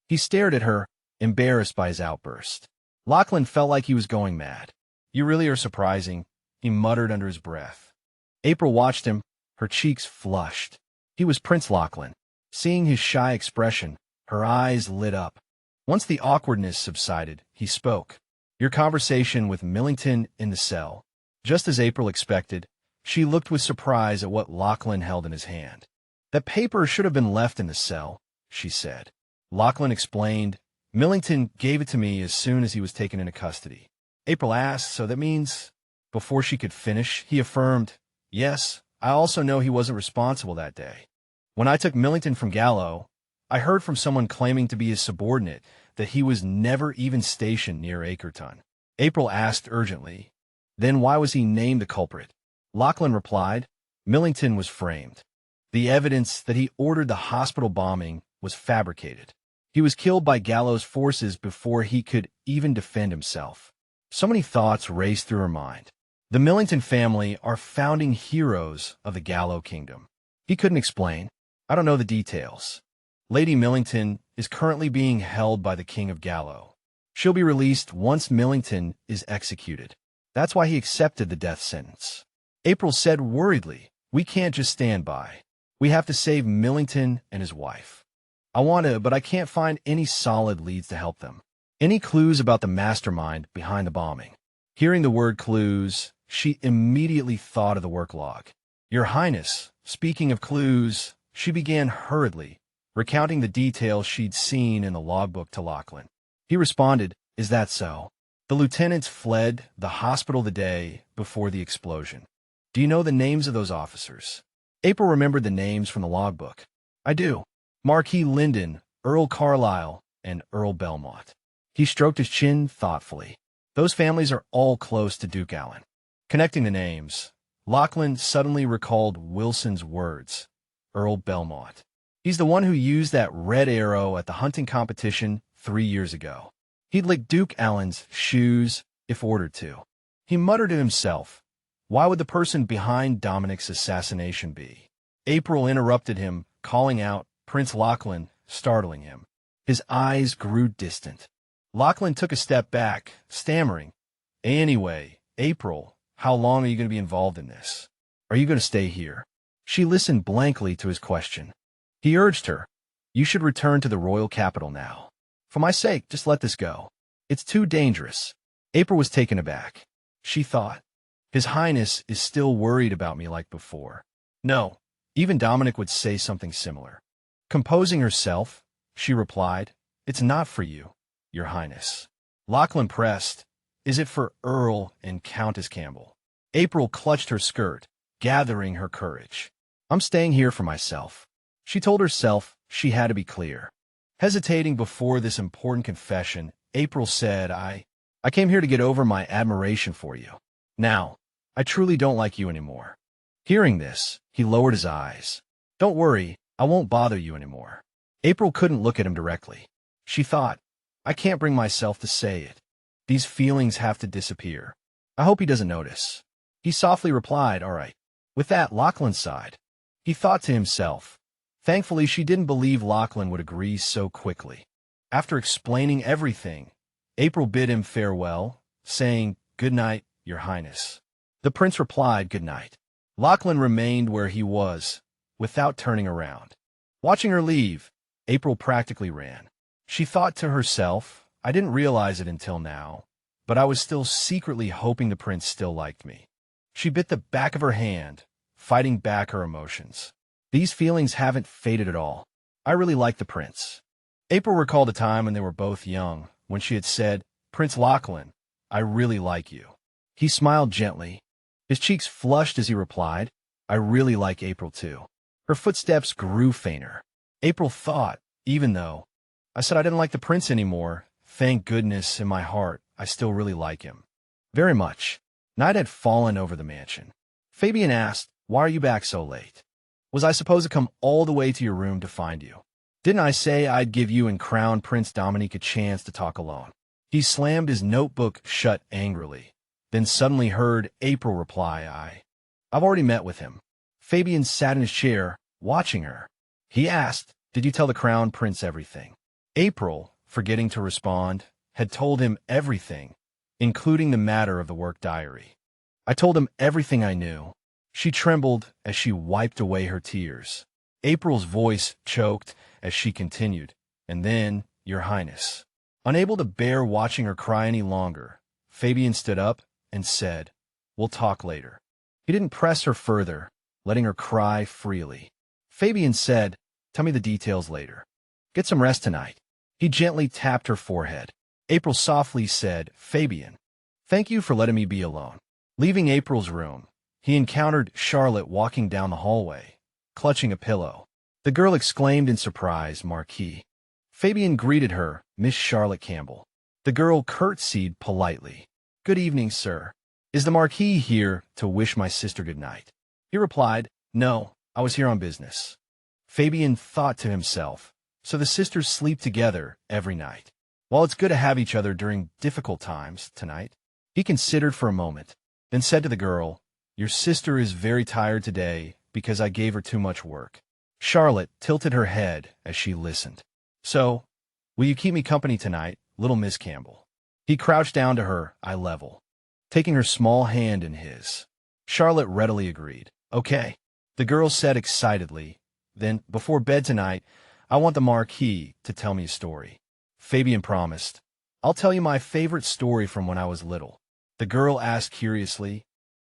He stared at her, embarrassed by his outburst. Lachlan felt like he was going mad. You really are surprising, he muttered under his breath. April watched him, her cheeks flushed. He was Prince Lachlan. Seeing his shy expression, her eyes lit up. Once the awkwardness subsided, he spoke. Your conversation with Millington in the cell. Just as April expected, she looked with surprise at what Lachlan held in his hand. That paper should have been left in the cell, she said. Lachlan explained, Millington gave it to me as soon as he was taken into custody. April asked, so that means... Before she could finish, he affirmed, yes, I also know he wasn't responsible that day. When I took Millington from Gallo, I heard from someone claiming to be his subordinate that he was never even stationed near Acreton. April asked urgently, then why was he named the culprit? Lachlan replied, Millington was framed. The evidence that he ordered the hospital bombing was fabricated. He was killed by Gallo's forces before he could even defend himself. So many thoughts raced through her mind. The Millington family are founding heroes of the Gallo kingdom. He couldn't explain. I don't know the details. Lady Millington is currently being held by the King of Gallo. She'll be released once Millington is executed. That's why he accepted the death sentence. April said worriedly, we can't just stand by. We have to save Millington and his wife. I want to, but I can't find any solid leads to help them. Any clues about the mastermind behind the bombing? Hearing the word clues, she immediately thought of the work log. Your Highness, speaking of clues, she began hurriedly, recounting the details she'd seen in the logbook to Lachlan. He responded, is that so? The lieutenants fled the hospital the day before the explosion. Do you know the names of those officers? April remembered the names from the logbook. I do. Marquis Linden, Earl Carlisle, and Earl Belmont. He stroked his chin thoughtfully. Those families are all close to Duke Allen. Connecting the names, Lachlan suddenly recalled Wilson's words. Earl Belmont. He's the one who used that red arrow at the hunting competition 3 years ago. He'd lick Duke Allen's shoes if ordered to. He muttered to himself, why would the person behind Dominic's assassination be? April interrupted him, calling out, Prince Lachlan, startling him. His eyes grew distant. Lachlan took a step back, stammering, anyway, April, how long are you going to be involved in this? Are you going to stay here? She listened blankly to his question. He urged her, you should return to the royal capital now. For my sake, just let this go. It's too dangerous. April was taken aback. She thought, His Highness is still worried about me like before. No, even Dominic would say something similar. Composing herself, she replied, it's not for you, Your Highness. Lachlan pressed, is it for Earl and Countess Campbell? April clutched her skirt, gathering her courage. I'm staying here for myself. She told herself she had to be clear. Hesitating before this important confession, April said, I came here to get over my admiration for you. Now, I truly don't like you anymore. Hearing this, he lowered his eyes. Don't worry, I won't bother you anymore. April couldn't look at him directly. She thought, I can't bring myself to say it. These feelings have to disappear. I hope he doesn't notice. He softly replied, all right. With that, Lachlan sighed. He thought to himself. Thankfully, she didn't believe Lachlan would agree so quickly. After explaining everything, April bid him farewell, saying, Good night, Your Highness. The prince replied, Good night. Lachlan remained where he was, without turning around. Watching her leave, April practically ran. She thought to herself, I didn't realize it until now, but I was still secretly hoping the prince still liked me. She bit the back of her hand, fighting back her emotions. These feelings haven't faded at all. I really like the prince. April recalled a time when they were both young, when she had said, Prince Lachlan, I really like you. He smiled gently. His cheeks flushed as he replied, I really like April too. Her footsteps grew fainter. April thought, even though I said I didn't like the prince anymore, thank goodness in my heart I still really like him. Very much. Night had fallen over the mansion. Fabian asked, Why are you back so late? Was I supposed to come all the way to your room to find you? Didn't I say I'd give you and Crown Prince Dominique a chance to talk alone? He slammed his notebook shut angrily, then suddenly heard April reply, I've already met with him. Fabian sat in his chair, watching her. He asked, Did you tell the Crown Prince everything? April, forgetting to respond, had told him everything, including the matter of the work diary. I told him everything I knew. She trembled as she wiped away her tears. April's voice choked as she continued, and then, Your Highness. Unable to bear watching her cry any longer, Fabian stood up and said, We'll talk later. He didn't press her further, letting her cry freely. Fabian said, Tell me the details later. Get some rest tonight. He gently tapped her forehead. April softly said, Fabian, thank you for letting me be alone. Leaving April's room, he encountered Charlotte walking down the hallway, clutching a pillow. The girl exclaimed in surprise, Marquis. Fabian greeted her, Miss Charlotte Campbell. The girl curtsied politely. Good evening, sir. Is the Marquis here to wish my sister good night? He replied, No, I was here on business. Fabian thought to himself, so the sisters sleep together every night. While it's good to have each other during difficult times tonight, he considered for a moment, then said to the girl, Your sister is very tired today because I gave her too much work. Charlotte tilted her head as she listened. So, will you keep me company tonight, little Miss Campbell? He crouched down to her, eye level, taking her small hand in his. Charlotte readily agreed. Okay, the girl said excitedly. Then, before bed tonight, I want the Marquis to tell me a story. Fabian promised. I'll tell you my favorite story from when I was little. The girl asked curiously,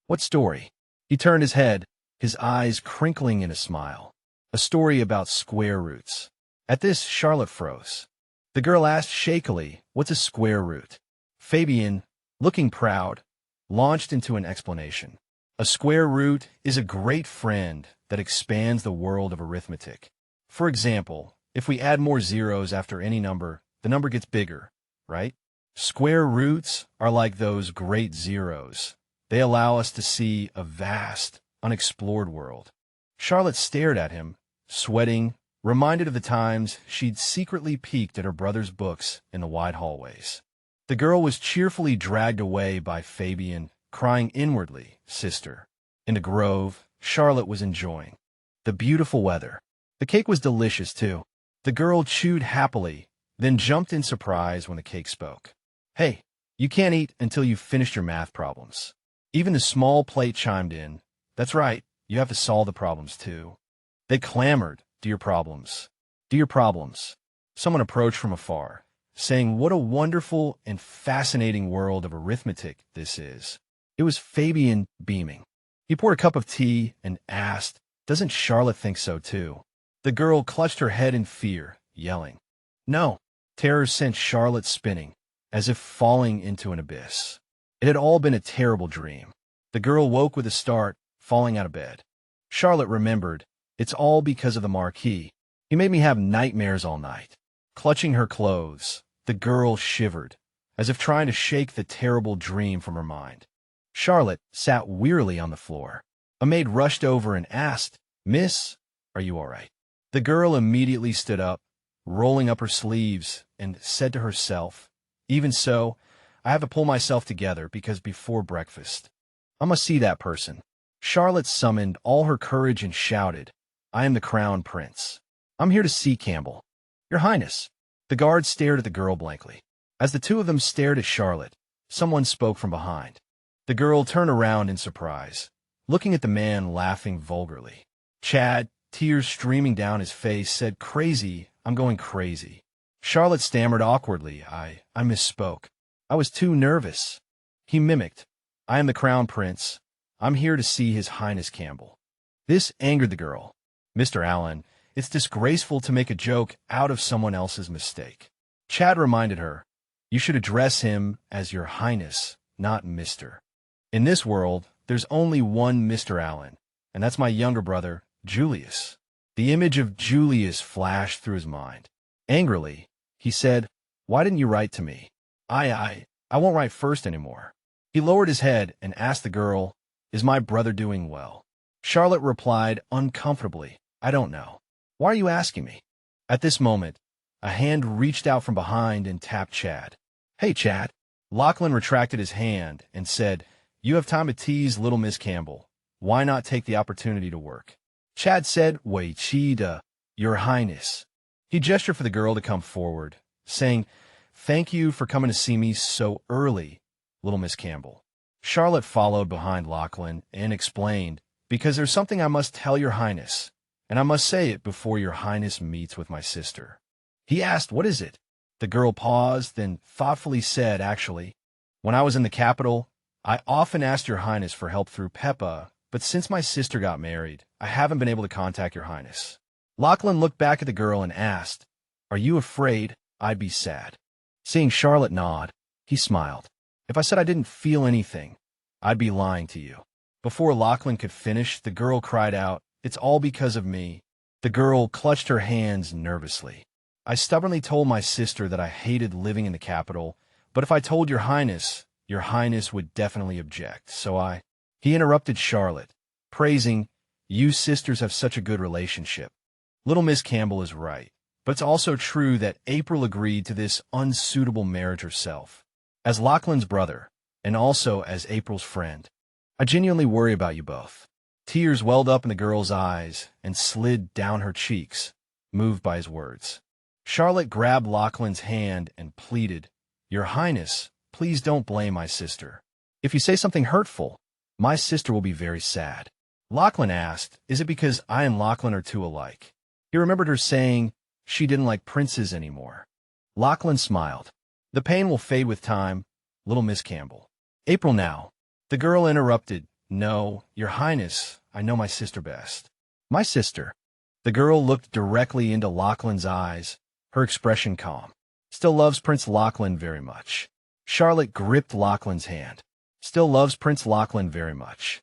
What story? He turned his head, his eyes crinkling in a smile. A story about square roots. At this, Charlotte froze. The girl asked shakily, What's a square root? Fabian, looking proud, launched into an explanation. A square root is a great friend that expands the world of arithmetic. For example, if we add more zeros after any number, the number gets bigger, right? Square roots are like those great zeros. They allow us to see a vast, unexplored world. Charlotte stared at him, sweating, reminded of the times she'd secretly peeked at her brother's books in the wide hallways. The girl was cheerfully dragged away by Fabian, crying inwardly, Sister. In the grove, Charlotte was enjoying the beautiful weather. The cake was delicious, too. The girl chewed happily, then jumped in surprise when the cake spoke. Hey, you can't eat until you've finished your math problems. Even the small plate chimed in. That's right, you have to solve the problems, too. They clamored, Do your problems. Do your problems. Someone approached from afar, saying what a wonderful and fascinating world of arithmetic this is. It was Fabian beaming. He poured a cup of tea and asked, Doesn't Charlotte think so, too? The girl clutched her head in fear, yelling. No. Terror sent Charlotte spinning, as if falling into an abyss. It had all been a terrible dream. The girl woke with a start, falling out of bed. Charlotte remembered, It's all because of the Marquis. He made me have nightmares all night. Clutching her clothes, the girl shivered, as if trying to shake the terrible dream from her mind. Charlotte sat wearily on the floor. A maid rushed over and asked, "Miss, are you all right?" The girl immediately stood up, rolling up her sleeves, and said to herself, "Even so, I have to pull myself together because before breakfast, I must see that person." Charlotte summoned all her courage and shouted, "I am the Crown Prince. I'm here to see Campbell." "Your Highness." The guard stared at the girl blankly. As the two of them stared at Charlotte, someone spoke from behind. The girl turned around in surprise, looking at the man laughing vulgarly. Chad, tears streaming down his face, said, "Crazy, I'm going crazy." Charlotte stammered awkwardly, I misspoke. I was too nervous." He mimicked, "I am the Crown Prince. I'm here to see His Highness Campbell." This angered the girl. "Mr. Allen, it's disgraceful to make a joke out of someone else's mistake." Chad reminded her, "You should address him as Your Highness, not Mr. In this world, there's only one Mr. Allen, and that's my younger brother, Julius." The image of Julius flashed through his mind. Angrily, he said, "Why didn't you write to me? I won't write first anymore." He lowered his head and asked the girl, "Is my brother doing well?" Charlotte replied uncomfortably, "I don't know. Why are you asking me?" At this moment, a hand reached out from behind and tapped Chad. "Hey, Chad." Lachlan retracted his hand and said, "You have time to tease little Miss Campbell. Why not take the opportunity to work?" Chad said, "Wei Chida, Your Highness." He gestured for the girl to come forward, saying, "Thank you for coming to see me so early, little Miss Campbell." Charlotte followed behind Lachlan and explained, "Because there's something I must tell Your Highness, and I must say it before Your Highness meets with my sister." He asked, "What is it?" The girl paused, then thoughtfully said, "Actually, when I was in the capital, I often asked Your Highness for help through Peppa, but since my sister got married, I haven't been able to contact Your Highness." Lachlan looked back at the girl and asked, "Are you afraid I'd be sad?" Seeing Charlotte nod, he smiled. "If I said I didn't feel anything, I'd be lying to you." Before Lachlan could finish, the girl cried out, "It's all because of me." The girl clutched her hands nervously. "I stubbornly told my sister that I hated living in the capital, but if I told Your Highness would definitely object, so I—" He interrupted Charlotte, praising, "You sisters have such a good relationship." Little Miss Campbell is right, but it's also true that April agreed to this unsuitable marriage herself. As Lachlan's brother, and also as April's friend, I genuinely worry about you both. Tears welled up in the girl's eyes and slid down her cheeks, moved by his words. Charlotte grabbed Lachlan's hand and pleaded, "Your Highness, please don't blame my sister. If you say something hurtful, my sister will be very sad." Lachlan asked, "Is it because I and Lachlan are too alike?" He remembered her saying she didn't like princes anymore. Lachlan smiled. "The pain will fade with time, little Miss Campbell." "April now." The girl interrupted, "No, Your Highness, I know my sister best." "My sister?" The girl looked directly into Lachlan's eyes, her expression calm. "Still loves Prince Lachlan very much." Charlotte gripped Lachlan's hand. "Still loves Prince Lachlan very much."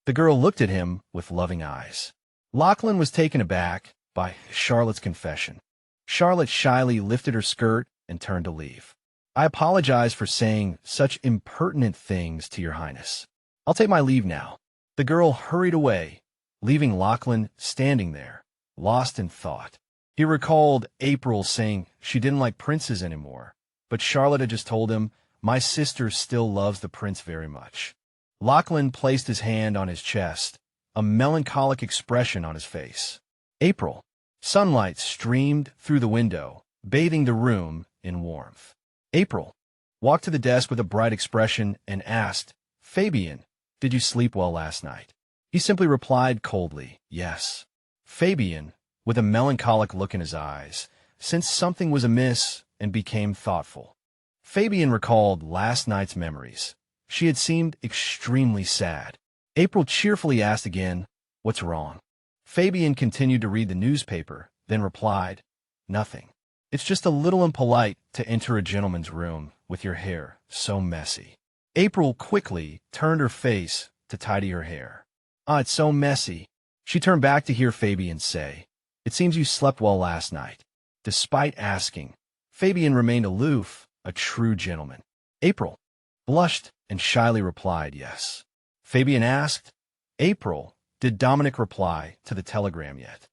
The girl looked at him with loving eyes. Lachlan was taken aback by Charlotte's confession. Charlotte shyly lifted her skirt and turned to leave. "I apologize for saying such impertinent things to Your Highness. I'll take my leave now." The girl hurried away, leaving Lachlan standing there, lost in thought. He recalled April saying she didn't like princes anymore, but Charlotte had just told him, "My sister still loves the prince very much." Lachlan placed his hand on his chest, a melancholic expression on his face. April. Sunlight streamed through the window, bathing the room in warmth. April walked to the desk with a bright expression and asked, "Fabian, did you sleep well last night?" He simply replied coldly, "Yes." Fabian, with a melancholic look in his eyes, sensed something was amiss and became thoughtful. Fabian recalled last night's memories. She had seemed extremely sad. April cheerfully asked again, "What's wrong?" Fabian continued to read the newspaper, then replied, "Nothing. It's just a little impolite to enter a gentleman's room with your hair so messy." April quickly turned her face to tidy her hair. "Ah, it's so messy." She turned back to hear Fabian say, "It seems you slept well last night." Despite asking, Fabian remained aloof, a true gentleman. April blushed and shyly replied yes. Fabian asked, April, did Dominic reply to the telegram yet?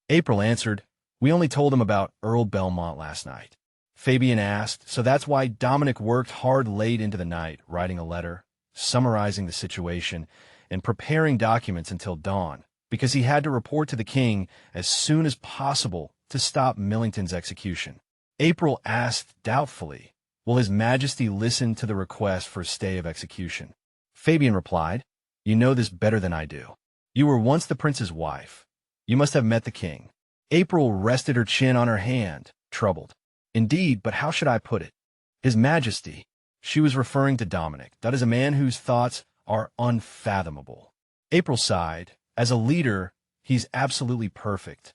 April answered, we only told him about Earl Belmont last night. Fabian asked, so that's why Dominic worked hard late into the night, writing a letter, summarizing the situation, and preparing documents until dawn, because he had to report to the king as soon as possible to stop Millington's execution. April asked doubtfully, will His Majesty listen to the request for a stay of execution? Fabian replied, you know this better than I do. You were once the prince's wife. You must have met the king. April rested her chin on her hand, troubled. Indeed, but how should I put it? His Majesty. She was referring to Dominic. That is a man whose thoughts are unfathomable. April sighed. As a leader, he's absolutely perfect.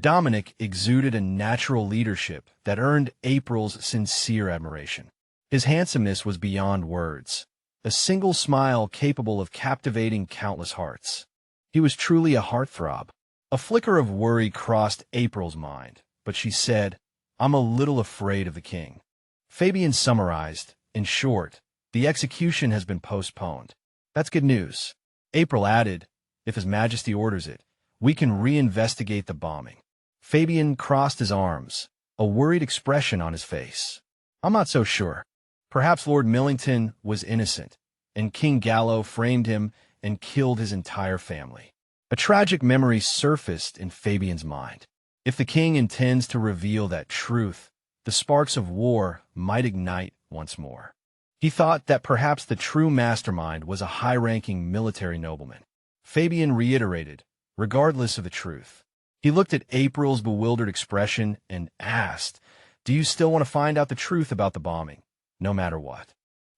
Dominic exuded a natural leadership that earned April's sincere admiration. His handsomeness was beyond words, a single smile capable of captivating countless hearts. He was truly a heartthrob. A flicker of worry crossed April's mind, but she said, I'm a little afraid of the king. Fabian summarized, in short, the execution has been postponed. That's good news. April added, if His Majesty orders it, we can reinvestigate the bombing. Fabian crossed his arms, a worried expression on his face. I'm not so sure. Perhaps Lord Millington was innocent, and King Gallo framed him and killed his entire family. A tragic memory surfaced in Fabian's mind. If the king intends to reveal that truth, the sparks of war might ignite once more. He thought that perhaps the true mastermind was a high-ranking military nobleman. Fabian reiterated, regardless of the truth. He looked at April's bewildered expression and asked, do you still want to find out the truth about the bombing, no matter what?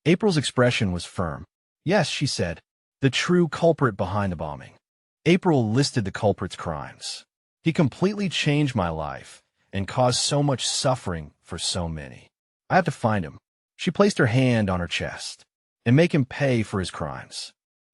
April's expression was firm. Yes, she said, the true culprit behind the bombing. April listed the culprit's crimes. He completely changed my life and caused so much suffering for so many. I have to find him. She placed her hand on her chest and make him pay for his crimes.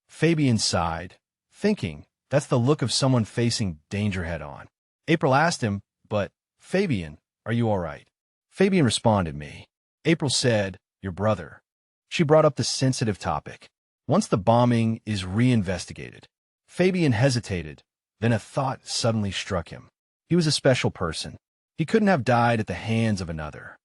Fabian sighed, thinking, that's the look of someone facing danger head-on. April asked him, but, Fabian, are you all right? Fabian responded me. April said, your brother. She brought up the sensitive topic. Once the bombing is reinvestigated. Fabian hesitated, then a thought suddenly struck him. He was a special person. He couldn't have died at the hands of another.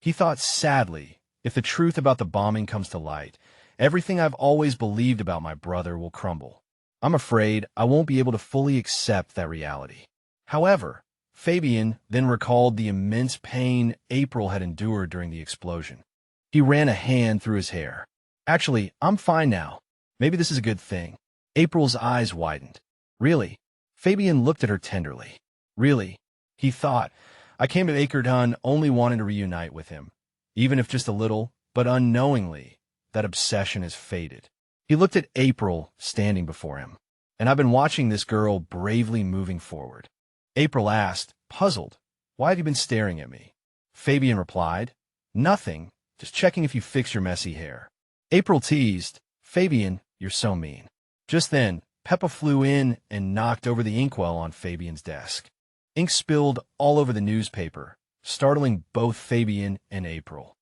He thought sadly, if the truth about the bombing comes to light, everything I've always believed about my brother will crumble. I'm afraid I won't be able to fully accept that reality. However, Fabian then recalled the immense pain April had endured during the explosion. He ran a hand through his hair. Actually, I'm fine now. Maybe this is a good thing. April's eyes widened. Really? Fabian looked at her tenderly. Really? He thought, I came to Acredon only wanting to reunite with him, even if just a little, but unknowingly, that obsession has faded. He looked at April standing before him, and I've been watching this girl bravely moving forward. April asked, puzzled, why have you been staring at me? Fabian replied, nothing, just checking if you fix your messy hair. April teased, Fabian, you're so mean. Just then, Peppa flew in and knocked over the inkwell on Fabian's desk. Ink spilled all over the newspaper, startling both Fabian and April.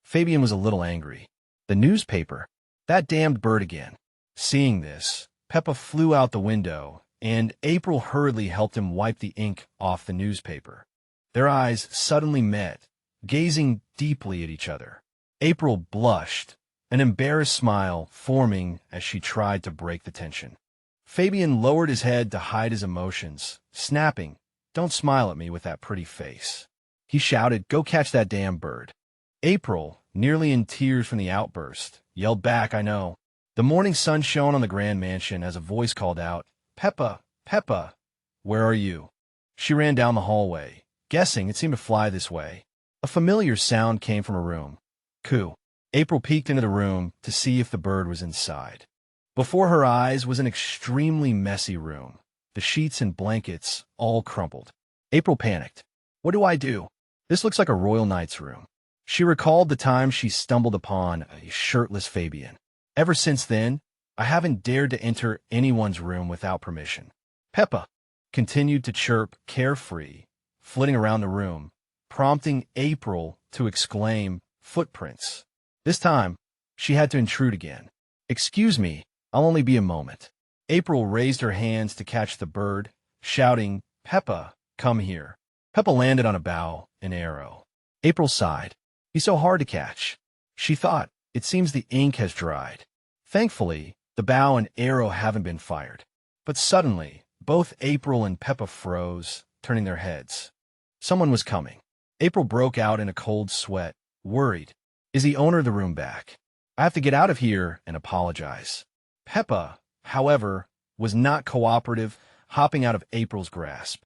Fabian was a little angry. The newspaper? That damned bird again. Seeing this, Peppa flew out the window, and April hurriedly helped him wipe the ink off the newspaper. Their eyes suddenly met, gazing deeply at each other. April blushed, an embarrassed smile forming as she tried to break the tension. Fabian lowered his head to hide his emotions, snapping, don't smile at me with that pretty face. He shouted, go catch that damn bird. April, nearly in tears from the outburst, yelled back, I know. The morning sun shone on the grand mansion as a voice called out, Peppa, Peppa, where are you? She ran down the hallway, guessing it seemed to fly this way. A familiar sound came from her room. Coo. April peeked into the room to see if the bird was inside. Before her eyes was an extremely messy room, the sheets and blankets all crumpled. April panicked. What do I do? This looks like a royal knight's room. She recalled the time she stumbled upon a shirtless Fabian. Ever since then, I haven't dared to enter anyone's room without permission. Peppa continued to chirp carefree, flitting around the room, prompting April to exclaim, footprints. This time, she had to intrude again. "Excuse me, I'll only be a moment." April raised her hands to catch the bird, shouting, "Peppa, come here." Peppa landed on a bough, an arrow. April sighed. "He's so hard to catch." She thought, "It seems the ink has dried." Thankfully, the bow and arrow haven't been fired. But suddenly, both April and Peppa froze, turning their heads. Someone was coming. April broke out in a cold sweat, worried. "Is the owner of the room back? I have to get out of here and apologize." Peppa, however, was not cooperative, hopping out of April's grasp.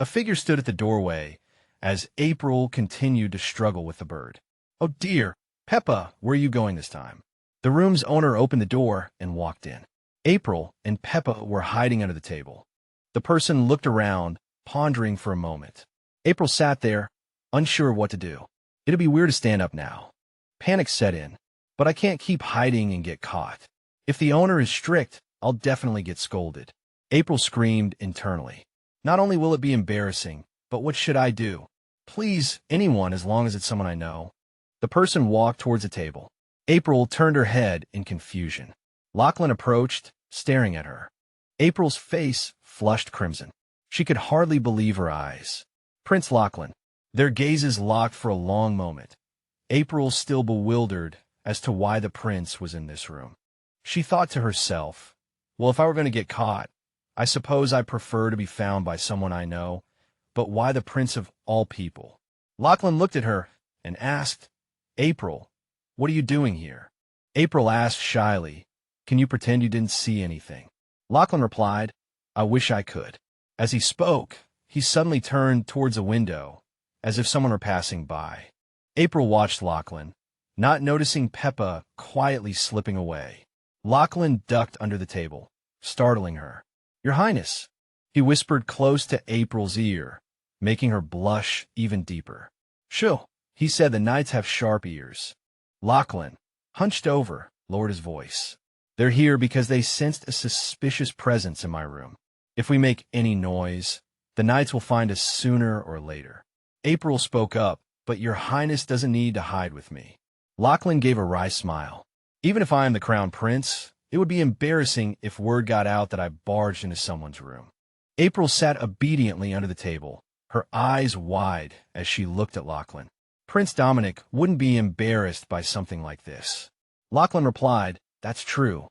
A figure stood at the doorway as April continued to struggle with the bird. "Oh dear, Peppa, where are you going this time?" The room's owner opened the door and walked in. April and Peppa were hiding under the table. The person looked around, pondering for a moment. April sat there, unsure what to do. It'd be weird to stand up now. Panic set in. But I can't keep hiding and get caught. If the owner is strict, I'll definitely get scolded. April screamed internally. Not only will it be embarrassing, but what should I do? Please, anyone, as long as it's someone I know. The person walked towards the table. April turned her head in confusion. Lachlan approached, staring at her. April's face flushed crimson. She could hardly believe her eyes. Prince Lachlan. Their gazes locked for a long moment. April still bewildered as to why the prince was in this room. She thought to herself, well, if I were going to get caught, I suppose I prefer to be found by someone I know, but why the prince of all people? Lachlan looked at her and asked, "April, what are you doing here?" April asked shyly, "Can you pretend you didn't see anything?" Lachlan replied, "I wish I could." As he spoke, he suddenly turned towards a window, as if someone were passing by. April watched Lachlan, not noticing Peppa quietly slipping away. Lachlan ducked under the table, startling her. "Your Highness," he whispered close to April's ear, making her blush even deeper. "Shoo," he said, "the knights have sharp ears." Lachlan, hunched over, lowered his voice. "They're here because they sensed a suspicious presence in my room. If we make any noise, the knights will find us sooner or later." April spoke up, "But your Highness doesn't need to hide with me." Lachlan gave a wry smile. "Even if I am the crown prince, it would be embarrassing if word got out that I barged into someone's room." April sat obediently under the table, her eyes wide as she looked at Lachlan. Prince Dominic wouldn't be embarrassed by something like this. Lachlan replied, "That's true."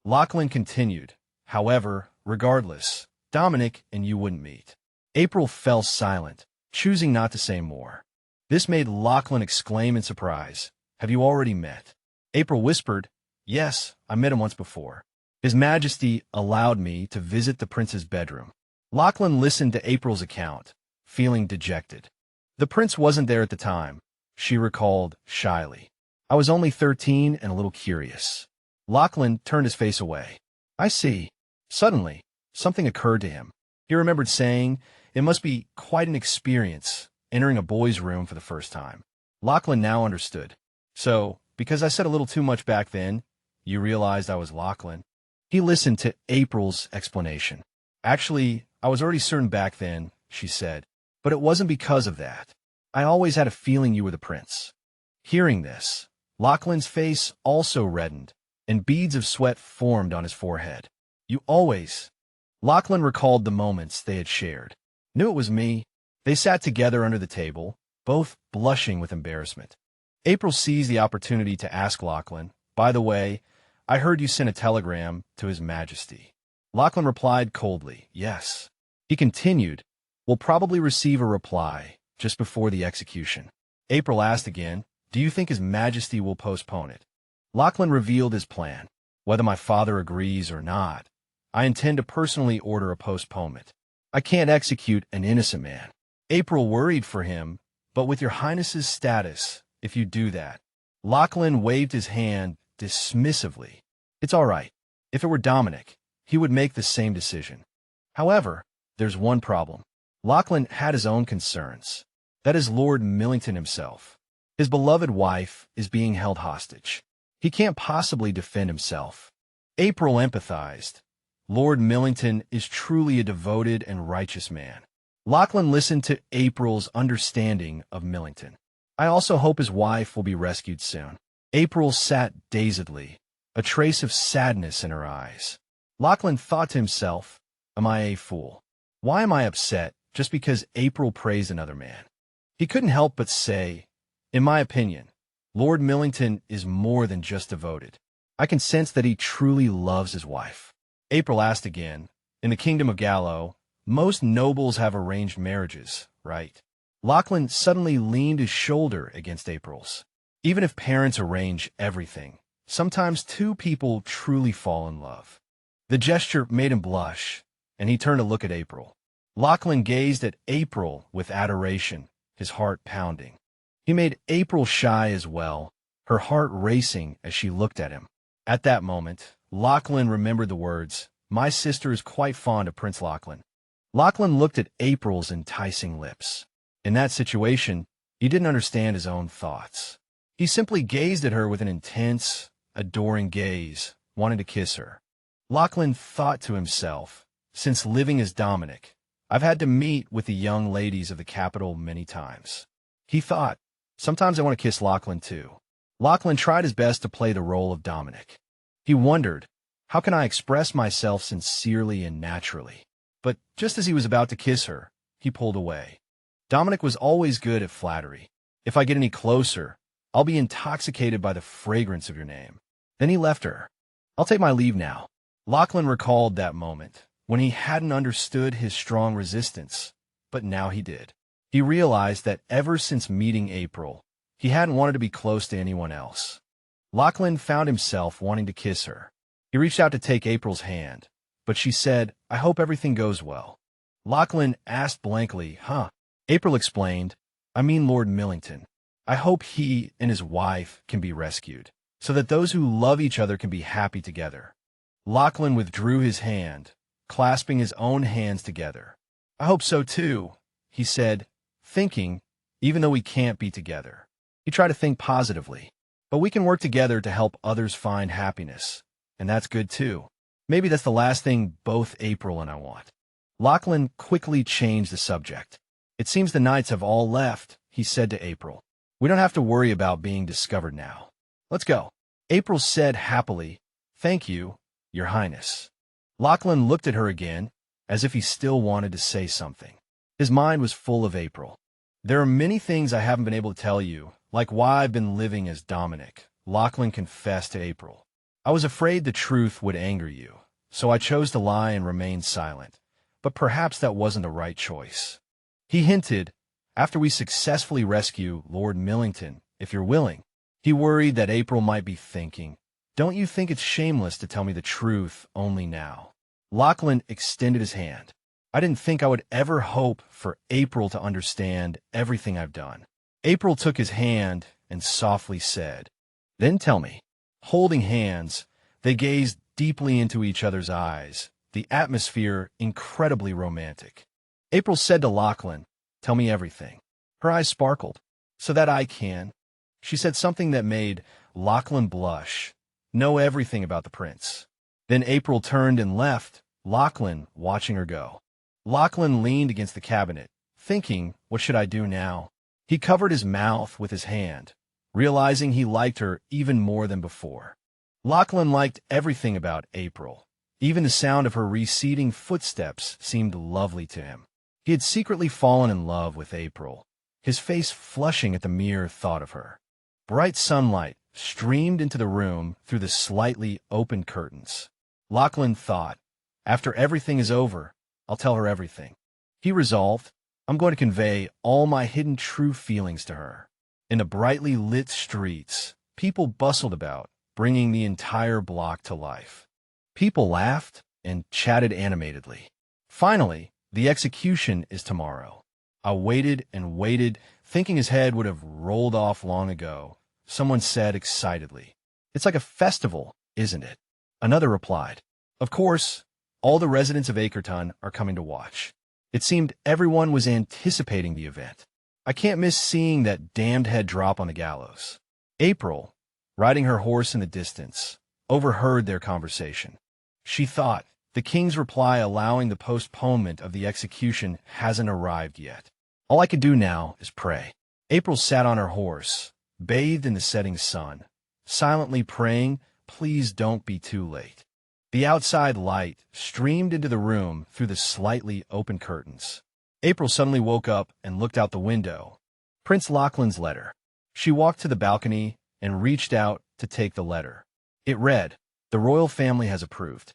Lachlan continued, "However, regardless, Dominic and you wouldn't meet." April fell silent, choosing not to say more. This made Lachlan exclaim in surprise, "Have you already met?" April whispered, "Yes, I met him once before. His Majesty allowed me to visit the prince's bedroom." Lachlan listened to April's account, feeling dejected. "The prince wasn't there at the time," she recalled shyly. "I was only 13 and a little curious." Lachlan turned his face away. "I see." Suddenly, something occurred to him. He remembered saying, "It must be quite an experience, entering a boy's room for the first time." Lachlan now understood. "So, because I said a little too much back then, you realized I was Lachlan?" He listened to April's explanation. "Actually, I was already certain back then," she said, "but it wasn't because of that. I always had a feeling you were the prince." Hearing this, Lachlan's face also reddened, and beads of sweat formed on his forehead. "You always—" Lachlan recalled the moments they had shared. "Knew it was me." They sat together under the table, both blushing with embarrassment. April seized the opportunity to ask Lachlan, "By the way, I heard you sent a telegram to His Majesty." Lachlan replied coldly, "Yes." He continued, "We'll probably receive a reply just before the execution." April asked again, "Do you think His Majesty will postpone it?" Lachlan revealed his plan. "Whether my father agrees or not, I intend to personally order a postponement. I can't execute an innocent man." April worried for him, "But with your Highness's status, if you do that." Lachlan waved his hand dismissively. "It's all right. If it were Dominic, he would make the same decision. However, there's one problem." Lachlan had his own concerns. That is Lord Millington himself. His beloved wife is being held hostage. He can't possibly defend himself. April empathized. Lord Millington is truly a devoted and righteous man. Lachlan listened to April's understanding of Millington. "I also hope his wife will be rescued soon." April sat dazedly, a trace of sadness in her eyes. Lachlan thought to himself, am I a fool? Why am I upset just because April praised another man? He couldn't help but say, in my opinion, Lord Millington is more than just devoted. I can sense that he truly loves his wife. April asked again, in the kingdom of Gallo, most nobles have arranged marriages, right? Lachlan suddenly leaned his shoulder against April's. Even if parents arrange everything, sometimes two people truly fall in love. The gesture made him blush, and he turned to look at April. Lachlan gazed at April with adoration, his heart pounding. He made April shy as well, her heart racing as she looked at him. At that moment, Lachlan remembered the words, my sister is quite fond of Prince Lachlan. Lachlan looked at April's enticing lips. In that situation, he didn't understand his own thoughts. He simply gazed at her with an intense, adoring gaze, wanting to kiss her. Lachlan thought to himself, since living as Dominic, I've had to meet with the young ladies of the capital many times. He thought, sometimes I want to kiss Lachlan too. Lachlan tried his best to play the role of Dominic. He wondered, how can I express myself sincerely and naturally? But just as he was about to kiss her, he pulled away. Dominic was always good at flattery. If I get any closer, I'll be intoxicated by the fragrance of your name. Then he left her. I'll take my leave now. Lachlan recalled that moment, when he hadn't understood his strong resistance, but now he did. He realized that ever since meeting April, he hadn't wanted to be close to anyone else. Lachlan found himself wanting to kiss her. He reached out to take April's hand, but she said, I hope everything goes well. Lachlan asked blankly, huh? April explained, I mean Lord Millington. I hope he and his wife can be rescued, so that those who love each other can be happy together. Lachlan withdrew his hand, clasping his own hands together. I hope so too, he said, thinking, even though we can't be together. He tried to think positively, but we can work together to help others find happiness, and that's good too. Maybe that's the last thing both April and I want. Lachlan quickly changed the subject. It seems the knights have all left, he said to April. We don't have to worry about being discovered now. Let's go. April said happily, thank you, Your Highness. Lachlan looked at her again, as if he still wanted to say something. His mind was full of April. There are many things I haven't been able to tell you, like why I've been living as Dominic, Lachlan confessed to April. I was afraid the truth would anger you, so I chose to lie and remain silent, but perhaps that wasn't the right choice. He hinted, after we successfully rescue Lord Millington, if you're willing. He worried that April might be thinking, don't you think it's shameless to tell me the truth only now? Lachlan extended his hand. I didn't think I would ever hope for April to understand everything I've done. April took his hand and softly said, then tell me. Holding hands, they gazed deeply into each other's eyes, the atmosphere incredibly romantic. April said to Lachlan, tell me everything. Her eyes sparkled. So that I can. She said something that made Lachlan blush. Know everything about the prince. Then April turned and left, Lachlan watching her go. Lachlan leaned against the cabinet, thinking, what should I do now? He covered his mouth with his hand, realizing he liked her even more than before. Lachlan liked everything about April. Even the sound of her receding footsteps seemed lovely to him. He had secretly fallen in love with April, his face flushing at the mere thought of her. Bright sunlight streamed into the room through the slightly open curtains. Lachlan thought, after everything is over, I'll tell her everything. He resolved, I'm going to convey all my hidden true feelings to her. In the brightly lit streets, people bustled about, bringing the entire block to life. People laughed and chatted animatedly. Finally, the execution is tomorrow. I waited and waited, thinking his head would have rolled off long ago. Someone said excitedly, it's like a festival, isn't it? Another replied, of course, all the residents of Acreton are coming to watch. It seemed everyone was anticipating the event. I can't miss seeing that damned head drop on the gallows. April, riding her horse in the distance, overheard their conversation. She thought, the king's reply allowing the postponement of the execution hasn't arrived yet. All I can do now is pray. April sat on her horse, bathed in the setting sun, silently praying, "Please don't be too late." The outside light streamed into the room through the slightly open curtains. April suddenly woke up and looked out the window. Prince Lachlan's letter. She walked to the balcony and reached out to take the letter. It read, "The royal family has approved."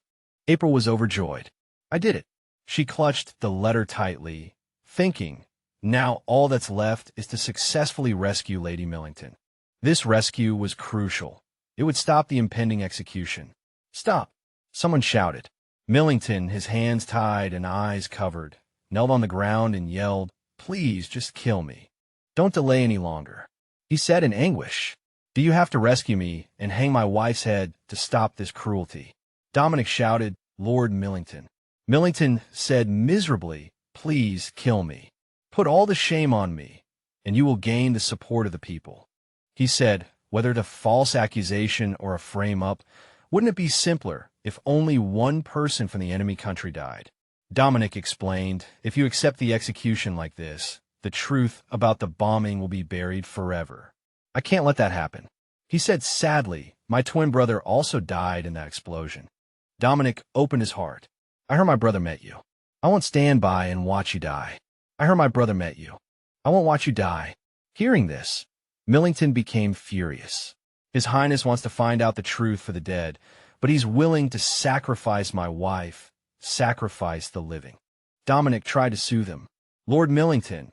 April was overjoyed. "I did it." She clutched the letter tightly, thinking, now all that's left is to successfully rescue Lady Millington. This rescue was crucial. It would stop the impending execution. "Stop!" someone shouted. Millington, his hands tied and eyes covered, knelt on the ground and yelled, "Please, just kill me. Don't delay any longer." He said in anguish, "Do you have to rescue me and hang my wife's head to stop this cruelty?" Dominic shouted, "Lord Millington." Millington said miserably, "Please kill me. Put all the shame on me, and you will gain the support of the people." He said, "Whether it's a false accusation or a frame-up, wouldn't it be simpler if only one person from the enemy country died?" Dominic explained, "If you accept the execution like this, the truth about the bombing will be buried forever. I can't let that happen." He said sadly, "My twin brother also died in that explosion." Dominic opened his heart. "I heard my brother met you. I won't stand by and watch you die. I heard my brother met you. I won't watch you die." Hearing this, Millington became furious. "His Highness wants to find out the truth for the dead, but he's willing to sacrifice my wife, sacrifice the living." Dominic tried to soothe him. "Lord Millington,"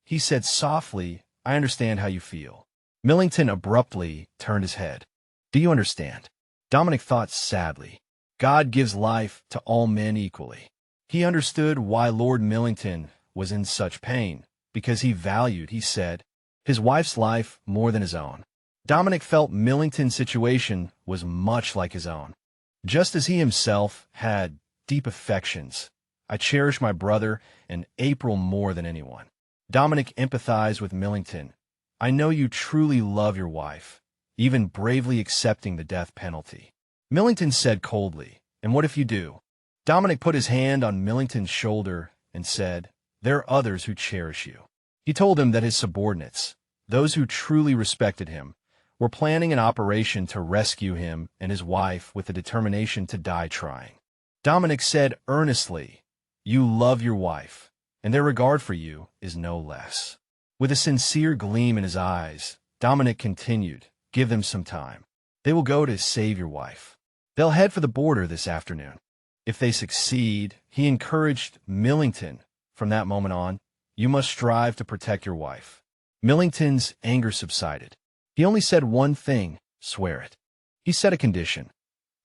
he said softly, "I understand how you feel." Millington abruptly turned his head. "Do you understand?" Dominic thought sadly. God gives life to all men equally. He understood why Lord Millington was in such pain, because he valued, he said, his wife's life more than his own. Dominic felt Millington's situation was much like his own. Just as he himself had deep affections, "I cherish my brother and April more than anyone." Dominic empathized with Millington. "I know you truly love your wife, even bravely accepting the death penalty." Millington said coldly, "And what if you do?" Dominic put his hand on Millington's shoulder and said, "There are others who cherish you." He told him that his subordinates, those who truly respected him, were planning an operation to rescue him and his wife with a determination to die trying. Dominic said earnestly, "You love your wife, and their regard for you is no less." With a sincere gleam in his eyes, Dominic continued, "Give them some time. They will go to save your wife. They'll head for the border this afternoon. If they succeed," he encouraged Millington, "from that moment on, you must strive to protect your wife." Millington's anger subsided. He only said one thing, "Swear it." He set a condition.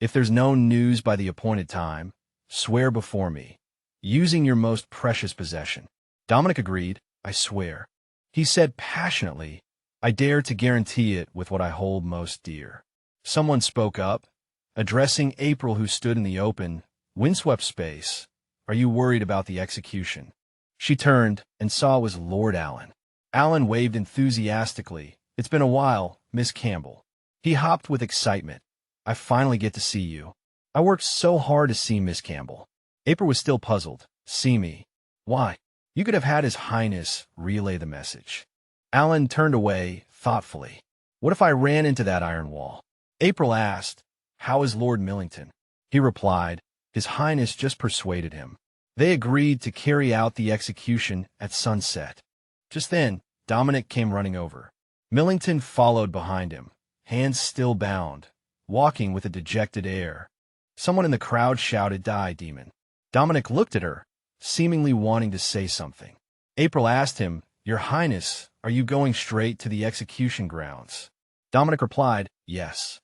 "If there's no news by the appointed time, swear before me, using your most precious possession." Dominic agreed, "I swear." He said passionately, "I dare to guarantee it with what I hold most dear." Someone spoke up, addressing April, who stood in the open, windswept space. "Are you worried about the execution?" She turned and saw it was Lord Allen. Allen waved enthusiastically. "It's been a while, Miss Campbell." He hopped with excitement. "I finally get to see you. I worked so hard to see Miss Campbell." April was still puzzled. "See me? Why?" "You could have had His Highness relay the message." Allen turned away thoughtfully. "What if I ran into that iron wall?" April asked, "How is Lord Millington?" He replied, "His Highness just persuaded him." They agreed to carry out the execution at sunset. Just then, Dominic came running over. Millington followed behind him, hands still bound, walking with a dejected air. Someone in the crowd shouted, "Die, demon." Dominic looked at her, seemingly wanting to say something. April asked him, "Your Highness, are you going straight to the execution grounds?" Dominic replied, "Yes."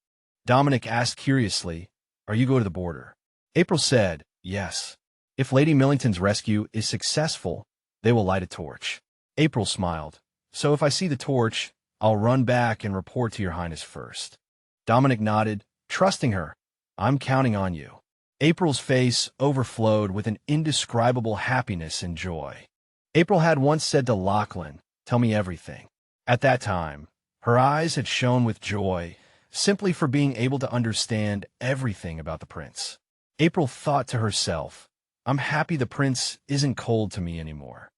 Dominic asked curiously, "Are you going to the border?" April said, "Yes. If Lady Millington's rescue is successful, they will light a torch." April smiled. "So if I see the torch, I'll run back and report to your Highness first." Dominic nodded, trusting her. "I'm counting on you." April's face overflowed with an indescribable happiness and joy. April had once said to Lachlan, "Tell me everything." At that time, her eyes had shone with joy, simply for being able to understand everything about the prince. April thought to herself, "I'm happy the prince isn't cold to me anymore."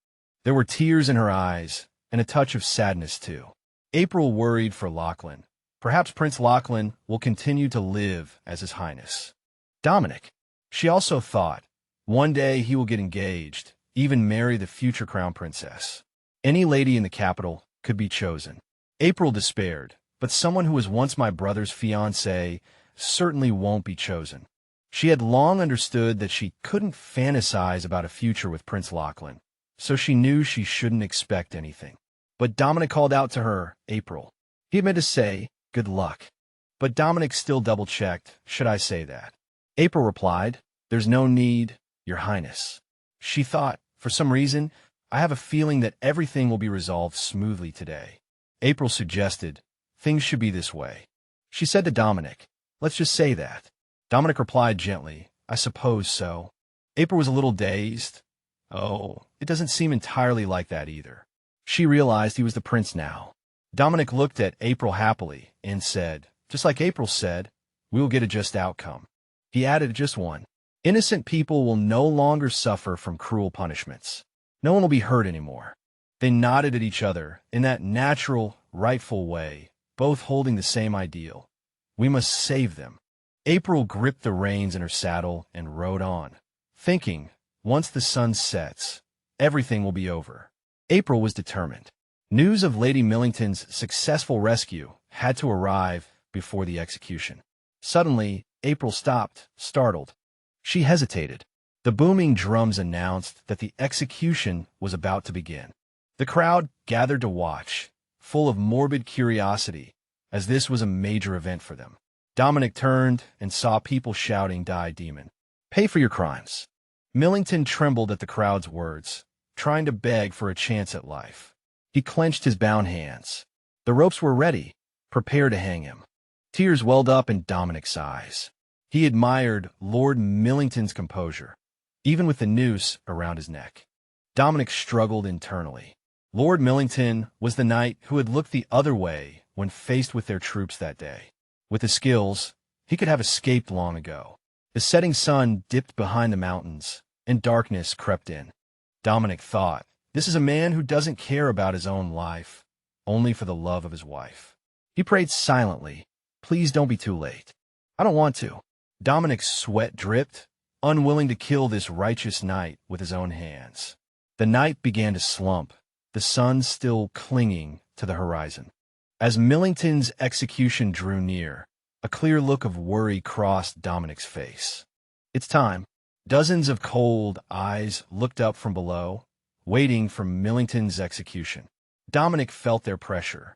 There were tears in her eyes, and a touch of sadness too. April worried for Lachlan. Perhaps Prince Lachlan will continue to live as His Highness. Dominic. She also thought, one day he will get engaged, even marry the future crown princess. Any lady in the capital could be chosen. April despaired, but someone who was once my brother's fiancé certainly won't be chosen. She had long understood that she couldn't fantasize about a future with Prince Lachlan, so she knew she shouldn't expect anything. But Dominic called out to her, April. He had meant to say, good luck. But Dominic still double-checked, should I say that? April replied, there's no need, Your Highness. She thought, for some reason, I have a feeling that everything will be resolved smoothly today. April suggested, things should be this way. She said to Dominic, let's just say that. Dominic replied gently, I suppose so. April was a little dazed. Oh, it doesn't seem entirely like that either. She realized he was the prince now. Dominic looked at April happily and said, just like April said, we will get a just outcome. He added just one. Innocent people will no longer suffer from cruel punishments. No one will be hurt anymore. They nodded at each other in that natural, rightful way, both holding the same ideal. We must save them. April gripped the reins in her saddle and rode on, thinking, once the sun sets, everything will be over. April was determined. News of Lady Millington's successful rescue had to arrive before the execution. Suddenly, April stopped, startled. She hesitated. The booming drums announced that the execution was about to begin. The crowd gathered to watch, full of morbid curiosity, as this was a major event for them. Dominic turned and saw people shouting, Die, demon. Pay for your crimes. Millington trembled at the crowd's words, trying to beg for a chance at life. He clenched his bound hands. The ropes were ready, prepared to hang him. Tears welled up in Dominic's eyes. He admired Lord Millington's composure, even with the noose around his neck. Dominic struggled internally. Lord Millington was the knight who had looked the other way when faced with their troops that day. With his skills, he could have escaped long ago. The setting sun dipped behind the mountains, and darkness crept in. Dominic thought, this is a man who doesn't care about his own life, only for the love of his wife. He prayed silently, please don't be too late. I don't want to. Dominic's sweat dripped, unwilling to kill this righteous knight with his own hands. The night began to slump, the sun still clinging to the horizon. As Millington's execution drew near, a clear look of worry crossed Dominic's face. It's time. Dozens of cold eyes looked up from below, waiting for Millington's execution. Dominic felt their pressure.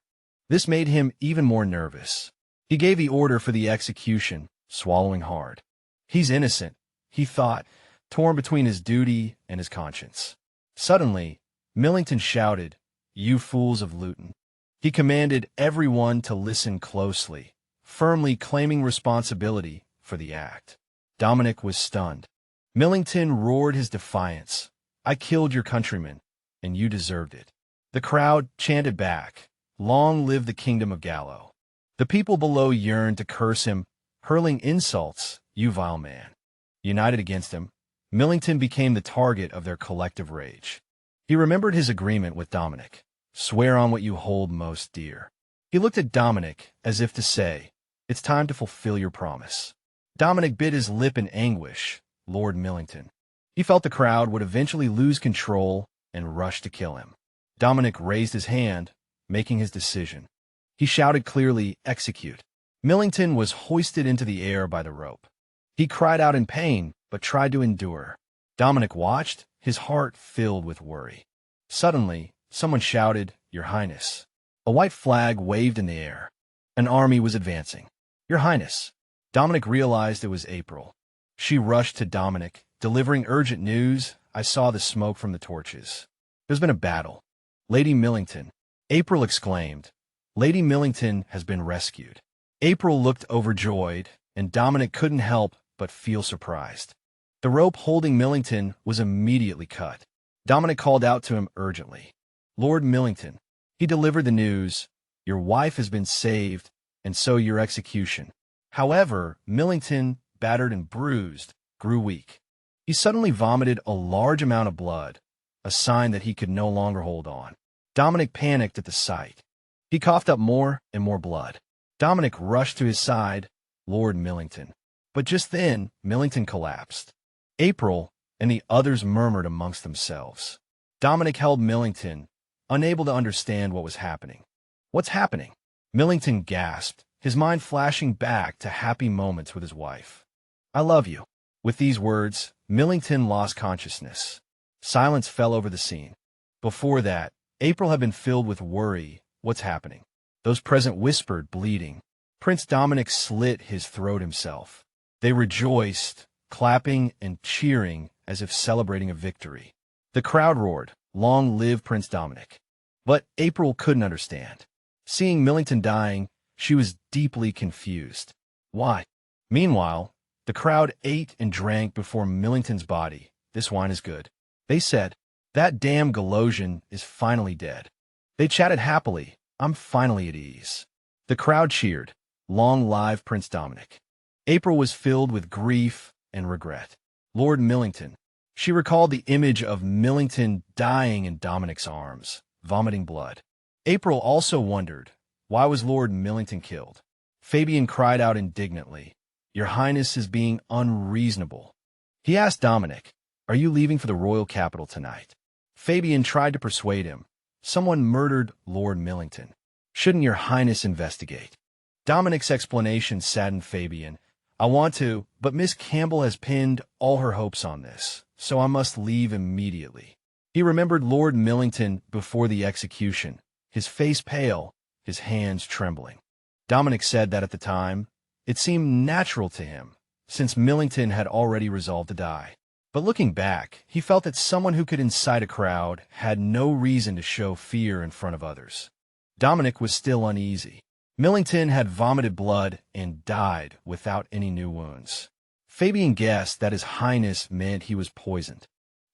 This made him even more nervous. He gave the order for the execution, swallowing hard. He's innocent, he thought, torn between his duty and his conscience. Suddenly, Millington shouted, You fools of Luton. He commanded everyone to listen closely, firmly claiming responsibility for the act. Dominic was stunned. Millington roared his defiance. I killed your countrymen, and you deserved it. The crowd chanted back, Long live the kingdom of Gallo. The people below yearned to curse him, hurling insults, You vile man. United against him, Millington became the target of their collective rage. He remembered his agreement with Dominic. Swear on what you hold most dear. He looked at Dominic as if to say, It's time to fulfill your promise. Dominic bit his lip in anguish, Lord Millington. He felt the crowd would eventually lose control and rush to kill him. Dominic raised his hand, making his decision. He shouted clearly, Execute. Millington was hoisted into the air by the rope. He cried out in pain, but tried to endure. Dominic watched, his heart filled with worry. Suddenly, someone shouted, Your Highness. A white flag waved in the air. An army was advancing. Your Highness. Dominic realized it was April. She rushed to Dominic, delivering urgent news. I saw the smoke from the torches. There's been a battle. Lady Millington. April exclaimed. Lady Millington has been rescued. April looked overjoyed, and Dominic couldn't help but feel surprised. The rope holding Millington was immediately cut. Dominic called out to him urgently. Lord Millington. He delivered the news. Your wife has been saved, and so your execution. However, Millington, battered and bruised, grew weak. He suddenly vomited a large amount of blood, a sign that he could no longer hold on. Dominic panicked at the sight. He coughed up more and more blood. Dominic rushed to his side, Lord Millington. But just then, Millington collapsed. April and the others murmured amongst themselves. Dominic held Millington, unable to understand what was happening. What's happening? Millington gasped, his mind flashing back to happy moments with his wife. I love you. With these words, Millington lost consciousness. Silence fell over the scene. Before that, April had been filled with worry. What's happening? Those present whispered, bleeding. Prince Dominic slit his throat himself. They rejoiced, clapping and cheering as if celebrating a victory. The crowd roared, "Long live Prince Dominic." But April couldn't understand. Seeing Millington dying, she was deeply confused. Why? Meanwhile, the crowd ate and drank before Millington's body. This wine is good. They said, that damn Galosian is finally dead. They chatted happily. I'm finally at ease. The crowd cheered. Long live Prince Dominic. April was filled with grief and regret. Lord Millington. She recalled the image of Millington dying in Dominic's arms, vomiting blood. April also wondered, why was Lord Millington killed? Fabian cried out indignantly, Your Highness is being unreasonable. He asked Dominic, Are you leaving for the royal capital tonight? Fabian tried to persuade him. Someone murdered Lord Millington. Shouldn't Your Highness investigate? Dominic's explanation saddened Fabian. I want to, but Miss Campbell has pinned all her hopes on this, so I must leave immediately. He remembered Lord Millington before the execution, his face pale, his hands trembling. Dominic said that at the time, it seemed natural to him, since Millington had already resolved to die. But looking back, he felt that someone who could incite a crowd had no reason to show fear in front of others. Dominic was still uneasy. Millington had vomited blood and died without any new wounds. Fabian guessed that His Highness meant he was poisoned.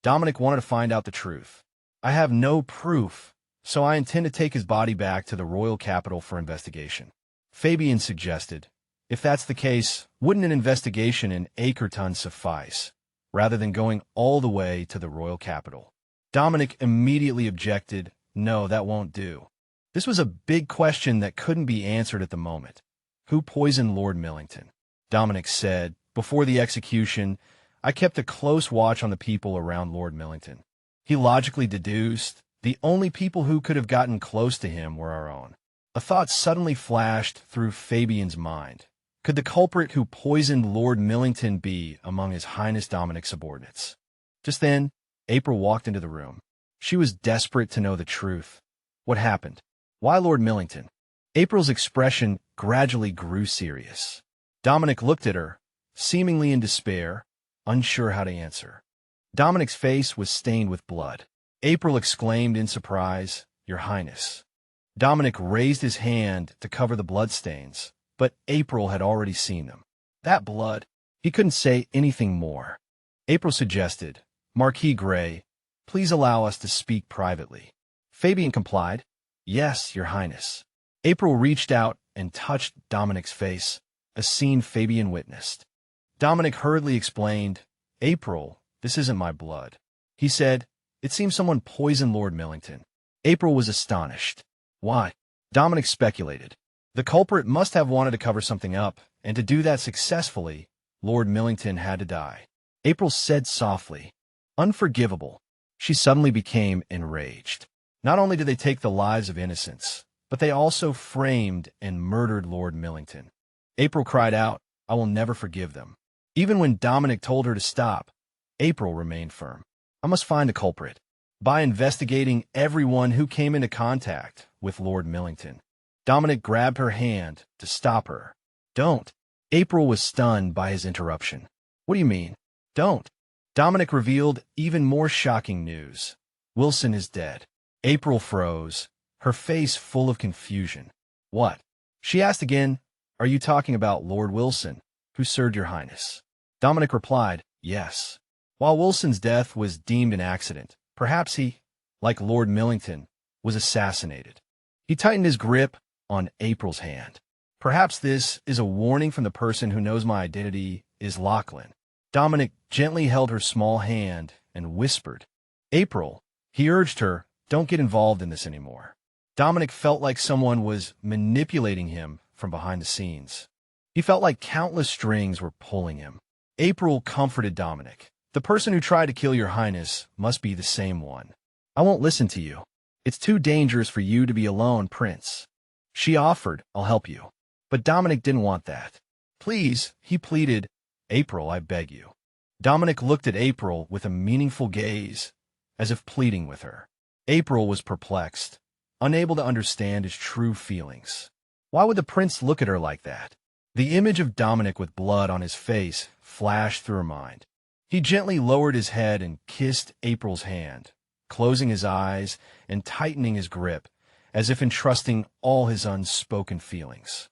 Dominic wanted to find out the truth. I have no proof, so I intend to take his body back to the royal capital for investigation. Fabian suggested, if that's the case, wouldn't an investigation in Escorting suffice, rather than going all the way to the royal capital? Dominic immediately objected, no, that won't do. This was a big question that couldn't be answered at the moment. Who poisoned Lord Millington? Dominic said, before the execution, I kept a close watch on the people around Lord Millington. He logically deduced, the only people who could have gotten close to him were our own. A thought suddenly flashed through Fabian's mind. Could the culprit who poisoned Lord Millington be among His Highness Dominic's subordinates? Just then, April walked into the room. She was desperate to know the truth. What happened? Why Lord Millington? April's expression gradually grew serious. Dominic looked at her, seemingly in despair, unsure how to answer. Dominic's face was stained with blood. April exclaimed in surprise, Your Highness. Dominic raised his hand to cover the bloodstains, but April had already seen them. That blood! He couldn't say anything more. April suggested, Marquis Gray, please allow us to speak privately. Fabian complied. Yes, Your Highness. April reached out and touched Dominic's face, a scene Fabian witnessed. Dominic hurriedly explained, April, this isn't my blood. He said, It seems someone poisoned Lord Millington. April was astonished. Why? Dominic speculated. The culprit must have wanted to cover something up, and to do that successfully, Lord Millington had to die. April said softly, Unforgivable. She suddenly became enraged. Not only did they take the lives of innocents, but they also framed and murdered Lord Millington. April cried out, I will never forgive them. Even when Dominic told her to stop, April remained firm. I must find the culprit by investigating everyone who came into contact with Lord Millington. Dominic grabbed her hand to stop her. Don't. April was stunned by his interruption. What do you mean? Don't. Dominic revealed even more shocking news. Wilson is dead. April froze, her face full of confusion. What? She asked again, Are you talking about Lord Wilson, who served Your Highness? Dominic replied, Yes. While Wilson's death was deemed an accident, perhaps he, like Lord Millington, was assassinated. He tightened his grip on April's hand. Perhaps this is a warning from the person who knows my identity is Lachlan. Dominic gently held her small hand and whispered, April. He urged her, Don't get involved in this anymore. Dominic felt like someone was manipulating him from behind the scenes. He felt like countless strings were pulling him. April comforted Dominic. The person who tried to kill your highness must be the same one. I won't listen to you. It's too dangerous for you to be alone, Prince. She offered, I'll help you. But Dominic didn't want that. Please, he pleaded. April, I beg you. Dominic looked at April with a meaningful gaze, as if pleading with her. April was perplexed, unable to understand his true feelings. Why would the prince look at her like that? The image of Dominic with blood on his face flashed through her mind. He gently lowered his head and kissed April's hand, closing his eyes and tightening his grip, as if entrusting all his unspoken feelings.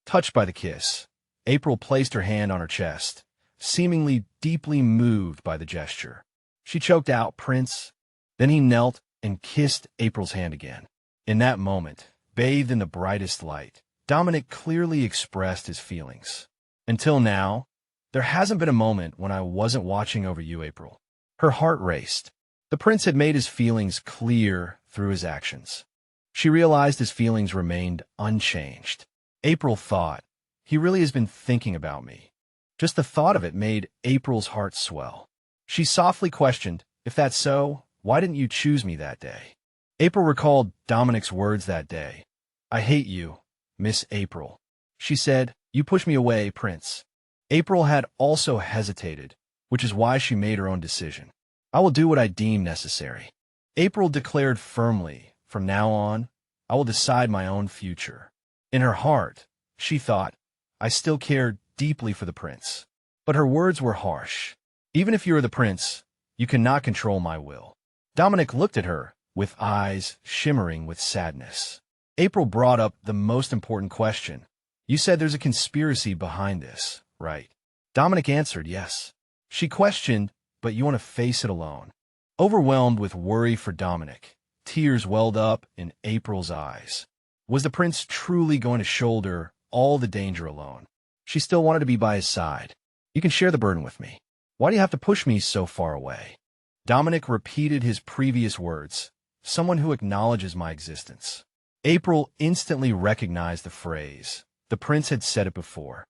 Touched by the kiss, April placed her hand on her chest, seemingly deeply moved by the gesture. She choked out, Prince. Then he knelt and kissed April's hand again. In that moment, bathed in the brightest light, Dominic clearly expressed his feelings. Until now, there hasn't been a moment when I wasn't watching over you, April. Her heart raced. The prince had made his feelings clear through his actions. She realized his feelings remained unchanged. April thought, he really has been thinking about me. Just the thought of it made April's heart swell. She softly questioned, if that's so, why didn't you choose me that day? April recalled Dominic's words that day. I hate you, Miss April. She said, you pushed me away, Prince. April had also hesitated, which is why she made her own decision. I will do what I deem necessary. April declared firmly, from now on, I will decide my own future. In her heart, she thought, I still care deeply for the prince. But her words were harsh. Even if you are the prince, you cannot control my will. Dominic looked at her, with eyes shimmering with sadness. April brought up the most important question. You said there's a conspiracy behind this, right? Dominic answered yes. She questioned, but you want to face it alone. Overwhelmed with worry for Dominic, tears welled up in April's eyes. Was the prince truly going to shoulder all the danger alone? She still wanted to be by his side. You can share the burden with me. Why do you have to push me so far away? Dominic repeated his previous words, someone who acknowledges my existence. April instantly recognized the phrase. The prince had said it before.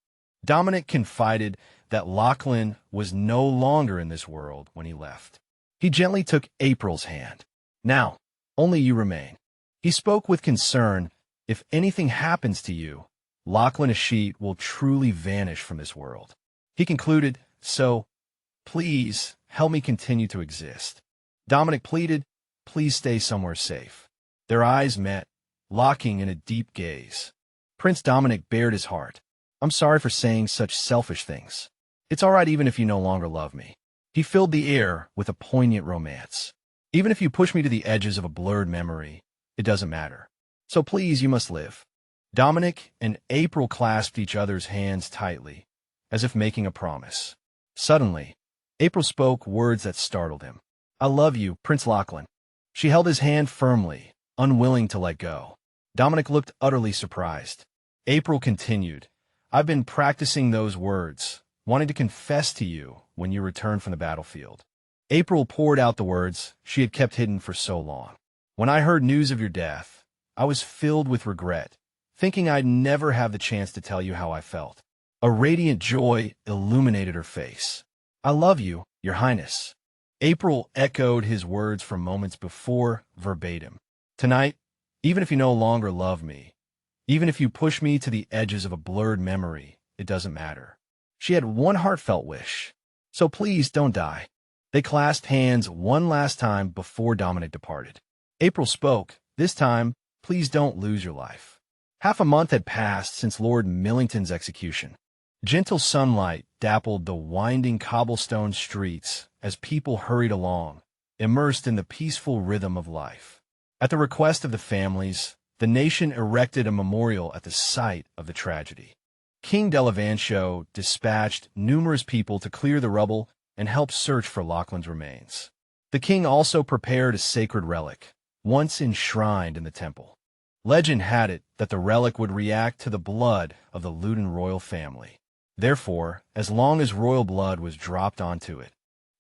Dominic confided that Lachlan was no longer in this world when he left. He gently took April's hand. Now, only you remain. He spoke with concern. If anything happens to you, Lachlan Ashit will truly vanish from this world. He concluded, so, please, help me continue to exist. Dominic pleaded, please stay somewhere safe. Their eyes met, locking in a deep gaze. Prince Dominic bared his heart. I'm sorry for saying such selfish things. It's all right even if you no longer love me. He filled the air with a poignant romance. Even if you push me to the edges of a blurred memory, it doesn't matter. So please, you must live. Dominic and April clasped each other's hands tightly, as if making a promise. Suddenly, April spoke words that startled him. I love you, Prince Lachlan. She held his hand firmly, unwilling to let go. Dominic looked utterly surprised. April continued, I've been practicing those words, wanting to confess to you when you return from the battlefield. April poured out the words she had kept hidden for so long. When I heard news of your death, I was filled with regret, thinking I'd never have the chance to tell you how I felt. A radiant joy illuminated her face. I love you, Your Highness. April echoed his words from moments before, verbatim. Tonight, even if you no longer love me, even if you push me to the edges of a blurred memory, it doesn't matter. She had one heartfelt wish. So please don't die. They clasped hands one last time before Dominic departed. April spoke. This time, please don't lose your life. Half a month had passed since Lord Millington's execution. Gentle sunlight dappled the winding cobblestone streets as people hurried along, immersed in the peaceful rhythm of life. At the request of the families, the nation erected a memorial at the site of the tragedy. King Delavancho dispatched numerous people to clear the rubble and help search for Lachlan's remains. The king also prepared a sacred relic, once enshrined in the temple. Legend had it that the relic would react to the blood of the Luton royal family. Therefore, as long as royal blood was dropped onto it,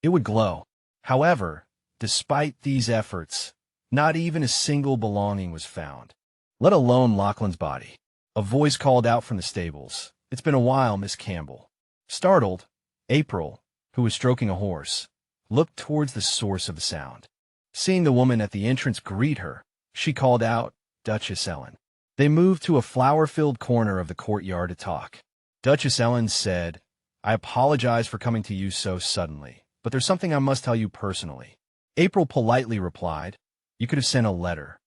it would glow. However, despite these efforts, not even a single belonging was found, let alone Lachlan's body. A voice called out from the stables. "It's been a while, Miss Campbell." Startled, April, who was stroking a horse, looked towards the source of the sound. Seeing the woman at the entrance greet her, she called out, "Duchess Ellen." They moved to a flower-filled corner of the courtyard to talk. Duchess Ellen said, "I apologize for coming to you so suddenly, but there's something I must tell you personally." April politely replied, "You could have sent a letter,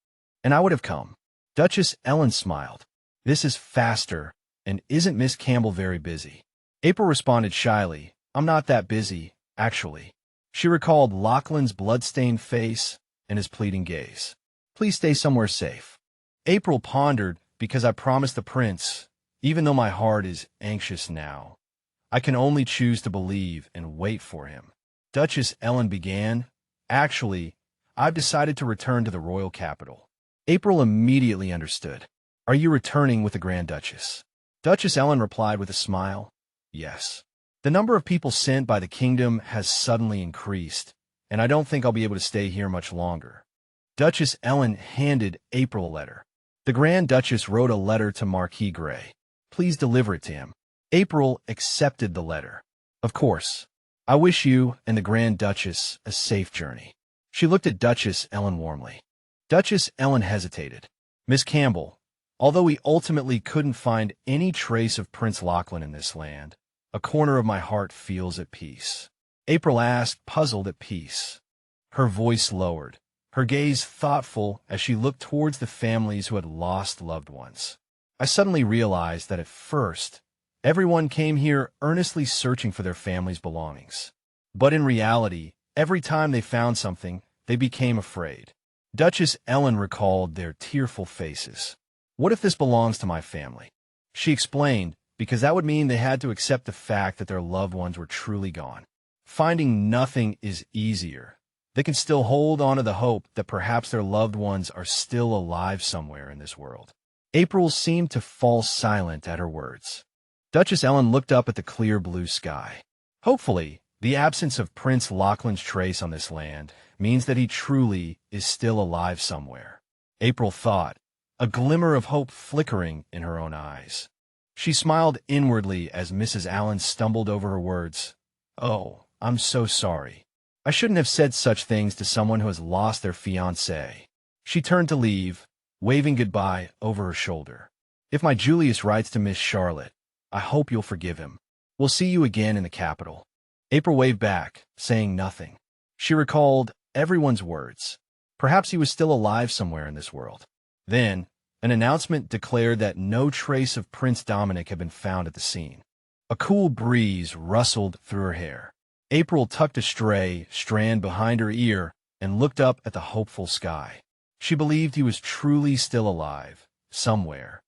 and I would have come." Duchess Ellen smiled. "This is faster, and isn't Miss Campbell very busy?" April responded shyly, "I'm not that busy, actually." She recalled Lachlan's blood-stained face and his pleading gaze. "Please stay somewhere safe." April pondered, "Because I promised the prince, even though my heart is anxious now, I can only choose to believe and wait for him." Duchess Ellen began, "Actually, I've decided to return to the royal capital." April immediately understood. "Are you returning with the Grand Duchess?" Duchess Ellen replied with a smile, "Yes. The number of people sent by the kingdom has suddenly increased, and I don't think I'll be able to stay here much longer." Duchess Ellen handed April a letter. The Grand Duchess wrote a letter to Marquis Gray. "Please deliver it to him." April accepted the letter. "Of course. I wish you and the Grand Duchess a safe journey." She looked at Duchess Ellen warmly. Duchess Ellen hesitated. "Miss Campbell, although we ultimately couldn't find any trace of Prince Lachlan in this land, a corner of my heart feels at peace." April asked, puzzled at peace. Her voice lowered, her gaze thoughtful as she looked towards the families who had lost loved ones. "I suddenly realized that at first, everyone came here earnestly searching for their family's belongings. But in reality, every time they found something, they became afraid." Duchess Ellen recalled their tearful faces. "What if this belongs to my family?" She explained, "Because that would mean they had to accept the fact that their loved ones were truly gone. Finding nothing is easier. They can still hold on to the hope that perhaps their loved ones are still alive somewhere in this world." April seemed to fall silent at her words. Duchess Ellen looked up at the clear blue sky. "Hopefully, the absence of Prince Lachlan's trace on this land means that he truly is still alive somewhere." April thought, a glimmer of hope flickering in her own eyes. She smiled inwardly as Mrs. Allen stumbled over her words. "Oh, I'm so sorry. I shouldn't have said such things to someone who has lost their fiancé." She turned to leave, waving goodbye over her shoulder. "If my Julius writes to Miss Charlotte, I hope you'll forgive him. We'll see you again in the capital." April waved back, saying nothing. She recalled everyone's words. Perhaps he was still alive somewhere in this world. Then, an announcement declared that no trace of Prince Dominic had been found at the scene. A cool breeze rustled through her hair. April tucked a stray strand behind her ear and looked up at the hopeful sky. She believed he was truly still alive, somewhere.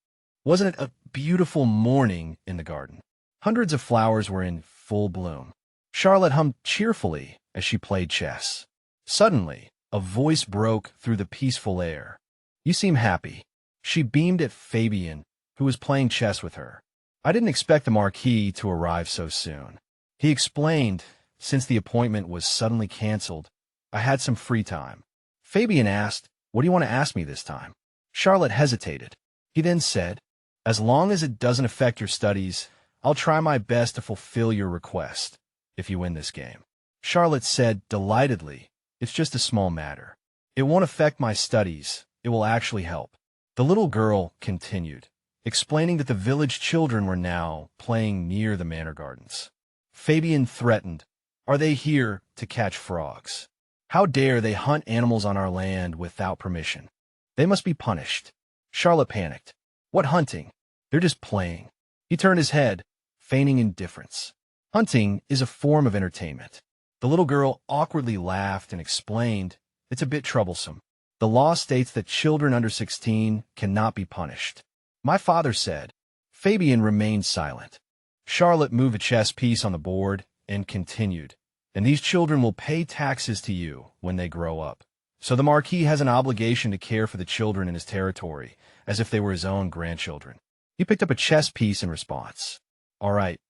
Wasn't it a beautiful morning in the garden? Hundreds of flowers were in full bloom. Charlotte hummed cheerfully as she played chess. Suddenly, a voice broke through the peaceful air. "You seem happy." She beamed at Fabian, who was playing chess with her. "I didn't expect the Marquis to arrive so soon." He explained, since the appointment was suddenly canceled, "I had some free time." Fabian asked, "What do you want to ask me this time?" Charlotte hesitated. He then said, "As long as it doesn't affect your studies, I'll try my best to fulfill your request, if you win this game." Charlotte said delightedly, "It's just a small matter. It won't affect my studies. It will actually help." The little girl continued, explaining that the village children were now playing near the manor gardens. Fabian threatened, "Are they here to catch frogs? How dare they hunt animals on our land without permission? They must be punished." Charlotte panicked. "What hunting? They're just playing." He turned his head, feigning indifference. "Hunting is a form of entertainment." The little girl awkwardly laughed and explained, "It's a bit troublesome. The law states that children under 16 cannot be punished." "My father said." Fabian remained silent. Charlotte moved a chess piece on the board and continued, "And these children will pay taxes to you when they grow up. So the Marquis has an obligation to care for the children in his territory, as if they were his own grandchildren." He picked up a chess piece in response. All right.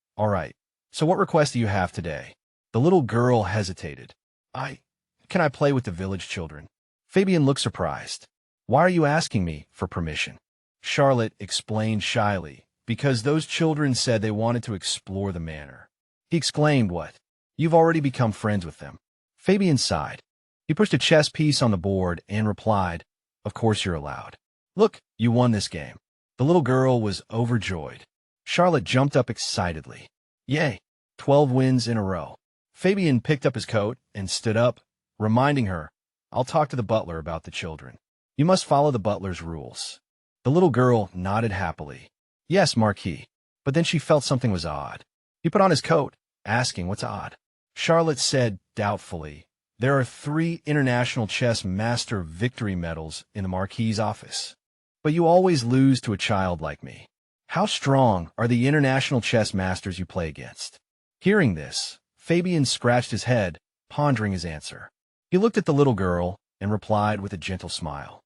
So what request do you have today?" The little girl hesitated. Can I play with the village children?" Fabian looked surprised. "Why are you asking me for permission?" Charlotte explained shyly, because those children said they wanted to explore the manor. He exclaimed, "What? You've already become friends with them." Fabian sighed. He pushed a chess piece on the board and replied, "Of course you're allowed. Look, you won this game." The little girl was overjoyed. Charlotte jumped up excitedly. "Yay, 12 wins in a row." Fabian picked up his coat and stood up, reminding her, "I'll talk to the butler about the children. You must follow the butler's rules." The little girl nodded happily. "Yes, Marquis." But then she felt something was odd. He put on his coat, asking, "What's odd?" Charlotte said doubtfully, "There are 3 international chess master victory medals in the Marquis's office. But you always lose to a child like me. How strong are the international chess masters you play against?" Hearing this, Fabian scratched his head, pondering his answer. He looked at the little girl and replied with a gentle smile,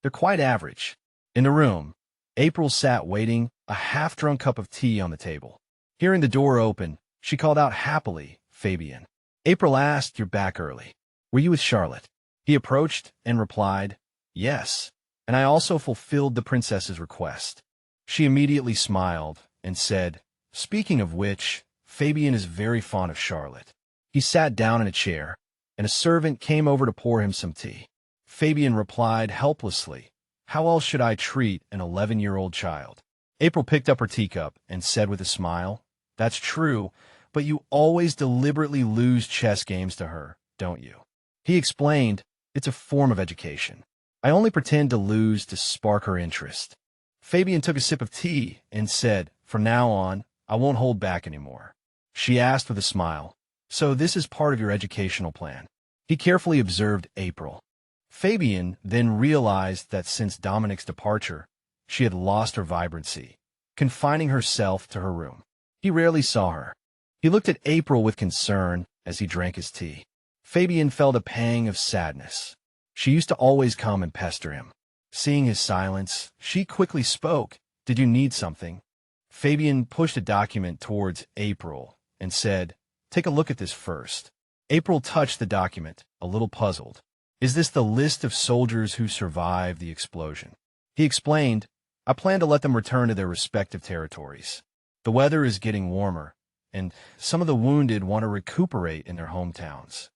"They're quite average." In the room, April sat waiting, a half-drunk cup of tea on the table. Hearing the door open, she called out happily, "Fabian." April asked, "You're back early. Were you with Charlotte?" He approached and replied, "Yes, and I also fulfilled the princess's request." She immediately smiled and said, "Speaking of which, Fabian is very fond of Charlotte." He sat down in a chair, and a servant came over to pour him some tea. Fabian replied helplessly, "How else should I treat an 11-year-old child?" April picked up her teacup and said with a smile, "That's true, but you always deliberately lose chess games to her, don't you?" He explained, "It's a form of education. I only pretend to lose to spark her interest." Fabian took a sip of tea and said, "From now on, I won't hold back anymore." She asked with a smile, "So this is part of your educational plan?" He carefully observed April. Fabian then realized that since Dominic's departure, she had lost her vibrancy, confining herself to her room. He rarely saw her. He looked at April with concern as he drank his tea. Fabian felt a pang of sadness. She used to always come and pester him. Seeing his silence, she quickly spoke, "Did you need something?" Fabian pushed a document towards April and said, "Take a look at this first." April touched the document, a little puzzled. "Is this the list of soldiers who survived the explosion?" He explained, "I plan to let them return to their respective territories. The weather is getting warmer, and some of the wounded want to recuperate in their hometowns."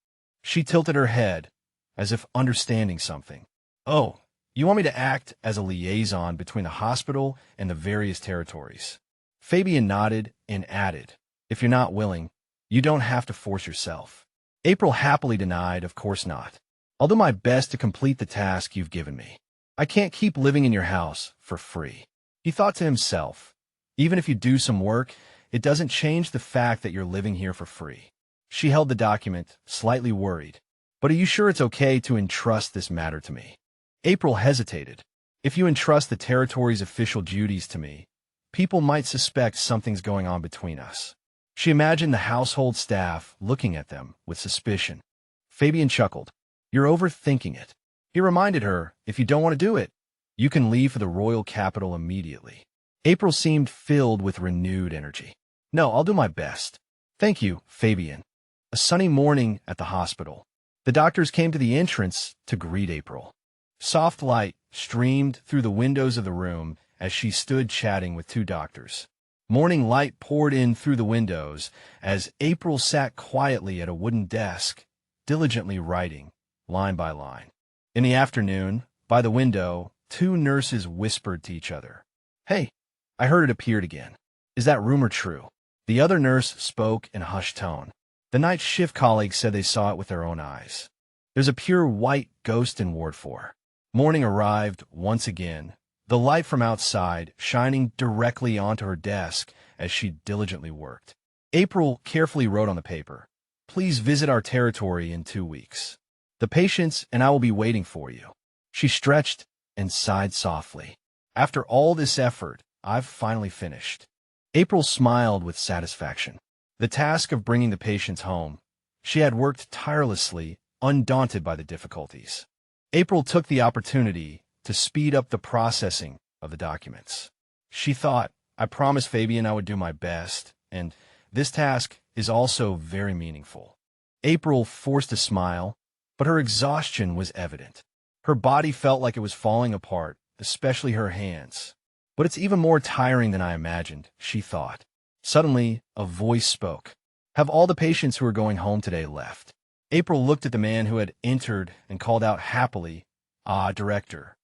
She tilted her head, as if understanding something. "Oh, you want me to act as a liaison between the hospital and the various territories?" Fabian nodded and added, "If you're not willing, you don't have to force yourself." April happily denied, "Of course not. I'll do my best to complete the task you've given me. I can't keep living in your house for free." He thought to himself, "Even if you do some work, it doesn't change the fact that you're living here for free." She held the document, slightly worried. "But are you sure it's okay to entrust this matter to me?" April hesitated. "If you entrust the territory's official duties to me, people might suspect something's going on between us." She imagined the household staff looking at them with suspicion. Fabian chuckled. "You're overthinking it." He reminded her, "If you don't want to do it, you can leave for the royal capital immediately." April seemed filled with renewed energy. "No, I'll do my best." "Thank you, Fabian." A sunny morning at the hospital. The doctors came to the entrance to greet April. Soft light streamed through the windows of the room as she stood chatting with 2 doctors. Morning light poured in through the windows as April sat quietly at a wooden desk, diligently writing, line by line. In the afternoon, by the window, 2 nurses whispered to each other, "Hey, I heard it appeared again. Is that rumor true?" The other nurse spoke in a hushed tone. "The night shift colleagues said they saw it with their own eyes. There's a pure white ghost in Ward 4. Morning arrived once again, the light from outside shining directly onto her desk as she diligently worked. April carefully wrote on the paper, "Please visit our territory in 2 weeks. The patients and I will be waiting for you." She stretched and sighed softly. "After all this effort, I've finally finished." April smiled with satisfaction. The task of bringing the patients home, she had worked tirelessly, undaunted by the difficulties. April took the opportunity to speed up the processing of the documents. She thought, "I promised Fabian I would do my best, and this task is also very meaningful." April forced a smile, but her exhaustion was evident. Her body felt like it was falling apart, especially her hands. But it's even more tiring than I imagined, she thought. Suddenly, a voice spoke. Have all the patients who are going home today left? April looked at the man who had entered and called out happily, "Ah, director."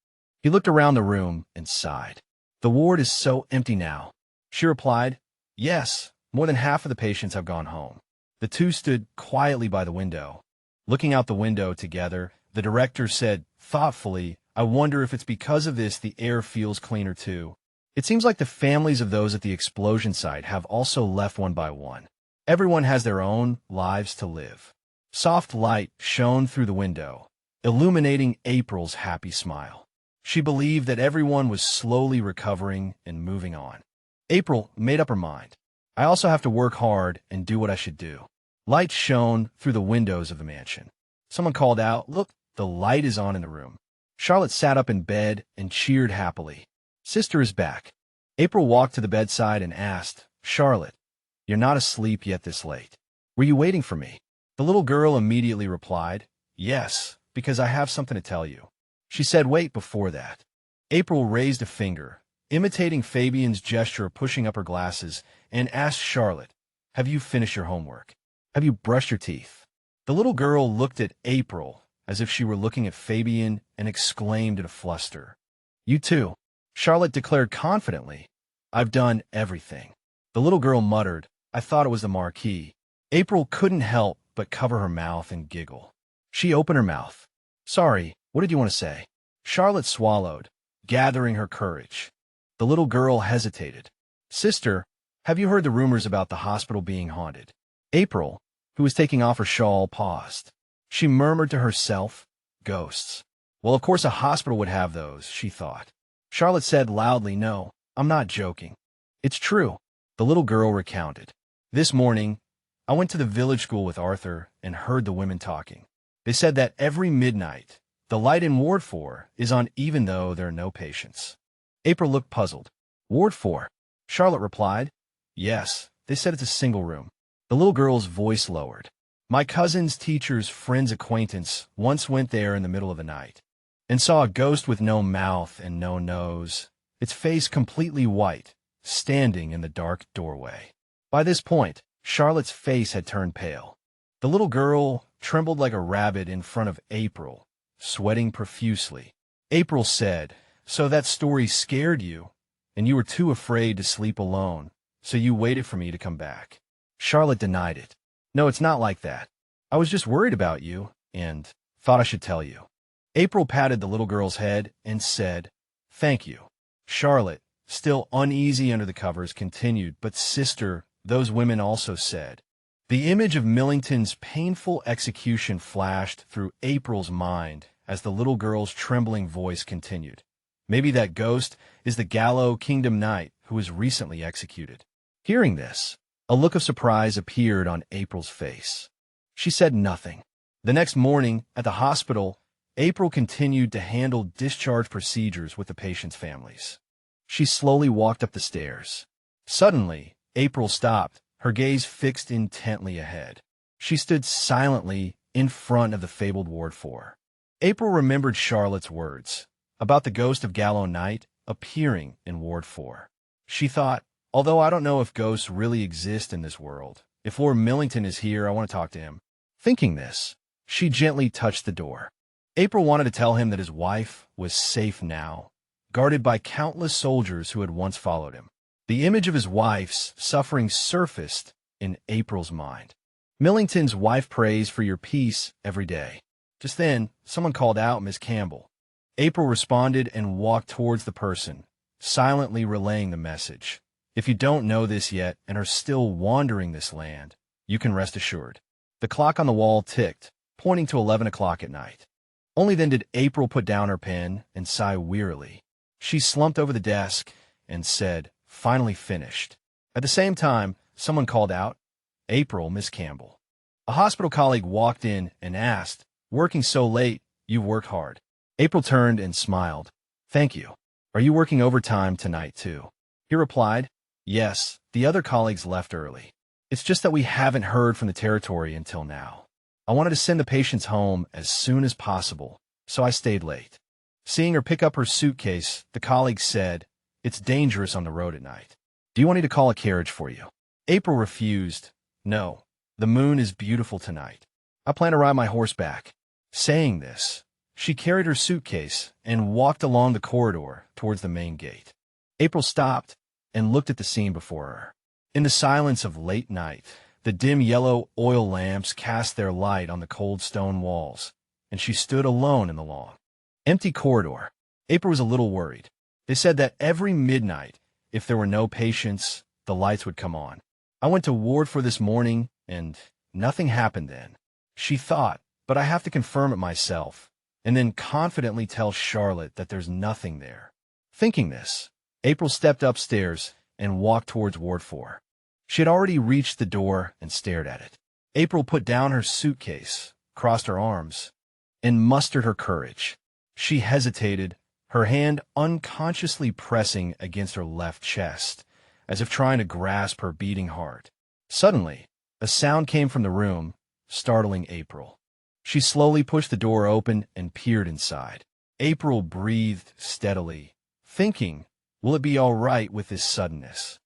He looked around the room and sighed. The ward is so empty now. She replied, "Yes, more than half of the patients have gone home." The two stood quietly by the window. Looking out the window together, the director said thoughtfully, "I wonder if it's because of this the air feels cleaner too. It seems like the families of those at the explosion site have also left one by one. Everyone has their own lives to live." Soft light shone through the window, illuminating April's happy smile. She believed that everyone was slowly recovering and moving on. April made up her mind. I also have to work hard and do what I should do. Light shone through the windows of the mansion. Someone called out, "Look, the light is on in the room." Charlotte sat up in bed and cheered happily. "Sister is back." April walked to the bedside and asked, "Charlotte, you're not asleep yet this late. Were you waiting for me?" The little girl immediately replied, "Yes, because I have something to tell you." She said, "Wait before that." April raised a finger, imitating Fabian's gesture of pushing up her glasses, and asked Charlotte, "Have you finished your homework? Have you brushed your teeth?" The little girl looked at April as if she were looking at Fabian and exclaimed in a fluster, "You too." Charlotte declared confidently, "I've done everything." The little girl muttered, "I thought it was the marquee." April couldn't help but cover her mouth and giggle. She opened her mouth. "Sorry, what did you want to say?" Charlotte swallowed, gathering her courage. The little girl hesitated. "Sister, have you heard the rumors about the hospital being haunted?" April, who was taking off her shawl, paused. She murmured to herself, "Ghosts. Well, of course a hospital would have those," she thought. Charlotte said loudly, "No, I'm not joking. It's true." The little girl recounted. "This morning, I went to the village school with Arthur and heard the women talking. They said that every midnight, the light in Ward 4 is on even though there are no patients." April looked puzzled. "Ward 4?" Charlotte replied, "Yes, they said it's a single room." The little girl's voice lowered. "My cousin's teacher's friend's acquaintance once went there in the middle of the night and saw a ghost with no mouth and no nose, its face completely white, standing in the dark doorway." By this point, Charlotte's face had turned pale. The little girl trembled like a rabbit in front of April, sweating profusely. April said, "So that story scared you, and you were too afraid to sleep alone, so you waited for me to come back." Charlotte denied it. "No, it's not like that. I was just worried about you, and thought I should tell you." April patted the little girl's head and said, "Thank you." Charlotte, still uneasy under the covers, continued, "But sister, those women also said." The image of Millington's painful execution flashed through April's mind as the little girl's trembling voice continued. "Maybe that ghost is the Gallo Kingdom Knight who was recently executed." Hearing this, a look of surprise appeared on April's face. She said nothing. The next morning, at the hospital, April continued to handle discharge procedures with the patients' families. She slowly walked up the stairs. Suddenly, April stopped, her gaze fixed intently ahead. She stood silently in front of the fabled Ward 4. April remembered Charlotte's words about the ghost of Gallo Knight appearing in Ward 4. She thought, although I don't know if ghosts really exist in this world, if Lord Millington is here, I want to talk to him. Thinking this, she gently touched the door. April wanted to tell him that his wife was safe now, guarded by countless soldiers who had once followed him. The image of his wife's suffering surfaced in April's mind. "Millington's wife prays for your peace every day." Just then, someone called out, "Miss Campbell." April responded and walked towards the person, silently relaying the message. "If you don't know this yet and are still wandering this land, you can rest assured." The clock on the wall ticked, pointing to 11 o'clock at night. Only then did April put down her pen and sigh wearily. She slumped over the desk and said, "Finally finished." At the same time, someone called out, "April, Miss Campbell." A hospital colleague walked in and asked, "Working so late, you work hard." April turned and smiled. "Thank you. Are you working overtime tonight, too?" He replied, "Yes, the other colleagues left early. It's just that we haven't heard from the territory until now. I wanted to send the patients home as soon as possible, so I stayed late." Seeing her pick up her suitcase, the colleague said, It's dangerous on the road at night. Do you want me to call a carriage for you? April refused. No, the moon is beautiful tonight. I plan to ride my horse back. Saying this, she carried her suitcase and walked along the corridor towards the main gate. April stopped and looked at the scene before her. In the silence of late night, the dim yellow oil lamps cast their light on the cold stone walls, and she stood alone in the long, empty corridor. April was a little worried. They said that every midnight, if there were no patients, the lights would come on. I went to ward for this morning, and nothing happened then. She thought, but I have to confirm it myself, and then confidently tell Charlotte that there's nothing there. Thinking this, April stepped upstairs and walked towards Ward 4. She had already reached the door and stared at it. April put down her suitcase, crossed her arms, and mustered her courage. She hesitated, her hand unconsciously pressing against her left chest, as if trying to grasp her beating heart. Suddenly, a sound came from the room, startling April. She slowly pushed the door open and peered inside. April breathed steadily, thinking, will it be all right with this suddenness?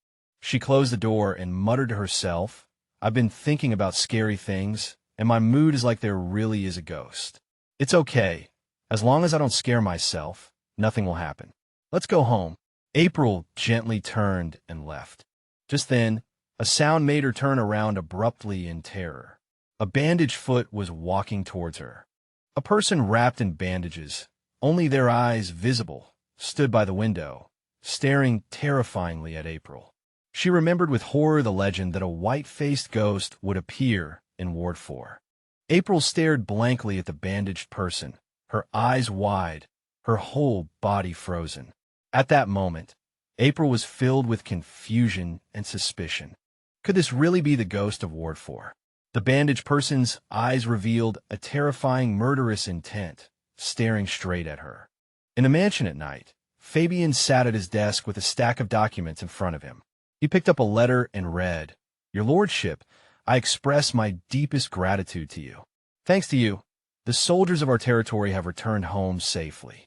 She closed the door and muttered to herself, I've been thinking about scary things, and my mood is like there really is a ghost. It's okay. As long as I don't scare myself, nothing will happen. Let's go home. April gently turned and left. Just then, a sound made her turn around abruptly in terror. A bandaged foot was walking towards her. A person wrapped in bandages, only their eyes visible, stood by the window, staring terrifyingly at April. She remembered with horror the legend that a white-faced ghost would appear in Ward 4. April stared blankly at the bandaged person, her eyes wide, her whole body frozen. At that moment, April was filled with confusion and suspicion. Could this really be the ghost of Ward 4? The bandaged person's eyes revealed a terrifying murderous intent, staring straight at her. In the mansion at night, Fabian sat at his desk with a stack of documents in front of him. He picked up a letter and read, Your Lordship, I express my deepest gratitude to you. Thanks to you, the soldiers of our territory have returned home safely.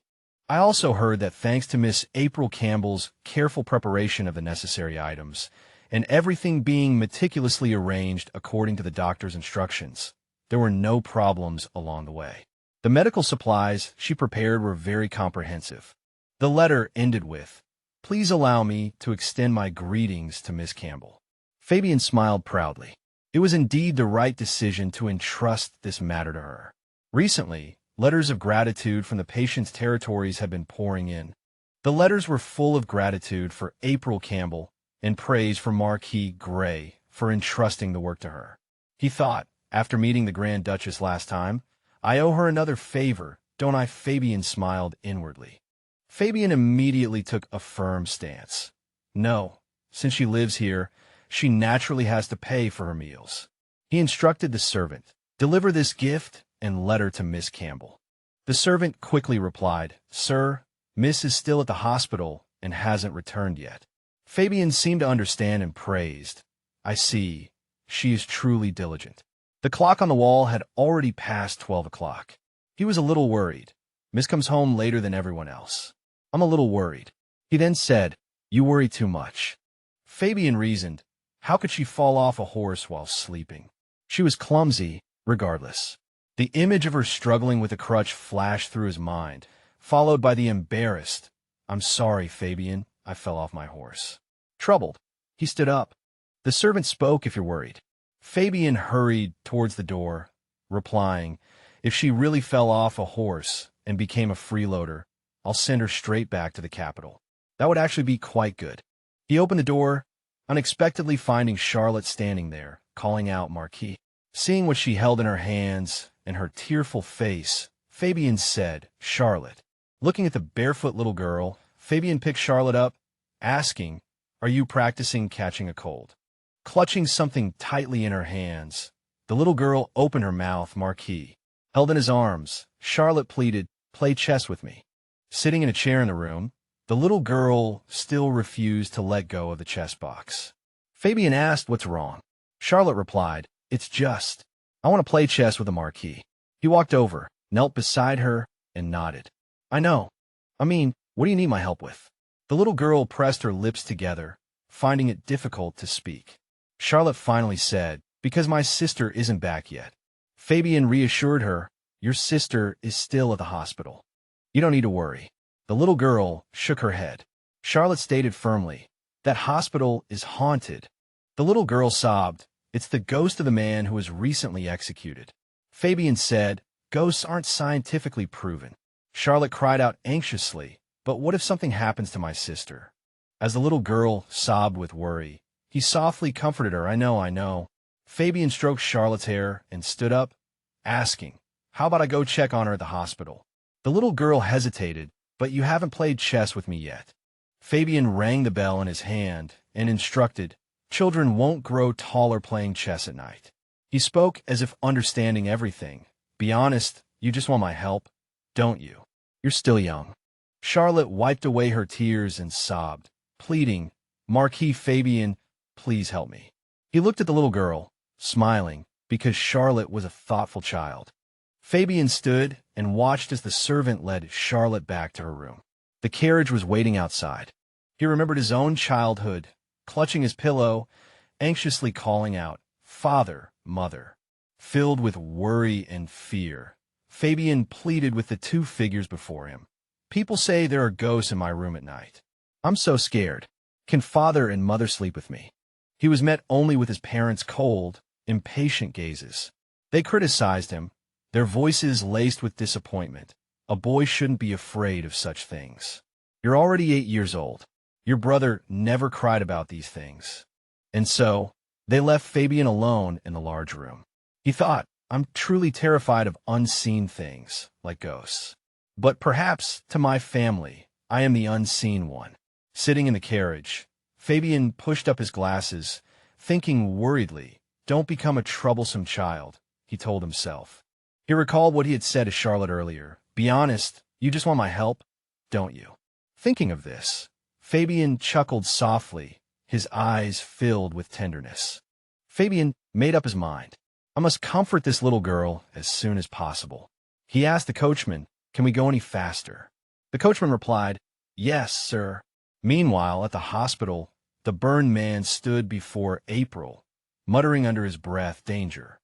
I also heard that thanks to Miss April Campbell's careful preparation of the necessary items, and everything being meticulously arranged according to the doctor's instructions, there were no problems along the way. The medical supplies she prepared were very comprehensive. The letter ended with, Please allow me to extend my greetings to Miss Campbell. Fabian smiled proudly. It was indeed the right decision to entrust this matter to her. Recently, letters of gratitude from the patient's territories had been pouring in. The letters were full of gratitude for April Campbell and praise for Marquis Gray for entrusting the work to her. He thought, after meeting the Grand Duchess last time, I owe her another favor, don't I? Fabian smiled inwardly. Fabian immediately took a firm stance. No, since she lives here, she naturally has to pay for her meals. He instructed the servant, deliver this gift and letter to Miss Campbell. The servant quickly replied, Sir, Miss is still at the hospital and hasn't returned yet. Fabian seemed to understand and praised. I see. She is truly diligent. The clock on the wall had already passed 12 o'clock. He was a little worried. Miss comes home later than everyone else. I'm a little worried. He then said, You worry too much. Fabian reasoned, how could she fall off a horse while sleeping? She was clumsy, regardless. The image of her struggling with a crutch flashed through his mind, followed by the embarrassed, I'm sorry, Fabian, I fell off my horse. Troubled, he stood up. The servant spoke if you're worried. Fabian hurried towards the door, replying, If she really fell off a horse and became a freeloader, I'll send her straight back to the capital. That would actually be quite good. He opened the door, unexpectedly finding Charlotte standing there, calling out Marquis. Seeing what she held in her hands and her tearful face, Fabian said, Charlotte. Looking at the barefoot little girl, Fabian picked Charlotte up, asking, Are you practicing catching a cold? Clutching something tightly in her hands, the little girl opened her mouth. Marquis held in his arms. Charlotte pleaded, Play chess with me. Sitting in a chair in the room, the little girl still refused to let go of the chess box. Fabian asked, What's wrong? Charlotte replied, It's just, I want to play chess with the Marquis. He walked over, knelt beside her, and nodded. I know. I mean, what do you need my help with? The little girl pressed her lips together, finding it difficult to speak. Charlotte finally said, "Because my sister isn't back yet." Fabian reassured her, "Your sister is still at the hospital. You don't need to worry." The little girl shook her head. Charlotte stated firmly, "That hospital is haunted." The little girl sobbed, "It's the ghost of the man who was recently executed." Fabian said, "Ghosts aren't scientifically proven." Charlotte cried out anxiously, "But what if something happens to my sister?" As the little girl sobbed with worry, he softly comforted her. I know. Fabian stroked Charlotte's hair and stood up, asking, "How about I go check on her at the hospital?" The little girl hesitated, "But you haven't played chess with me yet." Fabian rang the bell in his hand and instructed, "Children won't grow taller playing chess at night." He spoke as if understanding everything. "Be honest, you just want my help, don't you? You're still young." Charlotte wiped away her tears and sobbed, pleading, "Marquis Fabian, please help me." He looked at the little girl, smiling, because Charlotte was a thoughtful child. Fabian stood and watched as the servant led Charlotte back to her room. The carriage was waiting outside. He remembered his own childhood, clutching his pillow, anxiously calling out, "Father, Mother." Filled with worry and fear, Fabian pleaded with the two figures before him. "People say there are ghosts in my room at night. I'm so scared. Can Father and Mother sleep with me?" He was met only with his parents' cold, impatient gazes. They criticized him, their voices laced with disappointment. A boy shouldn't be afraid of such things. "You're already 8 years old. Your brother never cried about these things." And so, they left Fabian alone in the large room. He thought, "I'm truly terrified of unseen things, like ghosts. But perhaps, to my family, I am the unseen one." Sitting in the carriage, Fabian pushed up his glasses, thinking worriedly, "Don't become a troublesome child," he told himself. He recalled what he had said to Charlotte earlier. "Be honest, you just want my help, don't you?" Thinking of this, Fabian chuckled softly, his eyes filled with tenderness. Fabian made up his mind. I must comfort this little girl as soon as possible. He asked the coachman, "Can we go any faster?" The coachman replied, "Yes, sir." Meanwhile, at the hospital, the burned man stood before April, muttering under his breath, "Danger.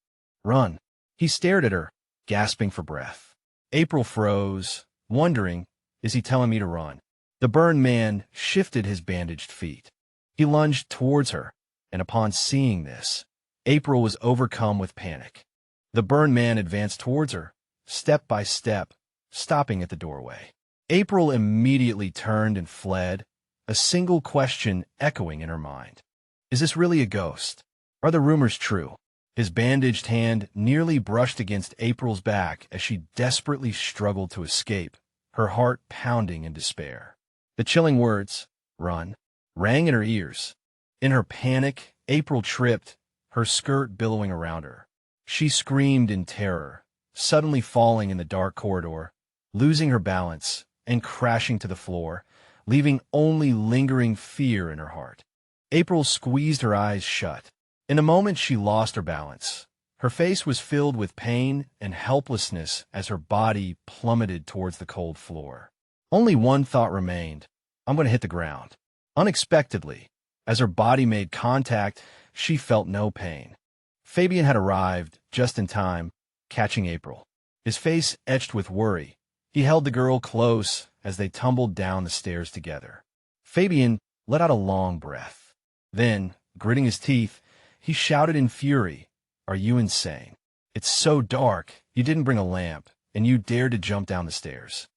Run." He stared at her, gasping for breath. April froze, wondering, is he telling me to run? The burned man shifted his bandaged feet. He lunged towards her, and upon seeing this, April was overcome with panic. The burned man advanced towards her, step by step, stopping at the doorway. April immediately turned and fled, a single question echoing in her mind. Is this really a ghost? Are the rumors true? His bandaged hand nearly brushed against April's back as she desperately struggled to escape, her heart pounding in despair. The chilling words, "Run," rang in her ears. In her panic, April tripped, her skirt billowing around her. She screamed in terror, suddenly falling in the dark corridor, losing her balance, and crashing to the floor, leaving only lingering fear in her heart. April squeezed her eyes shut. In a moment she lost her balance. Her face was filled with pain and helplessness as her body plummeted towards the cold floor. Only one thought remained: I'm going to hit the ground. Unexpectedly, as her body made contact, she felt no pain. Fabian had arrived, just in time, catching April. His face etched with worry, he held the girl close as they tumbled down the stairs together. Fabian let out a long breath. Then, gritting his teeth, he shouted in fury, "Are you insane? It's so dark, you didn't bring a lamp, and you dared to jump down the stairs."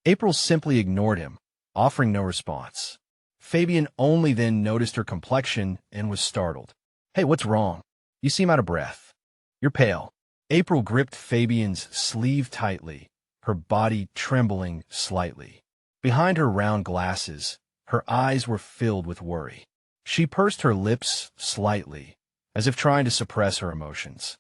April simply ignored him, offering no response. Fabian only then noticed her complexion and was startled. "Hey, what's wrong? You seem out of breath. You're pale." April gripped Fabian's sleeve tightly, her body trembling slightly. Behind her round glasses, her eyes were filled with worry. She pursed her lips slightly, as if trying to suppress her emotions.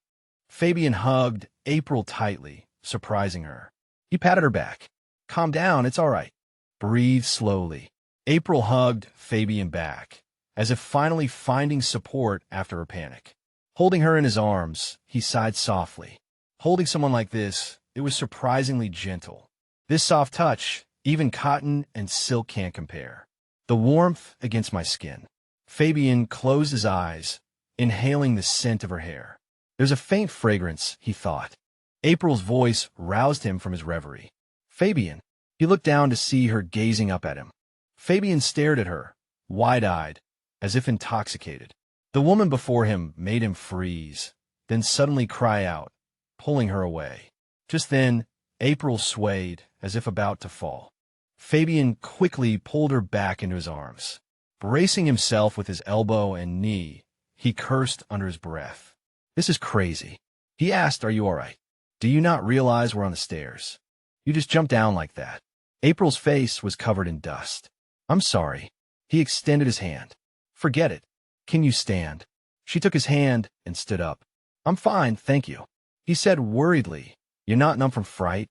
Fabian hugged April tightly, surprising her. He patted her back. "Calm down, it's all right. Breathe slowly." April hugged Fabian back, as if finally finding support after her panic. Holding her in his arms, he sighed softly. Holding someone like this, it was surprisingly gentle. This soft touch, even cotton and silk can't compare. the warmth against my skin. Fabian closed his eyes, inhaling the scent of her hair. There's a faint fragrance, he thought. April's voice roused him from his reverie. Fabian. He looked down to see her gazing up at him. Fabian stared at her, wide-eyed, as if intoxicated. The woman before him made him freeze, then suddenly cry out, pulling her away. Just then, April swayed, as if about to fall. Fabian quickly pulled her back into his arms. Bracing himself with his elbow and knee, he cursed under his breath. This is crazy. He asked, are you all right? Do you not realize we're on the stairs? You just jumped down like that. April's face was covered in dust. I'm sorry. He extended his hand. Forget it. Can you stand? She took his hand and stood up. I'm fine, thank you. He said worriedly, you're not numb from fright,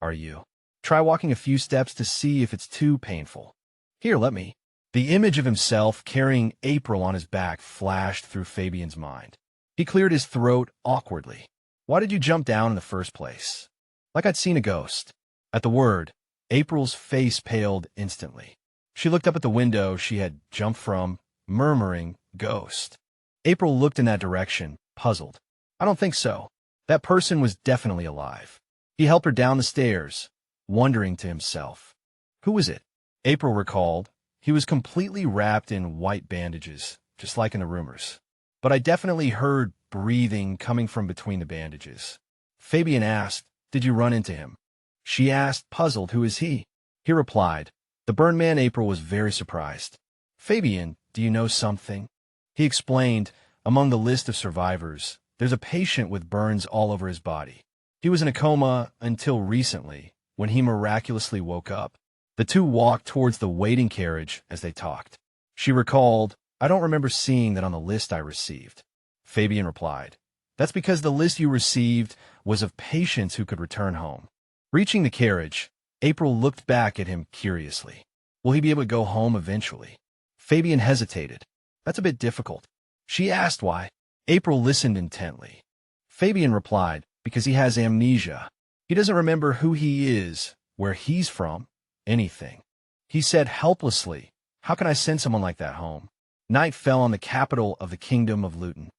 are you? Try walking a few steps to see if it's too painful. Here, let me. The image of himself carrying April on his back flashed through Fabian's mind. He cleared his throat awkwardly. Why did you jump down in the first place? Like I'd seen a ghost. At the word, April's face paled instantly. She looked up at the window she had jumped from, murmuring, ghost. April looked in that direction, puzzled. I don't think so. That person was definitely alive. He helped her down the stairs, wondering to himself. Who was it? April recalled. He was completely wrapped in white bandages, just like in the rumors. But I definitely heard breathing coming from between the bandages. Fabian asked, did you run into him? She asked, puzzled, who is he? He replied, the burned man. April was very surprised. Fabian, do you know something? He explained, among the list of survivors, there's a patient with burns all over his body. He was in a coma until recently, when he miraculously woke up. The two walked towards the waiting carriage as they talked. She recalled, I don't remember seeing that on the list I received. Fabian replied, that's because the list you received was of patients who could return home. Reaching the carriage, April looked back at him curiously. Will he be able to go home eventually? Fabian hesitated. That's a bit difficult. She asked why. April listened intently. Fabian replied, because he has amnesia. He doesn't remember who he is, where he's from, anything. He said helplessly, how can I send someone like that home? Night fell on the capital of the kingdom of Luton.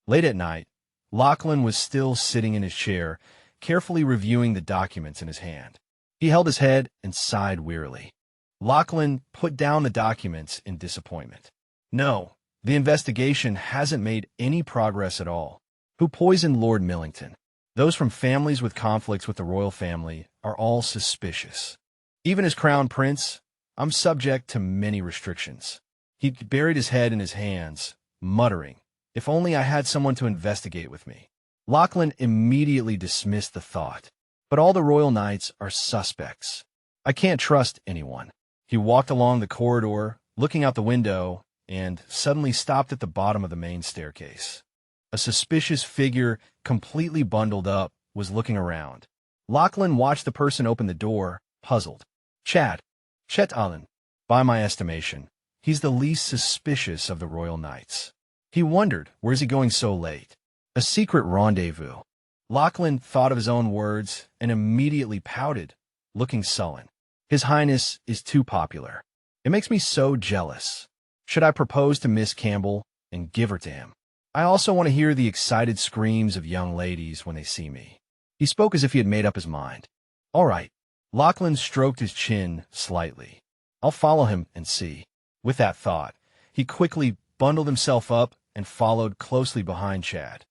Late at night, Lachlan was still sitting in his chair, carefully reviewing the documents in his hand. He held his head and sighed wearily. Lachlan put down the documents in disappointment. No, the investigation hasn't made any progress at all. Who poisoned Lord Millington? Those from families with conflicts with the royal family are all suspicious. Even as crown prince, I'm subject to many restrictions. He buried his head in his hands, muttering, if only I had someone to investigate with me. Lachlan immediately dismissed the thought. But all the royal knights are suspects. I can't trust anyone. He walked along the corridor, looking out the window, and suddenly stopped at the bottom of the main staircase. A suspicious figure, completely bundled up, was looking around. Lachlan watched the person open the door, puzzled. Chet Allen. By my estimation, he's the least suspicious of the royal knights. He wondered, where's he going so late? A secret rendezvous. Lachlan thought of his own words and immediately pouted, looking sullen. His Highness is too popular. It makes me so jealous. Should I propose to Miss Campbell and give her to him? I also want to hear the excited screams of young ladies when they see me. He spoke as if he had made up his mind. All right. Lachlan stroked his chin slightly. I'll follow him and see. With that thought, he quickly bundled himself up and followed closely behind Chad.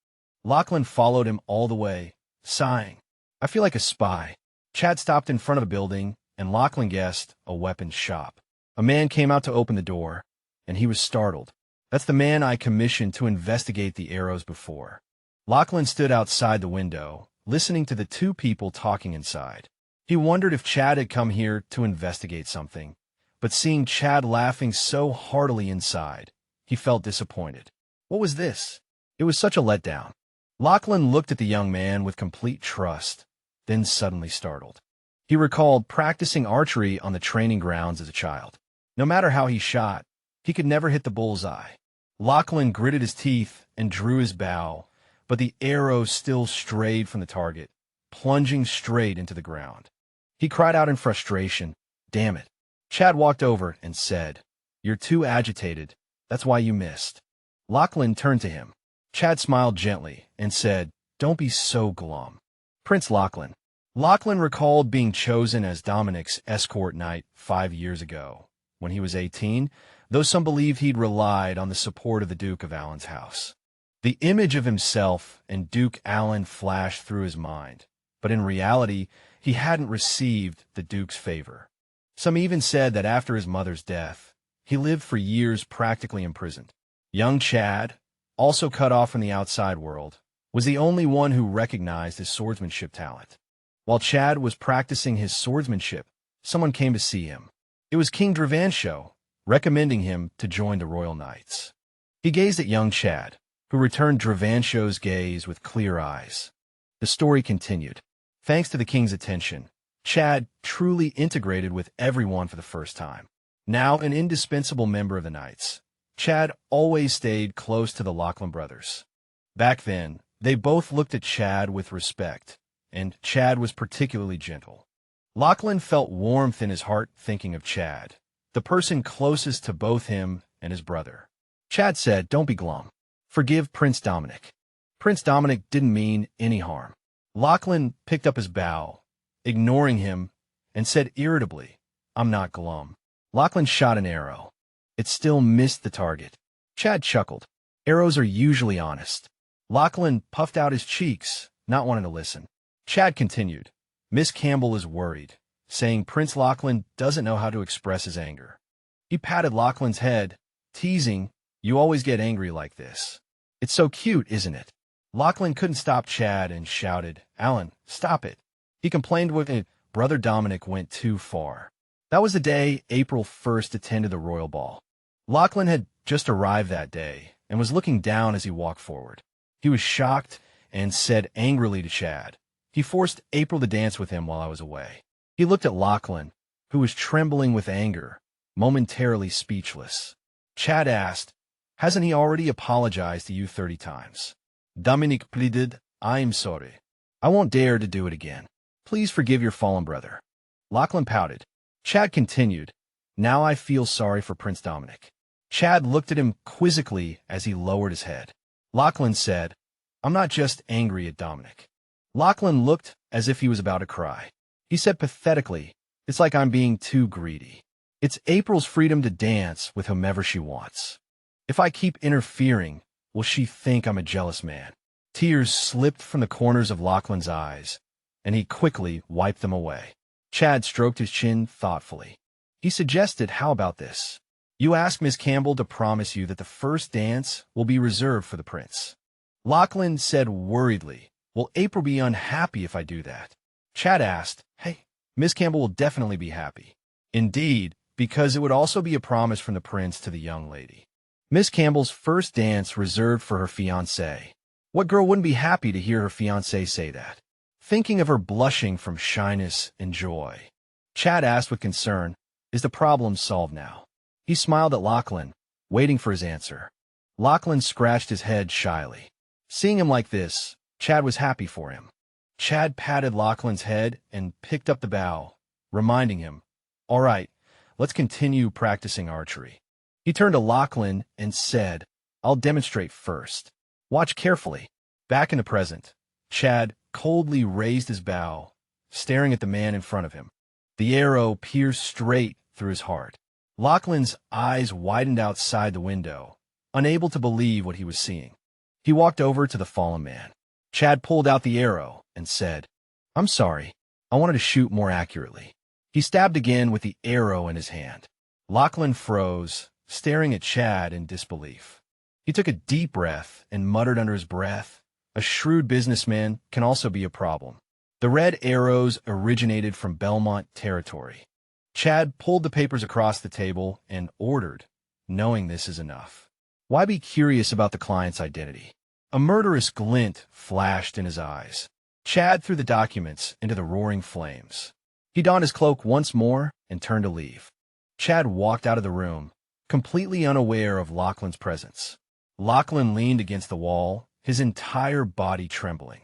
Lachlan followed him all the way, sighing. I feel like a spy. Chad stopped in front of a building, and Lachlan guessed a weapons shop. A man came out to open the door, and he was startled. That's the man I commissioned to investigate the arrows before. Lachlan stood outside the window, listening to the two people talking inside. He wondered if Chad had come here to investigate something, but seeing Chad laughing so heartily inside, he felt disappointed. What was this? It was such a letdown. Lachlan looked at the young man with complete trust, then suddenly startled. He recalled practicing archery on the training grounds as a child. No matter how he shot, he could never hit the bullseye. Lachlan gritted his teeth and drew his bow, but the arrow still strayed from the target, plunging straight into the ground. He cried out in frustration, damn it. Chad walked over and said, You're too agitated. That's why you missed. Lachlan turned to him. Chad smiled gently and said, "Don't be so glum." Prince Lachlan. Lachlan recalled being chosen as Dominic's escort knight 5 years ago. When he was 18, though some believed he'd relied on the support of the Duke of Allen's house. The image of himself and Duke Allen flashed through his mind, but in reality, he hadn't received the Duke's favor. Some even said that after his mother's death, he lived for years practically imprisoned. Young Chad, also cut off from the outside world, was the only one who recognized his swordsmanship talent. While Chad was practicing his swordsmanship, someone came to see him. It was King Dravansho, recommending him to join the Royal Knights. He gazed at young Chad, who returned Dravansho's gaze with clear eyes. The story continued. Thanks to the king's attention, Chad truly integrated with everyone for the first time. Now an indispensable member of the Knights, Chad always stayed close to the Lachlan brothers. Back then, they both looked at Chad with respect, and Chad was particularly gentle. Lachlan felt warmth in his heart thinking of Chad, the person closest to both him and his brother. Chad said, "Don't be glum. Forgive Prince Dominic." Prince Dominic didn't mean any harm. Lachlan picked up his bow, ignoring him, and said irritably, "I'm not glum." Lachlan shot an arrow. It still missed the target. Chad chuckled. Arrows are usually honest. Lachlan puffed out his cheeks, not wanting to listen. Chad continued. Miss Campbell is worried, saying Prince Lachlan doesn't know how to express his anger. He patted Lachlan's head, teasing, "You always get angry like this. It's so cute, isn't it?" Lachlan couldn't stop Chad and shouted, "Alan, stop it." He complained with it. Brother Dominic went too far. That was the day April 1st attended the royal ball. Lachlan had just arrived that day and was looking down as he walked forward. He was shocked and said angrily to Chad, "He forced April to dance with him while I was away." He looked at Lachlan, who was trembling with anger, momentarily speechless. Chad asked, "Hasn't he already apologized to you 30 times? Dominic pleaded, "I'm sorry. I won't dare to do it again. Please forgive your fallen brother." Lachlan pouted. Chad continued, "Now I feel sorry for Prince Dominic." Chad looked at him quizzically as he lowered his head. Lachlan said, "I'm not just angry at Dominic." Lachlan looked as if he was about to cry. He said pathetically, "It's like I'm being too greedy. It's April's freedom to dance with whomever she wants. If I keep interfering, will she think I'm a jealous man?" Tears slipped from the corners of Lachlan's eyes, and he quickly wiped them away. Chad stroked his chin thoughtfully. He suggested, "How about this? You ask Miss Campbell to promise you that the first dance will be reserved for the prince." Lachlan said worriedly, "Will April be unhappy if I do that?" Chad asked, "Hey, Miss Campbell will definitely be happy." Indeed, because it would also be a promise from the prince to the young lady. Miss Campbell's first dance reserved for her fiancé. What girl wouldn't be happy to hear her fiancé say that? Thinking of her blushing from shyness and joy, Chad asked with concern, "Is the problem solved now?" He smiled at Lachlan, waiting for his answer. Lachlan scratched his head shyly. Seeing him like this, Chad was happy for him. Chad patted Lachlan's head and picked up the bow, reminding him, "All right, let's continue practicing archery." He turned to Lachlan and said, "I'll demonstrate first. Watch carefully." Back in the present, Chad coldly raised his bow, staring at the man in front of him. The arrow pierced straight through his heart. Lachlan's eyes widened outside the window, unable to believe what he was seeing. He walked over to the fallen man. Chad pulled out the arrow and said, "I'm sorry. I wanted to shoot more accurately." He stabbed again with the arrow in his hand. Lachlan froze, staring at Chad in disbelief. He took a deep breath and muttered under his breath, "A shrewd businessman can also be a problem." The red arrows originated from Belmont territory. Chad pulled the papers across the table and ordered, "Knowing this is enough. Why be curious about the client's identity?" A murderous glint flashed in his eyes. Chad threw the documents into the roaring flames. He donned his cloak once more and turned to leave. Chad walked out of the room, completely unaware of Lachlan's presence. Lachlan leaned against the wall, his entire body trembling.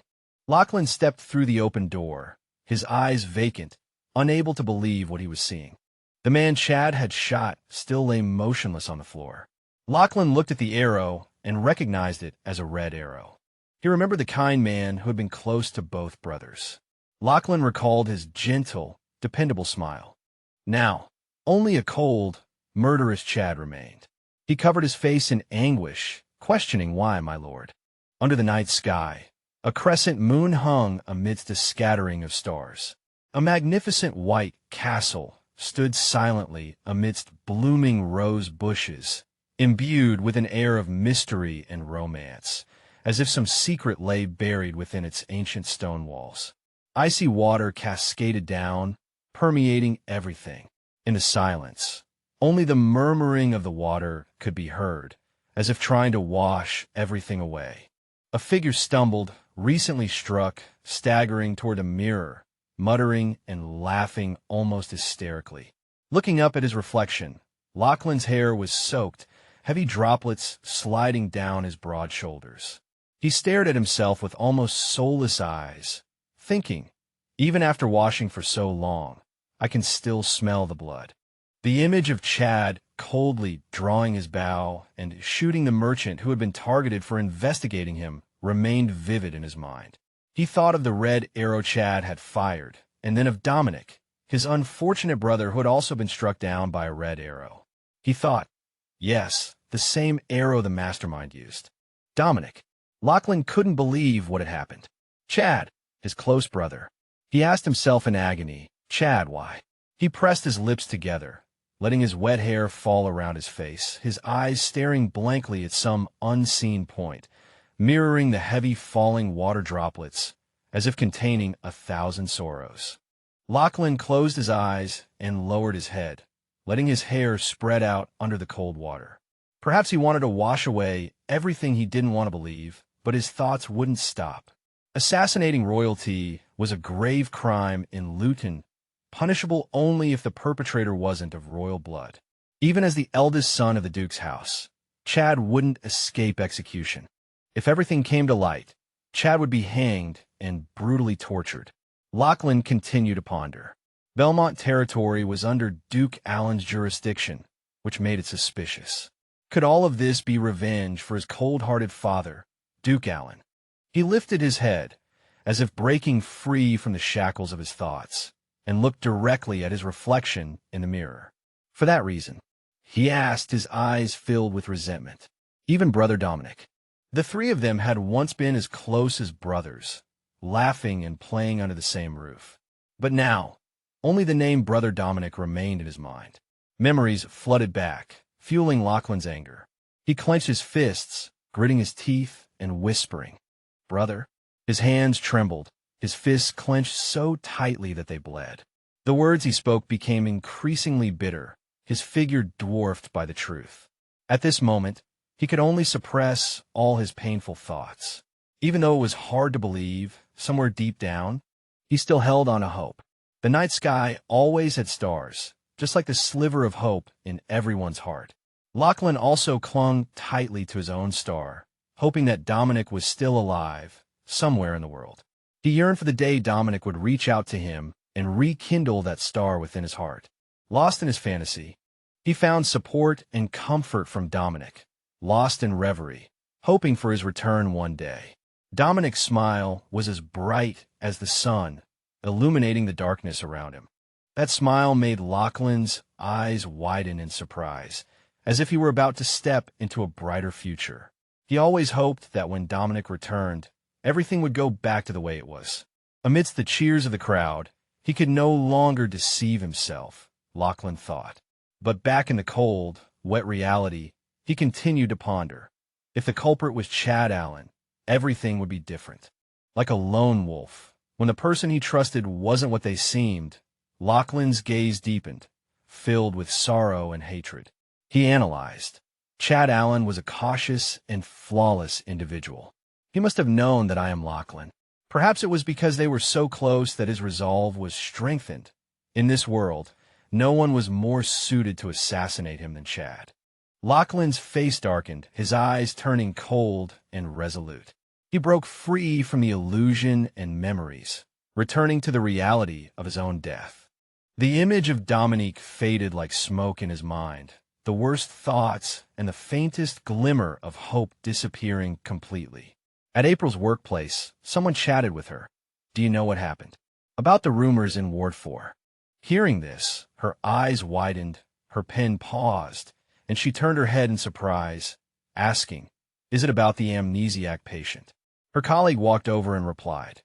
Lachlan stepped through the open door, his eyes vacant, unable to believe what he was seeing. The man Chad had shot still lay motionless on the floor. Lachlan looked at the arrow and recognized it as a red arrow. He remembered the kind man who had been close to both brothers. Lachlan recalled his gentle, dependable smile. Now, only a cold, murderous Chad remained. He covered his face in anguish, questioning why, my lord. Under the night sky, a crescent moon hung amidst a scattering of stars. A magnificent white castle stood silently amidst blooming rose bushes, imbued with an air of mystery and romance, as if some secret lay buried within its ancient stone walls. Icy water cascaded down, permeating everything. In the silence, only the murmuring of the water could be heard, as if trying to wash everything away. A figure stumbled, recently struck, staggering toward a mirror, muttering and laughing almost hysterically. Looking up at his reflection, Lachlan's hair was soaked, heavy droplets sliding down his broad shoulders. He stared at himself with almost soulless eyes, thinking, even after washing for so long, I can still smell the blood. The image of Chad coldly drawing his bow and shooting the merchant who had been targeted for investigating him remained vivid in his mind. He thought of the red arrow Chad had fired, and then of Dominic, his unfortunate brother who had also been struck down by a red arrow. He thought, yes, the same arrow the mastermind used. Dominic. Lachlan couldn't believe what had happened. Chad, his close brother. He asked himself in agony, Chad, why? He pressed his lips together, letting his wet hair fall around his face, his eyes staring blankly at some unseen point, mirroring the heavy falling water droplets, as if containing 1,000 sorrows. Lachlan closed his eyes and lowered his head, letting his hair spread out under the cold water. Perhaps he wanted to wash away everything he didn't want to believe, but his thoughts wouldn't stop. Assassinating royalty was a grave crime in Luton, punishable only if the perpetrator wasn't of royal blood. Even as the eldest son of the Duke's house, Chad wouldn't escape execution. If everything came to light, Chad would be hanged and brutally tortured. Lachlan continued to ponder. Belmont territory was under Duke Alan's jurisdiction, which made it suspicious. Could all of this be revenge for his cold-hearted father, Duke Alan? He lifted his head, as if breaking free from the shackles of his thoughts, and looked directly at his reflection in the mirror. For that reason, he asked, his eyes filled with resentment. Even Brother Dominic. The three of them had once been as close as brothers, laughing and playing under the same roof. But now, only the name Brother Dominic remained in his mind. Memories flooded back, fueling Lachlan's anger. He clenched his fists, gritting his teeth and whispering, Brother. His hands trembled, his fists clenched so tightly that they bled. The words he spoke became increasingly bitter, his figure dwarfed by the truth. At this moment, he could only suppress all his painful thoughts. Even though it was hard to believe, somewhere deep down, he still held on to hope. The night sky always had stars, just like the sliver of hope in everyone's heart. Lachlan also clung tightly to his own star, hoping that Dominic was still alive, somewhere in the world. He yearned for the day Dominic would reach out to him and rekindle that star within his heart. Lost in his fantasy, he found support and comfort from Dominic, lost in reverie, hoping for his return one day. Dominic's smile was as bright as the sun, illuminating the darkness around him. That smile made Lachlan's eyes widen in surprise, as if he were about to step into a brighter future. He always hoped that when Dominic returned, everything would go back to the way it was. Amidst the cheers of the crowd, he could no longer deceive himself, Lachlan thought. But back in the cold, wet reality, he continued to ponder. If the culprit was Chad Allen, everything would be different. Like a lone wolf, when the person he trusted wasn't what they seemed, Lachlan's gaze deepened, filled with sorrow and hatred. He analyzed. Chad Allen was a cautious and flawless individual. He must have known that I am Lachlan. Perhaps it was because they were so close that his resolve was strengthened. In this world, no one was more suited to assassinate him than Chad. Lachlan's face darkened, his eyes turning cold and resolute. He broke free from the illusion and memories, returning to the reality of his own death. The image of Dominique faded like smoke in his mind, the worst thoughts and the faintest glimmer of hope disappearing completely. At April's workplace, someone chatted with her. "Do you know what happened?" "About the rumors in Ward 4. Hearing this, her eyes widened, her pen paused, and she turned her head in surprise, asking, "Is it about the amnesiac patient?" Her colleague walked over and replied,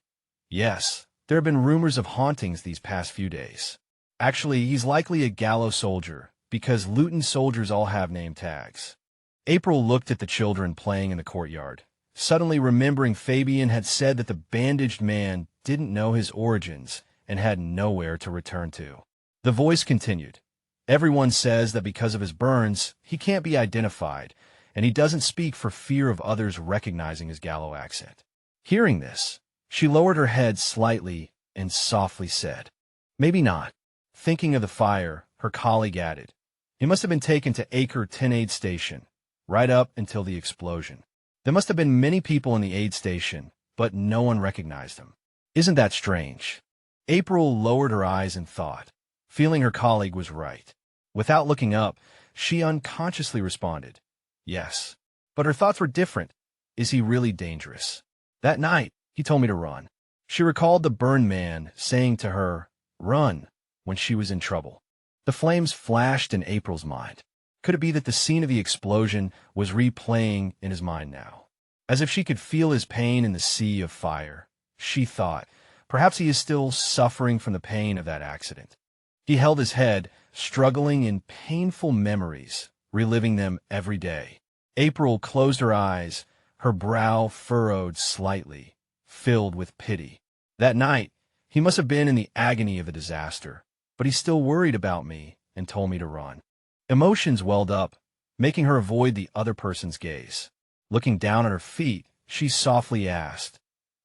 "Yes, there have been rumors of hauntings these past few days. Actually, he's likely a gallows soldier, because Luton soldiers all have name tags." April looked at the children playing in the courtyard, suddenly remembering Fabian had said that the bandaged man didn't know his origins and had nowhere to return to. The voice continued, "Everyone says that because of his burns, he can't be identified, and he doesn't speak for fear of others recognizing his Gallo accent." Hearing this, she lowered her head slightly and softly said, "Maybe not." Thinking of the fire, her colleague added, "He must have been taken to Acre 10 aid station, right up until the explosion. There must have been many people in the aid station, but no one recognized him. Isn't that strange?" April lowered her eyes in thought, feeling her colleague was right. Without looking up, she unconsciously responded, "Yes." But her thoughts were different. Is he really dangerous? That night, he told me to run. She recalled the burned man saying to her, "Run," when she was in trouble. The flames flashed in April's mind. Could it be that the scene of the explosion was replaying in his mind now? As if she could feel his pain in the sea of fire, she thought, perhaps he is still suffering from the pain of that accident. He held his head, struggling in painful memories, reliving them every day. April closed her eyes, her brow furrowed slightly, filled with pity. That night, he must have been in the agony of the disaster, but he still worried about me and told me to run. Emotions welled up, making her avoid the other person's gaze. Looking down at her feet, she softly asked,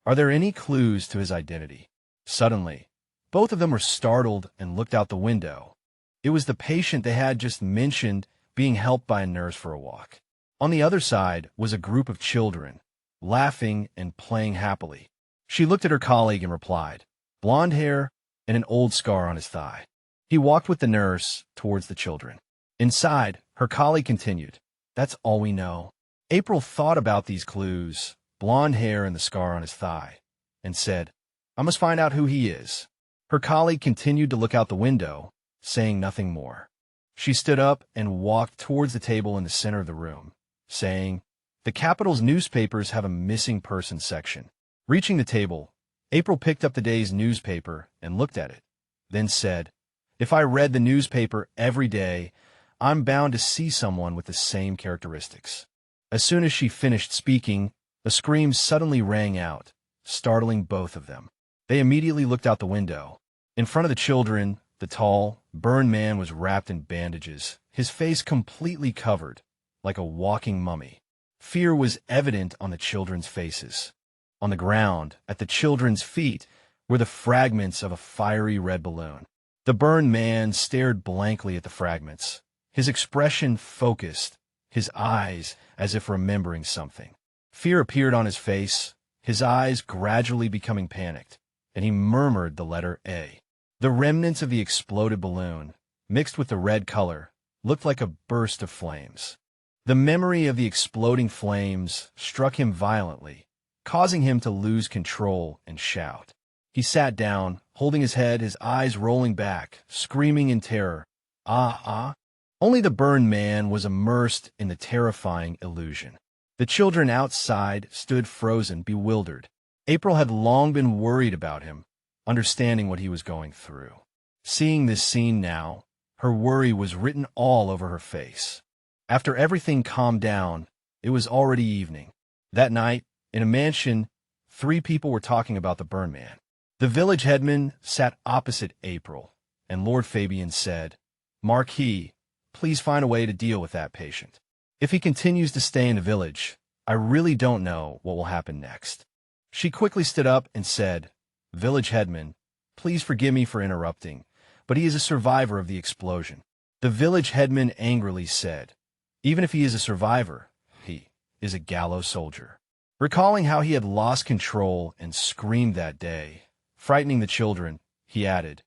"Are there any clues to his identity?" Suddenly, both of them were startled and looked out the window. It was the patient they had just mentioned being helped by a nurse for a walk. On the other side was a group of children, laughing and playing happily. She looked at her colleague and replied, "Blonde hair and an old scar on his thigh." He walked with the nurse towards the children. Inside, her colleague continued, "That's all we know." April thought about these clues, blonde hair and the scar on his thigh, and said, "I must find out who he is." Her colleague continued to look out the window, saying nothing more. She stood up and walked towards the table in the center of the room, saying, "The capital's newspapers have a missing person section." Reaching the table, April picked up the day's newspaper and looked at it, then said, "If I read the newspaper every day, I'm bound to see someone with the same characteristics." As soon as she finished speaking, a scream suddenly rang out, startling both of them. They immediately looked out the window. In front of the children, the tall, burned man was wrapped in bandages, his face completely covered, like a walking mummy. Fear was evident on the children's faces. On the ground, at the children's feet, were the fragments of a fiery red balloon. The burned man stared blankly at the fragments, his expression focused, his eyes as if remembering something. Fear appeared on his face, his eyes gradually becoming panicked, and he murmured the letter A. The remnants of the exploded balloon, mixed with the red color, looked like a burst of flames. The memory of the exploding flames struck him violently, causing him to lose control and shout. He sat down, holding his head, his eyes rolling back, screaming in terror. "Ah, ah!" Only the burned man was immersed in the terrifying illusion. The children outside stood frozen, bewildered. April had long been worried about him, understanding what he was going through. Seeing this scene now, her worry was written all over her face. After everything calmed down, it was already evening. That night, in a mansion, 3 people were talking about the burned man. The village headman sat opposite April, and Lord Fabian said, "Marquis, please find a way to deal with that patient. If he continues to stay in the village, I really don't know what will happen next." She quickly stood up and said, "Village headman, please forgive me for interrupting, but he is a survivor of the explosion." The village headman angrily said, "Even if he is a survivor, he is a gallows soldier." Recalling how he had lost control and screamed that day, frightening the children, he added,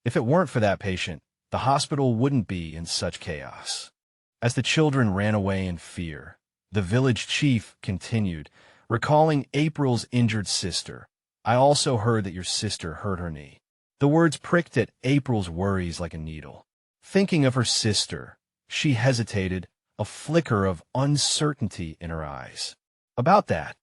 If it weren't for that patient, the hospital wouldn't be in such chaos. As the children ran away in fear, the village chief continued, recalling April's injured sister. I also heard that your sister hurt her knee. The words pricked at April's worries like a needle. Thinking of her sister, she hesitated, a flicker of uncertainty in her eyes. About that,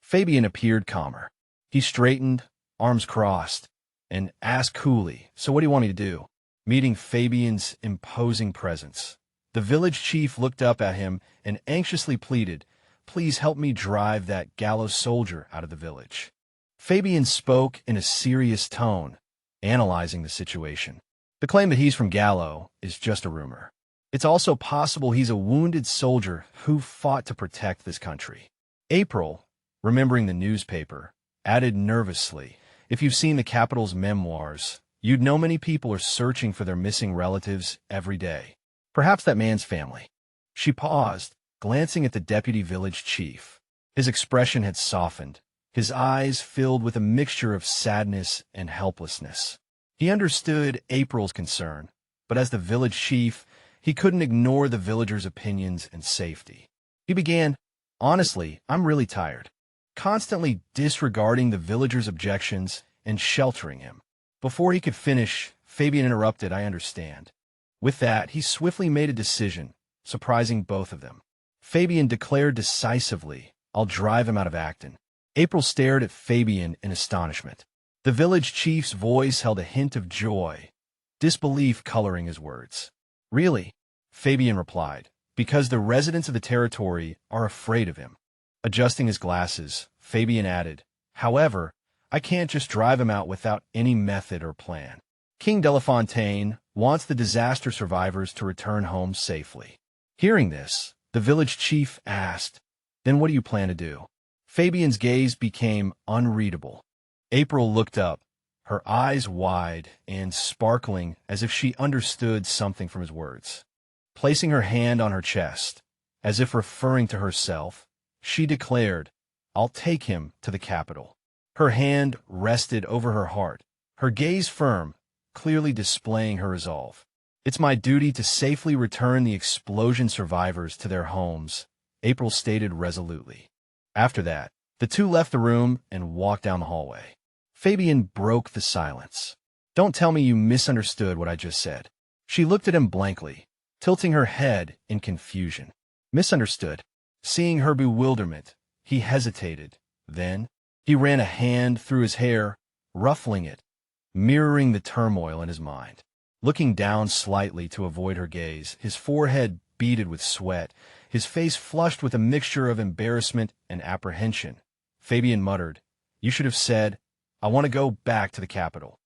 Fabian appeared calmer. He straightened, arms crossed, and asked coolly, "So what do you want me to do?" Meeting Fabian's imposing presence, the village chief looked up at him and anxiously pleaded, "Please help me drive that gallows soldier out of the village." Fabian spoke in a serious tone, analyzing the situation. The claim that he's from Gallo is just a rumor. It's also possible he's a wounded soldier who fought to protect this country. April, remembering the newspaper, added nervously, "If you've seen the capital's memoirs, you'd know many people are searching for their missing relatives every day. Perhaps that man's family." She paused, glancing at the deputy village chief. His expression had softened, his eyes filled with a mixture of sadness and helplessness. He understood April's concern, but as the village chief, he couldn't ignore the villagers' opinions and safety. He began, "Honestly, I'm really tired," constantly disregarding the villagers' objections and sheltering him. Before he could finish, Fabian interrupted, "I understand." With that, he swiftly made a decision, surprising both of them. Fabian declared decisively, "I'll drive him out of Acton." April stared at Fabian in astonishment. The village chief's voice held a hint of joy, disbelief coloring his words. "Really?" Fabian replied, "Because the residents of the territory are afraid of him." Adjusting his glasses, Fabian added, "However, I can't just drive him out without any method or plan. King Delafontaine wants the disaster survivors to return home safely." Hearing this, the village chief asked, "Then what do you plan to do?" Fabian's gaze became unreadable. April looked up, her eyes wide and sparkling as if she understood something from his words. Placing her hand on her chest, as if referring to herself, she declared, "I'll take him to the capital." Her hand rested over her heart, her gaze firm, clearly displaying her resolve. "It's my duty to safely return the explosion survivors to their homes," April stated resolutely. After that, the two left the room and walked down the hallway. Fabian broke the silence. "Don't tell me you misunderstood what I just said." She looked at him blankly, tilting her head in confusion. "Misunderstood?" Seeing her bewilderment, he hesitated. Then, he ran a hand through his hair, ruffling it, mirroring the turmoil in his mind. Looking down slightly to avoid her gaze, his forehead beaded with sweat, his face flushed with a mixture of embarrassment and apprehension, Fabian muttered, "You should have said, I want to go back to the capital."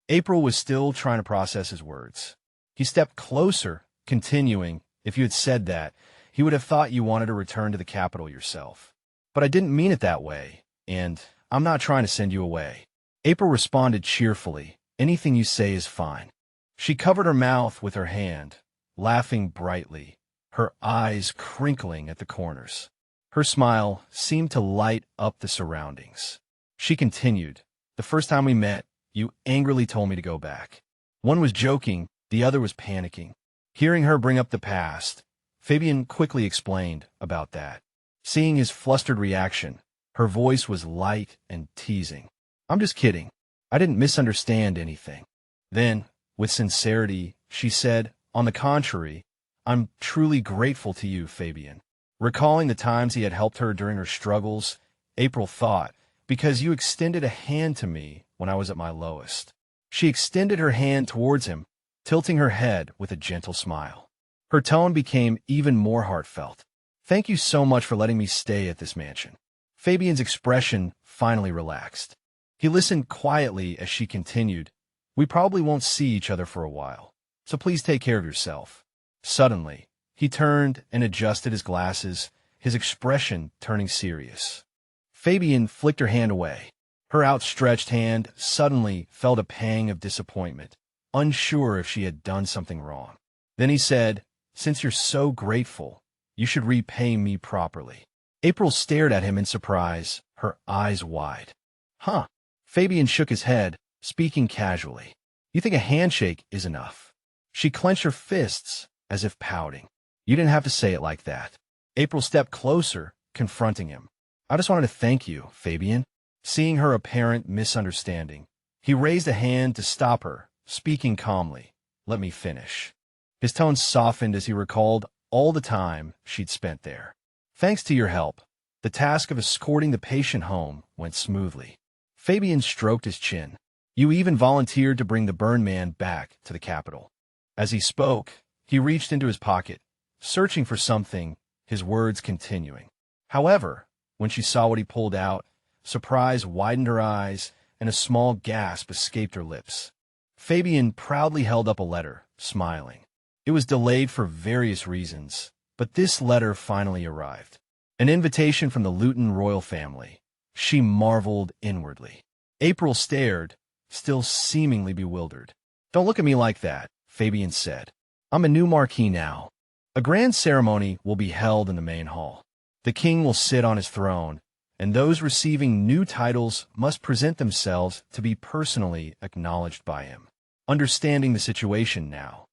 April was still trying to process his words. He stepped closer, continuing, "If you had said that, he would have thought you wanted to return to the capital yourself. But I didn't mean it that way, and I'm not trying to send you away." April responded cheerfully, "Anything you say is fine." She covered her mouth with her hand, laughing brightly, her eyes crinkling at the corners. Her smile seemed to light up the surroundings. She continued, "The first time we met, you angrily told me to go back. One was joking, the other was panicking." Hearing her bring up the past, Fabian quickly explained about that. Seeing his flustered reaction, her voice was light and teasing. "I'm just kidding. I didn't misunderstand anything." Then, with sincerity, she said, "On the contrary, I'm truly grateful to you, Fabian." Recalling the times he had helped her during her struggles, April thought, "Because you extended a hand to me when I was at my lowest." She extended her hand towards him, tilting her head with a gentle smile. Her tone became even more heartfelt. "Thank you so much for letting me stay at this mansion." Fabian's expression finally relaxed. He listened quietly as she continued, "We probably won't see each other for a while, so please take care of yourself." Suddenly, he turned and adjusted his glasses, his expression turning serious. Fabian flicked her hand away. Her outstretched hand suddenly felt a pang of disappointment, unsure if she had done something wrong. Then he said, "Since you're so grateful, you should repay me properly." April stared at him in surprise, her eyes wide. "Huh?" Fabian shook his head, speaking casually. You think a handshake is enough. She clenched her fists as if pouting. You didn't have to say it like that. April stepped closer, confronting him. I just wanted to thank you, Fabian. Seeing her apparent misunderstanding, he raised a hand to stop her, speaking calmly. Let me finish. His tone softened as he recalled all the time she'd spent there. Thanks to your help, the task of escorting the patient home went smoothly. Fabian stroked his chin. You even volunteered to bring the burned man back to the capital. As he spoke, he reached into his pocket, searching for something, his words continuing. However, when she saw what he pulled out, surprise widened her eyes, and a small gasp escaped her lips. Fabian proudly held up a letter, smiling. It was delayed for various reasons, but this letter finally arrived. An invitation from the Luton royal family. She marveled inwardly. April stared, still seemingly bewildered. Don't look at me like that, Fabian said. I'm a new marquis now. A grand ceremony will be held in the main hall. The king will sit on his throne, and those receiving new titles must present themselves to be personally acknowledged by him. Understanding the situation now,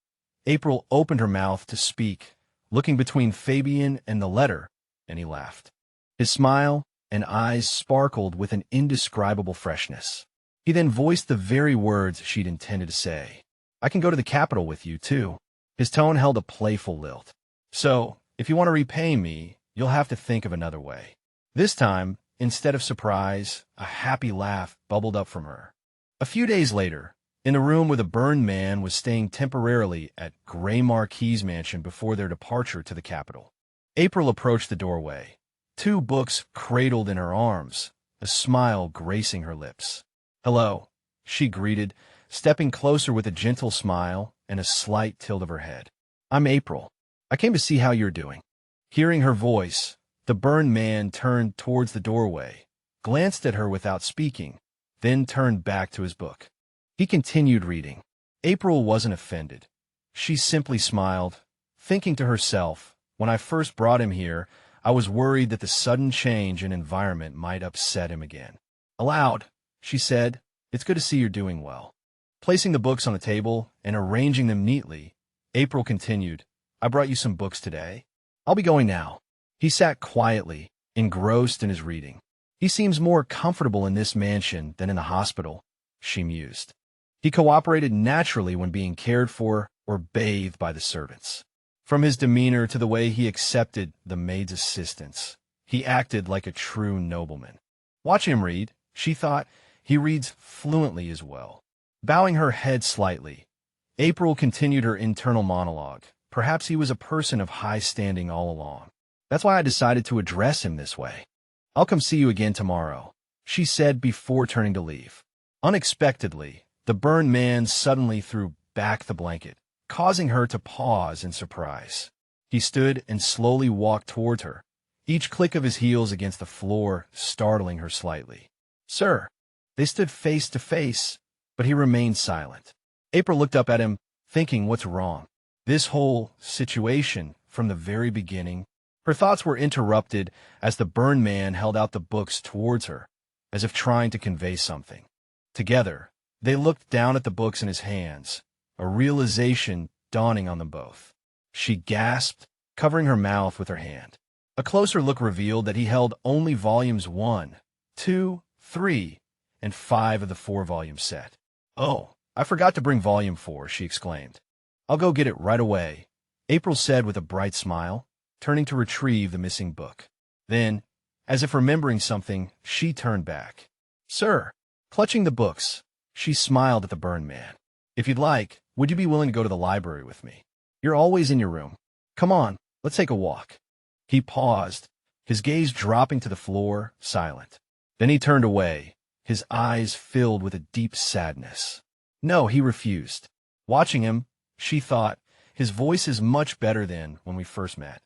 April opened her mouth to speak, looking between Fabian and the letter, and he laughed. His smile and eyes sparkled with an indescribable freshness. He then voiced the very words she'd intended to say. I can go to the capital with you, too. His tone held a playful lilt. So, if you want to repay me, you'll have to think of another way. This time, instead of surprise, a happy laugh bubbled up from her. A few days later, in the room where the burned man was staying temporarily at Grey Marquis' mansion before their departure to the capital, April approached the doorway, 2 books cradled in her arms, a smile gracing her lips. Hello, she greeted, stepping closer with a gentle smile and a slight tilt of her head. I'm April. I came to see how you're doing. Hearing her voice, the burned man turned towards the doorway, glanced at her without speaking, then turned back to his book. He continued reading. April wasn't offended. She simply smiled, thinking to herself, when I first brought him here, I was worried that the sudden change in environment might upset him again. Aloud, she said, It's good to see you're doing well. Placing the books on the table and arranging them neatly, April continued, I brought you some books today. I'll be going now. He sat quietly, engrossed in his reading. He seems more comfortable in this mansion than in the hospital, she mused. He cooperated naturally when being cared for or bathed by the servants. From his demeanor to the way he accepted the maid's assistance, he acted like a true nobleman. Watching him read, she thought, he reads fluently as well. Bowing her head slightly, April continued her internal monologue. Perhaps he was a person of high standing all along. That's why I decided to address him this way. I'll come see you again tomorrow, she said before turning to leave. Unexpectedly, the burned man suddenly threw back the blanket, causing her to pause in surprise. He stood and slowly walked toward her, each click of his heels against the floor startling her slightly. Sir, they stood face to face, but he remained silent. April looked up at him, thinking what's wrong. This whole situation, from the very beginning, her thoughts were interrupted as the burned man held out the books towards her, as if trying to convey something. Together, they looked down at the books in his hands, a realization dawning on them both. She gasped, covering her mouth with her hand. A closer look revealed that he held only volumes 1, 2, 3, and 5 of the 4-volume set. Oh, I forgot to bring volume 4, she exclaimed. I'll go get it right away, April said with a bright smile, turning to retrieve the missing book. Then, as if remembering something, she turned back. Sir, clutching the books, she smiled at the burned man. If you'd like, would you be willing to go to the library with me? You're always in your room. Come on, let's take a walk. He paused, his gaze dropping to the floor, silent. Then he turned away, his eyes filled with a deep sadness. No, he refused. Watching him, she thought, his voice is much better than when we first met.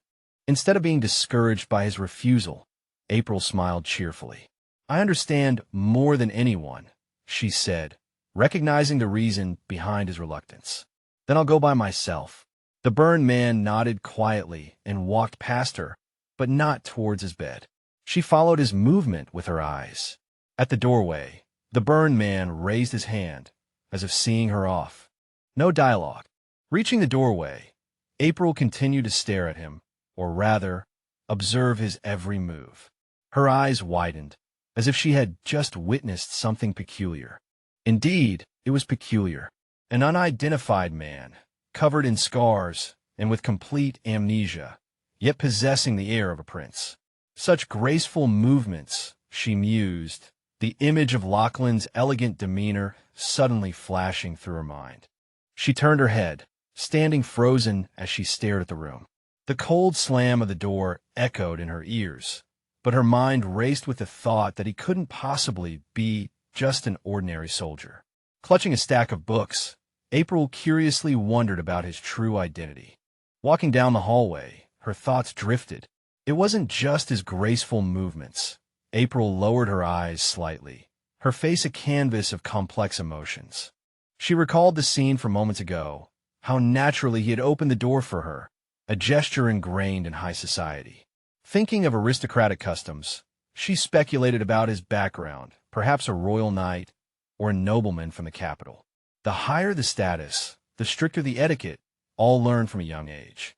Instead of being discouraged by his refusal, April smiled cheerfully. I understand more than anyone, she said, recognizing the reason behind his reluctance. Then I'll go by myself. The burned man nodded quietly and walked past her, but not towards his bed. She followed his movement with her eyes. At the doorway, the burned man raised his hand, as if seeing her off. No dialogue. Reaching the doorway, April continued to stare at him, or rather, observe his every move. Her eyes widened, as if she had just witnessed something peculiar. Indeed, it was peculiar. An unidentified man, covered in scars and with complete amnesia, yet possessing the air of a prince. Such graceful movements, she mused, the image of Lachlan's elegant demeanor suddenly flashing through her mind. She turned her head, standing frozen as she stared at the room. The cold slam of the door echoed in her ears, but her mind raced with the thought that he couldn't possibly be just an ordinary soldier. Clutching a stack of books, April curiously wondered about his true identity. Walking down the hallway, her thoughts drifted. It wasn't just his graceful movements. April lowered her eyes slightly, her face a canvas of complex emotions. She recalled the scene from moments ago, how naturally he had opened the door for her, a gesture ingrained in high society. Thinking of aristocratic customs, she speculated about his background, perhaps a royal knight or a nobleman from the capital. The higher the status, the stricter the etiquette, all learned from a young age.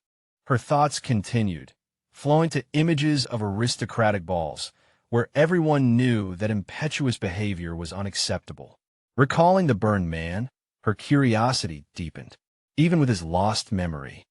Her thoughts continued, flowing to images of aristocratic balls, where everyone knew that impetuous behavior was unacceptable. Recalling the burned man, her curiosity deepened. Even with his lost memory,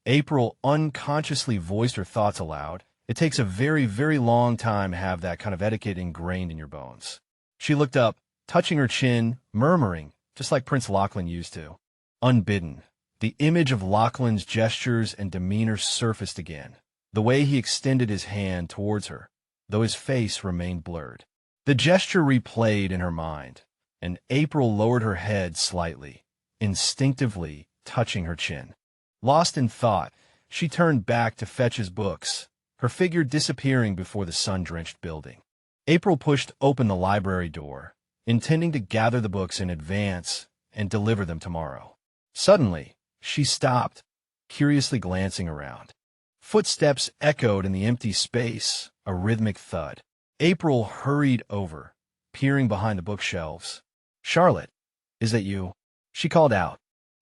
April unconsciously voiced her thoughts aloud. It takes a very, very long time to have that kind of etiquette ingrained in your bones. She looked up, touching her chin, murmuring, just like Prince Lachlan used to. Unbidden, the image of Lachlan's gestures and demeanor surfaced again, the way he extended his hand towards her, though his face remained blurred. The gesture replayed in her mind, and April lowered her head slightly, instinctively touching her chin. Lost in thought, she turned back to fetch his books, her figure disappearing before the sun-drenched building. April pushed open the library door, intending to gather the books in advance and deliver them tomorrow. Suddenly, she stopped, curiously glancing around. Footsteps echoed in the empty space, a rhythmic thud. April hurried over, peering behind the bookshelves. "Charlotte, is that you?" she called out.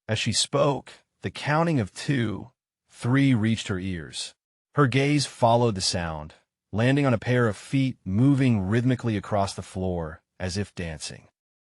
As she spoke, the counting of 2, 3 reached her ears. Her gaze followed the sound, landing on a pair of feet moving rhythmically across the floor, as if dancing.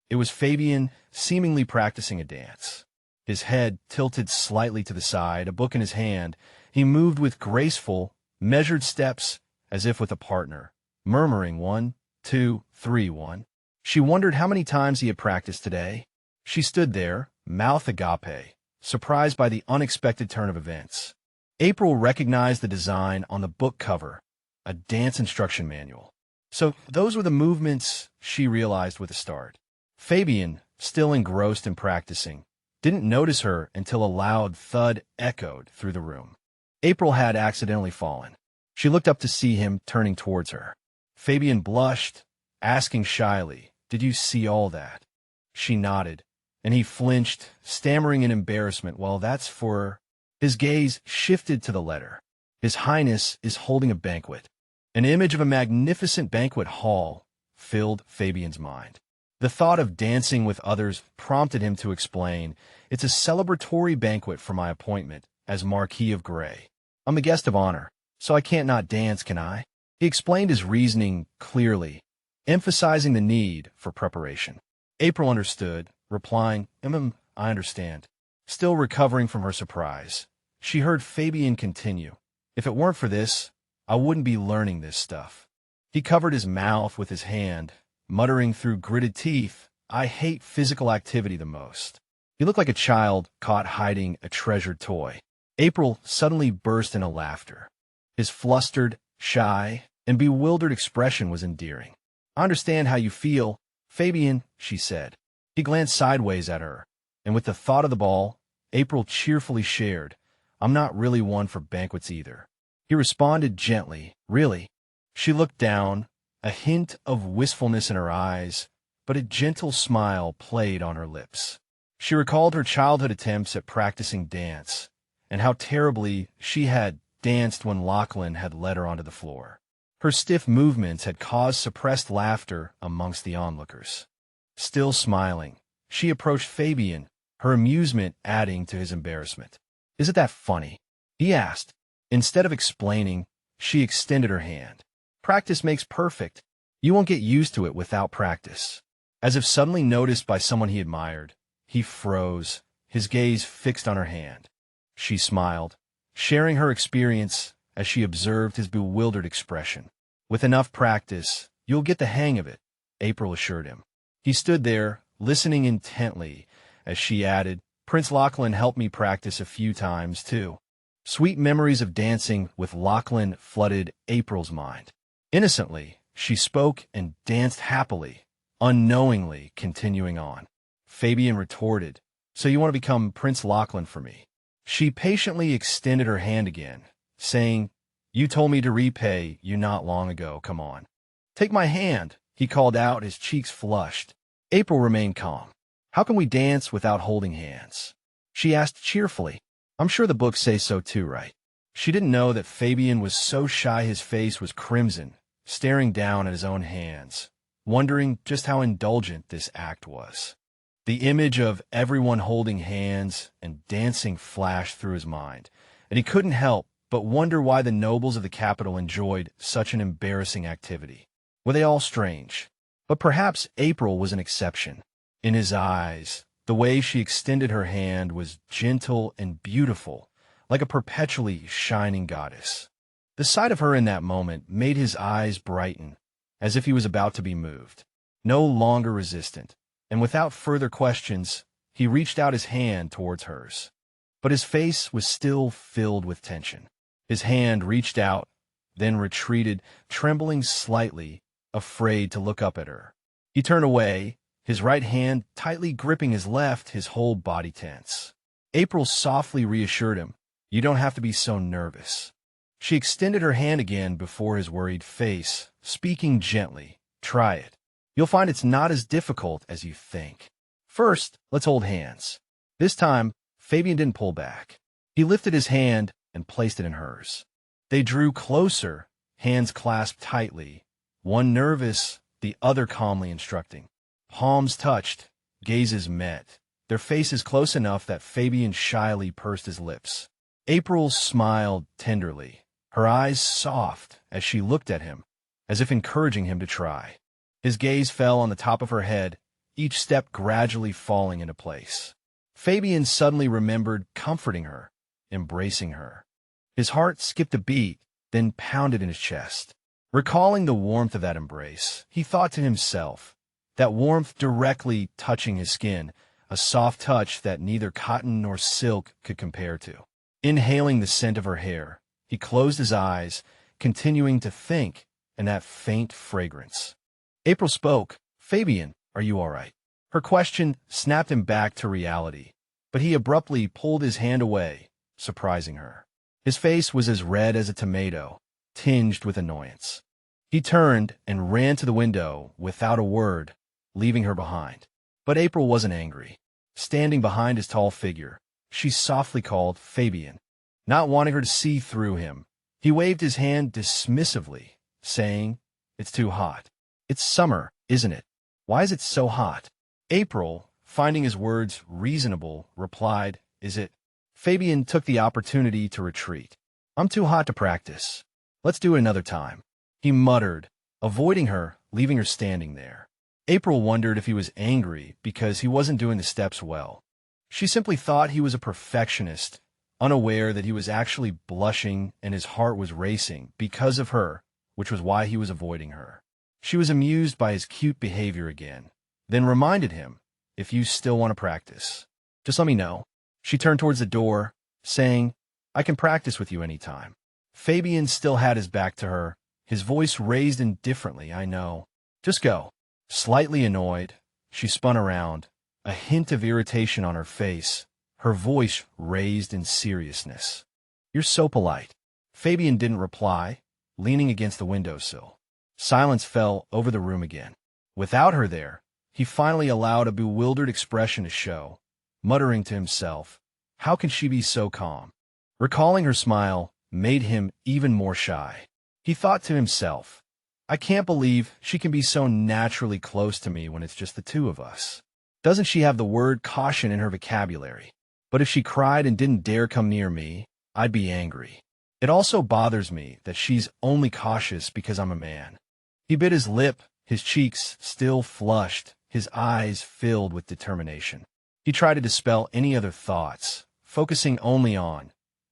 It was Fabian, seemingly practicing a dance. His head tilted slightly to the side, a book in his hand, he moved with graceful, measured steps, as if with a partner, murmuring 1, 2, 3, 1. She wondered how many times he had practiced today. She stood there, mouth agape, surprised by the unexpected turn of events. April recognized the design on the book cover, a dance instruction manual. So those were the movements, she realized with a start. Fabian, still engrossed in practicing, didn't notice her until a loud thud echoed through the room. April had accidentally fallen. She looked up to see him turning towards her. Fabian blushed, asking shyly, "Did you see all that?" She nodded, and he flinched, stammering in embarrassment. "Well, that's for—" His gaze shifted to the letter. "His Highness is holding a banquet." An image of a magnificent banquet hall filled Fabian's mind. The thought of dancing with others prompted him to explain, "It's a celebratory banquet for my appointment as Marquis of Grey. I'm the guest of honor, so I can't not dance, can I?" He explained his reasoning clearly, emphasizing the need for preparation. April understood, replying, I understand." Still recovering from her surprise, she heard Fabian continue, "If it weren't for this, I wouldn't be learning this stuff." He covered his mouth with his hand, muttering through gritted teeth, "I hate physical activity the most." He looked like a child caught hiding a treasured toy. April suddenly burst into laughter. His flustered, shy, and bewildered expression was endearing. "I understand how you feel, Fabian," she said. He glanced sideways at her, and with the thought of the ball, April cheerfully shared, "I'm not really one for banquets either." He responded gently, "Really?" She looked down, a hint of wistfulness in her eyes, but a gentle smile played on her lips. She recalled her childhood attempts at practicing dance, and how terribly she had danced when Lachlan had led her onto the floor. Her stiff movements had caused suppressed laughter amongst the onlookers. Still smiling, She approached Fabian, her amusement adding to his embarrassment. "Isn't that funny?" he asked. Instead of explaining, she extended her hand. "Practice makes perfect. You won't get used to it without practice." As if suddenly noticed by someone he admired, he froze, his gaze fixed on her hand. She smiled, sharing her experience as she observed his bewildered expression. "With enough practice, you'll get the hang of it," April assured him. He stood there, listening intently, as she added, "Prince Lachlan helped me practice a few times, too." Sweet memories of dancing with Lachlan flooded April's mind. Innocently, she spoke and danced happily, unknowingly continuing on. Fabian retorted, "So you want to become Prince Lachlan for me?" She patiently extended her hand again, saying, "You told me to repay you not long ago, come on." "Take my hand," he called out, his cheeks flushed. April remained calm. "How can we dance without holding hands?" she asked cheerfully. "I'm sure the books say so too, right?" She didn't know that Fabian was so shy his face was crimson, staring down at his own hands, wondering just how indulgent this act was. The image of everyone holding hands and dancing flashed through his mind, and he couldn't help but wonder why the nobles of the capital enjoyed such an embarrassing activity. Were they all strange? But perhaps April was an exception. In his eyes, the way she extended her hand was gentle and beautiful, like a perpetually shining goddess. The sight of her in that moment made his eyes brighten, as if he was about to be moved. No longer resistant, and without further questions, he reached out his hand towards hers. But his face was still filled with tension. His hand reached out, then retreated, trembling slightly, afraid to look up at her. He turned away, his right hand tightly gripping his left, his whole body tense. April softly reassured him, "You don't have to be so nervous." She extended her hand again before his worried face, speaking gently, "Try it. You'll find it's not as difficult as you think. First, let's hold hands." This time, Fabian didn't pull back. He lifted his hand and placed it in hers. They drew closer, hands clasped tightly, one nervous, the other calmly instructing. Palms touched, gazes met, their faces close enough that Fabian shyly pursed his lips. April smiled tenderly, her eyes soft as she looked at him, as if encouraging him to try. His gaze fell on the top of her head, each step gradually falling into place. Fabian suddenly remembered comforting her, embracing her. His heart skipped a beat, then pounded in his chest. Recalling the warmth of that embrace, he thought to himself, that warmth directly touching his skin, a soft touch that neither cotton nor silk could compare to. Inhaling the scent of her hair, he closed his eyes, continuing to think in that faint fragrance. April spoke, "Fabian, are you all right?" Her question snapped him back to reality, but he abruptly pulled his hand away, surprising her. His face was as red as a tomato, tinged with annoyance. He turned and ran to the window without a word, leaving her behind. But April wasn't angry. Standing behind his tall figure, she softly called Fabian. Not wanting her to see through him, he waved his hand dismissively, saying, "It's too hot. It's summer, isn't it? Why is it so hot?" April, finding his words reasonable, replied, "Is it?" Fabian took the opportunity to retreat. "I'm too hot to practice. Let's do it another time," he muttered, avoiding her, leaving her standing there. April wondered if he was angry because he wasn't doing the steps well. She simply thought he was a perfectionist, unaware that he was actually blushing and his heart was racing because of her, which was why he was avoiding her. She was amused by his cute behavior again, then reminded him, "If you still want to practice, just let me know." She turned towards the door, saying, "I can practice with you anytime." Fabian still had his back to her, his voice raised indifferently, "I know. Just go." Slightly annoyed, she spun around, a hint of irritation on her face, her voice raised in seriousness. "You're so polite." Fabian didn't reply, leaning against the windowsill. Silence fell over the room again. Without her there, he finally allowed a bewildered expression to show, muttering to himself, "How can she be so calm?" Recalling her smile made him even more shy. He thought to himself, "I can't believe she can be so naturally close to me when it's just the two of us." Doesn't she have the word caution in her vocabulary? But if she cried and didn't dare come near me, I'd be angry. It also bothers me that she's only cautious because I'm a man. He bit his lip, his cheeks still flushed, his eyes filled with determination. He tried to dispel any other thoughts, focusing only on,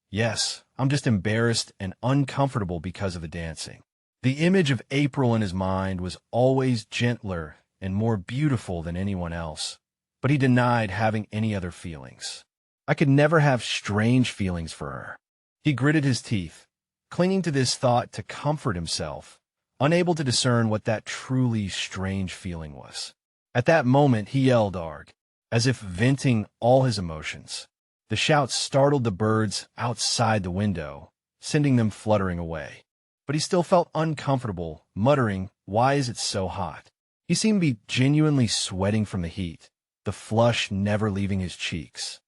yes, I'm just embarrassed and uncomfortable because of the dancing. The image of April in his mind was always gentler and more beautiful than anyone else, but he denied having any other feelings. I could never have strange feelings for her. He gritted his teeth, clinging to this thought to comfort himself, unable to discern what that truly strange feeling was. At that moment, he yelled "Arg," as if venting all his emotions. The shout startled the birds outside the window, sending them fluttering away. But he still felt uncomfortable, muttering, "Why is it so hot?" He seemed to be genuinely sweating from the heat, the flush never leaving his cheeks.